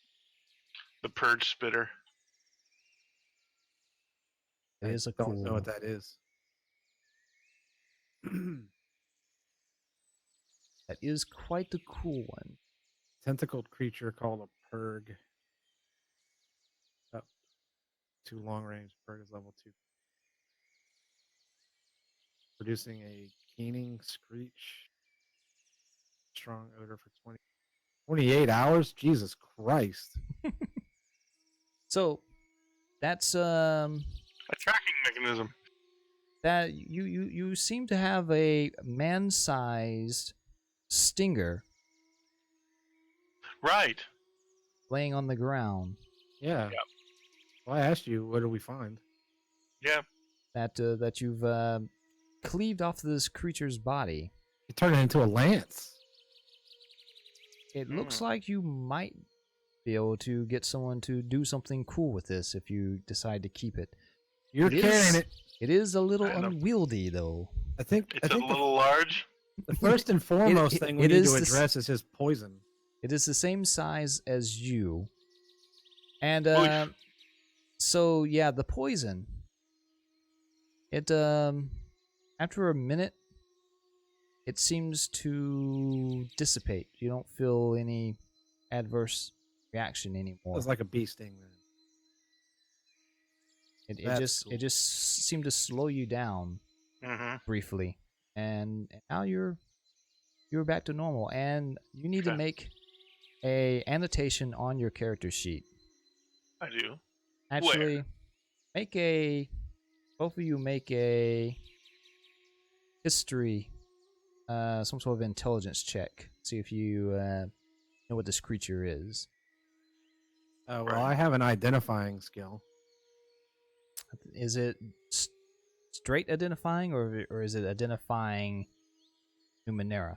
the Purge Spitter. It is a Don't cool. know what that is. That is quite the cool one. Tentacled creature called a Purg. Up to long range. Purg is level 2. Producing a keening screech. Strong odor for 28 hours? Jesus Christ. So that's A tracking mechanism. that you seem to have a man-sized stinger Right. laying on the ground Yeah. Yep. Well, I asked you, what do we find? Yeah. that you've cleaved off this creature's body. You turn it into a lance. It looks like you might be able to get someone to do something cool with this if you decide to keep it. You're It carrying is- it. It is a little Kind of. unwieldy, though. I think It's a little large. the first and foremost it- thing we it need is to the s- address is his poison. It is the same size as you. And Oof. so yeah, the poison. It after a minute it seems to dissipate. You don't feel any adverse reaction anymore. It's like a bee sting then. It That's it just seemed to slow you down Mm-hmm. briefly, and now you're back to normal, and you need to Okay. make a annotation on your character sheet. I do. Actually, both of you make a history, some sort of intelligence check. See if you know what this creature is. Oh, well, Right. I have an identifying skill. Is it straight identifying, or is it identifying Numenera?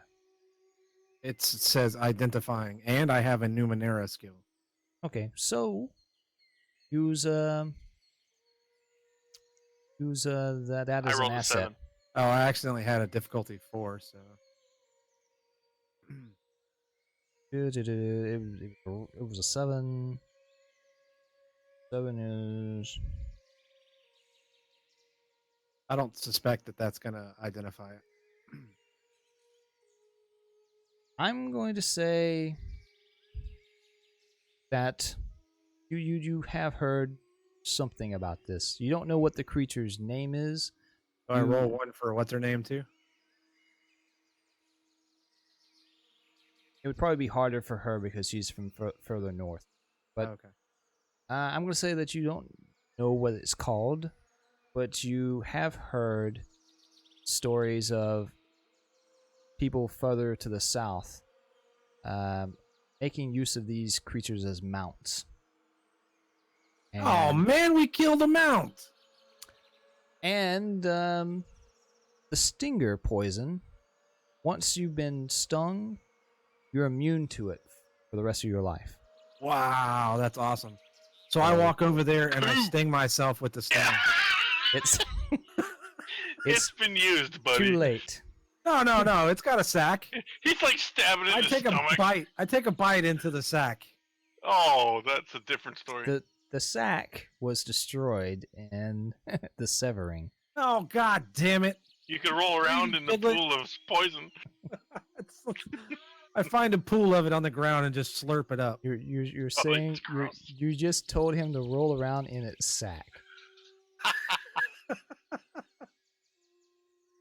It says identifying, and I have a Numenera skill. Okay, so use that I as an rolled a asset. 7. Oh, I accidentally had a difficulty 4, so. It was a 7. 7 is I don't suspect that that's going to identify it. I'm going to say that you have heard something about this. You don't know what the creature's name is. Do I roll 1 for what's her name, too? It would probably be harder for her because she's from further north. But Okay. I'm going to say that you don't know what it's called, but you have heard stories of people further to the south making use of these creatures as mounts. Oh, And- man, we killed a mount! And the stinger poison, once you've been stung, you're immune to it for the rest of your life. Wow, that's awesome. So I walk over there and I sting myself with the sting. It's It's been used, buddy. too late. No, it's got a sack. He's like stabbing in I his take stomach. a bite. I take a bite into the sack. Oh, that's a different story. The sack was destroyed in the severing. Oh, god damn it. You could roll around in the Piglet. pool of poison. I find a pool of it on the ground and just slurp it up. You're Oh, saying it's gross. you just told him to roll around in its sack.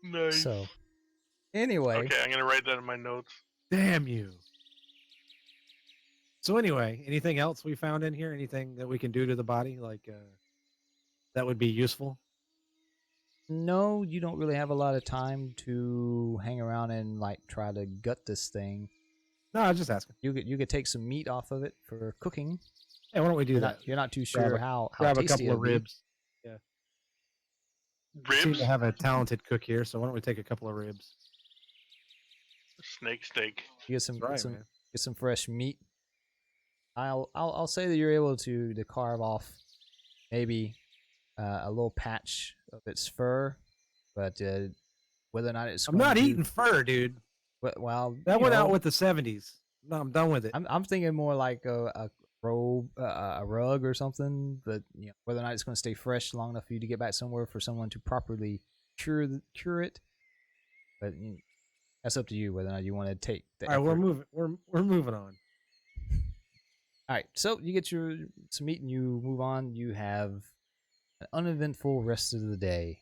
Nice. So anyway, Okay, I'm gonna write that in my notes. Damn you. So anyway, anything else we found in here? Anything that we can do to the body, like that would be useful? no, you don't really have a lot of time to hang around and like try to gut this thing. No, I was just asking. You could take some meat off of it for cooking. Hey, why don't we do You're that? not, you're not too Grab sure a- how Grab a tasty couple of it'll be. ribs. Seem Ribs? to have a talented cook here, so why don't we take a couple of ribs? Snake steak. You get some That's right, man. get some fresh meat. I'll say that you're able to carve off maybe a little patch of its fur, but whether or not it's I'm not going to- eating fur, dude. well That you went know, out with the 70s. No, I'm done with it. I'm thinking more like a robe, a rug or something. But whether or not it's going to stay fresh long enough for you to get back somewhere for someone to properly cure it. But that's up to you whether or not you want to take the All right, we're effort. moving. We're moving on. All right, so you get some meat and you move on. You have an uneventful rest of the day.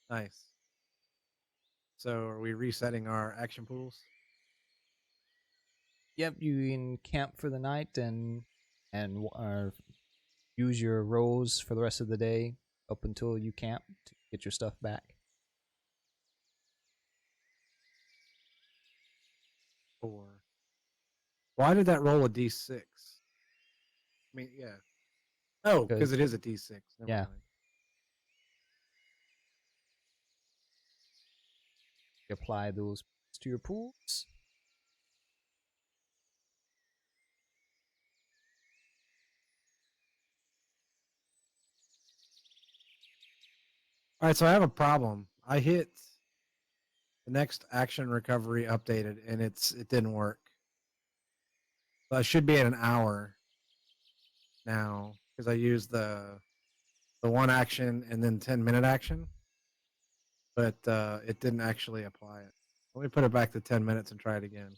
Nice. So, are we resetting our action pools? Yep, you can camp for the night and use your rolls for the rest of the day up until you camp to get your stuff back. 4. Why did that roll a d6? I mean, yeah. Oh, because it is a d6. Never Yeah. mind. You apply those to your pools. All right, so I have a problem. I hit the next action recovery updated, and it didn't work. So I should be at an hour now because I used the 1 action and then 10-minute action, but it didn't actually apply it. Let me put it back to 10 minutes and try it again.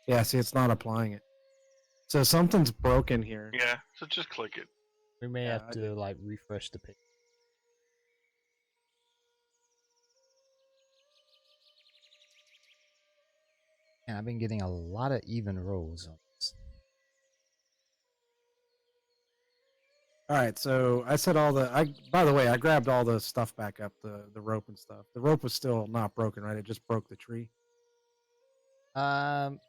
Yeah, see, it's not applying it. So something's broken here. Yeah, so just click it. We may Yeah, have I to did. like refresh the page. And I've been getting a lot of even rolls on this. All right, so I said by the way, I grabbed all the stuff back up, the rope and stuff. The rope was still not broken, right? It just broke the tree. Um,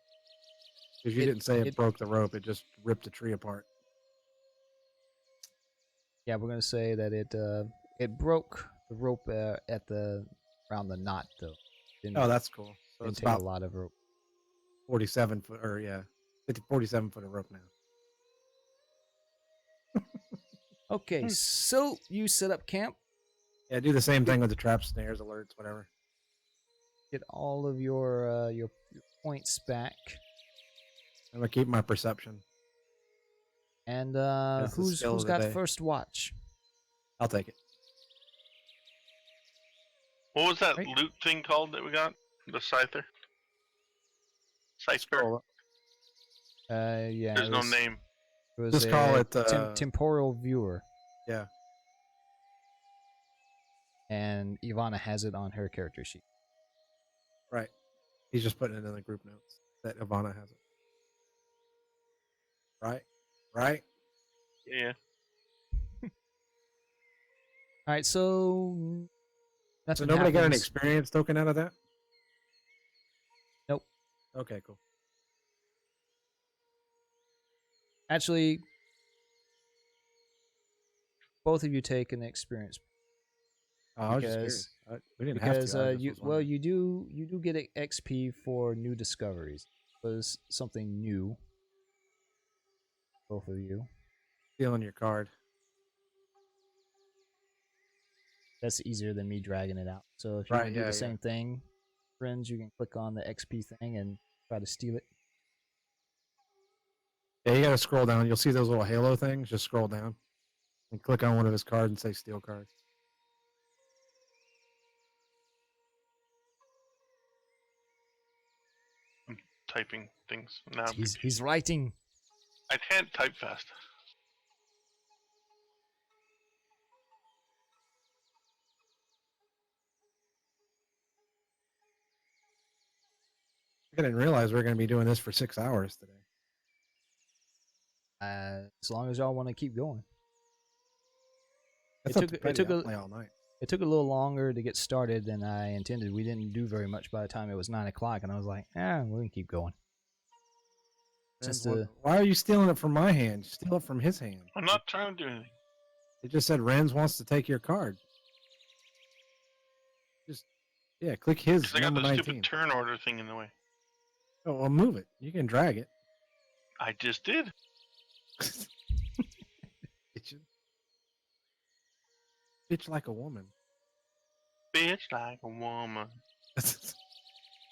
Because you It- didn't say it it- broke the rope, it just ripped the tree apart. Yeah, we're gonna say that it broke the rope at the around the knot though. Didn't, Oh, that's cool. So didn't it's take a about lot of rope. 47 foot, or yeah, 47 foot of rope now. Okay, so you set up camp, Yeah, do the same thing with the trap, snares, alerts, whatever. get all of your points back, I'm gonna keep my perception. and That's the skill who's of the got day. first watch? I'll take it. What was that Right. loot thing called that we got? The Scyther? Scyther? Scroll up. Yeah, There's it no was, name. It was Just a call it, temporal viewer, Yeah. and Ivana has it on her character sheet. Right. He's just putting it in the group notes that Ivana has it. Right? Right? Yeah. All right, so So nothing nobody got an happens. experience token out of that? Nope. Okay, cool. Actually, both of you take an experience Oh, I was just because curious. We didn't have because to. I just was wondering. you do get a XP for new discoveries. It was something new. Both of you. Stealing your card. That's easier than me dragging it out. So if you Right, want to do yeah, the yeah. same thing, friends, you can click on the XP thing and try to steal it. Yeah, you gotta scroll down. You'll see those little halo things. Just scroll down and click on one of his cards and say steal card. Typing things. Now I'm He's writing. I can't type fast. I didn't realize we were gonna be doing this for 6 hours today. As long as y'all want to keep going. That's It up took- to it Petty. took I'll a- play all night. It took a little longer to get started than I intended. We didn't do very much by the time it was 9 o'clock, and I was like, we can keep going. Just Renz, to, why are you stealing it from my hand? Steal it from his hand. I'm not trying to do anything. It just said Renz wants to take your card. Just click his Because I got number the 19. stupid turn order thing in the way. Oh, well, move it. You can drag it. I just did. Bitch like a woman. Bitch like a woman.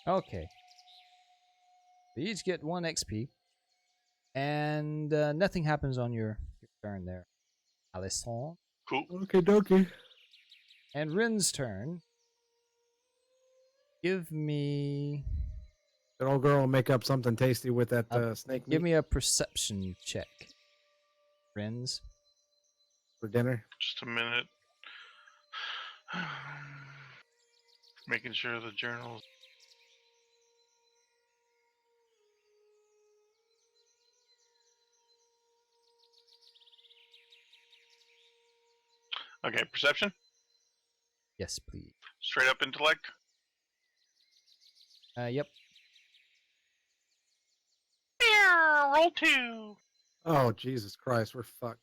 okay. You each get 1 XP, and nothing happens on your turn there, Alisson. Cool. Okay, dokie. And Rin's turn. Give me That old girl will make up something tasty with that snake meat give me a perception check, Rins. for dinner. Just a minute. Making sure the journals. Okay, perception. Yes, please. Straight up intellect. Yep. Roll 2. Oh, Jesus Christ, we're fucked.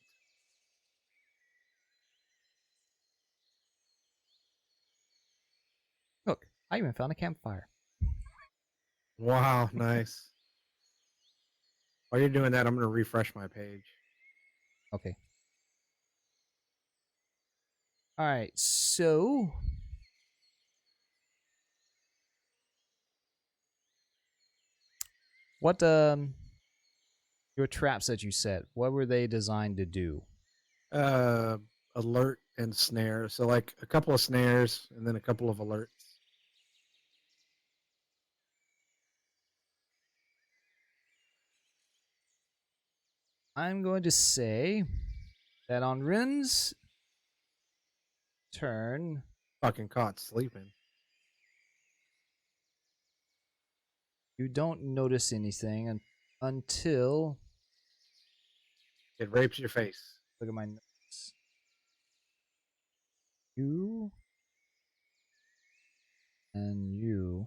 Look, I even found a campfire. Wow, nice. While you're doing that, I'm going to refresh my page. Okay. All right, so what your traps that you set, what were they designed to do? Alert and snare. So like a couple of snares and then a couple of alerts. I'm going to say that on Rin's turn, Fucking caught sleeping. you don't notice anything until It rapes your face. look at my notes. You and you.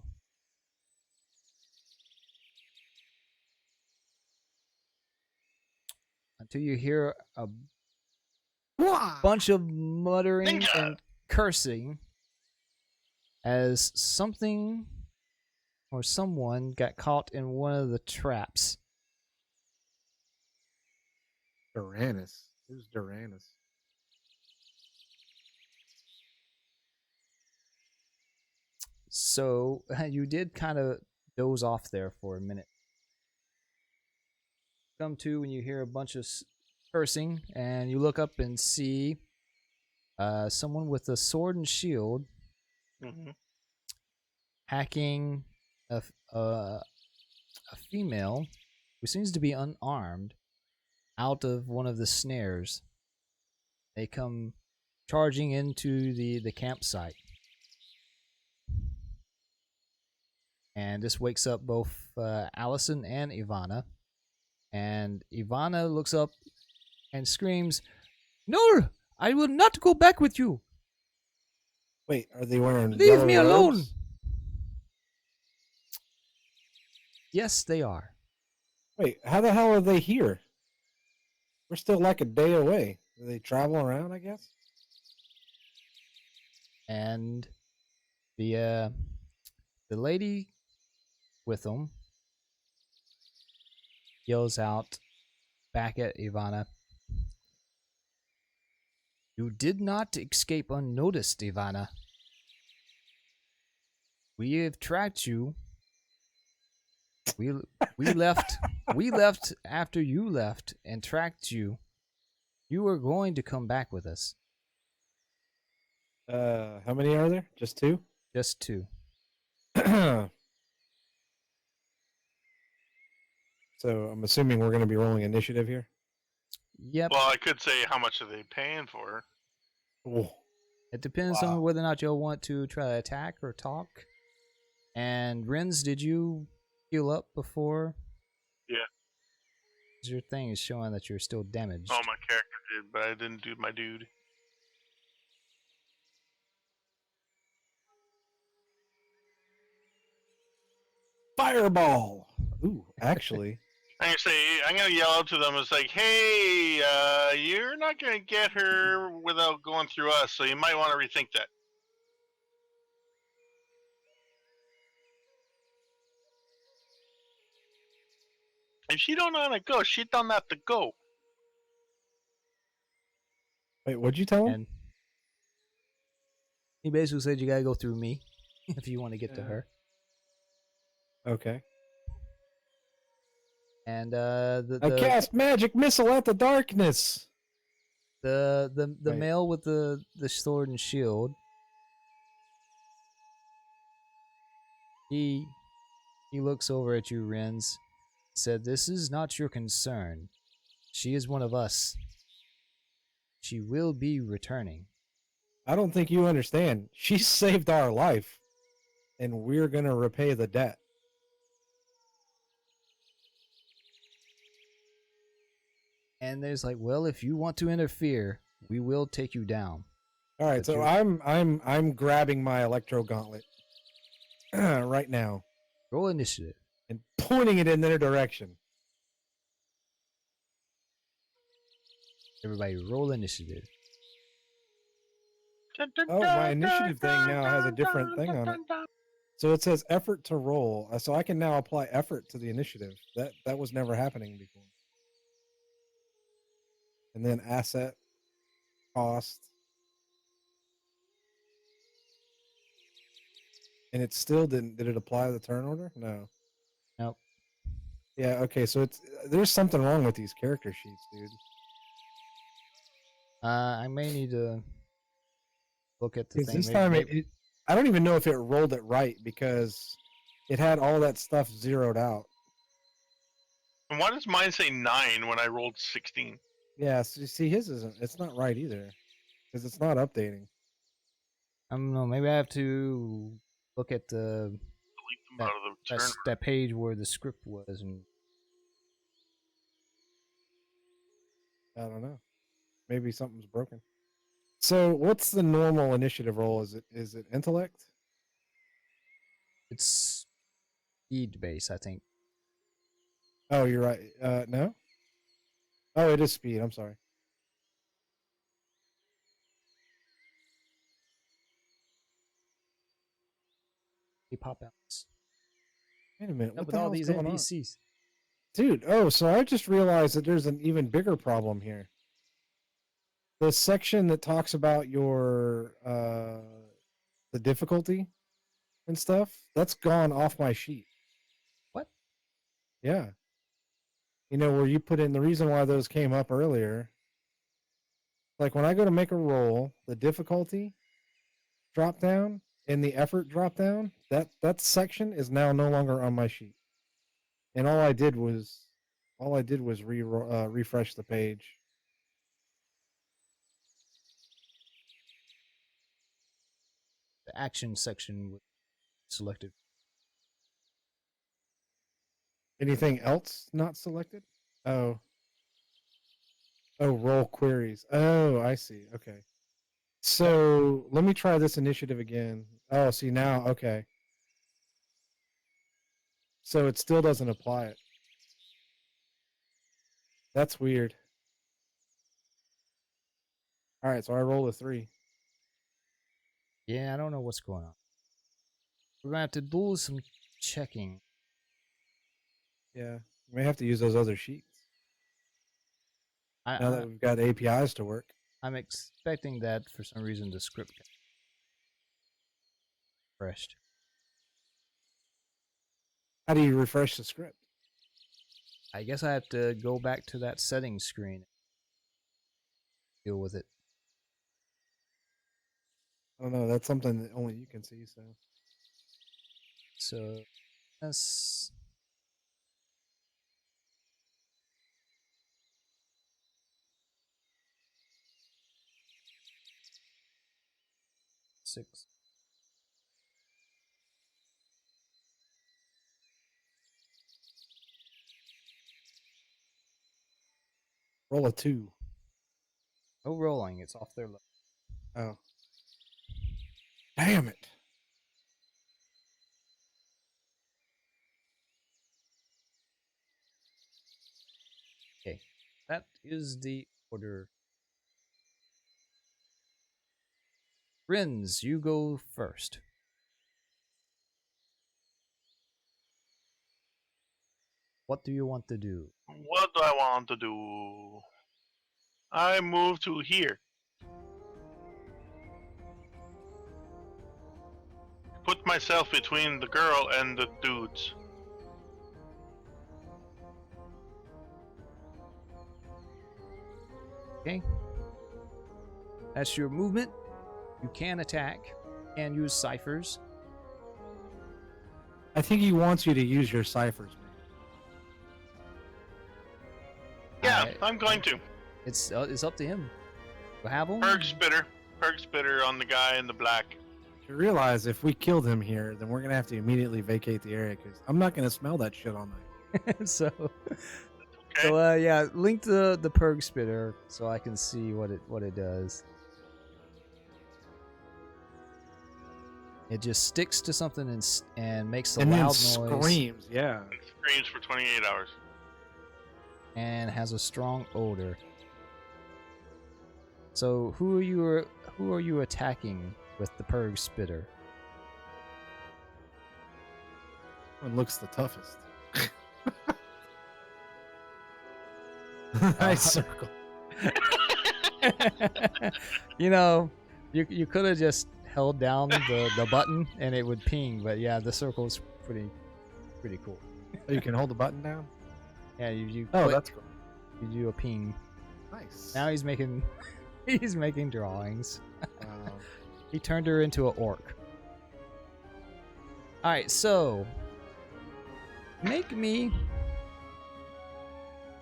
Until you hear a bunch of muttering Ninja! and cursing as something or someone got caught in one of the traps. Duranus. Who's Duranus? So you did kind of doze off there for a minute. Come to when you hear a bunch of cursing, and you look up and see someone with a sword and shield Mm-hmm. hacking a female who seems to be unarmed out of one of the snares. They come charging into the campsite. And this wakes up both Allison and Ivana. And Ivana looks up and screams, "No! I will not go back with you! Wait, are they wearing Leave yellow me alone!" robes? Yes, they are. Wait, how the hell are they here? We're still like a day away. Do they travel around, I guess? And the lady with them yells out back at Ivana, "You did not escape unnoticed, Ivana. We have tracked you. We left after you left and tracked you. You are going to come back with us. How many are there? Just two? Just two." So I'm assuming we're going to be rolling initiative here. Yep. Well, I could say how much are they paying for? Oh, It depends Wow. on whether or not you'll want to try to attack or talk. And Renz, did you heal up before? Yeah. Your thing is showing that you're still damaged. Oh, my character did, but I didn't do my dude. fireball! Ooh, actually, I'm gonna yell out to them. It's like, hey, you're not gonna get her without going through us, so you might want to rethink that. If she don't want to go, she don't have to go. wait, what'd you tell him? And he basically said you gotta go through me if you want to get to Yeah. her. Okay. And I the cast magic missile at the darkness. the Wait. male with the sword and shield, he looks over at you, Renz, said, "This is not your concern. She is one of us. She will be returning." I don't think you understand. She saved our life, and we're going to repay the debt. And there's like, well, if you want to interfere, we will take you down. All right, But so you're- I'm grabbing my electro gauntlet right now Roll initiative. and pointing it in their direction. Everybody, roll initiative. Oh, my initiative thing now has a different thing on it. So it says effort to roll. So I can now apply effort to the initiative. That was never happening before. And then asset cost. And it still didn't. Did it apply the turn order? No. Nope. Yeah. Okay. So there's something wrong with these character sheets, dude. I may need to look at the Because thing. this Maybe- time maybe- I don't even know if it rolled it right because it had all that stuff zeroed out. And why does mine say 9 when I rolled 16? Yeah. So you see, his isn't. It's not right either because it's not updating. I don't know. Maybe I have to look at the Delete them That- out of the turn. that page where the script was, and I don't know. Maybe something's broken. So what's the normal initiative roll? Is it intellect? it's speed base, I think. Oh, you're right. No. Oh, it is speed. I'm sorry. pop outs. Wait a minute. Up What with the all hell's these going on? NPCs. Dude, oh, so I just realized that there's an even bigger problem here. The section that talks about your the difficulty and stuff, that's gone off my sheet. What? Yeah. You know, where you put in the reason why those came up earlier. Like when I go to make a roll, the difficulty drop down and the effort drop down, that section is now no longer on my sheet. And all I did was refresh the page. The action section was selected. Anything else not selected? Oh. Oh, roll queries. Oh, I see. Okay. So let me try this initiative again. Oh, see now, okay. So it still doesn't apply it. That's weird. All right, so I roll a 3. Yeah, I don't know what's going on. We're gonna have to do some checking. Yeah, you may have to use those other sheets now that we've got APIs to work. I'm expecting that for some reason the script got refreshed. How do you refresh the script? I guess I have to go back to that settings screen. Deal with it. I don't know. That's something that only you can see. So, let's... Six. Roll a 2. No rolling. It's off their level. Oh. Damn it. Okay. That is the order. Rins, you go first. What do you want to do? What do I want to do? I move to here. Put myself between the girl and the dudes. Okay. That's your movement. You can attack and use ciphers. I think he wants you to use your ciphers, man. Yeah, I'm going to. It's up to him. You have him? Perg spitter on the guy in the black. You realize if we killed him here, then we're gonna have to immediately vacate the area because I'm not gonna smell that shit all night. so, Okay. Yeah, link the Perg spitter so I can see what it does. It just sticks to something and makes a And loud then noise screams, yeah. It screams for 28 hours. and has a strong odor. So who are you attacking with the Perg spitter? One looks the toughest. Nice circle. You know, you could have just held down the button and it would ping, but yeah, the circle's pretty cool. Oh, you can hold the button down? Yeah, you Oh, click, that's cool. you do a ping. Nice. Now he's making drawings. Wow. He turned her into an orc. All right, so make me.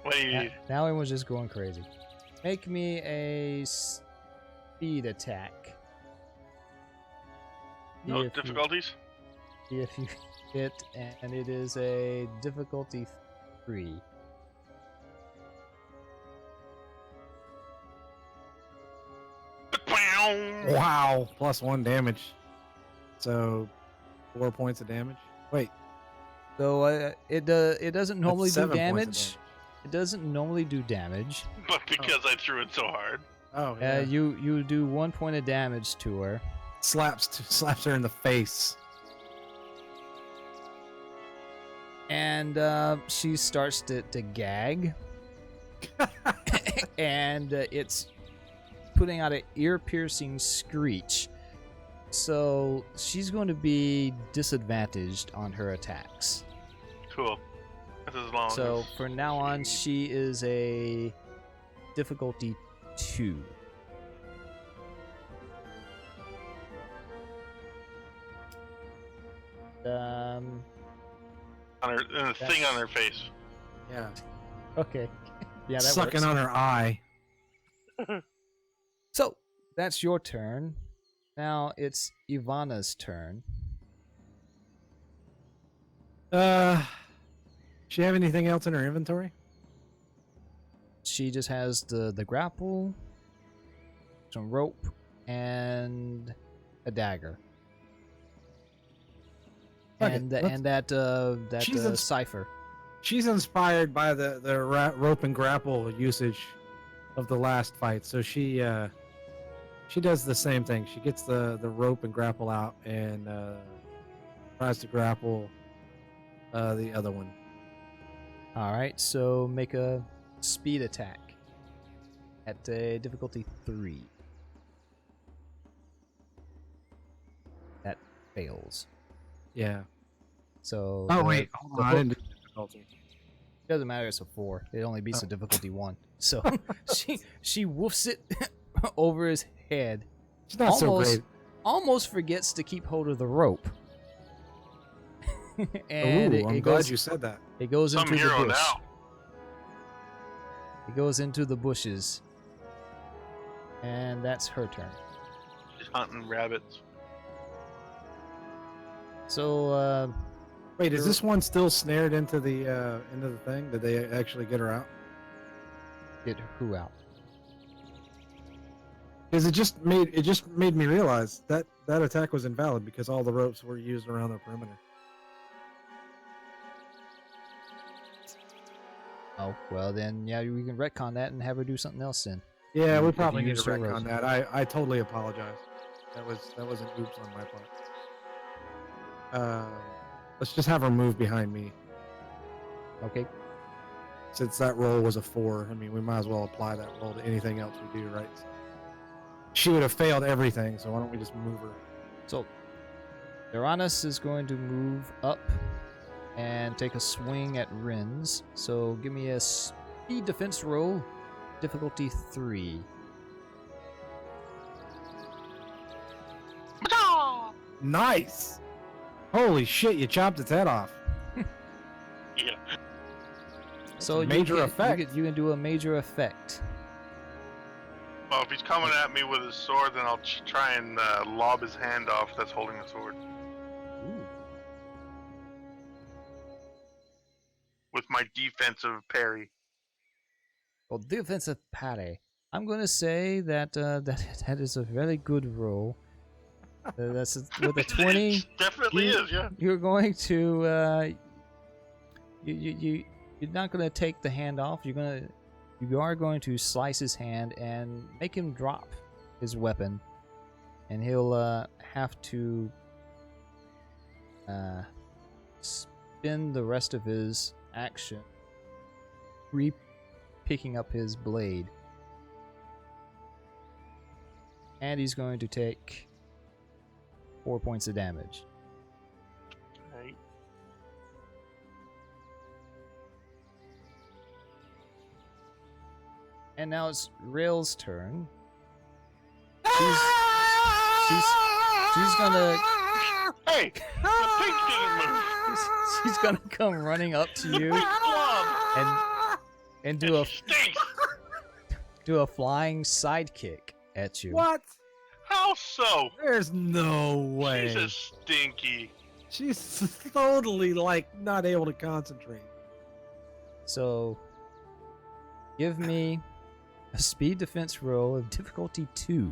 What do you need? Now everyone's just going crazy. Make me a speed attack. No difficulties? See if you hit, and it is a difficulty 3. Wow. +1 damage. So 4 points of damage. Wait. So it doesn't normally do 7 points of damage. It doesn't normally do damage. But because I threw it so hard. Oh, yeah. You do 1 point of damage to her. Slaps her in the face. And she starts to gag. And it's putting out an ear-piercing screech. So she's going to be disadvantaged on her attacks. Cool. That's as long So as for now on, she is a difficulty 2. on her, and the thing on her face. Yeah. Okay. Yeah, that Sucking works. on her eye. So that's your turn. Now it's Ivana's turn. She have anything else in her inventory? She just has the grapple, some rope, and a dagger. Okay, And let's- that She's in- cipher. She's inspired by the rope and grapple usage of the last fight, so she does the same thing. She gets the rope and grapple out and tries to grapple the other one. All right, so make a speed attack at difficulty 3. That fails. Yeah. So Oh the- wait, hold the on. I hook- didn't do difficulty. Doesn't matter. It's a 4. It only beats Oh. the difficulty 1. So she woofs it over his head. It's not so Almost. great. Almost forgets to keep hold of the rope. And Ooh, I'm it glad goes. you said that. It goes Some into the hero bush. now. It goes into the bushes. And that's her turn. She's hunting rabbits. So Wait, is this one still snared into the thing? Did they actually get her out? get who out? Because it just made me realize that that attack was invalid because all the ropes were used around the perimeter. Oh, well then, yeah, we can retcon that and have her do something else then. Yeah, You- we you probably can need use to her retcon ropes. that. I totally apologize. That was an oops on my part. Let's just have her move behind me. Okay. Since that roll was a 4, I mean, we might as well apply that roll to anything else we do, right? She would have failed everything, so why don't we just move her? So, Uranus is going to move up and take a swing at Rins. So, give me a speed defense roll, difficulty 3. Nice! Holy shit, you chopped its head off. Yeah. So, a major you effect. can do a major effect. Well, if he's coming at me with his sword, then I'll try and lob his hand off that's holding the sword Ooh. with my defensive parry. Well, defensive parry. I'm going to say that that is a very good roll. That's with a 20. It definitely you- is, yeah. You're going to you're not going to take the hand off. You are going to slice his hand and make him drop his weapon, and he'll have to spend the rest of his action picking up his blade, and he's going to take 4 points of damage. Right. And now it's Rail's turn. She's gonna Hey! The pig didn't move! she's gonna come running up to you Big blob! and It stinks! do a flying sidekick at you. What? How so? There's no way. She's a stinky. She's totally, like, not able to concentrate. So give me a speed defense roll of difficulty 2.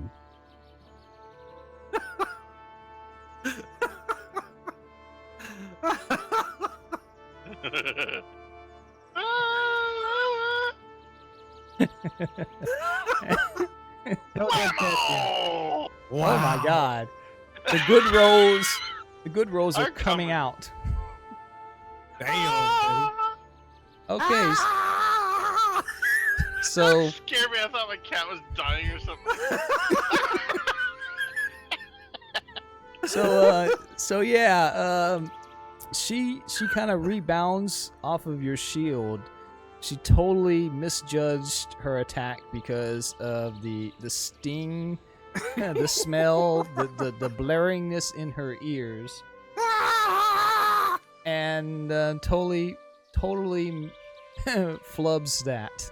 Whammo! Oh my god. The good rolls are I'm coming coming. out. Damn. Okay. So Scared me. I thought my cat was dying or something. so yeah, she kind of rebounds off of your shield. She totally misjudged her attack because of the sting, the smell, the blaringness in her ears, and totally flubs that.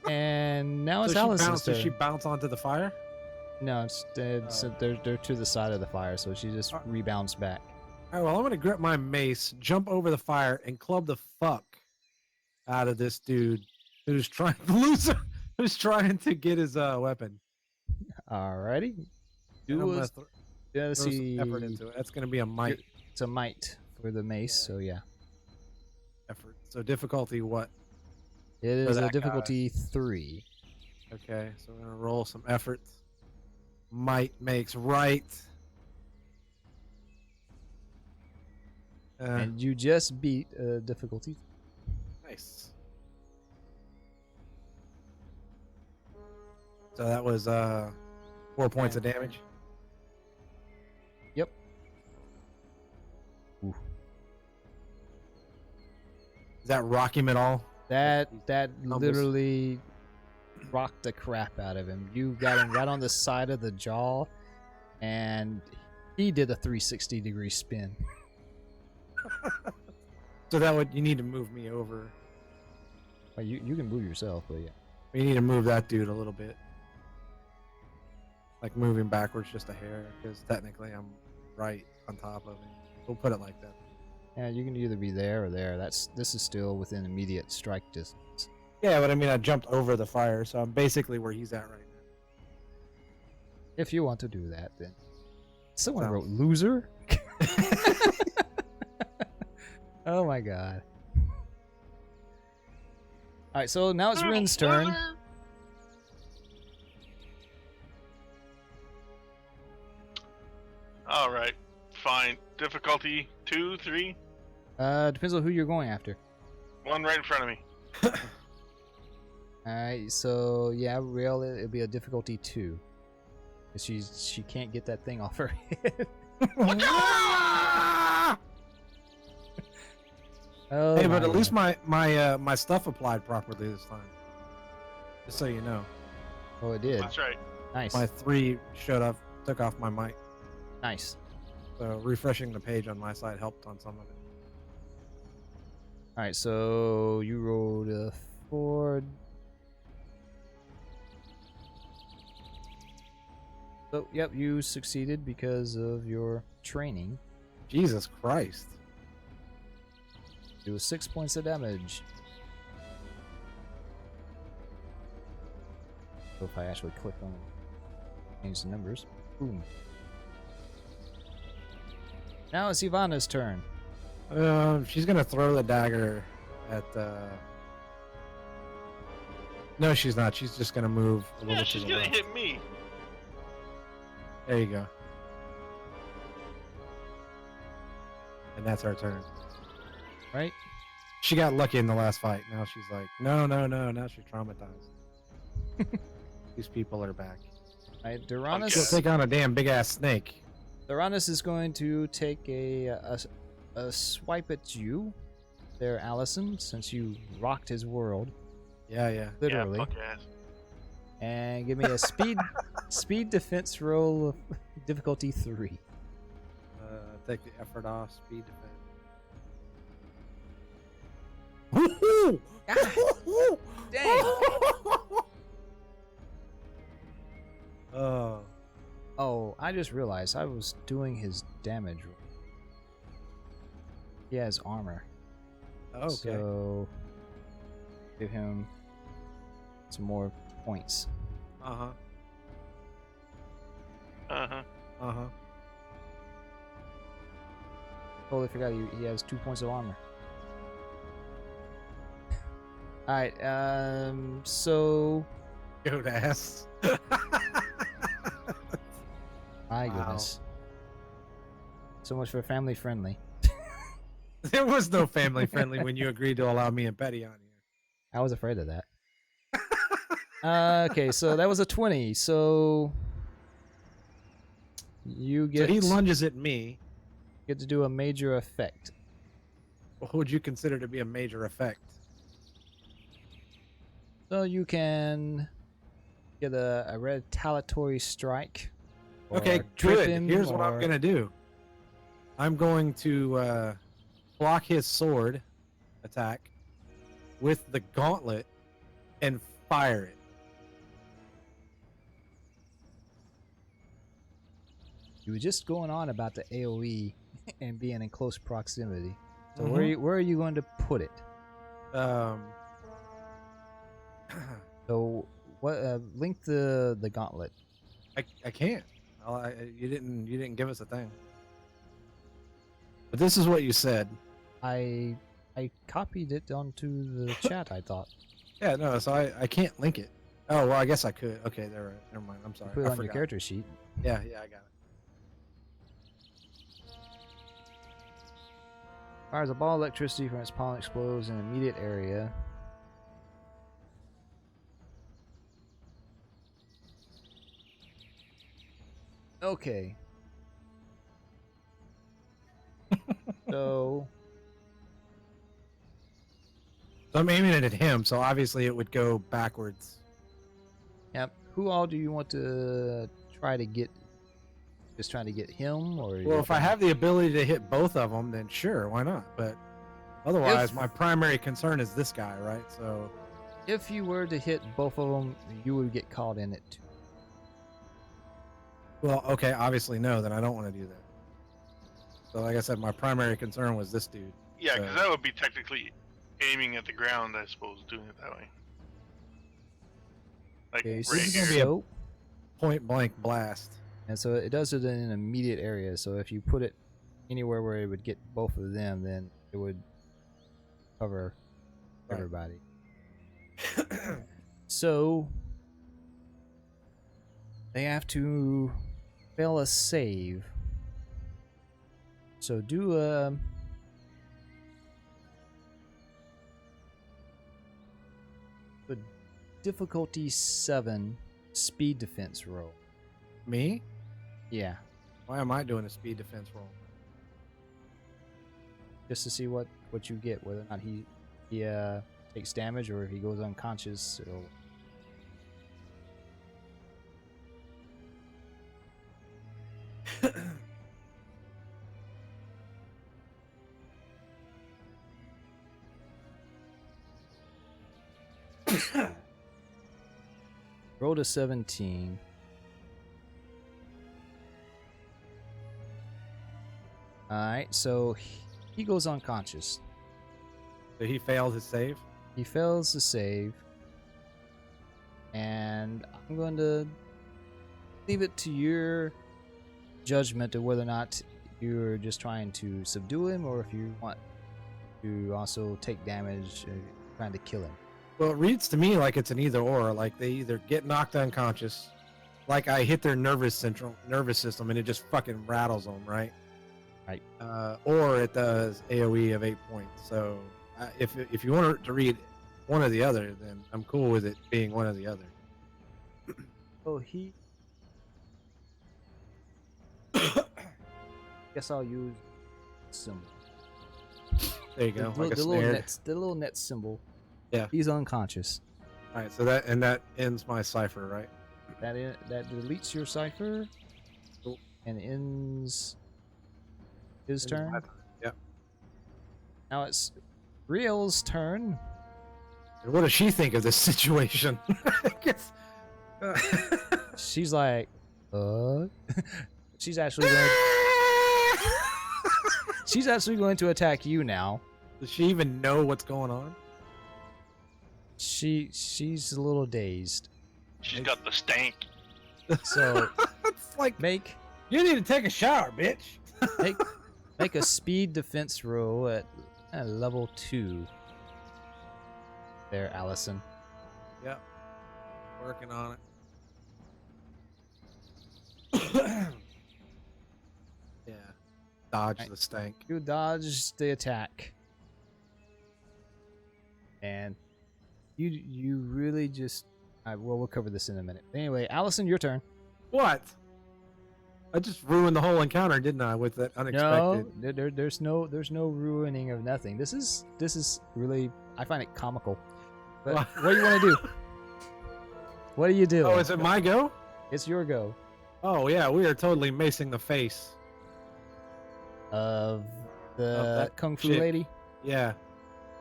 And now it's Allison's turn. Does she bounce onto the fire? No, so they're to the side of the fire, so she just rebounds back. All right, well, I'm gonna grip my mace, jump over the fire, and club the fuck out of this dude who's trying who's trying to get his weapon. Alrighty. And I'm gonna Let's throw see. some effort into it. That's gonna be a might It's a might for the mace, so yeah. effort. So difficulty what? It is a that guy. difficulty 3. Okay, so we're gonna roll some effort. Might makes right. And you just beat difficulty. Nice. So that was 4 points of damage. Yep. Ooh. Does that rock him at all? That Numbers. literally rocked the crap out of him. You got him right on the side of the jaw, and he did a 360-degree spin. So that would, you need to move me over. Well, you can move yourself, but yeah. We need to move that dude a little bit. Like moving backwards just a hair, because technically I'm right on top of him. We'll put it like that. Yeah, you can either be there or there. This is still within immediate strike distance. Yeah, but I mean, I jumped over the fire, so I'm basically where he's at right now. If you want to do that, then. Someone Sounds- wrote loser? Oh my god. Alright, so now it's Rin's turn. Alright, fine. Difficulty 2, 3, Depends on who you're going after. 1 right in front of me. Alright, so yeah, Rail, it'll be a difficulty 2. 'Cause she can't get that thing off her head. Oh Hey, but my at least God. my stuff applied properly this time. Just so you know, Oh, it did. That's right. Nice. my 3 showed up, took off my mic. Nice. So refreshing the page on my side helped on some of it. Alright, so you rolled a 4. So, yep, you succeeded because of your training. Jesus Christ. Do 6 points of damage. So if I actually click on change the numbers. Boom. Now it's Ivana's turn. She's gonna throw the dagger at. No, she's not. She's just gonna move a little Yeah, to she's the gonna left. hit me. There you go. And that's her turn. Right? She got lucky in the last fight. Now she's like, no. Now she's traumatized. These people are back. Alright, Okay. Duranus, Take on a damn big ass snake. Duranus is going to take a swipe at you there, Allison, since you rocked his world. Yeah. Literally. Yeah, fuck ass. And give me a speed defense roll of difficulty 3. Take the effort off. Speed defense. Woohoo! Dang. Oh. Oh, I just realized I was doing his damage roll. He has armor. Okay. So give him some more points. Uh-huh. Uh-huh. Uh-huh. Totally forgot he has 2 points of armor. Alright, so Goat ass. my Wow. goodness. So much for family friendly. There was no family friendly when you agreed to allow me and Petty on here. I was afraid of that. Okay, so that was a 20. So you So get he lunges at me. get to do a major effect. What would you consider to be a major effect? So you can get a retaliatory strike. Okay, or trip good. him, Here's what I'm or- gonna do. I'm going to block his sword attack with the gauntlet and fire it. You were just going on about the AOE and being in close proximity. So Mhm. where are you going to put it? Um, So what? Link the gauntlet. I can't. You didn't give us a thing. But this is what you said. I copied it onto the chat. I thought Yeah, no. So I can't link it. Oh well, I guess I could. Okay, there. Never mind. I'm sorry. put it I on your forgot. character sheet. Yeah, I got it. Fires a ball of electricity from its palm, explodes in an immediate area. Okay. So So I'm aiming it at him. So obviously it would go backwards. yep. Who all do you want to try to get? Just trying to get him, or Well, if I have the ability to hit both of them, then sure, why not? But otherwise, If- my primary concern is this guy, right? So if you were to hit both of them, you would get caught in it too. well, okay, obviously no. Then I don't want to do that. So like I said, my primary concern was this dude. Yeah, because So- that would be technically aiming at the ground, I suppose, doing it that way. Like Okay, so right this is here. gonna be a- so- Point blank blast. and so it does it in an immediate area. So if you put it anywhere where it would get both of them, then it would cover Right. everybody. So they have to fail a save. So do a difficulty 7 speed defense roll. Me? Yeah, Why am I doing a speed defense roll? just to see what you get, whether or not he takes damage or if he goes unconscious. It'll roll to 17. Alright, so he goes unconscious. So he failed his save. He fails the save. And I'm going to leave it to your judgment of whether or not you're just trying to subdue him or if you want to also take damage trying to kill him. Well, it reads to me like it's an either or. Like they either get knocked unconscious, like I hit their nervous system and it just fucking rattles them, right? Right. Or it does AOE of 8 points. So if you want to read one or the other, then I'm cool with it being one or the other. Oh, he. Guess I'll use symbol. There you go. The, Like a the little snare. the little net symbol. Yeah. He's unconscious. All right. So that ends my cipher, right? That deletes your cipher. Cool. And ends his Ends my turn. turn. Yep. Now it's Riel's turn. And what does she think of this situation? I guess- She's like, she's actually going. She's actually going to attack you now. Does she even know what's going on? She's a little dazed. She's got the stank. So It's like make you need to take a shower, bitch. make a speed defense roll at level 2. There, Allison. Yep. Working on it. Yeah. dodge Right. the stank. You dodge the attack. And you really just... Alright, well, we'll cover this in a minute. Anyway, Allison, your turn. What? I just ruined the whole encounter, didn't I, with that unexpected? No, there's no ruining of nothing. This is really... I find it comical. But What? what do you want to do? What do you do? Oh, is it my go? It's your go. Oh yeah, we are totally macing the face. Of the that Kung Fu chick. lady? Yeah.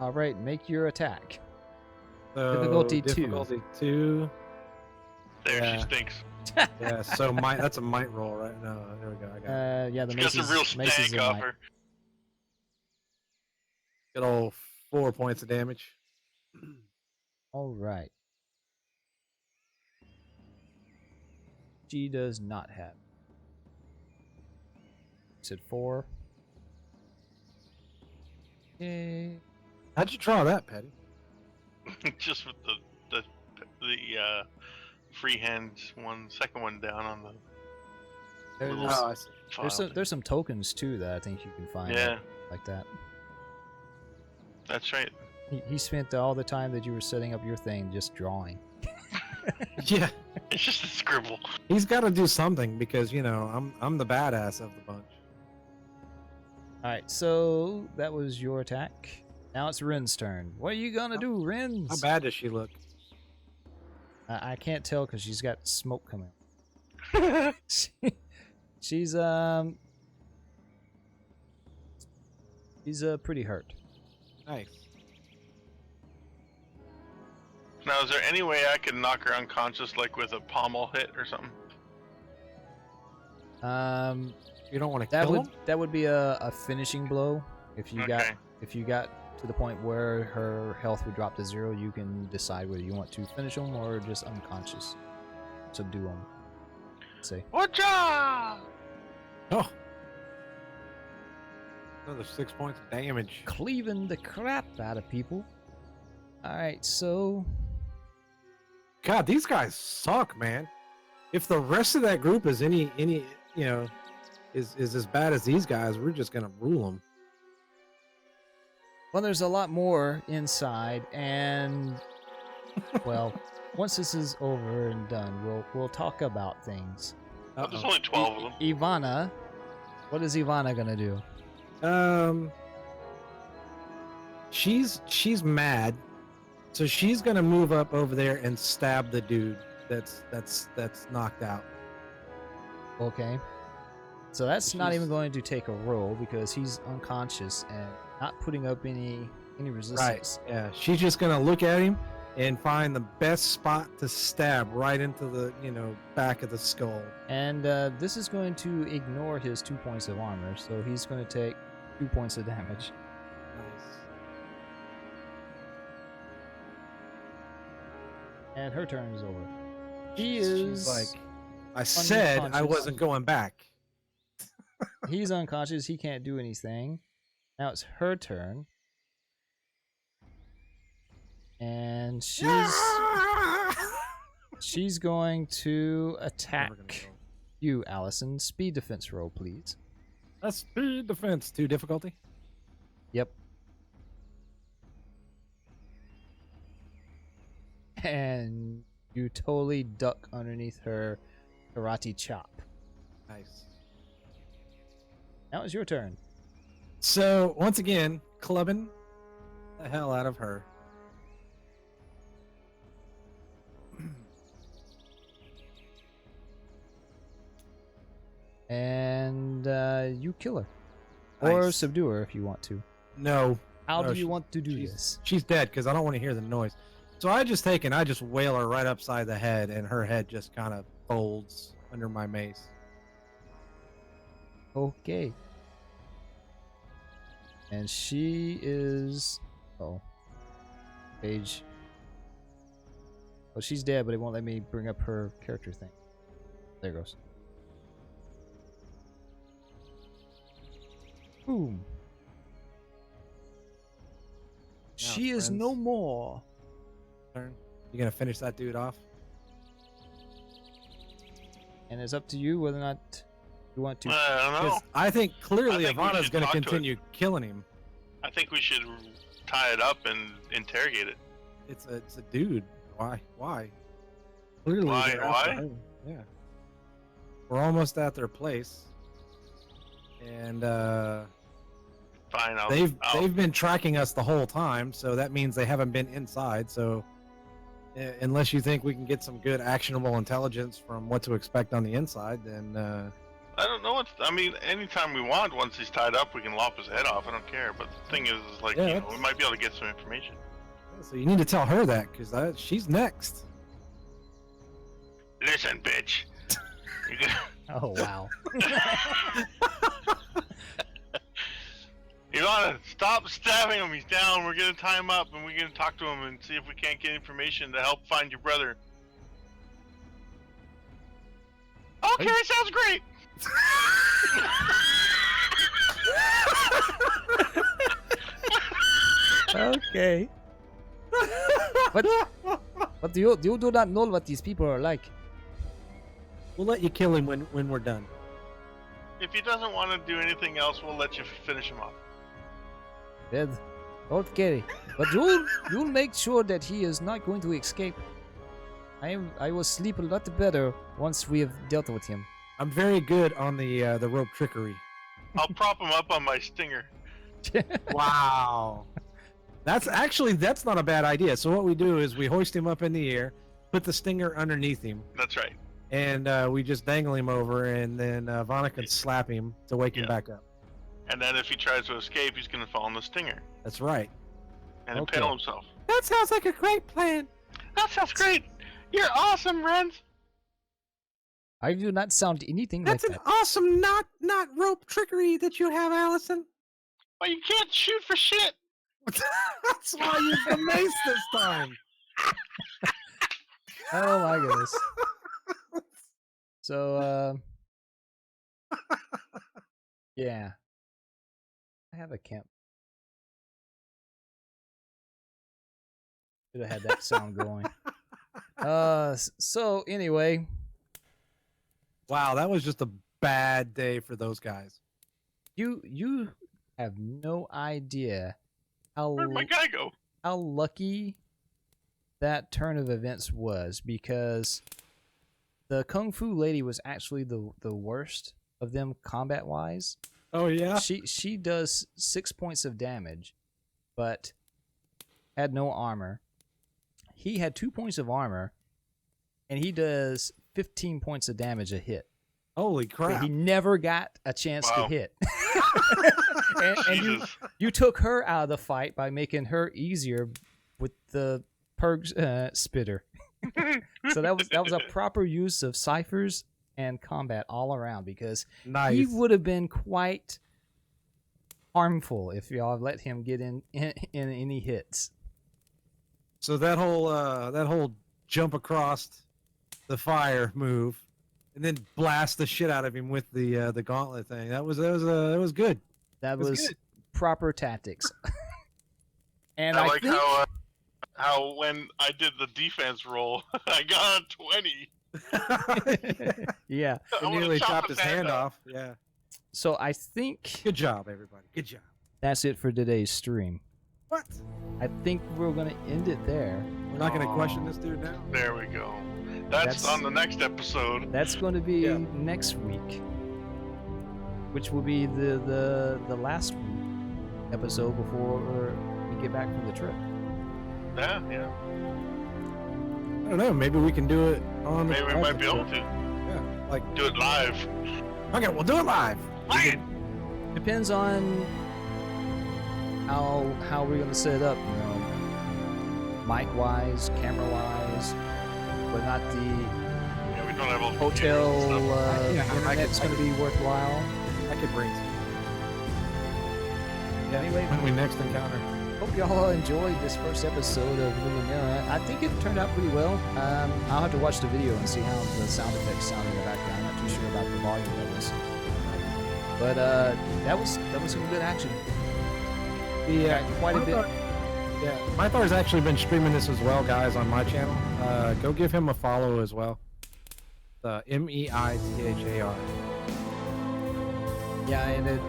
Alright, make your attack. So, Difficulty 2. Difficulty 2. There, Yeah. she stinks. Yeah. So that's a might roll right now. There we go. I got it. Yeah, the She got some real mace is stank a off might. her. Good old 4 points of damage. Alright. She does not have. You said 4. Okay. How'd you draw that, Patty? Just with the freehand one, second one down on the There's, Oh, I see. file. there's some tokens too that I think you can find Yeah, like that. that's right. He spent all the time that you were setting up your thing just drawing. Yeah. It's just a scribble. He's got to do something because I'm the badass of the bunch. Alright, so that was your attack. Now it's Ren's turn. What are you gonna do, Ren? How bad does she look? I can't tell because she's got smoke coming. She's pretty hurt. Nice. Now, is there any way I could knock her unconscious, like with a pommel hit or something? You don't want to That kill would him? that would be a finishing blow. If you Okay. got to the point where her health would drop to 0, you can decide whether you want to finish them or just unconscious. Subdue them. Say. Whatcha? Oh. Another 6 points of damage. Cleaving the crap out of people. Alright, so God, these guys suck, man. If the rest of that group is any is as bad as these guys, we're just gonna rule them. well, there's a lot more inside, and well, once this is over and done, we'll talk about things. There's only 12 of them. Ivana, what is Ivana gonna do? She's mad, so she's gonna move up over there and stab the dude that's knocked out. Okay, so that's not She's- even going to take a roll because he's unconscious and not putting up any Right. resistance. Yeah. She's just gonna look at him and find the best spot to stab right into the back of the skull. And this is going to ignore his 2 points of armor, so he's going to take 2 points of damage. Nice. And her turn is over. He She's is like, I said I unconscious. wasn't going back. He's unconscious. He can't do anything. Now it's her turn. And she's going to attack you, Allison. Speed defense roll, please. That's speed defense. 2 difficulty. Yep. And you totally duck underneath her karate chop. Nice. Now it's your turn. So once again, clubbing the hell out of her. And you kill her. Or Nice. subdue her if you want to. No, How No, do you she- want to do this? she's dead because I don't want to hear the noise. So I just wail her right upside the head, and her head just kind of folds under my mace. Okay. And she is... Oh. Page. Well, she's dead, but it won't let me bring up her character thing. There it goes. Boom. She is friends. no more. Turn. You gonna finish that dude off? And it's up to you whether or not You want to? I don't know. 'Cause I think clearly I think we Ivana's should going to talk to it. continue killing him. I think we should tie it up and interrogate it. It's a dude. Why? Clearly. Why? they're after her. Yeah. We're almost at their place, and Fine, I'll, they've been tracking us the whole time, so that means they haven't been inside. So unless you think we can get some good actionable intelligence from what to expect on the inside, then I don't know I mean, anytime we want, once he's tied up, we can lop his head off. I don't care. But the thing is like, Yeah, you know, that's- we might be able to get some information. so you need to tell her that because she's next. Listen, bitch. You're gonna- Oh wow. You wanna stop stabbing him? He's down. We're gonna tie him up, and we're gonna talk to him and see if we can't get information to help find your brother. Okay, Hey. sounds great. Okay. But you do not know what these people are like. We'll let you kill him when we're done. If he doesn't want to do anything else, we'll let you finish him off. Well, okay. But you'll make sure that he is not going to escape. I will sleep a lot better once we have dealt with him. I'm very good on the rope trickery. I'll prop him up on my stinger. Wow. That's not a bad idea. So what we do is we hoist him up in the air, put the stinger underneath him, That's right. and we just dangle him over, and then Vana can slap him to wake him Yeah. back up. And then if he tries to escape, he's gonna fall on the stinger That's right. and Okay. impale himself. That sounds like a great plan. That sounds great. You're awesome, Renz. I do not sound anything That's like an that. awesome not rope trickery that you have, Allison. Well, you can't shoot for shit. That's why you used the mace this time. Oh my goodness. So, yeah. I have a camp. Should have had that sound going. So anyway, Wow, that was just a bad day for those guys. you have no idea Where'd my guy go? how lucky that turn of events was, because the Kung Fu lady was actually the worst of them combat wise. Oh yeah. She does 6 points of damage, but had no armor. He had 2 points of armor, and he does 15 points of damage a hit. Holy But crap. he never got a chance to Wow. hit. and Jesus. you took her out of the fight by making her easier with the Purg spitter. So that was a proper use of ciphers and combat all around, because Nice. he would have been quite harmful if y'all let him get in any hits. So that whole jump across the fire move, and then blast the shit out of him with the gauntlet thing. That was good. That was was good. proper tactics. And I I like think how when I did the defense roll, I got a 20. yeah. I He wanna nearly chop chopped his hand off. Yeah. So I think Good job, everybody. Good job. that's it for today's stream. What? I think we're gonna end it there. We're not gonna question this dude now. There we go. That's on the next episode. That's going to be Yeah. next week, which will be the last episode before we get back from the trip. Yeah. I don't know. Maybe we can do it on. Maybe we might be able to Yeah. Like, do it live. okay, we'll do it live. Play it. Depends on how we're gonna set it up, you know, mic wise, camera wise, but not the Yeah, we don't have all the hotel cameras and stuff. Yeah, I internet's could- gonna be worthwhile. I could bring some. Anyway, When we next encounter. hope y'all enjoyed this first episode of Luminera. I think it turned out pretty well. I'll have to watch the video and see how the sound effects sound in the background. I'm not too sure about the volume levels, but that was some good action. Yeah, Got quite a bit. Yeah, Mythar's actually been streaming this as well, guys, on my channel. Go give him a follow as well. MEITHAR. Yeah, and if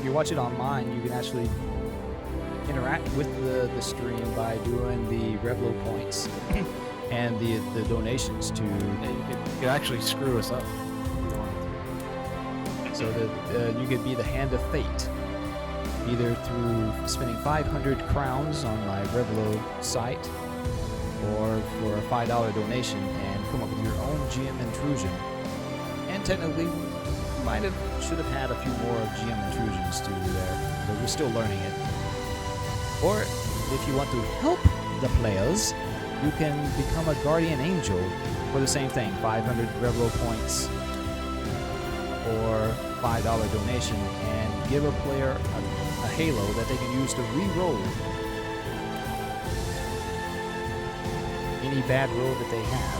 you watch it online, you can actually interact with the stream by doing the Revlo points and the donations to. Yeah, you could actually screw us up. So that you could be the hand of fate, either through spending 500 crowns on my Revlo site, or for a $5 donation and come up with your own GM intrusion. And technically, we should have had a few more GM intrusions to do there, but we're still learning it. Or if you want to help the players, you can become a guardian angel for the same thing, 500 Revlo points or $5 donation, and give a player a halo that they can use to re-roll any bad roll that they have.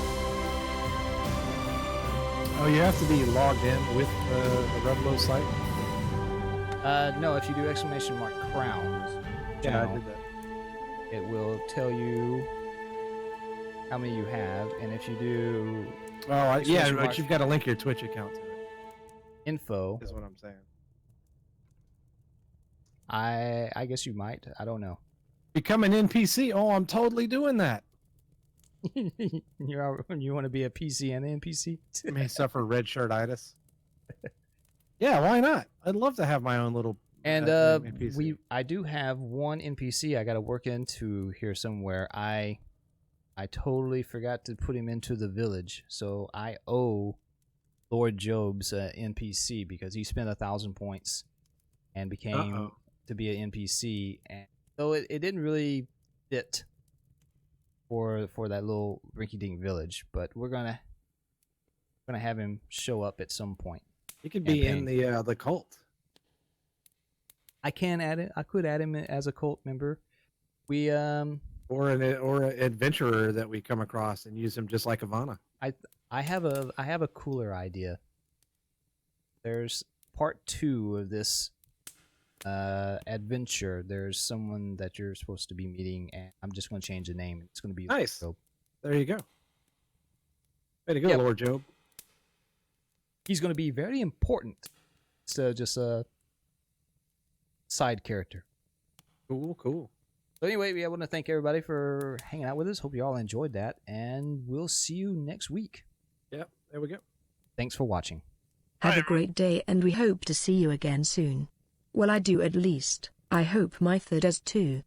Oh, you have to be logged in with the Revlo site? No, if you do !crowns, Yeah, I channel, did that. it will tell you how many you have, and if you do Oh, yeah, Exclamation but mark. you've got to link your Twitch account to it, info, is what I'm saying. I guess you might. I don't know. Become an NPC? Oh, I'm totally doing that. You want to be a PC and an NPC? I may suffer red shirtitis. Yeah, why not? I'd love to have my own little And NPC. I do have one NPC I got to work into here somewhere. I totally forgot to put him into the village, so I owe Lord Job's NPC because he spent 1,000 points and became to be an NPC, and so it didn't really fit for that little rinky-dink village. But we're gonna have him show up at some point. He could be in campaign. the cult. I can add it. I could add him as a cult member. We Or an adventurer that we come across and use him just like Ivana. I have a cooler idea. There's part 2 of this adventure. There's someone that you're supposed to be meeting, and I'm just going to change the name. It's going to be Nice. Job. There you go. Way to go, Yep. Lord Job. He's going to be very important. So just a side character. Cool, cool. So anyway, I want to thank everybody for hanging out with us. Hope you all enjoyed that, and we'll see you next week. Yep, there we go. Thanks for watching. Have a great day, and we hope to see you again soon. Well, I do at least. I hope Mytha does too.